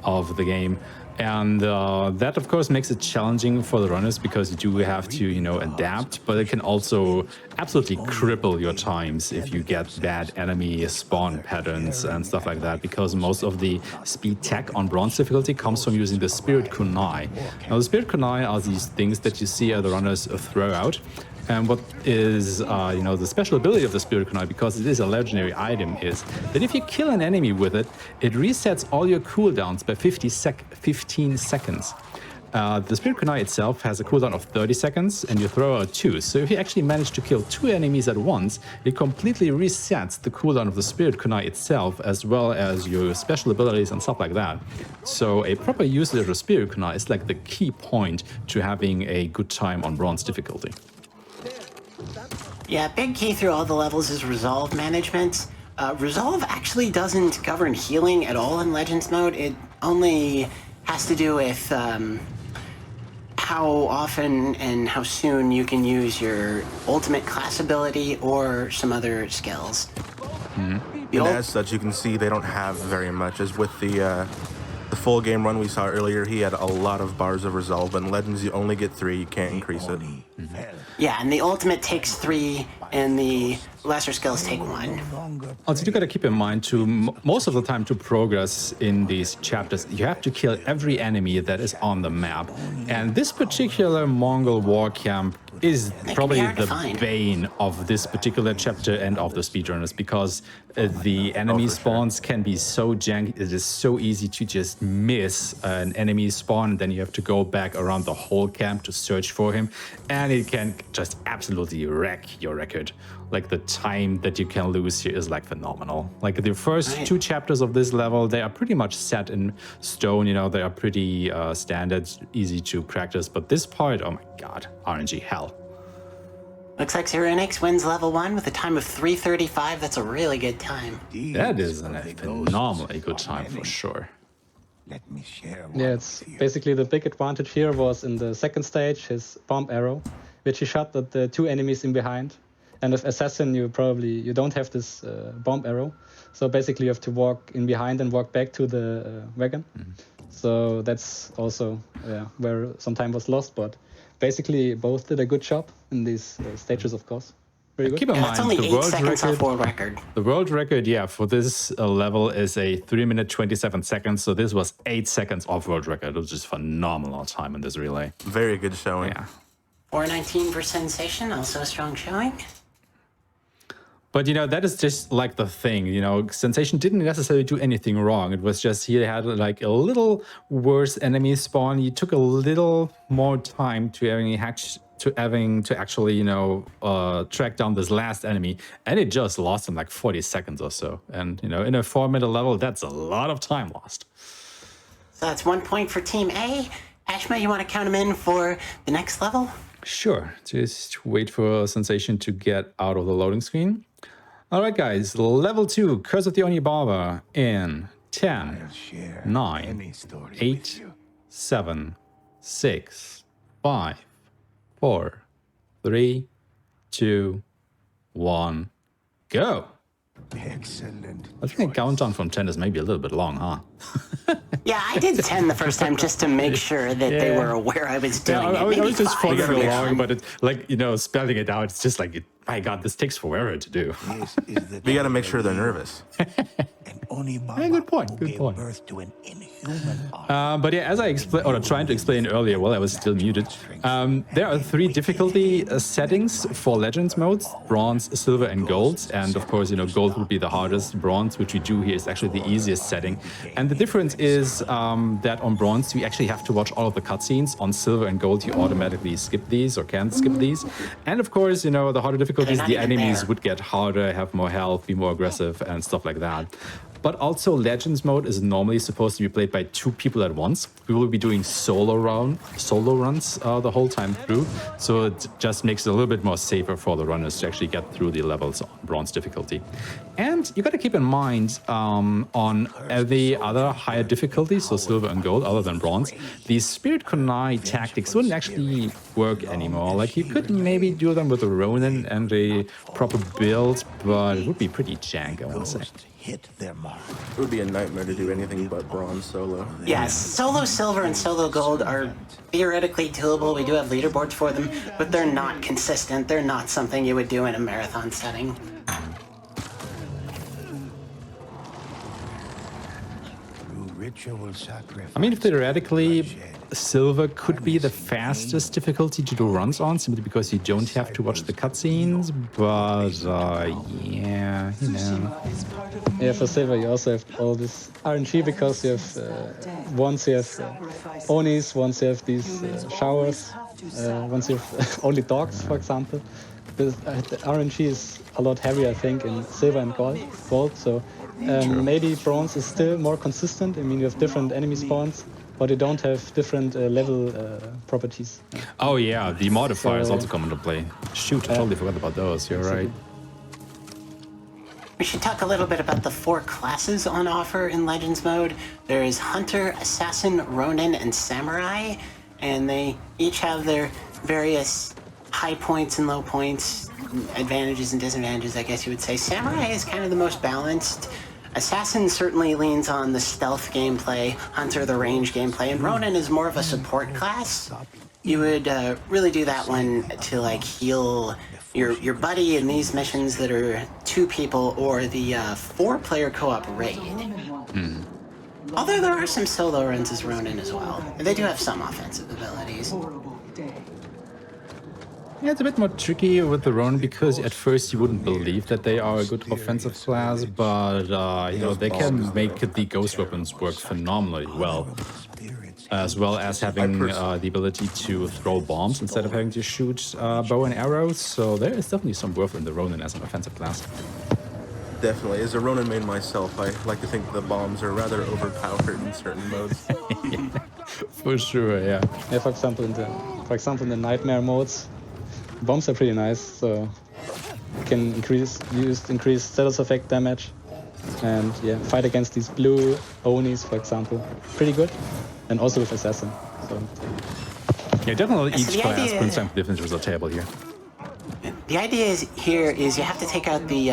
of the game. And that, of course, makes it challenging for the runners, because you do have to, you know, adapt, but it can also absolutely cripple your times if you get bad enemy spawn patterns and stuff like that, because most of the speed tech on bronze difficulty comes from using the Spirit Kunai. Now, the Spirit Kunai are these things that you see the runners throw out. And what is, you know, the special ability of the Spirit Kunai, because it is a legendary item, is that if you kill an enemy with it, it resets all your cooldowns by 15 seconds. The Spirit Kunai itself has a cooldown of 30 seconds, and you throw out 2. So if you actually manage to kill 2 enemies at once, it completely resets the cooldown of the Spirit Kunai itself, as well as your special abilities and stuff like that. So a proper usage of Spirit Kunai is like the key point to having a good time on bronze difficulty. Yeah, big key through all the levels is resolve management. Resolve actually doesn't govern healing at all in Legends mode. It only has to do with how often and how soon you can use your ultimate class ability or some other skills. And as such, you can see they don't have very much. As with the full game run we saw earlier, he had a lot of bars of resolve, but in Legends you only get 3, you can't increase it. Yeah, and the ultimate takes 3, and the lesser skills take 1. Also, you gotta keep in mind, most of the time to progress in these chapters, you have to kill every enemy that is on the map. And this particular Mongol war camp is probably the bane of this particular chapter and of the speedrunners, because the enemy spawns can be so janky. It is so easy to just miss an enemy spawn, and then you have to go back around the whole camp to search for him, and it can just absolutely wreck your record. Like, the time that you can lose here is like phenomenal. Like, the first 2 chapters of this level, they are pretty much set in stone, you know, they are pretty standard, easy to practice, but this part, oh my god, RNG hell. Looks like XERUNIX wins level 1 with a time of 3:35. That's a really good time. That is a phenomenally good time for sure. Let me share. Yeah, it's basically the big advantage here was in the second stage, his bomb arrow, which he shot at the 2 enemies in behind. And with Assassin, you don't have this bomb arrow. So basically you have to walk in behind and walk back to the wagon. So that's also where some time was lost, but basically both did a good job in these stages, of course. Very good. Keep in mind, that's only the 8 seconds off world record. The world record, yeah, for this level is a 3 minute 27 seconds. So this was 8 seconds off world record. It was just phenomenal time in this relay. Very good showing. Yeah. 419 for Sensation, also a strong showing. But, you know, that is just like the thing, you know, Sensation didn't necessarily do anything wrong. It was just he had like a little worse enemy spawn. He took a little more time to having to actually, you know, track down this last enemy. And it just lost him like 40 seconds or so. And, you know, in a 4-minute level, that's a lot of time lost. So that's 1 point for Team A. Aeshmah, you want to count him in for the next level? Sure. Just wait for Sensation to get out of the loading screen. All right, guys, level 2, Curse of the Onibaba in 10, 9, 8, 7, 6, 5, 4, 3, 2, 1, go. Excellent. I think a countdown from 10 is maybe a little bit long, huh? Yeah, I did 10 the first time just to make sure that they were aware I was doing it. I was just following along, but it, like, you know, spelling it out, it's just like, my god, this takes forever to do. We gotta make sure they're nervous. An Good point. Good point. But yeah, as I explained, or trying to explain earlier while I was still muted, there are 3 difficulty settings for Legends modes: Bronze, Silver, and Gold. And of course, you know, Gold would be the hardest. Bronze, which we do here, is actually the easiest setting. And the difference is that on Bronze, you actually have to watch all of the cutscenes. On Silver and Gold, you automatically skip these or can skip these. And of course, you know, the harder difficulties, the enemies would get harder, have more health, be more aggressive, and stuff like that. But also, Legends mode is normally supposed to be played by 2 people at once. We will be doing solo runs the whole time through, so it just makes it a little bit more safer for the runners to actually get through the levels on Bronze difficulty. And you got to keep in mind, on the other higher difficulties, so Silver and Gold, other than Bronze, the Spirit Kunai tactics wouldn't actually work anymore. Like, you could maybe do them with a Ronin and a proper build, but it would be pretty jank, I want to say. Hit their mark. It would be a nightmare to do anything but Bronze solo. Yes, solo Silver and solo Gold are theoretically doable. We do have leaderboards for them, but they're not consistent. They're not something you would do in a marathon setting. I mean, theoretically, Silver could be the fastest difficulty to do runs on, simply because you don't have to watch the cutscenes, but yeah, you know. Yeah, for Silver you also have all this RNG, because you have, once you have Onis, once you have these showers, once you have only dogs, for example. The RNG is a lot heavier, I think, in Silver and Gold, so maybe Bronze is still more consistent. I mean, you have different enemy spawns, but you don't have different level properties. Oh yeah, the modifiers also come into play. Shoot, I totally forgot about those, you're right. We should talk a little bit about the 4 classes on offer in Legends mode. There is Hunter, Assassin, Ronin, and Samurai, and they each have their various high points and low points, advantages and disadvantages, I guess you would say. Samurai is kind of the most balanced. Assassin certainly leans on the stealth gameplay, Hunter the range gameplay, and Ronin is more of a support class. You would really do that one to like heal your buddy in these missions that are 2 people, or the 4-player co-op raid. Although there are some solo runs as Ronin as well. They do have some offensive abilities. Yeah, it's a bit more tricky with the Ronin, because at first you wouldn't believe that they are a good offensive class, but you know, they can make the ghost weapons work phenomenally well, as well as having the ability to throw bombs instead of having to shoot bow and arrows. So there is definitely some worth in the Ronin as an offensive class. Definitely. As a Ronin main myself, I like to think the bombs are rather overpowered in certain modes. Yeah, for sure, yeah. Yeah, for example, in the Nightmare modes, bombs are pretty nice, so you can increase status effect damage, and yeah, fight against these blue Onis, for example, pretty good, and also with Assassin. So yeah, definitely each class brings something different to the table here. The idea here is you have to take out the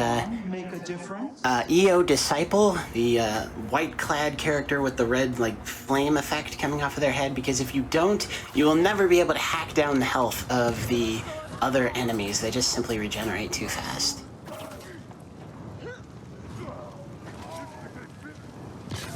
EO Disciple, the white-clad character with the red like flame effect coming off of their head, because if you don't, you will never be able to hack down the health of the other enemies. They just simply regenerate too fast.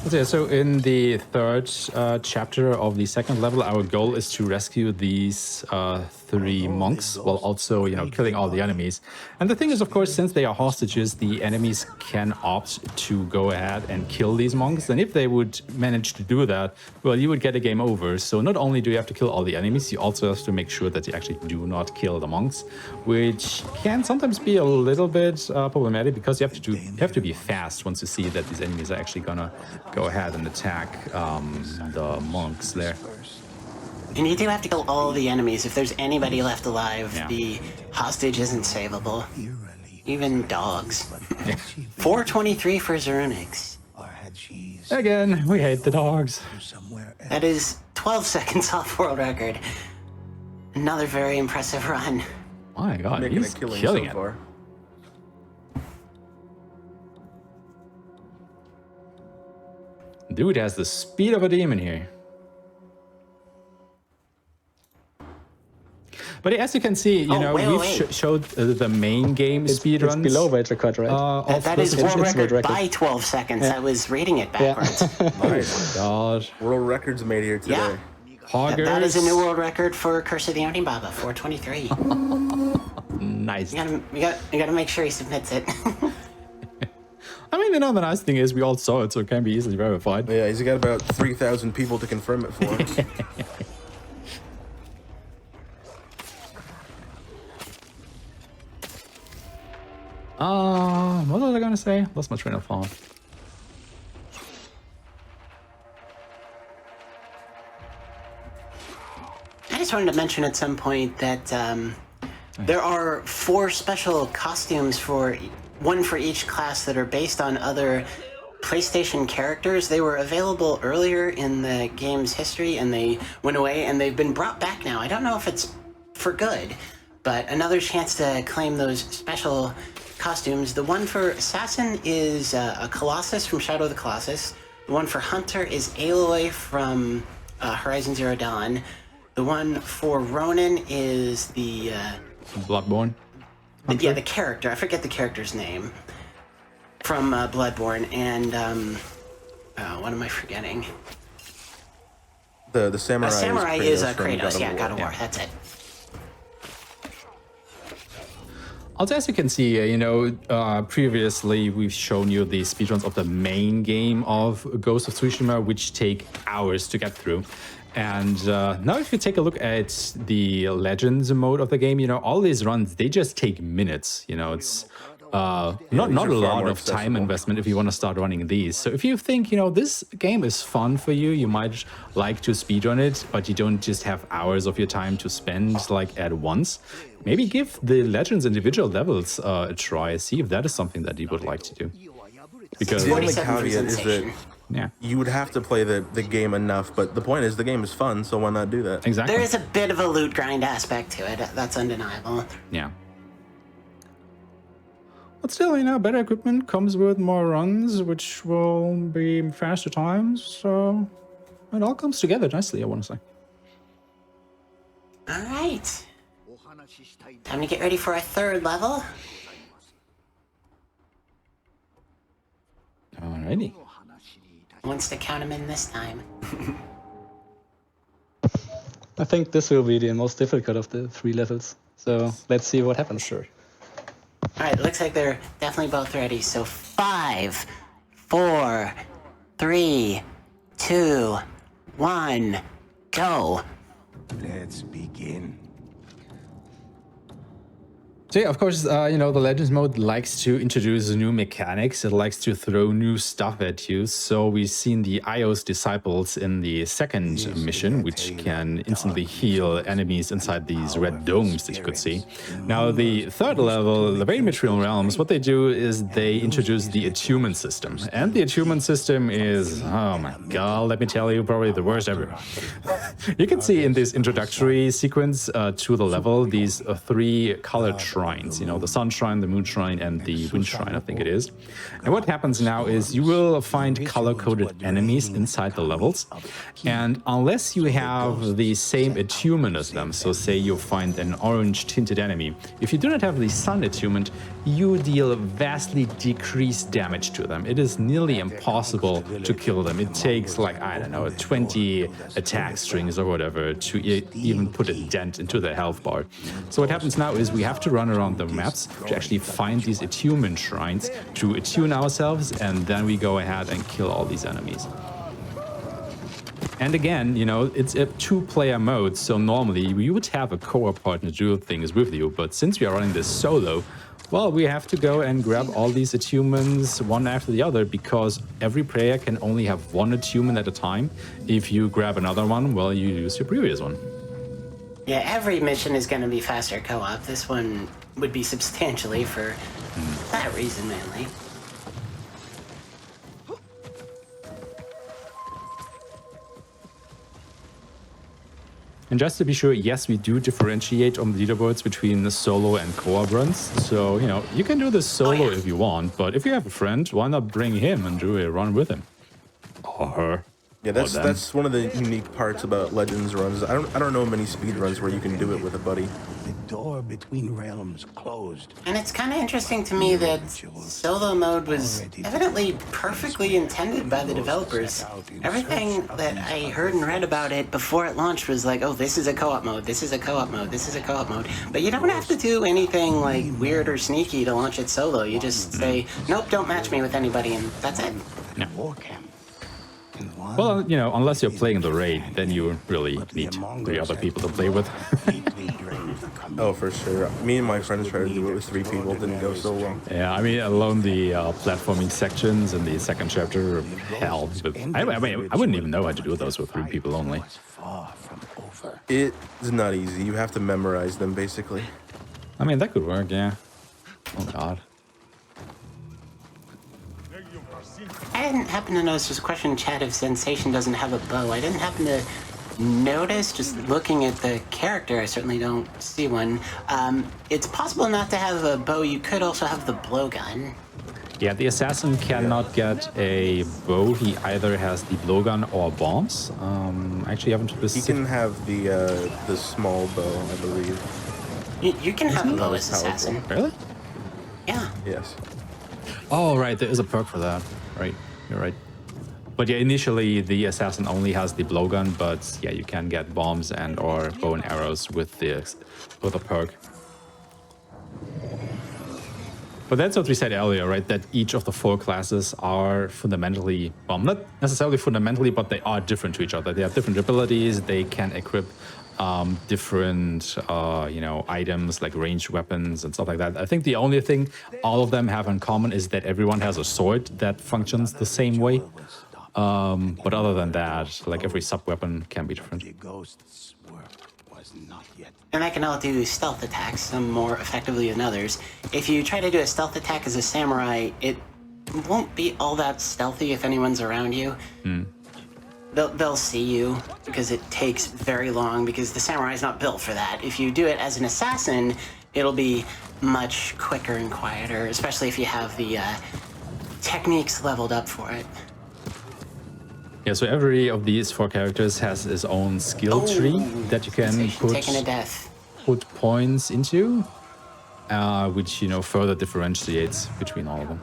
Okay, so in the 3rd chapter of the 2nd level, our goal is to rescue these 3 monks while also, you know, killing all the enemies. And the thing is, of course, since they are hostages, the enemies can opt to go ahead and kill these monks. And if they would manage to do that, well, you would get a game over. So not only do you have to kill all the enemies, you also have to make sure that you actually do not kill the monks, which can sometimes be a little bit problematic, because you have to be fast once you see that these enemies are actually gonna go ahead and attack the monks there. And you do have to kill all the enemies. If there's anybody left alive, the hostage isn't savable. Even dogs. 423 for XERUNIX. Again, we hate the dogs. That is 12 seconds off world record. Another very impressive run. My god, he's killing it. Far. Dude has the speed of a demon here. But as you can see, we've showed the main game speedruns. It's below world record, right? That is world record by 12 seconds. I was reading it backwards. Nice. God. World records made here today. Yeah. That is a new world record for Curse of the Onion Baba, 423. Nice. You gotta make sure he submits it. I mean, the nice thing is we all saw it, so it can be easily verified. Yeah, he's got about 3,000 people to confirm it for. What was I gonna say? Lost my train of thought. I just wanted to mention at some point that there are 4 special costumes one for each class that are based on other PlayStation characters. They were available earlier in the game's history and they went away and they've been brought back now. I don't know if it's for good, but another chance to claim those special costumes. The one for Assassin is a Colossus from Shadow of the Colossus. The one for Hunter is Aloy from Horizon Zero Dawn. The one for Ronin is the... Bloodborne? Yeah, the character. I forget the character's name. From Bloodborne. And, what am I forgetting? The samurai. Samurai is Kratos. Yeah, God of War. That's it. Also, as you can see, previously we've shown you the speedruns of the main game of Ghost of Tsushima, which take hours to get through. And now if you take a look at the Legends mode of the game, all these runs, they just take minutes. It's not a lot of time investment if you want to start running these. So if you think, this game is fun for you, you might like to speedrun it, but you don't just have hours of your time to spend like at once. Maybe give the Legends individual levels a try, see if that is something that you would like to do. Because the only caveat is that you would have to play the game enough, but the point is the game is fun, so why not do that? Exactly. There is a bit of a loot grind aspect to it. That's undeniable. Yeah. But still, better equipment comes with more runs, which will be faster times, so it all comes together nicely, I want to say. All right. Time to get ready for our 3rd level. Alrighty. Wants to count them in this time. I think this will be the most difficult of the 3 levels. So let's see what happens. Sure. All right, looks like they're definitely both ready. So 5, 4, 3, 2, 1, go. Let's begin. So yeah, of course, the Legends mode likes to introduce new mechanics. It likes to throw new stuff at you. So we've seen the Io's disciples in the 2nd mission, which can instantly heal enemies inside these red domes that you could see. Now, the 3rd level, the Very Material Realms, what they do is they introduce the attunement system. And the attunement system is, oh my god, let me tell you, probably the worst ever. You can see in this introductory sequence to the level, these 3 colored shrines, the Sun Shrine, the Moon Shrine, and the Wind Shrine, I think it is. And what happens now is you will find color-coded enemies inside the levels, and unless you have the same attunement as them, so say you find an orange-tinted enemy, if you do not have the Sun attunement, you deal vastly decreased damage to them. It is nearly impossible to kill them. It takes, like, I don't know, 20 attack strings or whatever to even put a dent into the health bar. So what happens now is we have to run around the maps to actually find these attunement shrines to attune ourselves, and then we go ahead and kill all these enemies. And again, it's a 2-player mode, so normally you would have a co-op partner do things with you, but since we are running this solo, well, we have to go and grab all these attunements one after the other, because every player can only have 1 attunement at a time. If you grab another one, well, you use your previous one. Yeah, every mission is going to be faster co-op. This one would be substantially for that reason, mainly. And just to be sure, yes, we do differentiate on the leaderboards between the solo and co-op runs. So, you can do this solo if you want, but if you have a friend, why not bring him and do a run with him? Or her. Yeah, that's one of the unique parts about Legends runs. I don't know many speed runs where you can do it with a buddy. The door between realms closed. And it's kind of interesting to me that solo mode was evidently perfectly intended by the developers. Everything that I heard and read about it before it launched was like, oh, this is a co-op mode, this is a co-op mode, this is a co-op mode. But you don't have to do anything like weird or sneaky to launch it solo. You just say, nope, don't match me with anybody, and that's it. Yeah. Well, you know, unless you're playing the raid, then you really need 3 other people to play with. Oh, for sure. Me and my friends tried to do it with 3 people. Didn't go so well. Yeah, I mean, alone the platforming sections in the second chapter, hell. I wouldn't even know how to do those with 3 people only. It's not easy. You have to memorize them, basically. I mean, that could work, yeah. Oh, God. I didn't happen to notice, there's a question in chat if Sensation doesn't have a bow. I didn't happen to notice, just looking at the character, I certainly don't see one. It's possible not to have a bow, you could also have the blowgun. Yeah, the assassin cannot get a bow. He either has the blowgun or bombs. Actually, I haven't He can have the small bow, I believe. You can have a bow as assassin. Really? Yeah. Yes. Oh, right, there is a perk for that. Right, you're right. But yeah, initially the assassin only has the blowgun, but yeah, you can get bombs and or bow and arrows with the perk. But that's what we said earlier, right? That each of the 4 classes are fundamentally, well, not necessarily fundamentally, but they are different to each other. They have different abilities. They can equip different, you know, items like ranged weapons and stuff like that. I think the only thing all of them have in common is that everyone has a sword that functions the same way. But other than that, like every sub-weapon can be different. And they can all do stealth attacks, some more effectively than others. If you try to do a stealth attack as a samurai, it won't be all that stealthy if anyone's around you. They'll see you because it takes very long, because the samurai's not built for that. If you do it as an assassin, it'll be much quicker and quieter, especially if you have the techniques leveled up for it. Yeah, so every of these 4 characters has his own skill tree that you can put points into, which, you know, further differentiates between all of them.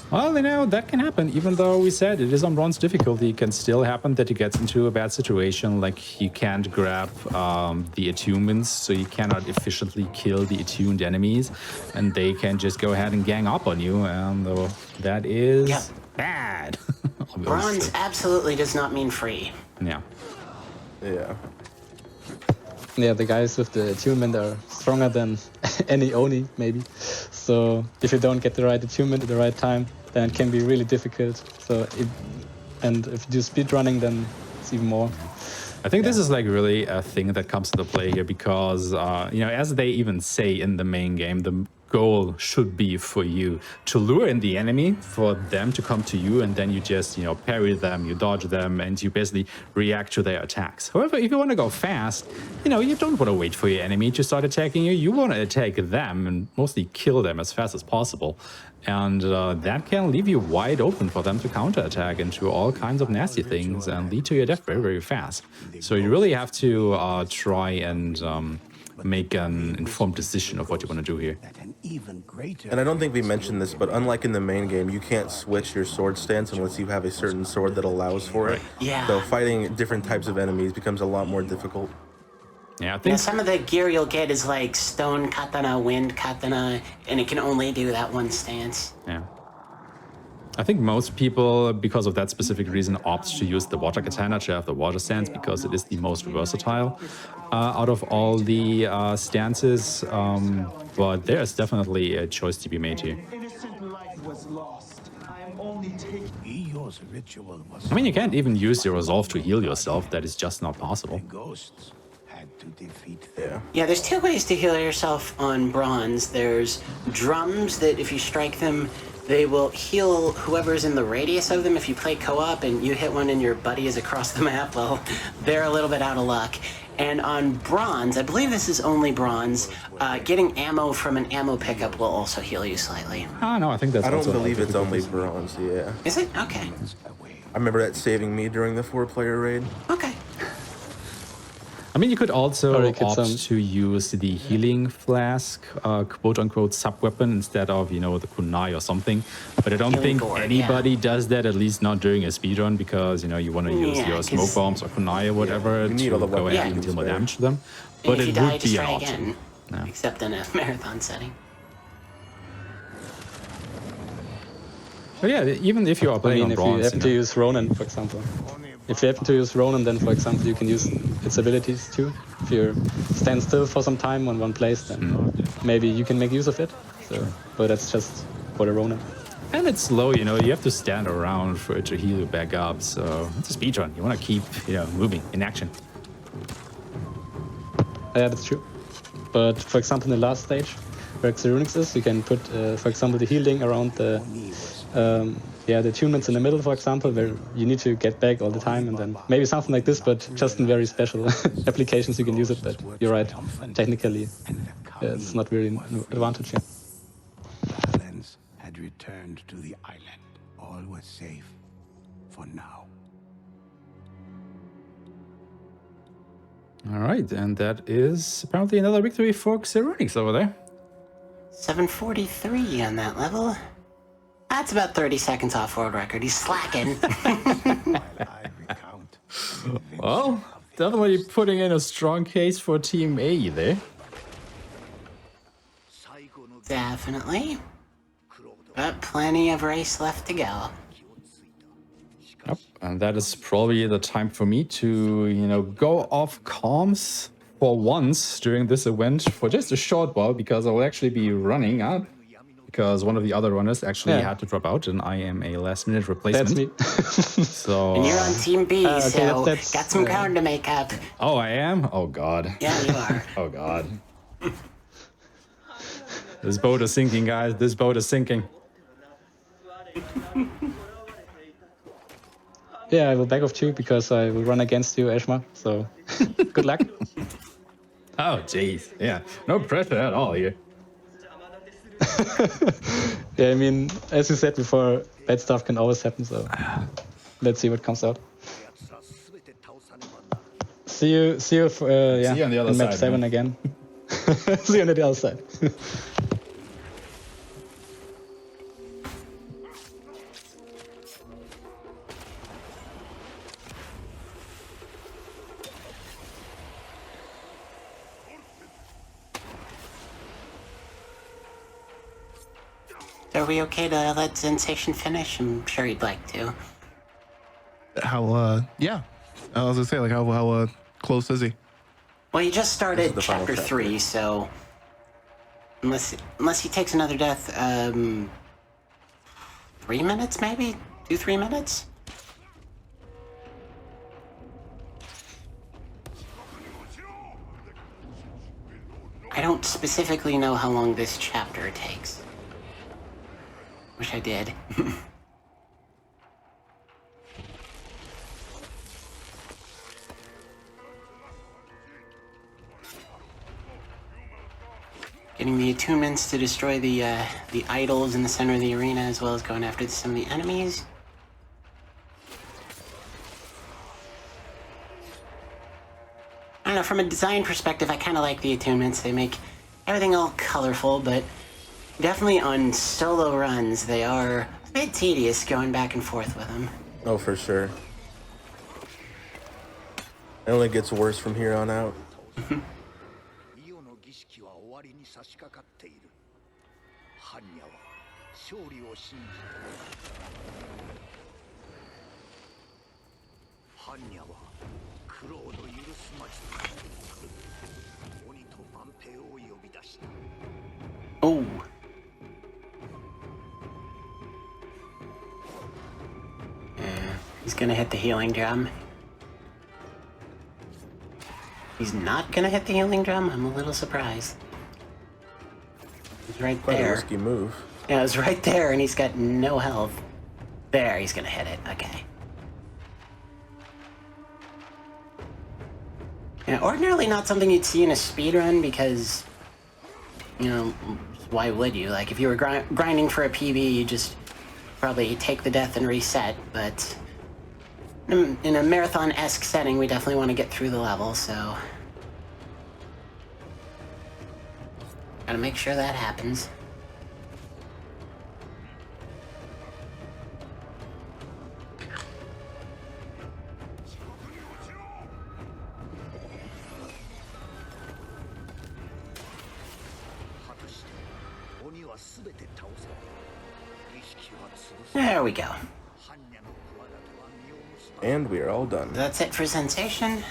Well, you know, that can happen. Even though we said it is on bronze difficulty, it can still happen that you get into a bad situation, like you can't grab the attunements, so you cannot efficiently kill the attuned enemies, and they can just go ahead and gang up on you, and that is bad. Bronze absolutely does not mean free. Yeah. Yeah. Yeah, the guys with the attunement are stronger than any Oni, maybe. So if you don't get the right attunement at the right time, then it can be really difficult. So if you do speedrunning, then it's even more. I think this is like really a thing that comes into play here because, you know, as they even say in the main game, the goal should be for you to lure in the enemy, for them to come to you, and then you just, you know, parry them, you dodge them, and you basically react to their attacks. However, if you want to go fast, you know, you don't want to wait for your enemy to start attacking you. You want to attack them and mostly kill them as fast as possible. And that can leave you wide open for them to counterattack into all kinds of nasty things and lead to your death very, very fast. So you really have to try and make an informed decision of what you want to do here. And I don't think we mentioned this, but unlike in the main game, you can't switch your sword stance unless you have a certain sword that allows for it. Yeah. So fighting different types of enemies becomes a lot more difficult. Yeah, I think some of the gear you'll get is like stone katana, wind katana, and it can only do that one stance. Yeah. I think most people, because of that specific reason, opt to use the water katana to have the water stance because it is the most versatile out of all the stances. But there's definitely a choice to be made here. I mean, you can't even use your resolve to heal yourself. That is just not possible. Yeah, there's 2 ways to heal yourself on bronze. There's drums that if you strike them, they will heal whoever's in the radius of them. If you play co-op and you hit one and your buddy is across the map, well, they're a little bit out of luck. And on bronze, I believe this is only bronze, getting ammo from an ammo pickup will also heal you slightly. Ah, no, I think that's I don't also believe it's only difficulties. bronze, yeah. Is it? Okay. I remember that saving me during the 4-player raid. Okay. I mean, you could also Or you could opt to use the healing flask, quote-unquote sub-weapon, instead of, you know, the kunai or something. But I don't Healing think gourd, anybody does that, at least not during a speedrun, because, you know, you want to use Yeah, your 'cause- smoke bombs or kunai or whatever you need to all the go weapons ahead you and can deal more spare. damage to them. And But if it you die, would just be an try option. again. Yeah. Except in a marathon setting. But yeah, even if you are I playing mean, on if you bronze, happen to use Ronin, for example. If you happen to use Ronin, then, for example, you can use its abilities too. If you stand still for some time on one place, then maybe you can make use of it. So, but that's just for the Ronin. and it's slow, you know, you have to stand around for it to heal you back up. So it's a speedrun. You want to keep, you know, moving in action. Yeah, that's true. But for example, in the last stage, where XERUNIX is, you can put, for example, the healing around the attunements in the middle, for example, where you need to get back all the time, and then maybe something like this, but just in very special applications you can use it. But you're right, technically, it's not really an advantage here. Balance had returned to the island. All was safe for now. All right, and that is apparently another victory for XERUNIX over there. 743 on that level. That's about 30 seconds off world record. He's slacking. Well, definitely putting in a strong case for Team A there. Definitely. But plenty of race left to go. Yep, and that is probably the time for me to, you know, go off comms for once during this event for just a short while, because I will actually be running up because one of the other runners actually had to drop out, and I am a last-minute replacement. That's me. So. And you're on Team B, okay, so that's, got some ground to make up. Oh, I am? Oh, God. Yeah, you are. Oh, God. This boat is sinking, guys. This boat is sinking. Yeah, I will back off too, because I will run against you, Aeshmah. So, good luck. Oh, jeez. Yeah, no pressure at all here. Yeah, I mean, as you said before, bad stuff can always happen, so let's see what comes out. See you, See you on the other in map side, 7 man. again. See you on the other side. Are we okay to let Sensation finish? I'm sure he'd like to. Yeah. I was gonna say, like, how close is he? Well, he just started the final chapter 3, so unless he takes another death, 3 minutes maybe? 2-3 minutes? I don't specifically know how long this chapter takes. Wish I did. Getting the attunements to destroy the idols in the center of the arena, as well as going after some of the enemies. I don't know, from a design perspective, I kind of like the attunements. They make everything all colorful, but definitely on solo runs, they are a bit tedious going back and forth with them. Oh, for sure. It only gets worse from here on out. Oh. He's gonna hit the healing drum. He's not gonna hit the healing drum? I'm a little surprised. He's right Quite there. a risky move. Yeah, it was right there, and he's got no health. There, he's gonna hit it. Okay. Yeah, ordinarily not something you'd see in a speedrun because, you know, why would you? Like, if you were grinding for a PB, you just probably take the death and reset, but in a marathon-esque setting, we definitely want to get through the level, so gotta make sure that happens. There we go. And we are all done. That's it for Sensation.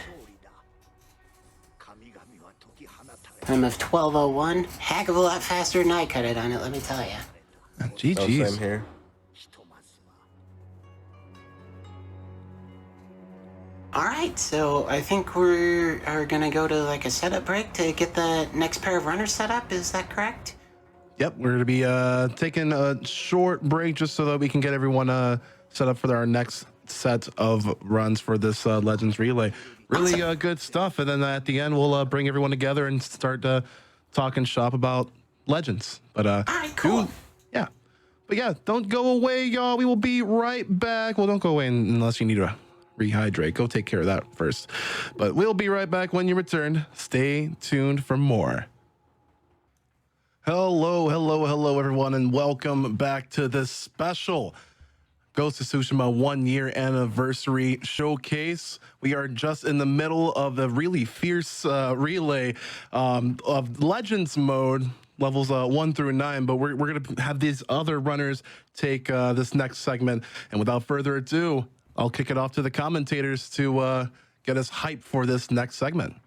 Time of 12:01. Heck of a lot faster than I cut it on it, let me tell you. GG's. Oh, same here. Alright, so I think we are gonna go to like a setup break to get the next pair of runners set up, is that correct? Yep, we're going to be taking a short break just so that we can get everyone set up for our next set of runs for this Legends Relay. Really good stuff. And then at the end, we'll bring everyone together and start talking shop about Legends. But all right, cool. Yeah. But yeah, don't go away, y'all. We will be right back. Well, don't go away unless you need to rehydrate. Go take care of that first. But we'll be right back when you return. Stay tuned for more. Hello, everyone, and welcome back to this special Ghost of Tsushima 1-year anniversary showcase. We are just in the middle of the really fierce relay of Legends mode, levels 1 through 9, but we're going to have these other runners take this next segment. And without further ado, I'll kick it off to the commentators to get us hyped for this next segment.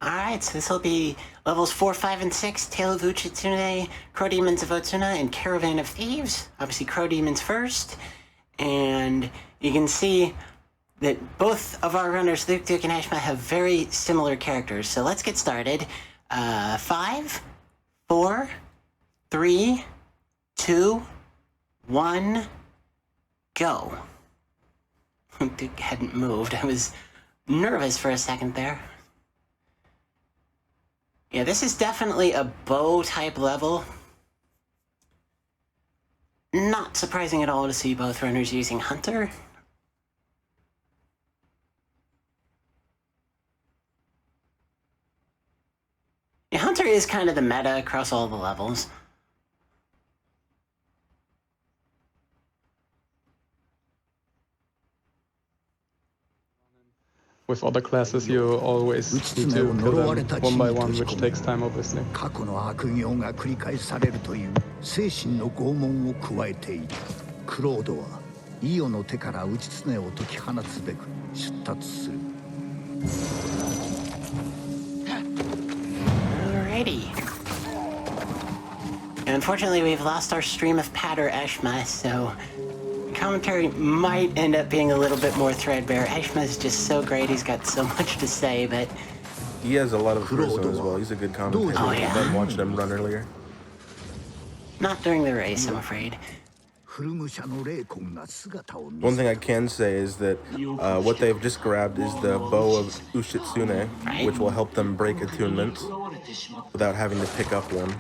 Alright, so this will be levels 4, 5, and 6, Tale of Uchitsune, Crow Demons of Otsuna, and Caravan of Thieves. Obviously, Crow Demons first. And you can see that both of our runners, LUKEDUKE and Aeshmah, have very similar characters. So let's get started. 5, 4, 3, 2, 1, go. LUKEDUKE hadn't moved. I was nervous for a second there. Yeah, this is definitely a bow-type level. Not surprising at all to see both runners using Hunter. Yeah, Hunter is kind of the meta across all the levels. With other classes, you always need to kill them one by one, which takes time, obviously. 過去の悪行が繰り返されるという精神の拷問を加えている。クロードはイオの手から打ち常を解き放つべく出立する。Alrighty. Unfortunately, we've lost our stream of patter, Aeshmah, so commentary might end up being a little bit more threadbare. Aeshmah is just so great, he's got so much to say, but he has a lot of charisma as well. He's a good commentator. Oh, yeah? I watched him run earlier. Not during the race, I'm afraid. One thing I can say is that what they've just grabbed is the bow of Ushitsune, which will help them break attunements without having to pick up one.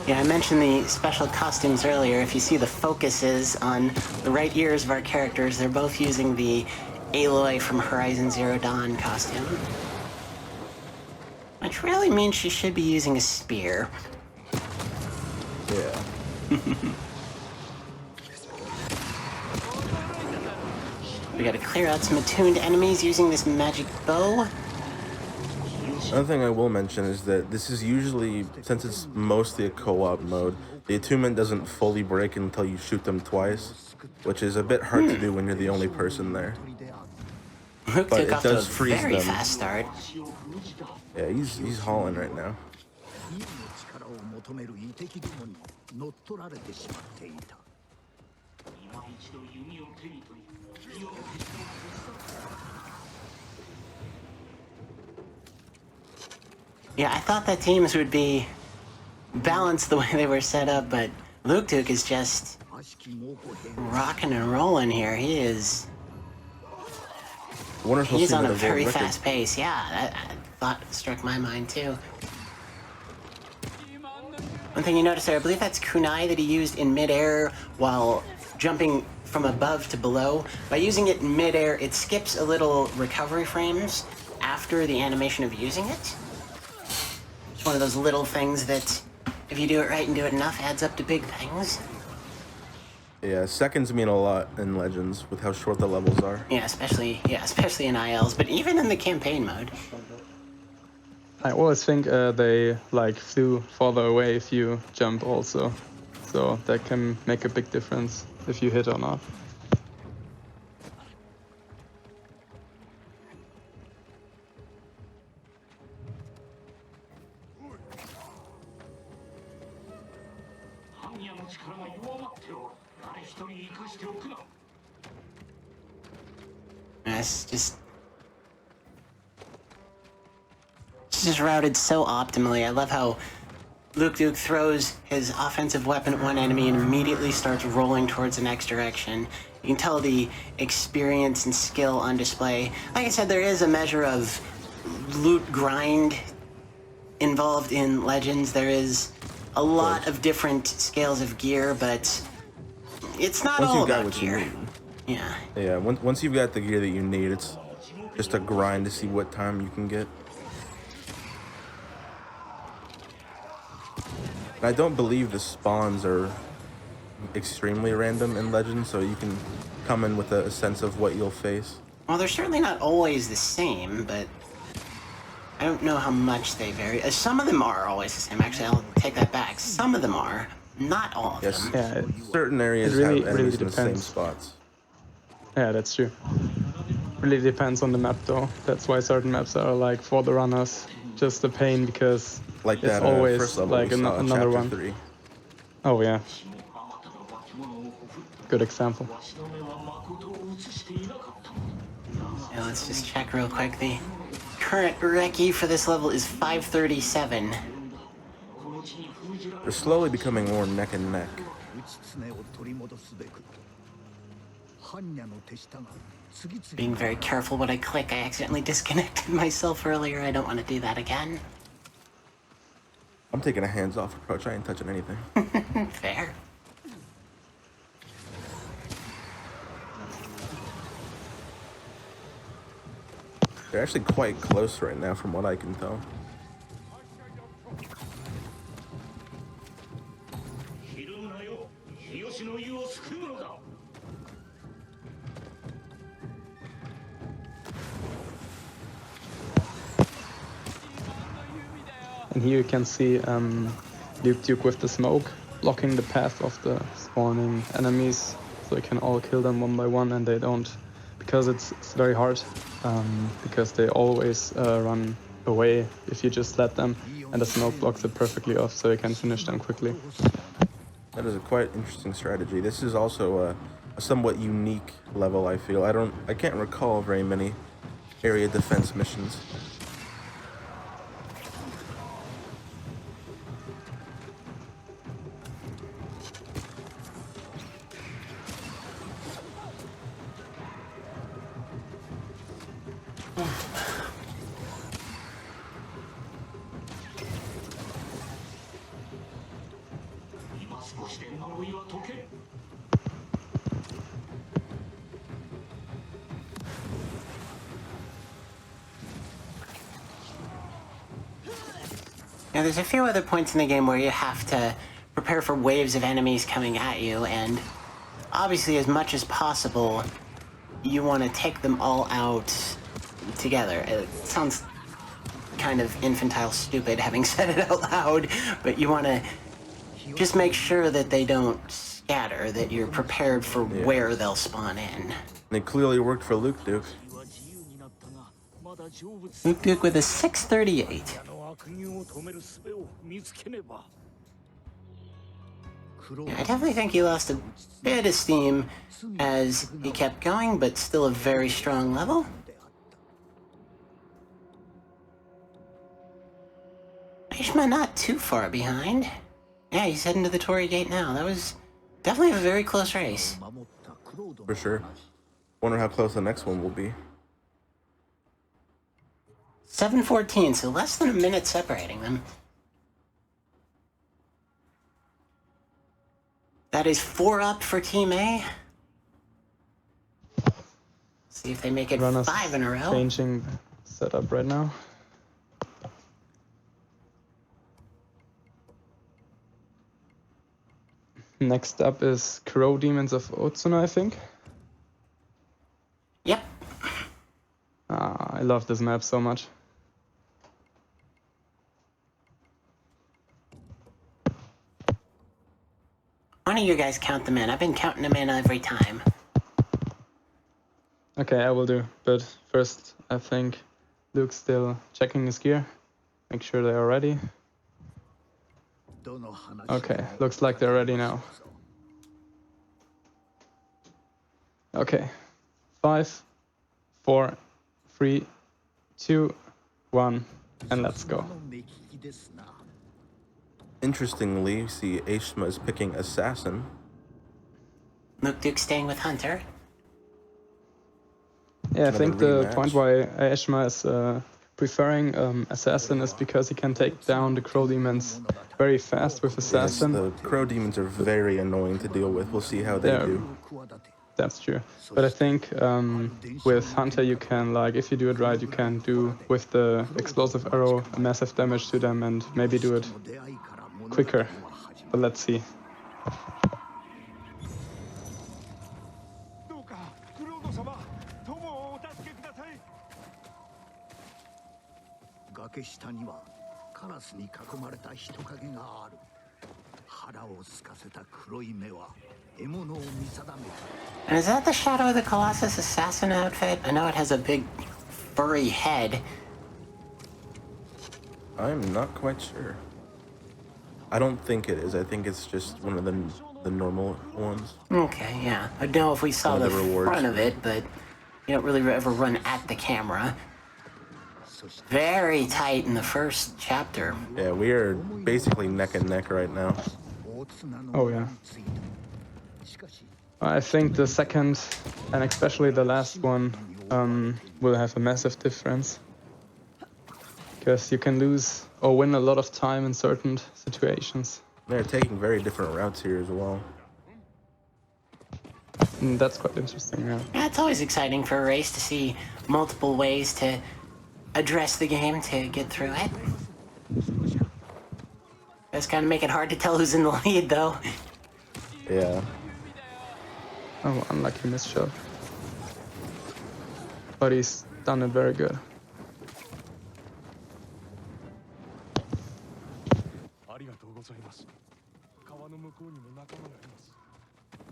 Yeah, I mentioned the special costumes earlier. If you see the focuses on the right ears of our characters, they're both using the Aloy from Horizon Zero Dawn costume. Which really means she should be using a spear. Yeah. We gotta clear out some attuned enemies using this magic bow. Another thing I will mention is that this is usually, since it's mostly a co-op mode, the attunement doesn't fully break until you shoot them twice, which is a bit hard to do when you're the only person there. But it does freeze very them. Fast start. Yeah, he's hauling right now. Yeah, I thought that teams would be balanced the way they were set up, but LUKEDUKE is just rocking and rolling here. He's on a very fast pace. Yeah, that thought struck my mind too. One thing you notice there, I believe that's kunai that he used in midair while jumping from above to below. By using it in midair, it skips a little recovery frames after the animation of using it. It's one of those little things that, if you do it right and do it enough, adds up to big things. Yeah, seconds mean a lot in Legends with how short the levels are. Yeah, especially in ILs, but even in the campaign mode. I always think they like flew farther away if you jump also, so that can make a big difference if you hit or not. It's just routed so optimally. I love how LUKEDUKE throws his offensive weapon at one enemy and immediately starts rolling towards the next direction. You can tell the experience and skill on display. Like I said, there is a measure of loot grind involved in Legends. There is a lot of different scales of gear, but it's not all about gear. Yeah. Yeah, once you've got the gear that you need, it's just a grind to see what time you can get. I don't believe the spawns are extremely random in Legends, so you can come in with a sense of what you'll face. Well, they're certainly not always the same, but I don't know how much they vary. Some of them are always the same. Actually, I'll take that back. Some of them are, not all of them. Yeah, certain areas really, have enemies really in the same spots. Yeah, that's true. Really depends on the map though. That's why certain maps are like for the runners just a pain because like it's that, always first level like another one. 3. Oh yeah. Good example. Yeah, let's just check real quick. The current recce for this level is 537. They're slowly becoming more neck and neck. Being very careful what I click. I accidentally disconnected myself earlier. I don't want to do that again. I'm taking a hands-off approach. I ain't touching anything. Fair. They're actually quite close right now from what I can tell. And here you can see LUKEDUKE with the smoke blocking the path of the spawning enemies, so you can all kill them one by one, and they don't, because it's very hard, because they always run away if you just let them, and the smoke blocks it perfectly off, so you can finish them quickly. That is a quite interesting strategy. This is also a somewhat unique level, I feel. I can't recall very many area defense missions. Now, there's a few other points in the game where you have to prepare for waves of enemies coming at you, and obviously, as much as possible, you want to take them all out together. It sounds kind of infantile stupid having said it out loud, but you want to just make sure that they don't scatter, that you're prepared for where they'll spawn in. And it clearly worked for LUKEDUKE. LUKEDUKE with a 638. Yeah, I definitely think he lost a bit of steam as he kept going, but still a very strong level. Aeshmah not too far behind. Yeah, he's heading to the Torii Gate now. That was Definitely a very close race. For sure. Wonder how close the next one will be. 7:14, so less than a minute separating them. That is 4 up for Team A. See if they make it Runners 5 in a row. Changing setup right now. Next up is Crow Demons of Otsuna, I think. Yep. I love this map so much. Why don't you guys count them in? I've been counting them in every time. Okay, I will do. But first, I think Luke's still checking his gear. Make sure they are ready. Okay, looks like they're ready now. Okay, 5, 4, 3, 2, 1, and let's go. Interestingly, you see Aeshmah is picking Assassin. LUKEDUKE staying with Hunter. Yeah, I think the rematch. point why Aeshmah is preferring Assassin is because he can take down the Crow Demons very fast with Assassin. Yes, the Crow Demons are very annoying to deal with. We'll see how they do. That's true. But I think with Hunter you can, like, if you do it right, you can do with the explosive arrow massive damage to them and maybe do it quicker. But let's see. And is that the Shadow of the Colossus assassin outfit? I know it has a big furry head. I'm not quite sure. I don't think it is. I think it's just one of the normal ones. Okay, yeah. I don't know if we saw One the of the rewards. front of it, but you don't really ever run at the camera. Very tight in the first chapter. Yeah, we are basically neck and neck right now. Oh yeah. I think the second and especially the last one will have a massive difference. Because you can lose or win a lot of time in certain situations. They're taking very different routes here as well. And that's quite interesting, yeah. Yeah, it's always exciting for a race to see multiple ways to address the game to get through it. That's kind of make it hard to tell who's in the lead, though. Yeah. Oh, unlucky missed shot. But he's done it very good.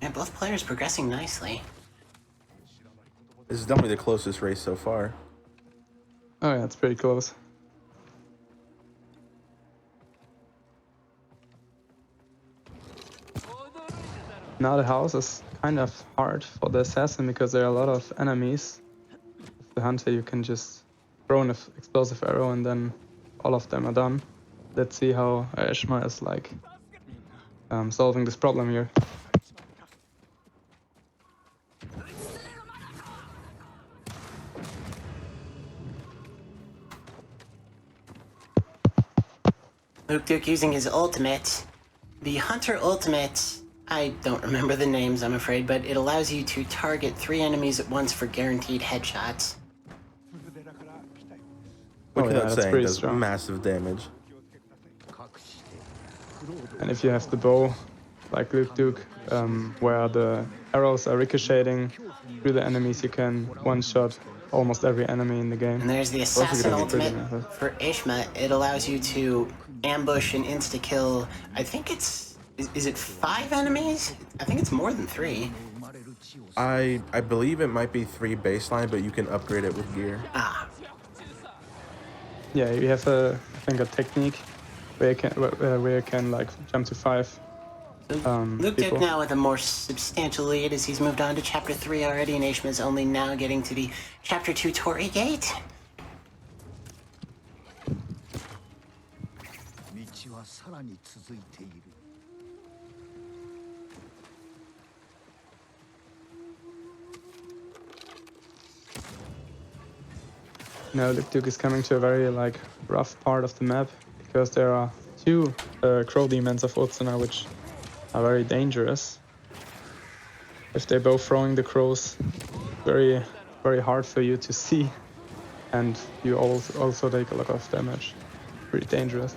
Yeah, both players progressing nicely. This is definitely the closest race so far. Oh yeah, it's pretty close. Now the house is kind of hard for the assassin because there are a lot of enemies. With the hunter you can just throw an explosive arrow and then all of them are done. Let's see how Aeshmah is like solving this problem here. LUKEDUKE using his ultimate. The Hunter ultimate, I don't remember the names, I'm afraid, but it allows you to target 3 enemies at once for guaranteed headshots. Which, Oh, yeah, without that's saying, pretty does strong. massive damage. And if you have the bow, like LUKEDUKE, where the arrows are ricocheting through the enemies, you can one-shot almost every enemy in the game. And there's the Also Assassin gonna be pretty ultimate massive. for Aeshmah. It allows you to ambush and insta-kill, I think it's... Is it 5 enemies? I think it's more than 3. I believe it might be 3 baseline, but you can upgrade it with gear. Ah. Yeah, you have I think a technique where you can like jump to 5 LUKEDUKE people. now with a more substantial lead as he's moved on to Chapter 3 already, and Aeshmah is only now getting to the Chapter 2 Torii Gate. Now LUKEDUKE is coming to a very like rough part of the map because there are two crow demons of Utsuna which are very dangerous. If they're both throwing the crows, very hard for you to see, and you also take a lot of damage. Pretty dangerous.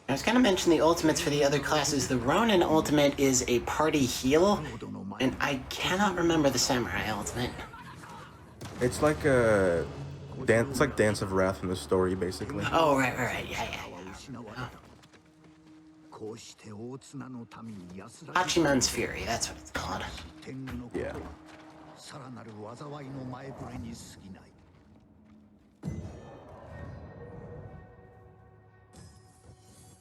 I was going to mention the ultimates for the other classes. The Ronin ultimate is a party heal, and I cannot remember the Samurai ultimate. It's like a dance. It's like Dance of Wrath in the story, basically. Oh, right. Yeah. Hachiman's Fury, that's what it's called. Yeah.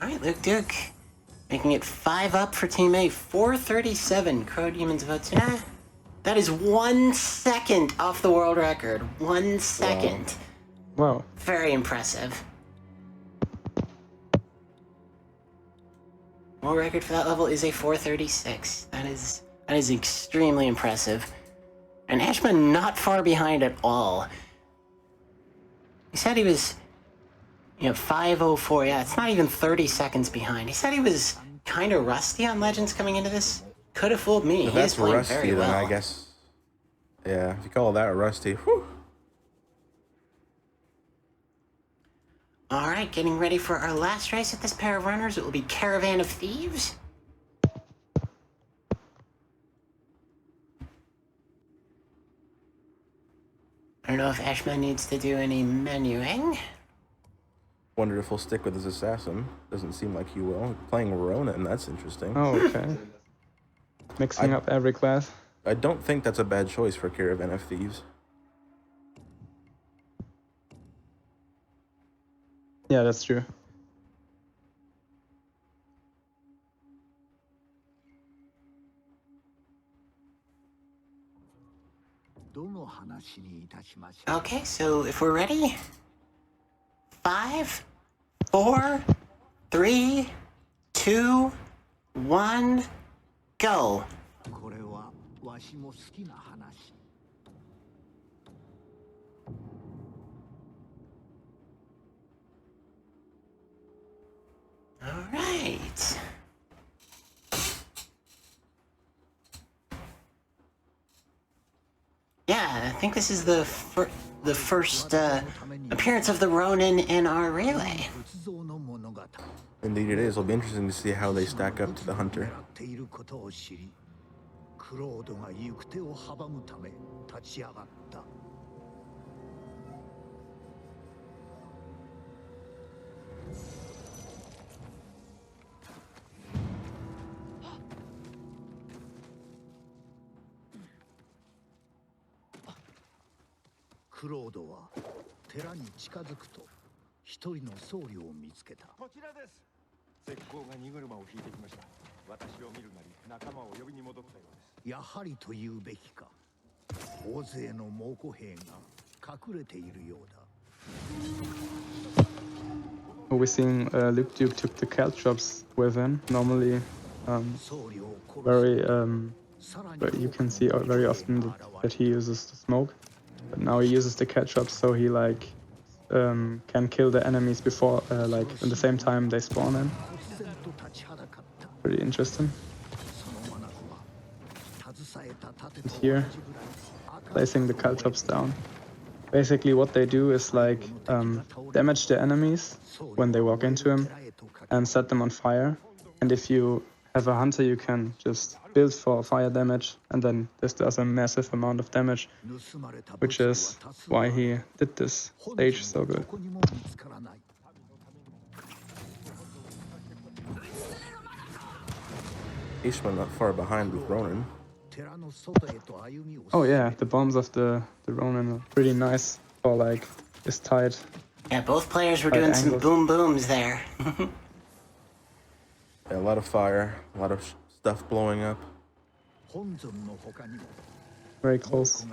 Alright, LUKEDUKE. Making it 5 up for Team A. 437 Crow Demons of Utsuna. That is 1 second off the world record. 1 second. Wow. Very impressive. World record for that level is a 436. That is extremely impressive. And Aeshmah not far behind at all. He said he was, 5:04. Yeah, it's not even 30 seconds behind. He said he was kind of rusty on Legends coming into this. Could have fooled me. If He is that's playing rusty, very then well. I guess. Yeah, if you call that rusty, whew. All right, getting ready for our last race with this pair of runners. It will be Caravan of Thieves. I don't know if Aeshmah needs to do any menuing. Wonder if he'll stick with his assassin. Doesn't seem like he will. Playing Ronin, that's interesting. Oh, okay. Mixing up every class. I don't think that's a bad choice for Caravan of Thieves. Yeah, that's true. Okay, so if we're ready, 5, 4, 3, 2, 1, go. All right. Yeah, I think this is the first appearance of the Ronin in our relay. Indeed it is. It'll be interesting to see how they stack up to the Hunter. We're seeing LUKEDUKE took the caltrops with him. Normally, but you can see very often that he uses the smoke. But now he uses the caltrops, so he can kill the enemies before, at the same time they spawn in. Pretty interesting. And here, placing the caltrops down. Basically what they do is damage the enemies when they walk into him and set them on fire. And if you have a hunter, you can just build for fire damage, and then this does a massive amount of damage, which is why he did this stage so good. Aeshmah not far behind with Ronin. Oh yeah, the bombs of the Ronin are pretty nice for this tight. Yeah, both players were doing some boom booms there. Yeah, a lot of fire, a lot of stuff blowing up. Very close.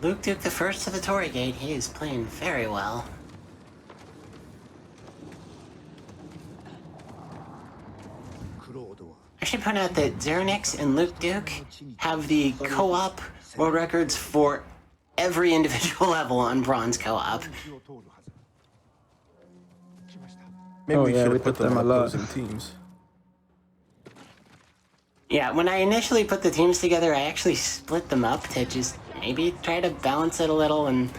LUKEDUKE, the first to the Torii Gate, he is playing very well. I should point out that XERUNIX and LUKEDUKE have the co-op world records for every individual level on bronze co-op. Maybe we yeah, should we have put did them them on a lot. opposing teams. Yeah, when I initially put the teams together, I actually split them up to just maybe try to balance it a little, and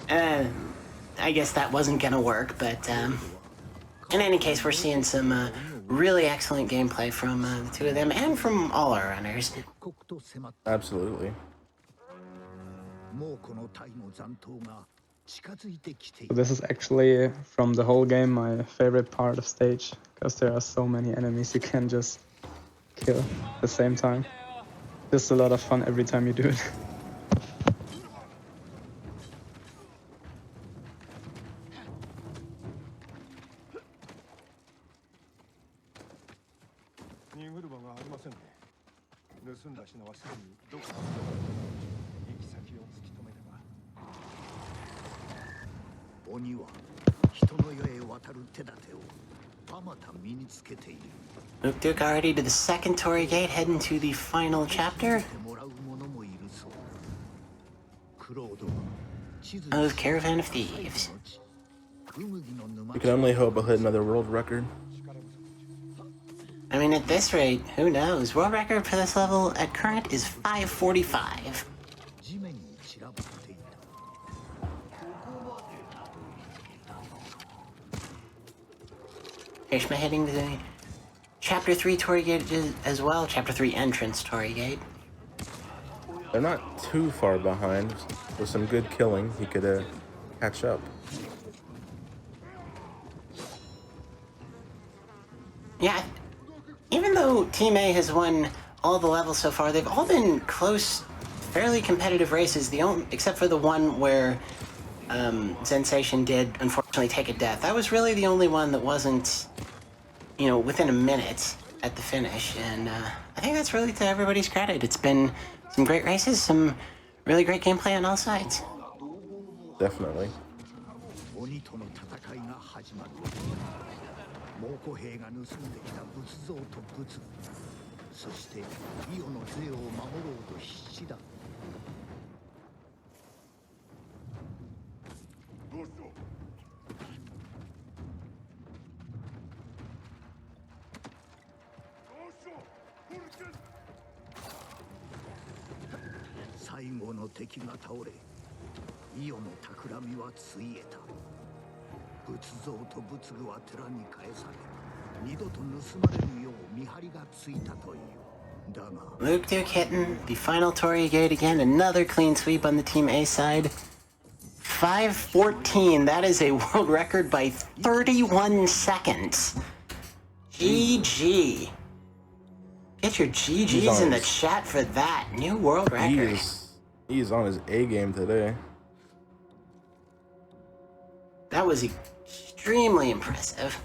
I guess that wasn't gonna work, but in any case, we're seeing some really excellent gameplay from the two of them and from all our runners. Absolutely. So this is actually, from the whole game, my favorite part of stage, because there are so many enemies you can just kill at the same time. Just a lot of fun every time you do it. LUKEDUKE already to the second Torii Gate, heading to the final chapter of Caravan of Thieves. We can only hope I'll hit another world record. I mean, at this rate, who knows? World record for this level at current is 5:45. Aeshmah heading to the Chapter 3 Torii Gate as well. Chapter 3 entrance Torii Gate. They're not too far behind. With some good killing, he could catch up. Yeah, even though Team A has won all the levels so far, they've all been close, fairly competitive races. Except for the one where XENSATION did unfortunately take a death. That was really the only one that wasn't, you know, within a minute at the finish. And I think that's really to everybody's credit. It's been some great races, some really great gameplay on all sides. Definitely. LUKEDUKE hitting the final Torii Gate again. Another clean sweep on the Team A side. 5:14. That is a world record by 31 seconds. GG. Get your GGs in the chat for that. New world record. He is on his A game today. That was extremely impressive.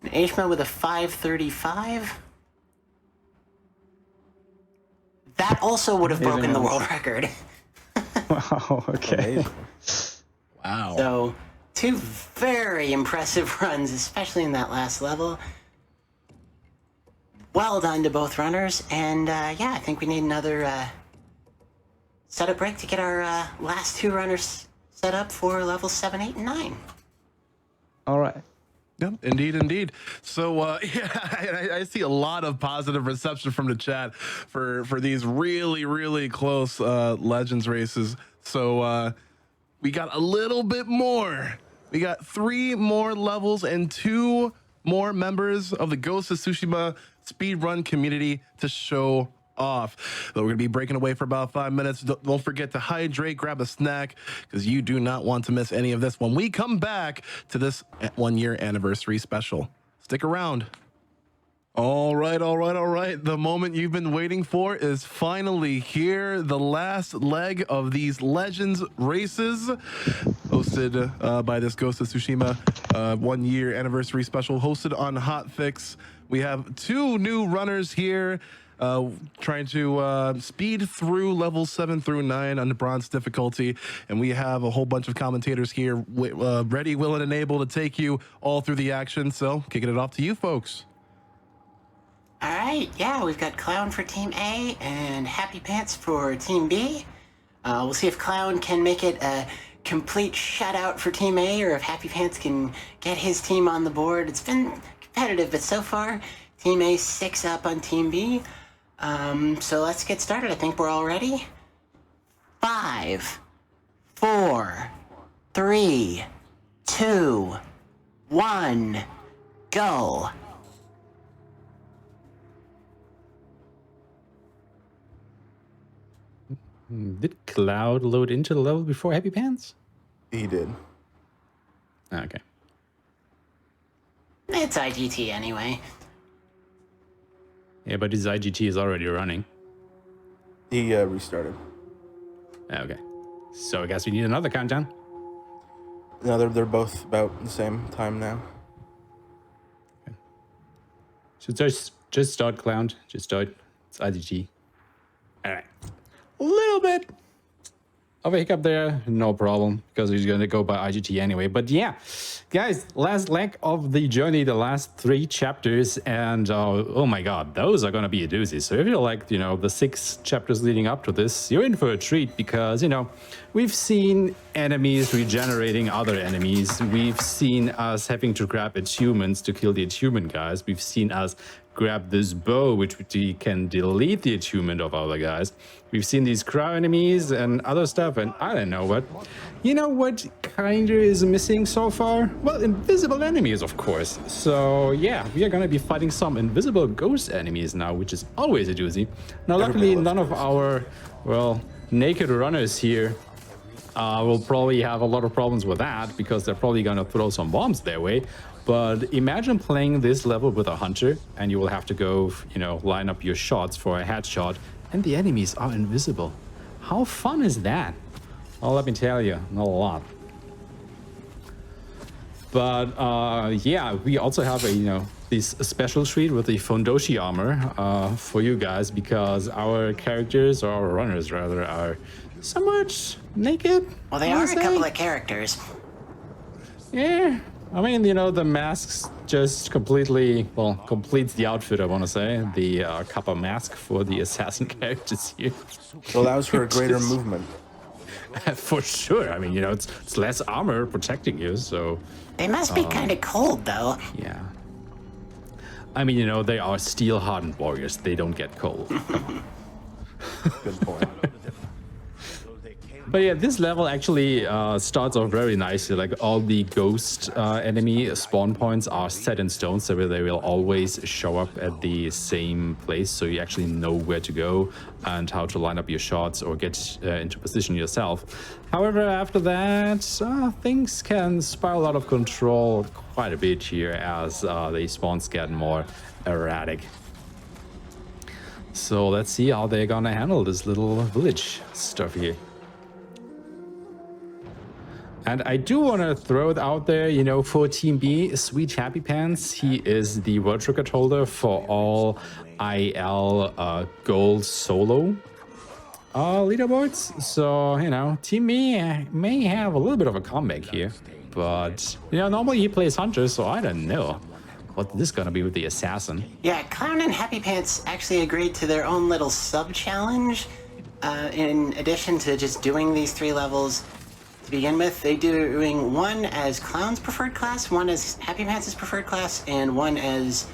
Aeshmah with a 5:35. That also would have broken the world record. Wow, okay. Wow. So, two very impressive runs, especially in that last level. Well done to both runners, and yeah, I think we need another setup break to get our last two runners set up for levels 7, 8, and 9. All right. Yep, indeed. So yeah, I see a lot of positive reception from the chat for these really close Legends races. So we got a little bit more. We got 3 more levels and 2 more members of the Ghost of Tsushima speedrun community to show off. But we're gonna be breaking away for about 5 minutes. Don't forget to hydrate, grab a snack, because you do not want to miss any of this when we come back to this 1-year anniversary special. Stick around. All right, all right, all right. The moment you've been waiting for is finally here. The last leg of these Legends races, hosted by this Ghost of Tsushima 1 year anniversary special, hosted on Hotfix. We have 2 new runners here trying to speed through levels 7 through 9 on the bronze difficulty. And we have a whole bunch of commentators here ready, willing, and able to take you all through the action. So kicking it off to you folks. All right, yeah, we've got Clown for Team A and Happy Pants for Team B. We'll see if Clown can make it a complete shutout for Team A, or if Happy Pants can get his team on the board. It's been competitive, but so far, Team A 6 up on Team B. So let's get started. I think we're all ready. 5, 4, 3, 2, 1, go. Did Cloud load into the level before Happy Pants? He did. Okay. It's IGT anyway. Yeah, but his IGT is already running. He restarted. Okay. So I guess we need another countdown. No, they're both about the same time now. Okay. So just start, Cloud. Just start. It's IGT. All right. A little bit of a hiccup there, no problem, because he's going to go by IGT anyway. But yeah, guys, last leg of the journey, the last 3 chapters, and oh my god, those are going to be a doozy. So if you like, you know, the 6 chapters leading up to this, you're in for a treat, because, you know, we've seen enemies regenerating other enemies. We've seen us having to grab achievements to kill the achievement guys. We've seen us grab this bow, which we can delete the achievement of other guys. We've seen these crow enemies and other stuff, and I don't know what. You know what kinda is missing so far? Well, invisible enemies, of course. So yeah, we are gonna be fighting some invisible ghost enemies now, which is always a doozy. Now, luckily, none of our, well, naked runners here will probably have a lot of problems with that, because they're probably gonna throw some bombs their way. But imagine playing this level with a hunter, and you will have to go, you know, line up your shots for a headshot, and the enemies are invisible. How fun is that? Well, let me tell you, not a lot. But yeah, we also have a, you know, this special treat with the Fondoshi armor for you guys, because our characters, or our runners rather, are somewhat naked. Well, they are a couple of characters. Yeah. I mean, you know, the masks just completely, well, completes the outfit, I want to say. The Kappa mask for the assassin characters here. It allows for a greater movement. For sure. I mean, you know, it's less armor protecting you, so... They must be kind of cold, though. Yeah. I mean, you know, they are steel-hardened warriors. They don't get cold. Good point. But yeah, this level actually starts off very nicely. Like, all the ghost enemy spawn points are set in stone, so they will always show up at the same place, so you actually know where to go and how to line up your shots or get into position yourself. However, after that, things can spiral out of control quite a bit here as the spawns get more erratic. So let's see how they're gonna handle this little village stuff here. And I do want to throw it out there, you know, for Team B, SWEETHAPPYPANTS, he is the world record holder for all IL gold solo leaderboards. So, you know, Team B may have a little bit of a comeback here. But, you know, normally he plays Hunter, so I don't know what this is going to be with the Assassin. Yeah, Clown and Happy Pants actually agreed to their own little sub-challenge. In addition to just doing these 3 levels, to begin with, they're doing one as Clown's preferred class, one as Happy Pants' preferred class, and one as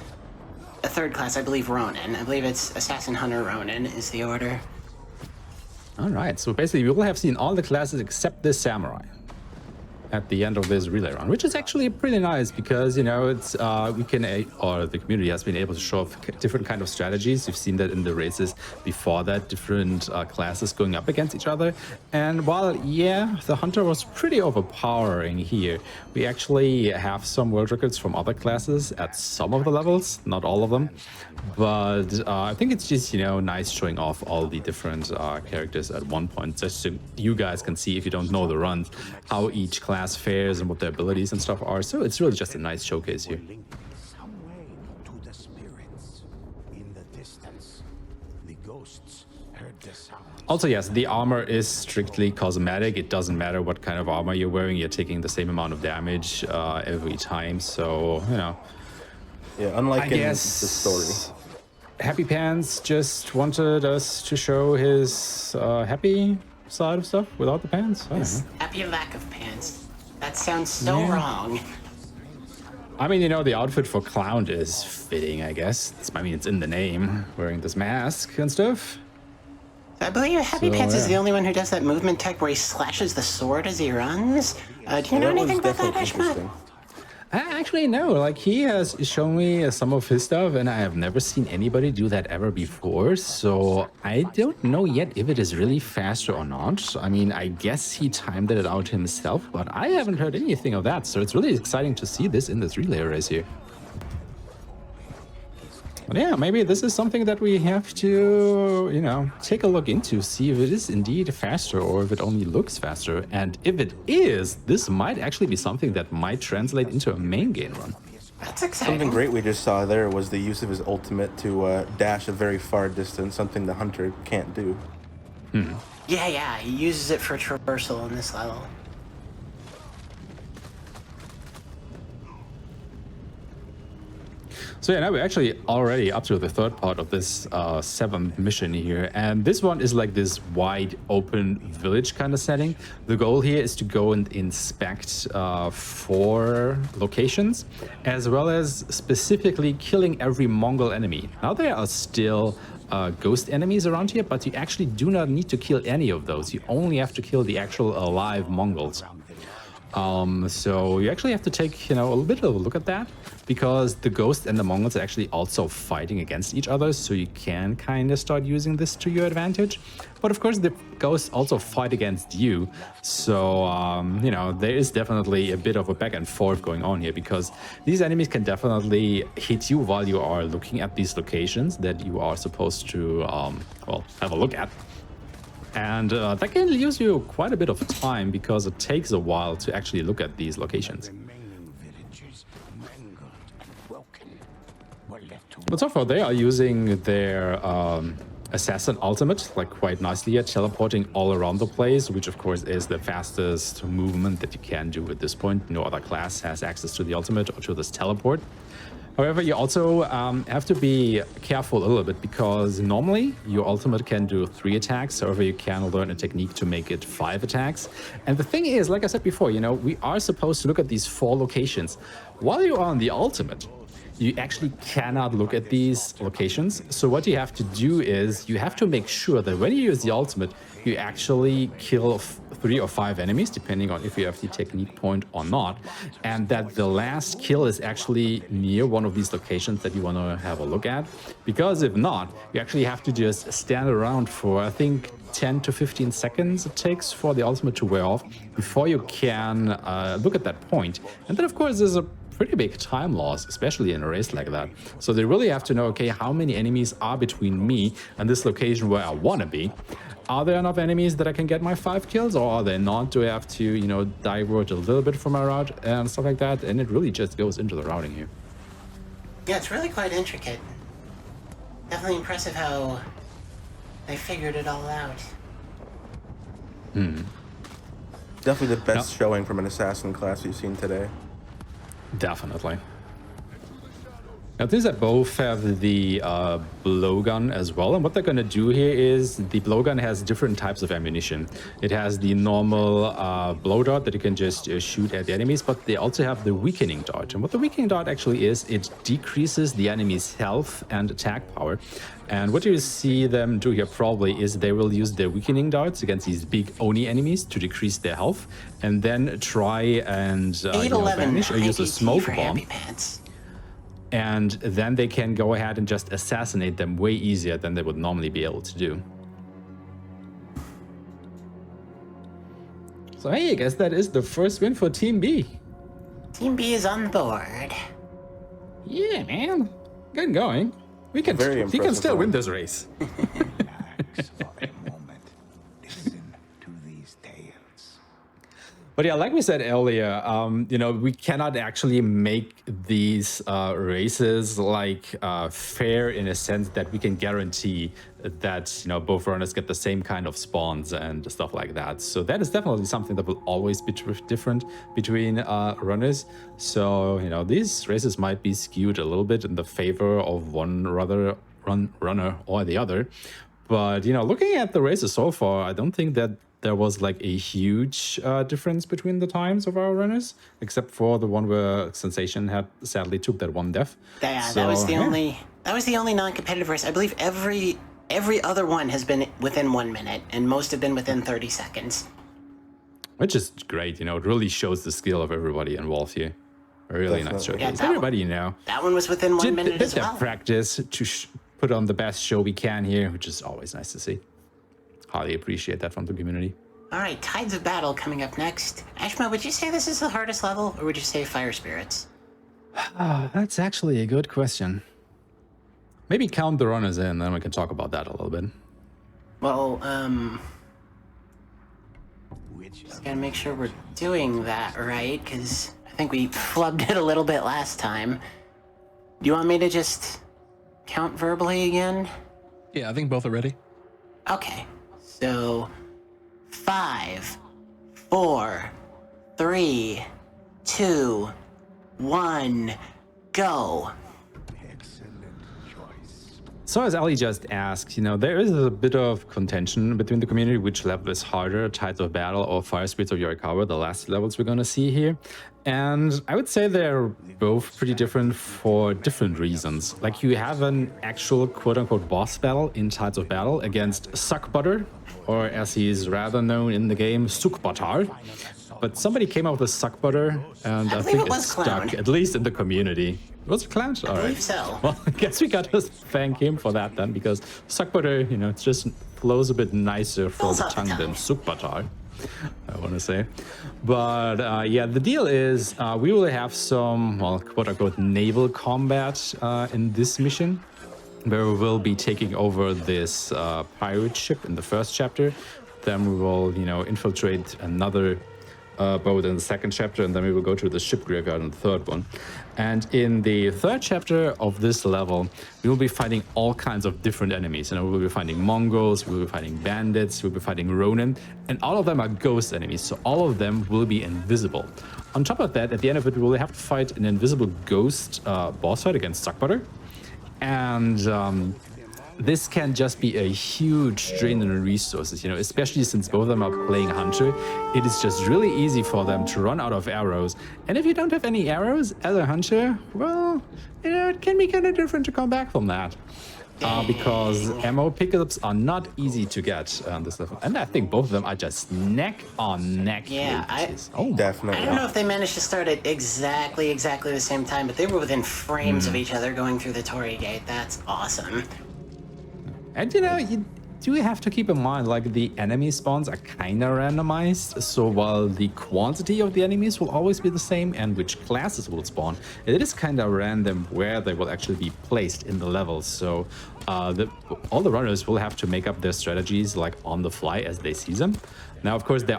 a 3rd class, I believe Ronin. I believe it's Assassin, Hunter, Ronin is the order. All right, so basically we will have seen all the classes except the Samurai. at the end of this relay run, which is actually pretty nice because, you know, it's we can, or the community has been able to show off different kind of strategies. You've seen that in the races before that, different classes going up against each other. And while, yeah, the Hunter was pretty overpowering here, we actually have some world records from other classes at some of the levels, not all of them. But I think it's just, you know, nice showing off all the different characters at one point, just so you guys can see, if you don't know the runs, how each class fares and what their abilities and stuff are. So it's really just a nice showcase here. Some way to the spirits. In the distance, the ghosts heard the sound. Also, yes, the armor is strictly cosmetic. It doesn't matter what kind of armor you're wearing. You're taking the same amount of damage every time. So, you know. Yeah, unlike in the guess story. Happy Pants just wanted us to show his happy side of stuff without the pants. I don't know. Happy lack of pants. That sounds so wrong. I mean, you know, the outfit for Clown is fitting, I guess. I mean, it's in the name, wearing this mask and stuff. I believe Happy Pants is the only one who does that movement tech where he slashes the sword as he runs. Do you know anything about that, Aeshmah? Actually, no. Like, he has shown me some of his stuff, and I have never seen anybody do that ever before. So I don't know yet if it is really faster or not. I mean, I guess he timed it out himself, but I haven't heard anything of that. So it's really exciting to see this in this relay race here. But yeah, maybe this is something that we have to, you know, take a look into, see if it is indeed faster or if it only looks faster. And if it is, this might actually be something that might translate into a main game run. That's exciting. Something great we just saw there was the use of his ultimate to dash a very far distance, something the Hunter can't do. Yeah, he uses it for traversal in this level. So yeah, now we're actually already up to the third part of this 7th mission here, and this one is like this wide open village kind of setting. The goal here is to go and inspect 4 locations, as well as specifically killing every Mongol enemy. Now there are still ghost enemies around here, but you actually do not need to kill any of those. You only have to kill the actual alive Mongols. So you actually have to take, you know, a little bit of a look at that, because the Ghost and the Mongols are actually also fighting against each other, so you can kind of start using this to your advantage. But of course, the Ghosts also fight against you, so, you know, there is definitely a bit of a back and forth going on here, because these enemies can definitely hit you while you are looking at these locations that you are supposed to, well, have a look at. And that can use you quite a bit of time, because it takes a while to actually look at these locations. But so far they are using their assassin ultimate like quite nicely here, teleporting all around the place, which of course is the fastest movement that you can do at this point. No other class has access to the ultimate or to this teleport. However, you also have to be careful a little bit, because normally your ultimate can do 3 attacks. However, you can learn a technique to make it 5 attacks. And the thing is, like I said before, you know, we are supposed to look at these 4 locations. While you are on the ultimate, you actually cannot look at these locations. So what you have to do is you have to make sure that when you use the ultimate, you actually kill 3 or 5 enemies, depending on if you have the technique point or not, and that the last kill is actually near one of these locations that you want to have a look at. Because if not, you actually have to just stand around for, I think, 10 to 15 seconds it takes for the ultimate to wear off before you can look at that point. And then, of course, there's a pretty big time loss, especially in a race like that. So they really have to know, okay, how many enemies are between me and this location where I want to be? Are there enough enemies that I can get my 5 kills, or are there not? Do I have to, you know, divert a little bit from my route and stuff like that? And it really just goes into the routing here. Yeah, it's really quite intricate. Definitely impressive how they figured it all out. Definitely the best showing from an assassin class we've seen today. Definitely. Now these are both have the blowgun as well, and what they're going to do here is the blowgun has different types of ammunition. It has the normal blow dart that you can just shoot at the enemies, but they also have the weakening dart. And what the weakening dart actually is, it decreases the enemy's health and attack power. And what you see them do here probably is they will use their weakening darts against these big Oni enemies to decrease their health, and then try and vanish or use a smoke bomb. And then they can go ahead and just assassinate them way easier than they would normally be able to do. So hey, I guess that is the first win for Team B. Team B is on the board. Yeah, man. Getting going. We can still win this race. But yeah, like we said earlier, we cannot actually make these races like fair in a sense that we can guarantee that both runners get the same kind of spawns and stuff like that. So that is definitely something that will always be different between runners. So these races might be skewed a little bit in the favor of one runner or the other. But looking at the races so far, I don't think that there was like a huge difference between the times of our runners, except for the one where Sensation had sadly took that one death. Yeah, so, that was the only non-competitive race. I believe every other one has been within 1 minute, and most have been within 30 seconds. Which is great, it really shows the skill of everybody involved here. A really nice show. Yeah, everybody that one was within 1 minute as well. Practice to put on the best show we can here, which is always nice to see. Highly appreciate that from the community. All right, Tides of Battle coming up next. Aeshmah, would you say this is the hardest level, or would you say Fire Spirits? That's actually a good question. Maybe count the runners in, then we can talk about that a little bit. Well, just gotta make sure we're doing that right, because I think we flubbed it a little bit last time. Do you want me to just count verbally again? Yeah, I think both are ready. Okay. So, 5, 4, 3, 2, 1, go. So as Ali just asked, there is a bit of contention between the community which level is harder, Tides of Battle or Fire Spirits of Yorikawa, the last levels we're going to see here. And I would say they're both pretty different for different reasons. Like you have an actual quote-unquote boss battle in Tides of Battle against Suckbutter, or as he is rather known in the game, Sukbatar. But somebody came up with Suckbutter, and I think it's stuck, at least in the community. Was it Clown? I believe so. Well, I guess we got to thank him for that then, because Suckbutter, it just flows a bit nicer for the tongue than Sukbatar, I want to say. But yeah, the deal is we will have some, well, quote-unquote naval combat in this mission, where we will be taking over this pirate ship in the first chapter. Then we will, infiltrate another boat in the second chapter, and then we will go to the ship graveyard in the third one. And in the third chapter of this level, we will be fighting all kinds of different enemies. We will be fighting Mongols, we will be fighting bandits, we will be fighting Ronin, and all of them are ghost enemies, so all of them will be invisible. On top of that, at the end of it, we will have to fight an invisible ghost boss fight against Suckbutter. And this can just be a huge drain on resources, especially since both of them are playing Hunter. It is just really easy for them to run out of arrows. And if you don't have any arrows as a Hunter, well, it can be kind of different to come back from that. Because ammo pickups are not easy to get on this level. And I think both of them are just neck on neck. Yeah, definitely. I don't know if they managed to start at exactly the same time, but they were within frames of each other going through the Torii Gate. That's awesome. And you do have to keep in mind, like, the enemy spawns are kind of randomized, so while the quantity of the enemies will always be the same and which classes will spawn, it is kind of random where they will actually be placed in the levels. So all the runners will have to make up their strategies like on the fly as they see them. Now, of course, there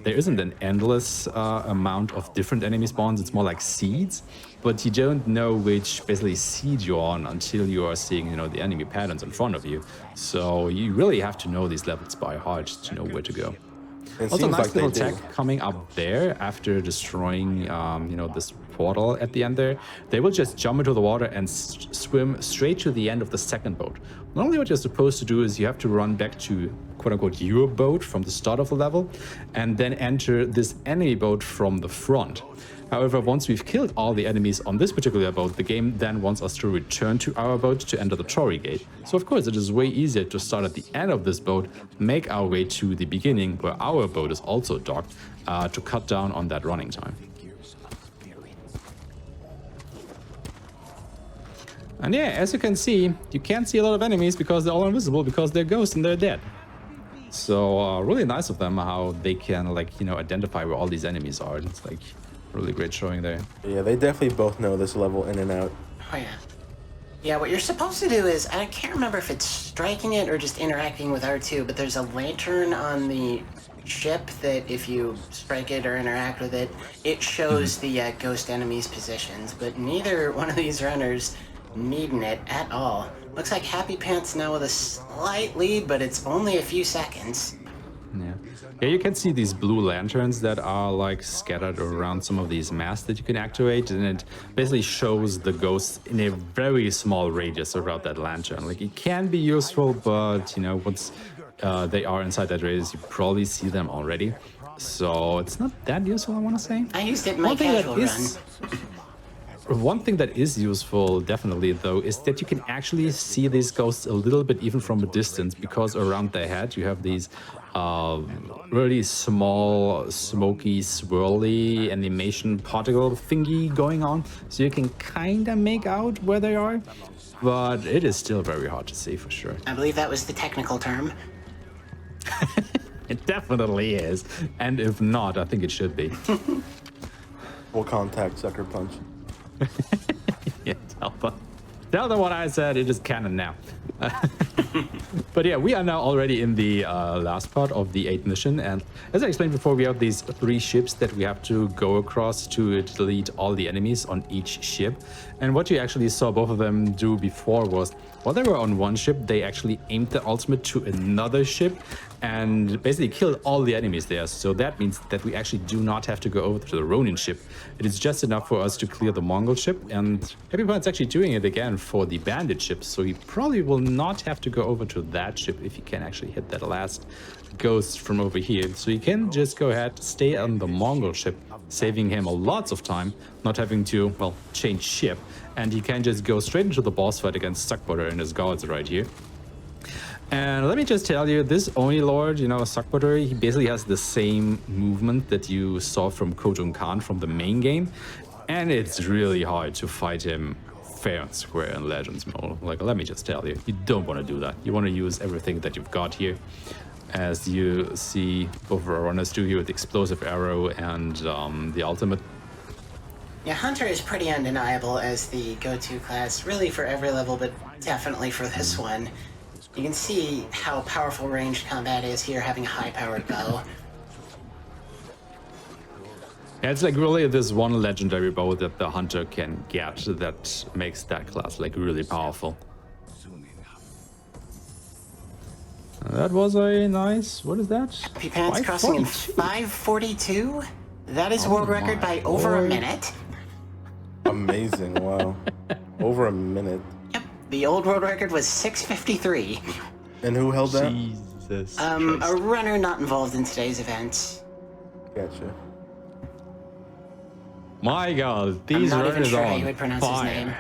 isn't an endless amount of different enemy spawns. It's more like seeds, but you don't know which basically seed you're on until you are seeing, the enemy patterns in front of you. So you really have to know these levels by heart to know where to go. Also, nice little tech coming up there after destroying, this portal at the end there, they will just jump into the water and swim straight to the end of the second boat. Normally what you're supposed to do is you have to run back to quote-unquote your boat from the start of the level and then enter this enemy boat from the front. However, once we've killed all the enemies on this particular boat, the game then wants us to return to our boat to enter the Torii Gate. So of course it is way easier to start at the end of this boat, make our way to the beginning where our boat is also docked, to cut down on that running time. And yeah, as you can see, you can't see a lot of enemies because they're all invisible, because they're ghosts and they're dead. So really nice of them how they can, like, you know, identify where all these enemies are. It's like really great showing there. Yeah, they definitely both know this level in and out. Oh yeah. Yeah, what you're supposed to do is, I can't remember if it's striking it or just interacting with R2, but there's a lantern on the ship that if you strike it or interact with it, it shows the ghost enemy's positions, but neither one of these runners needing it at all. Looks like Happy Pants now with a slight lead, but it's only a few seconds. Yeah. Yeah, you can see these blue lanterns that are like scattered around some of these masts that you can activate, and it basically shows the ghosts in a very small radius around that lantern. Like, it can be useful, but you know, once they are inside that radius, you probably see them already. So it's not that useful, I want to say. I used it in my casual run. One thing that is useful, definitely, though, is that you can actually see these ghosts a little bit even from a distance, because around their head you have these really small, smoky, swirly animation particle thingy going on, so you can kind of make out where they are, but it is still very hard to see for sure. I believe that was the technical term. It definitely is, and if not, I think it should be. Full contact sucker punch. Yeah, tell them what I said. It is canon now. But yeah, we are now already in the last part of the 8th mission, and as I explained before, we have these 3 ships that we have to go across to delete all the enemies on each ship. And what you actually saw both of them do before was, while they were on one ship, they actually aimed the ultimate to another ship and basically killed all the enemies there. So that means that we actually do not have to go over to the Ronin ship. It is just enough for us to clear the Mongol ship, and Happy Pant's actually doing it again for the bandit ship, so he probably will not have to go over to that ship if he can actually hit that last ghost from over here. So he can just go ahead, stay on the Mongol ship, saving him a lots of time, not having to, well, change ship, and he can just go straight into the boss fight against Suckbutter and his guards right here. And let me just tell you, this Oni Lord, you know, Suckbutter, he basically has the same movement that you saw from Khotun Khan from the main game, and it's really hard to fight him fair and square in Legends mode. Like, let me just tell you, you don't want to do that. You want to use everything that you've got here, as you see both of our runners do here with the explosive arrow and the ultimate. Yeah, Hunter is pretty undeniable as the go-to class, really for every level, but definitely for this one. You can see how powerful ranged combat is here, having a high-powered bow. Yeah, it's like really this one legendary bow that the Hunter can get that makes that class like really powerful. That was a nice, what is that? Happy Pants crossing in 5:42? That is world record by over a minute. Amazing, wow. Over a minute. Yep, the old world record was 6:53. And who held that? Jesus a runner not involved in today's event. Gotcha. My God, these runners sure are how on you would pronounce his name.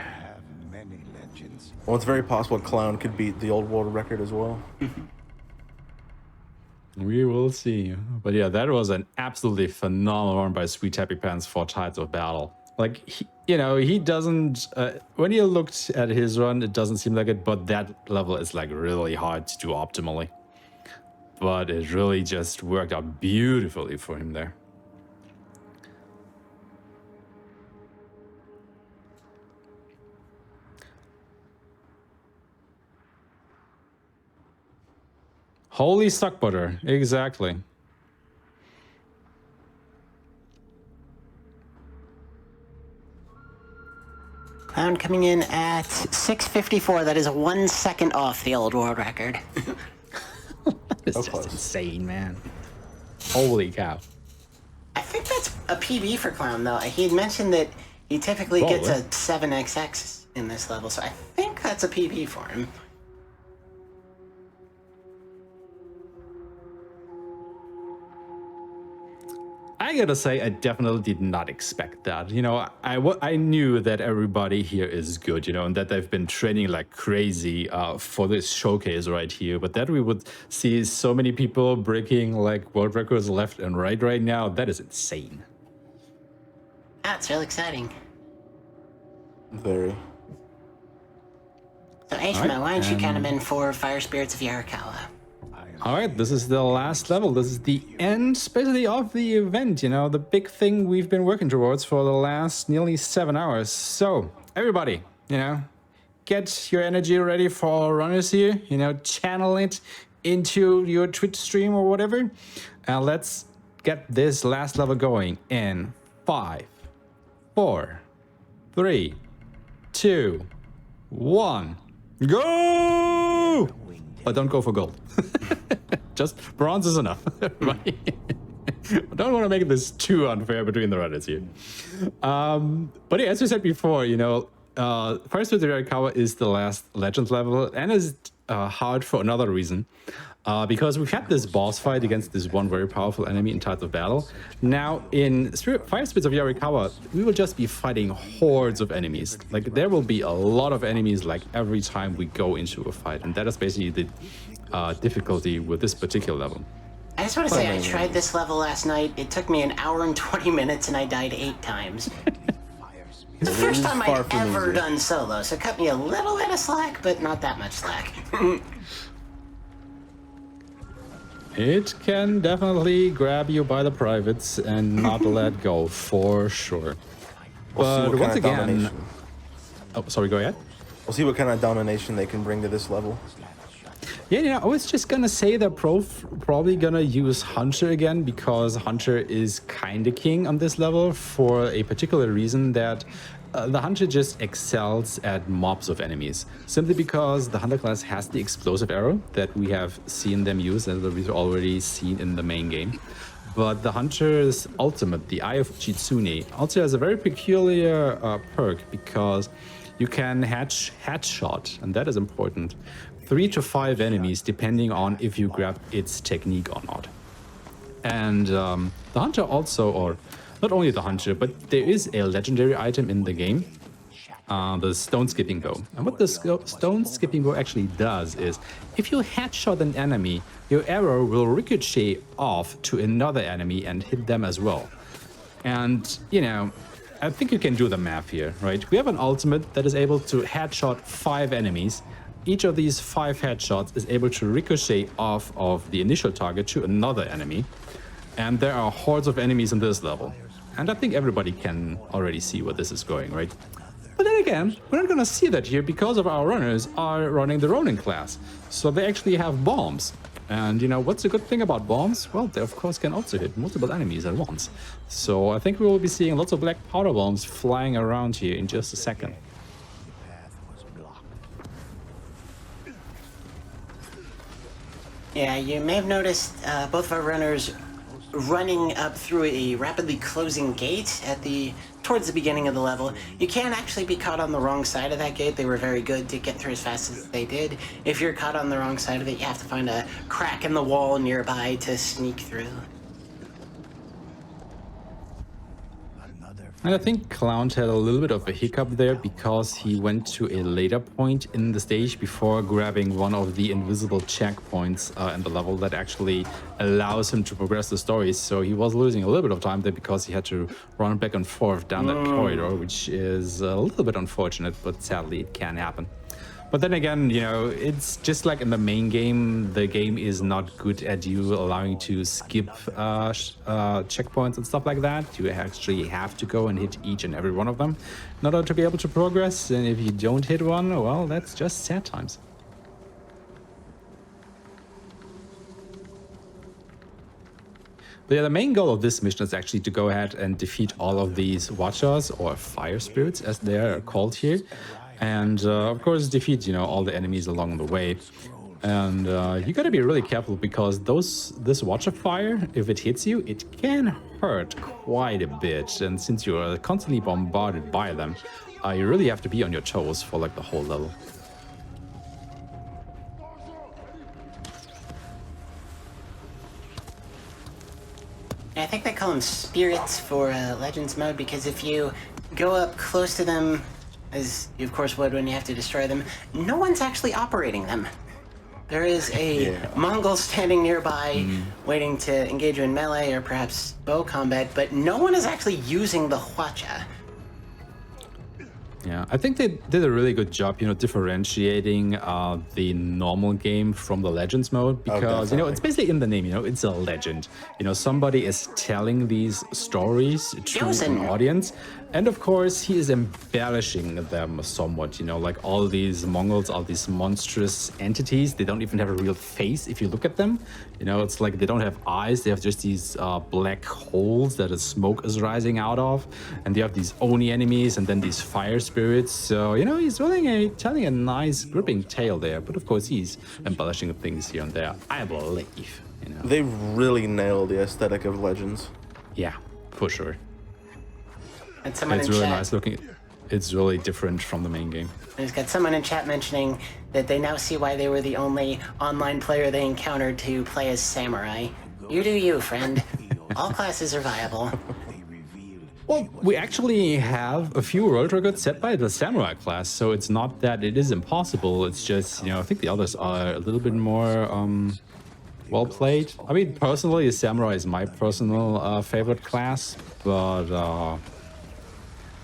Well, it's very possible Clown could beat the old world record as well. We will see. But yeah, that was an absolutely phenomenal run by Sweet Happy Pants for Tides of Battle. Like, he doesn't, when you looked at his run, it doesn't seem like it, but that level is like really hard to do optimally. But it really just worked out beautifully for him there. Holy Suckbutter, exactly. Clown coming in at 6:54. That is 1 second off the old world record. It's just insane, man. Holy cow. I think that's a PB for Clown, though. He had mentioned that He typically gets Probably. a 7XX in this level, so I think that's a PP for him. I gotta say, I definitely did not expect that. You know, I knew that everybody here is good, you know, and that they've been training like crazy for this showcase right here. But that we would see so many people breaking like world records left and right now, that is insane. That's real exciting. Very. So Aeshmah, why don't you count him in for Fire Spirits of Yarikawa? All right, this is the last level. This is the end, basically, of the event, you know, the big thing we've been working towards for the last nearly 7 hours. So, everybody, you know, get your energy ready for our runners here, you know, channel it into your Twitch stream or whatever. And let's get this last level going in 5, 4, 3, 2, 1, go! But don't go for gold. Just bronze is enough. I don't want to make this too unfair between the runners here. But yeah, as we said before, you know, Fire Spirits of Yarikawa is the last Legends level and is hard for another reason. Because we've had this boss fight against this one very powerful enemy in Tides of Battle. Now, in Fire Spirits of Yarikawa, we will just be fighting hordes of enemies. Like, there will be a lot of enemies, like, every time we go into a fight. And that is basically the difficulty with this particular level. I just want to say, I tried this level last night. It took me 1 hour and 20 minutes, and I died 8 times. It's the first time I've ever done solo, so cut me a little bit of slack, but not that much slack. It can definitely grab you by the privates and not let go, for sure. But once again... Oh, sorry, go ahead. We'll see what kind of domination they can bring to this level. Yeah, you know, I was just gonna say they're probably gonna use Hunter again, because Hunter is kinda king on this level for a particular reason that the Hunter just excels at mobs of enemies, simply because the Hunter class has the explosive arrow that we have seen them use and that we've already seen in the main game. But the Hunter's ultimate, the Eye of Chitsune, also has a very peculiar perk, because you can headshot, and that is important, 3 to 5 enemies depending on if you grab its technique or not. And the Hunter also, or not only the Hunter, but there is a legendary item in the game, the stone skipping bow. And what the stone skipping bow actually does is, if you headshot an enemy, your arrow will ricochet off to another enemy and hit them as well. And, you know, I think you can do the math here, right? We have an ultimate that is able to headshot 5 enemies. Each of these 5 headshots is able to ricochet off of the initial target to another enemy. And there are hordes of enemies in this level. And I think everybody can already see where this is going, right? But then again, we're not gonna see that here because of our runners are running the Ronin class. So they actually have bombs. And you know, what's the good thing about bombs? Well, they of course can also hit multiple enemies at once. So I think we will be seeing lots of black powder bombs flying around here in just a second. Yeah, you may have noticed both of our runners running up through a rapidly closing gate towards the beginning of the level. You can't actually be caught on the wrong side of that gate. They were very good to get through as fast as they did. If you're caught on the wrong side of it, you have to find a crack in the wall nearby to sneak through. And I think Clown had a little bit of a hiccup there because he went to a later point in the stage before grabbing one of the invisible checkpoints in the level that actually allows him to progress the story. So he was losing a little bit of time there because he had to run back and forth down that corridor, which is a little bit unfortunate, but sadly it can happen. But then again, you know, it's just like in the main game, the game is not good at you allowing you to skip checkpoints and stuff like that. You actually have to go and hit each and every one of them in order to be able to progress. And if you don't hit one, well, that's just sad times. But yeah, the main goal of this mission is actually to go ahead and defeat all of these Watchers, or Fire Spirits as they are called here. And of course defeat, you know, all the enemies along the way. And you gotta be really careful because this Watcher Fire, if it hits you, it can hurt quite a bit. And since you are constantly bombarded by them, you really have to be on your toes for like the whole level. I think they call them spirits for Legends mode because if you go up close to them, as you of course would when you have to destroy them, no one's actually operating them. There is a Mongol standing nearby waiting to engage you in melee or perhaps bow combat, but no one is actually using the Hwacha. Yeah, I think they did a really good job, you know, differentiating the normal game from the Legends mode because, you know, it's basically in the name, you know, it's a legend. You know, somebody is telling these stories to an audience. And of course, he is embellishing them somewhat, you know, like all these Mongols, all these monstrous entities, they don't even have a real face if you look at them. You know, it's like they don't have eyes, they have just these black holes that the smoke is rising out of. And they have these Oni enemies and then these fire spirits. So, you know, he's telling a nice, gripping tale there. But of course, he's embellishing things here and there, I believe. You know, they really nailed the aesthetic of Legends. Yeah, for sure. And someone it's in really chat, nice looking. It's really different from the main game. There's got someone in chat mentioning that they now see why they were the only online player they encountered to play as samurai. You do you, friend. All classes are viable. Well, we actually have a few world records set by the samurai class, so it's not that it is impossible. It's just, you know, I think the others are a little bit more well played. I mean, personally, samurai is my personal favorite class, but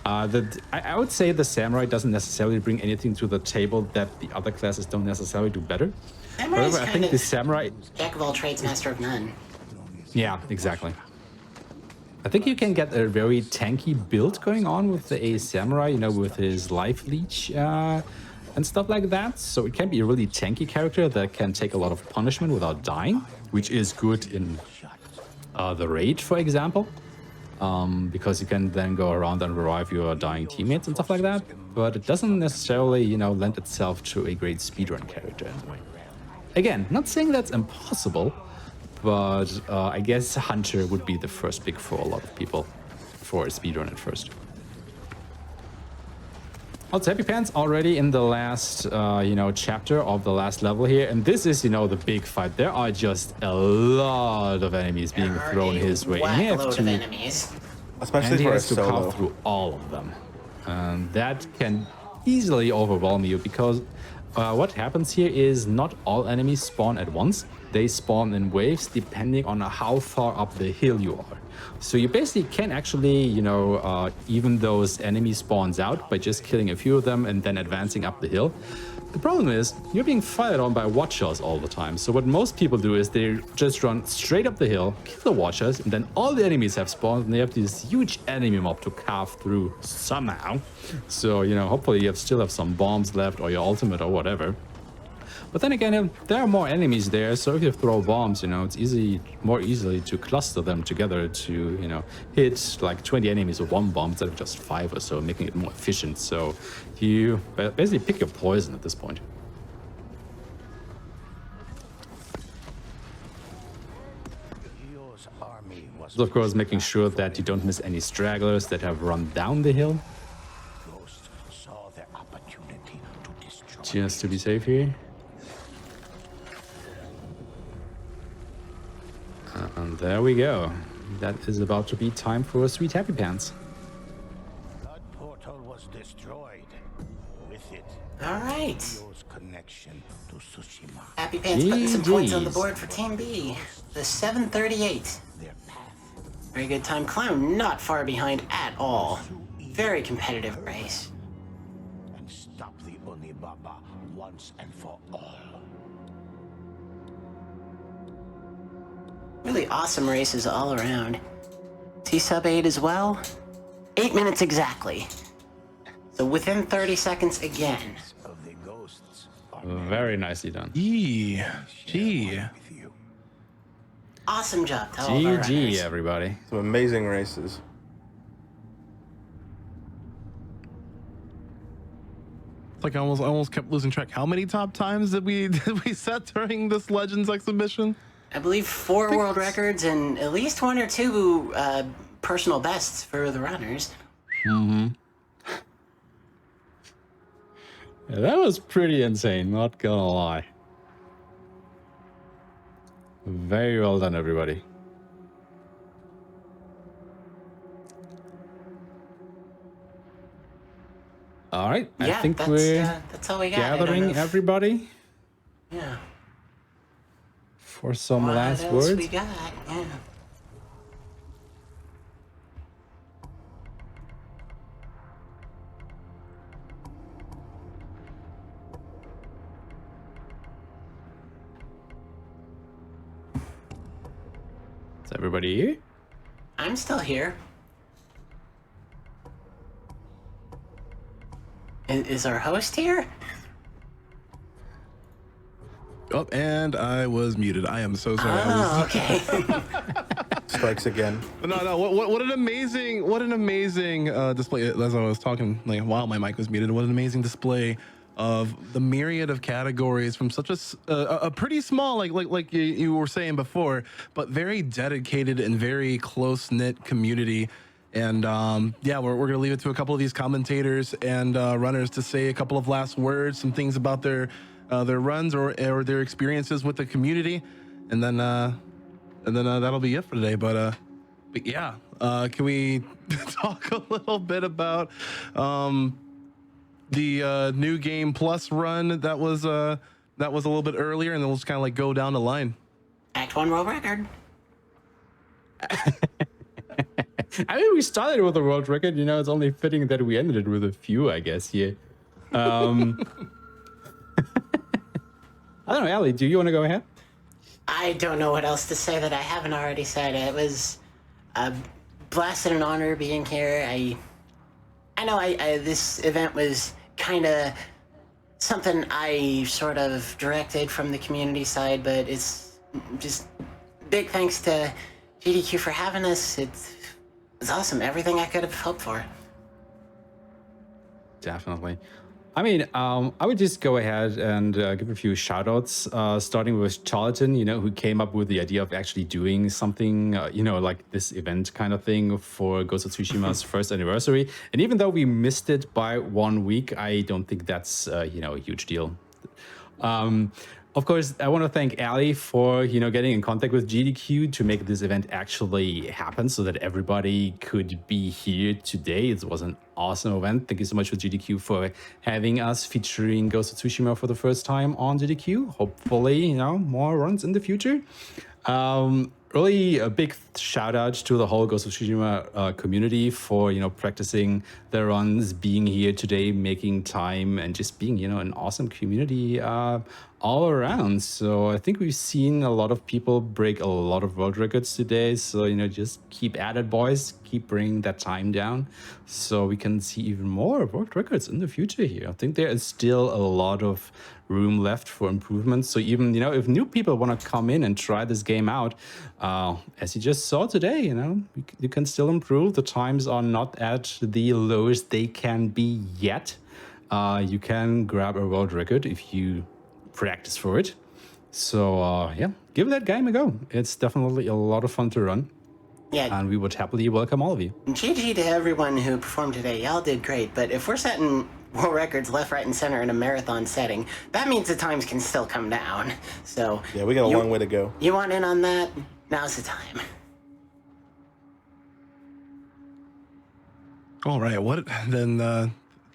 I would say the samurai doesn't necessarily bring anything to the table that the other classes don't necessarily do better. However, I think the samurai... Jack of all trades, master of none. Yeah, exactly. I think you can get a very tanky build going on with a samurai, you know, with his life leech and stuff like that. So it can be a really tanky character that can take a lot of punishment without dying, which is good in the raid, for example. Because you can then go around and revive your dying teammates and stuff like that, but it doesn't necessarily, you know, lend itself to a great speedrun character in a way. Again, not saying that's impossible, but I guess Hunter would be the first pick for a lot of people for a speedrun at first. Well, Happy Pants already in the last, you know, chapter of the last level here, and this is, you know, the big fight. There are just a lot of enemies being thrown his way. And he has to, especially for a solo, carve through all of them, and that can easily overwhelm you because what happens here is not all enemies spawn at once. They spawn in waves depending on how far up the hill you are. So you basically can actually, you know, even those enemy spawns out by just killing a few of them and then advancing up the hill. The problem is you're being fired on by Watchers all the time. So what most people do is they just run straight up the hill, kill the Watchers, and then all the enemies have spawned and they have this huge enemy mob to carve through somehow. So, you know, hopefully you still have some bombs left or your ultimate or whatever. But then again, there are more enemies there, so if you throw bombs, you know, it's more easily to cluster them together to, you know, hit like 20 enemies with one bomb instead of just 5 or so, making it more efficient. So you basically pick your poison at this point. So of course, making sure that you don't miss any stragglers that have run down the hill. Just to be safe here. And there we go. That is about to be time for Sweet Happy Pants. Blood portal was destroyed. With it, all right. Connection to Tsushima. Happy Pants putting some points on the board for Team B. The 738. Very good time climb, not far behind at all. Very competitive race. And stop the Onibaba once and for all. Really awesome races all around. T-sub 8 as well. 8 minutes exactly. So within 30 seconds again. Very nicely done. Gee. Awesome job to all of our runners. GG, everybody. Some amazing races. It's like I almost kept losing track. How many top times did we set during this Legends exhibition? I believe 4 world records and at least 1 or 2 personal bests for the runners. Mm-hmm. Yeah, that was pretty insane, not gonna lie. Very well done, everybody. All right, Yeah, I think we're that's all we got. gathering everybody. Yeah. For some what last else words. We got? Yeah. Is everybody here? I'm still here. Is our host here? Oh, and I was muted. I am so sorry. Oh, okay. Strikes again. No. What an amazing display. As I was talking, like while my mic was muted, what an amazing display of the myriad of categories from such a pretty small, like you were saying before, but very dedicated and very close knit community. And yeah, we're gonna leave it to a couple of these commentators and runners to say a couple of last words, some things about their runs or their experiences with the community, and then that'll be it for today. But yeah, can we talk a little bit about the new game plus run that was a little bit earlier, and then we'll just kind of like go down the line. Act 1 world record. I mean, we started with a world record. You know, it's only fitting that we ended it with a few, I guess. Here. I don't know, Allie, do you want to go ahead? I don't know what else to say that I haven't already said. It was a blast and an honor being here. I know this event was kind of something I sort of directed from the community side, but it's just big thanks to GDQ for having us. It's awesome. Everything I could have hoped for. Definitely. I mean, I would just go ahead and give a few shout outs, starting with Charlton, you know, who came up with the idea of actually doing something, you know, like this event kind of thing for Ghost of Tsushima's first anniversary. And even though we missed it by 1 week, I don't think that's, you know, a huge deal. Of course, I want to thank Ali for, you know, getting in contact with GDQ to make this event actually happen so that everybody could be here today. It was an awesome event. Thank you so much for GDQ for having us featuring Ghost of Tsushima for the first time on GDQ. Hopefully, you know, more runs in the future. Really a big shout out to the whole Ghost of Tsushima community for, you know, practicing their runs, being here today, making time, and just being, you know, an awesome community all around. So I think we've seen a lot of people break a lot of world records today. So, you know, just keep at it, boys. Keep bringing that time down so we can see even more world records in the future here. I think there is still a lot of room left for improvement. So even, you know, if new people want to come in and try this game out, as you just saw today, you know, you can still improve. The times are not at the lowest they can be yet. You can grab a world record if you practice for it. So yeah, give that game a go. It's definitely a lot of fun to run. Yeah. And we would happily welcome all of you. GG to everyone who performed today. Y'all did great, but if we're setting world records left, right, and center in a marathon setting, that means the times can still come down. So yeah, we got a long way to go. You want in on that? Now's the time. All right.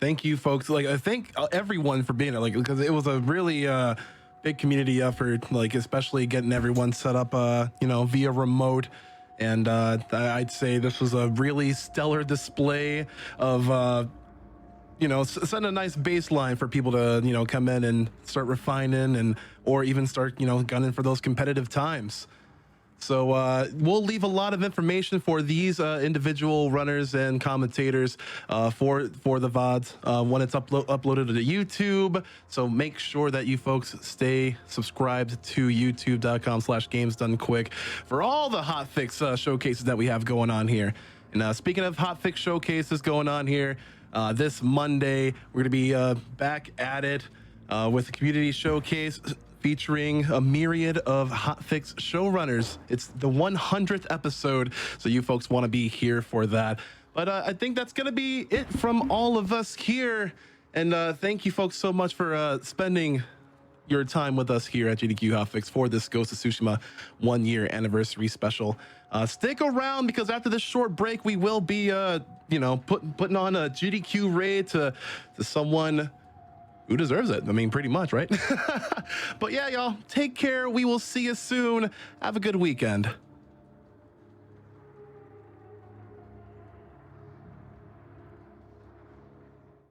Thank you, folks. Like, I thank everyone for being there, like, because it was a really big community effort, like, especially getting everyone set up, you know, via remote. And I'd say this was a really stellar display of, you know, setting a nice baseline for people to, you know, come in and start refining and, or even start, you know, gunning for those competitive times. So we'll leave a lot of information for these individual runners and commentators for the VODs when it's uploaded to YouTube. So make sure that you folks stay subscribed to youtube.com/GamesDoneQuick for all the hotfix showcases that we have going on here. And speaking of hotfix showcases going on here, this Monday. We're gonna be back at it with a community showcase featuring a myriad of hotfix showrunners. It's the 100th episode, so you folks want to be here for that. But I think that's gonna be it from all of us here. And thank you folks so much for spending your time with us here at GDQ Hotfix for this Ghost of Tsushima 1-year anniversary special. Stick around, because after this short break, we will be, you know, putting on a GDQ raid to someone who deserves it. I mean, pretty much, right? But yeah, y'all, take care. We will see you soon. Have a good weekend.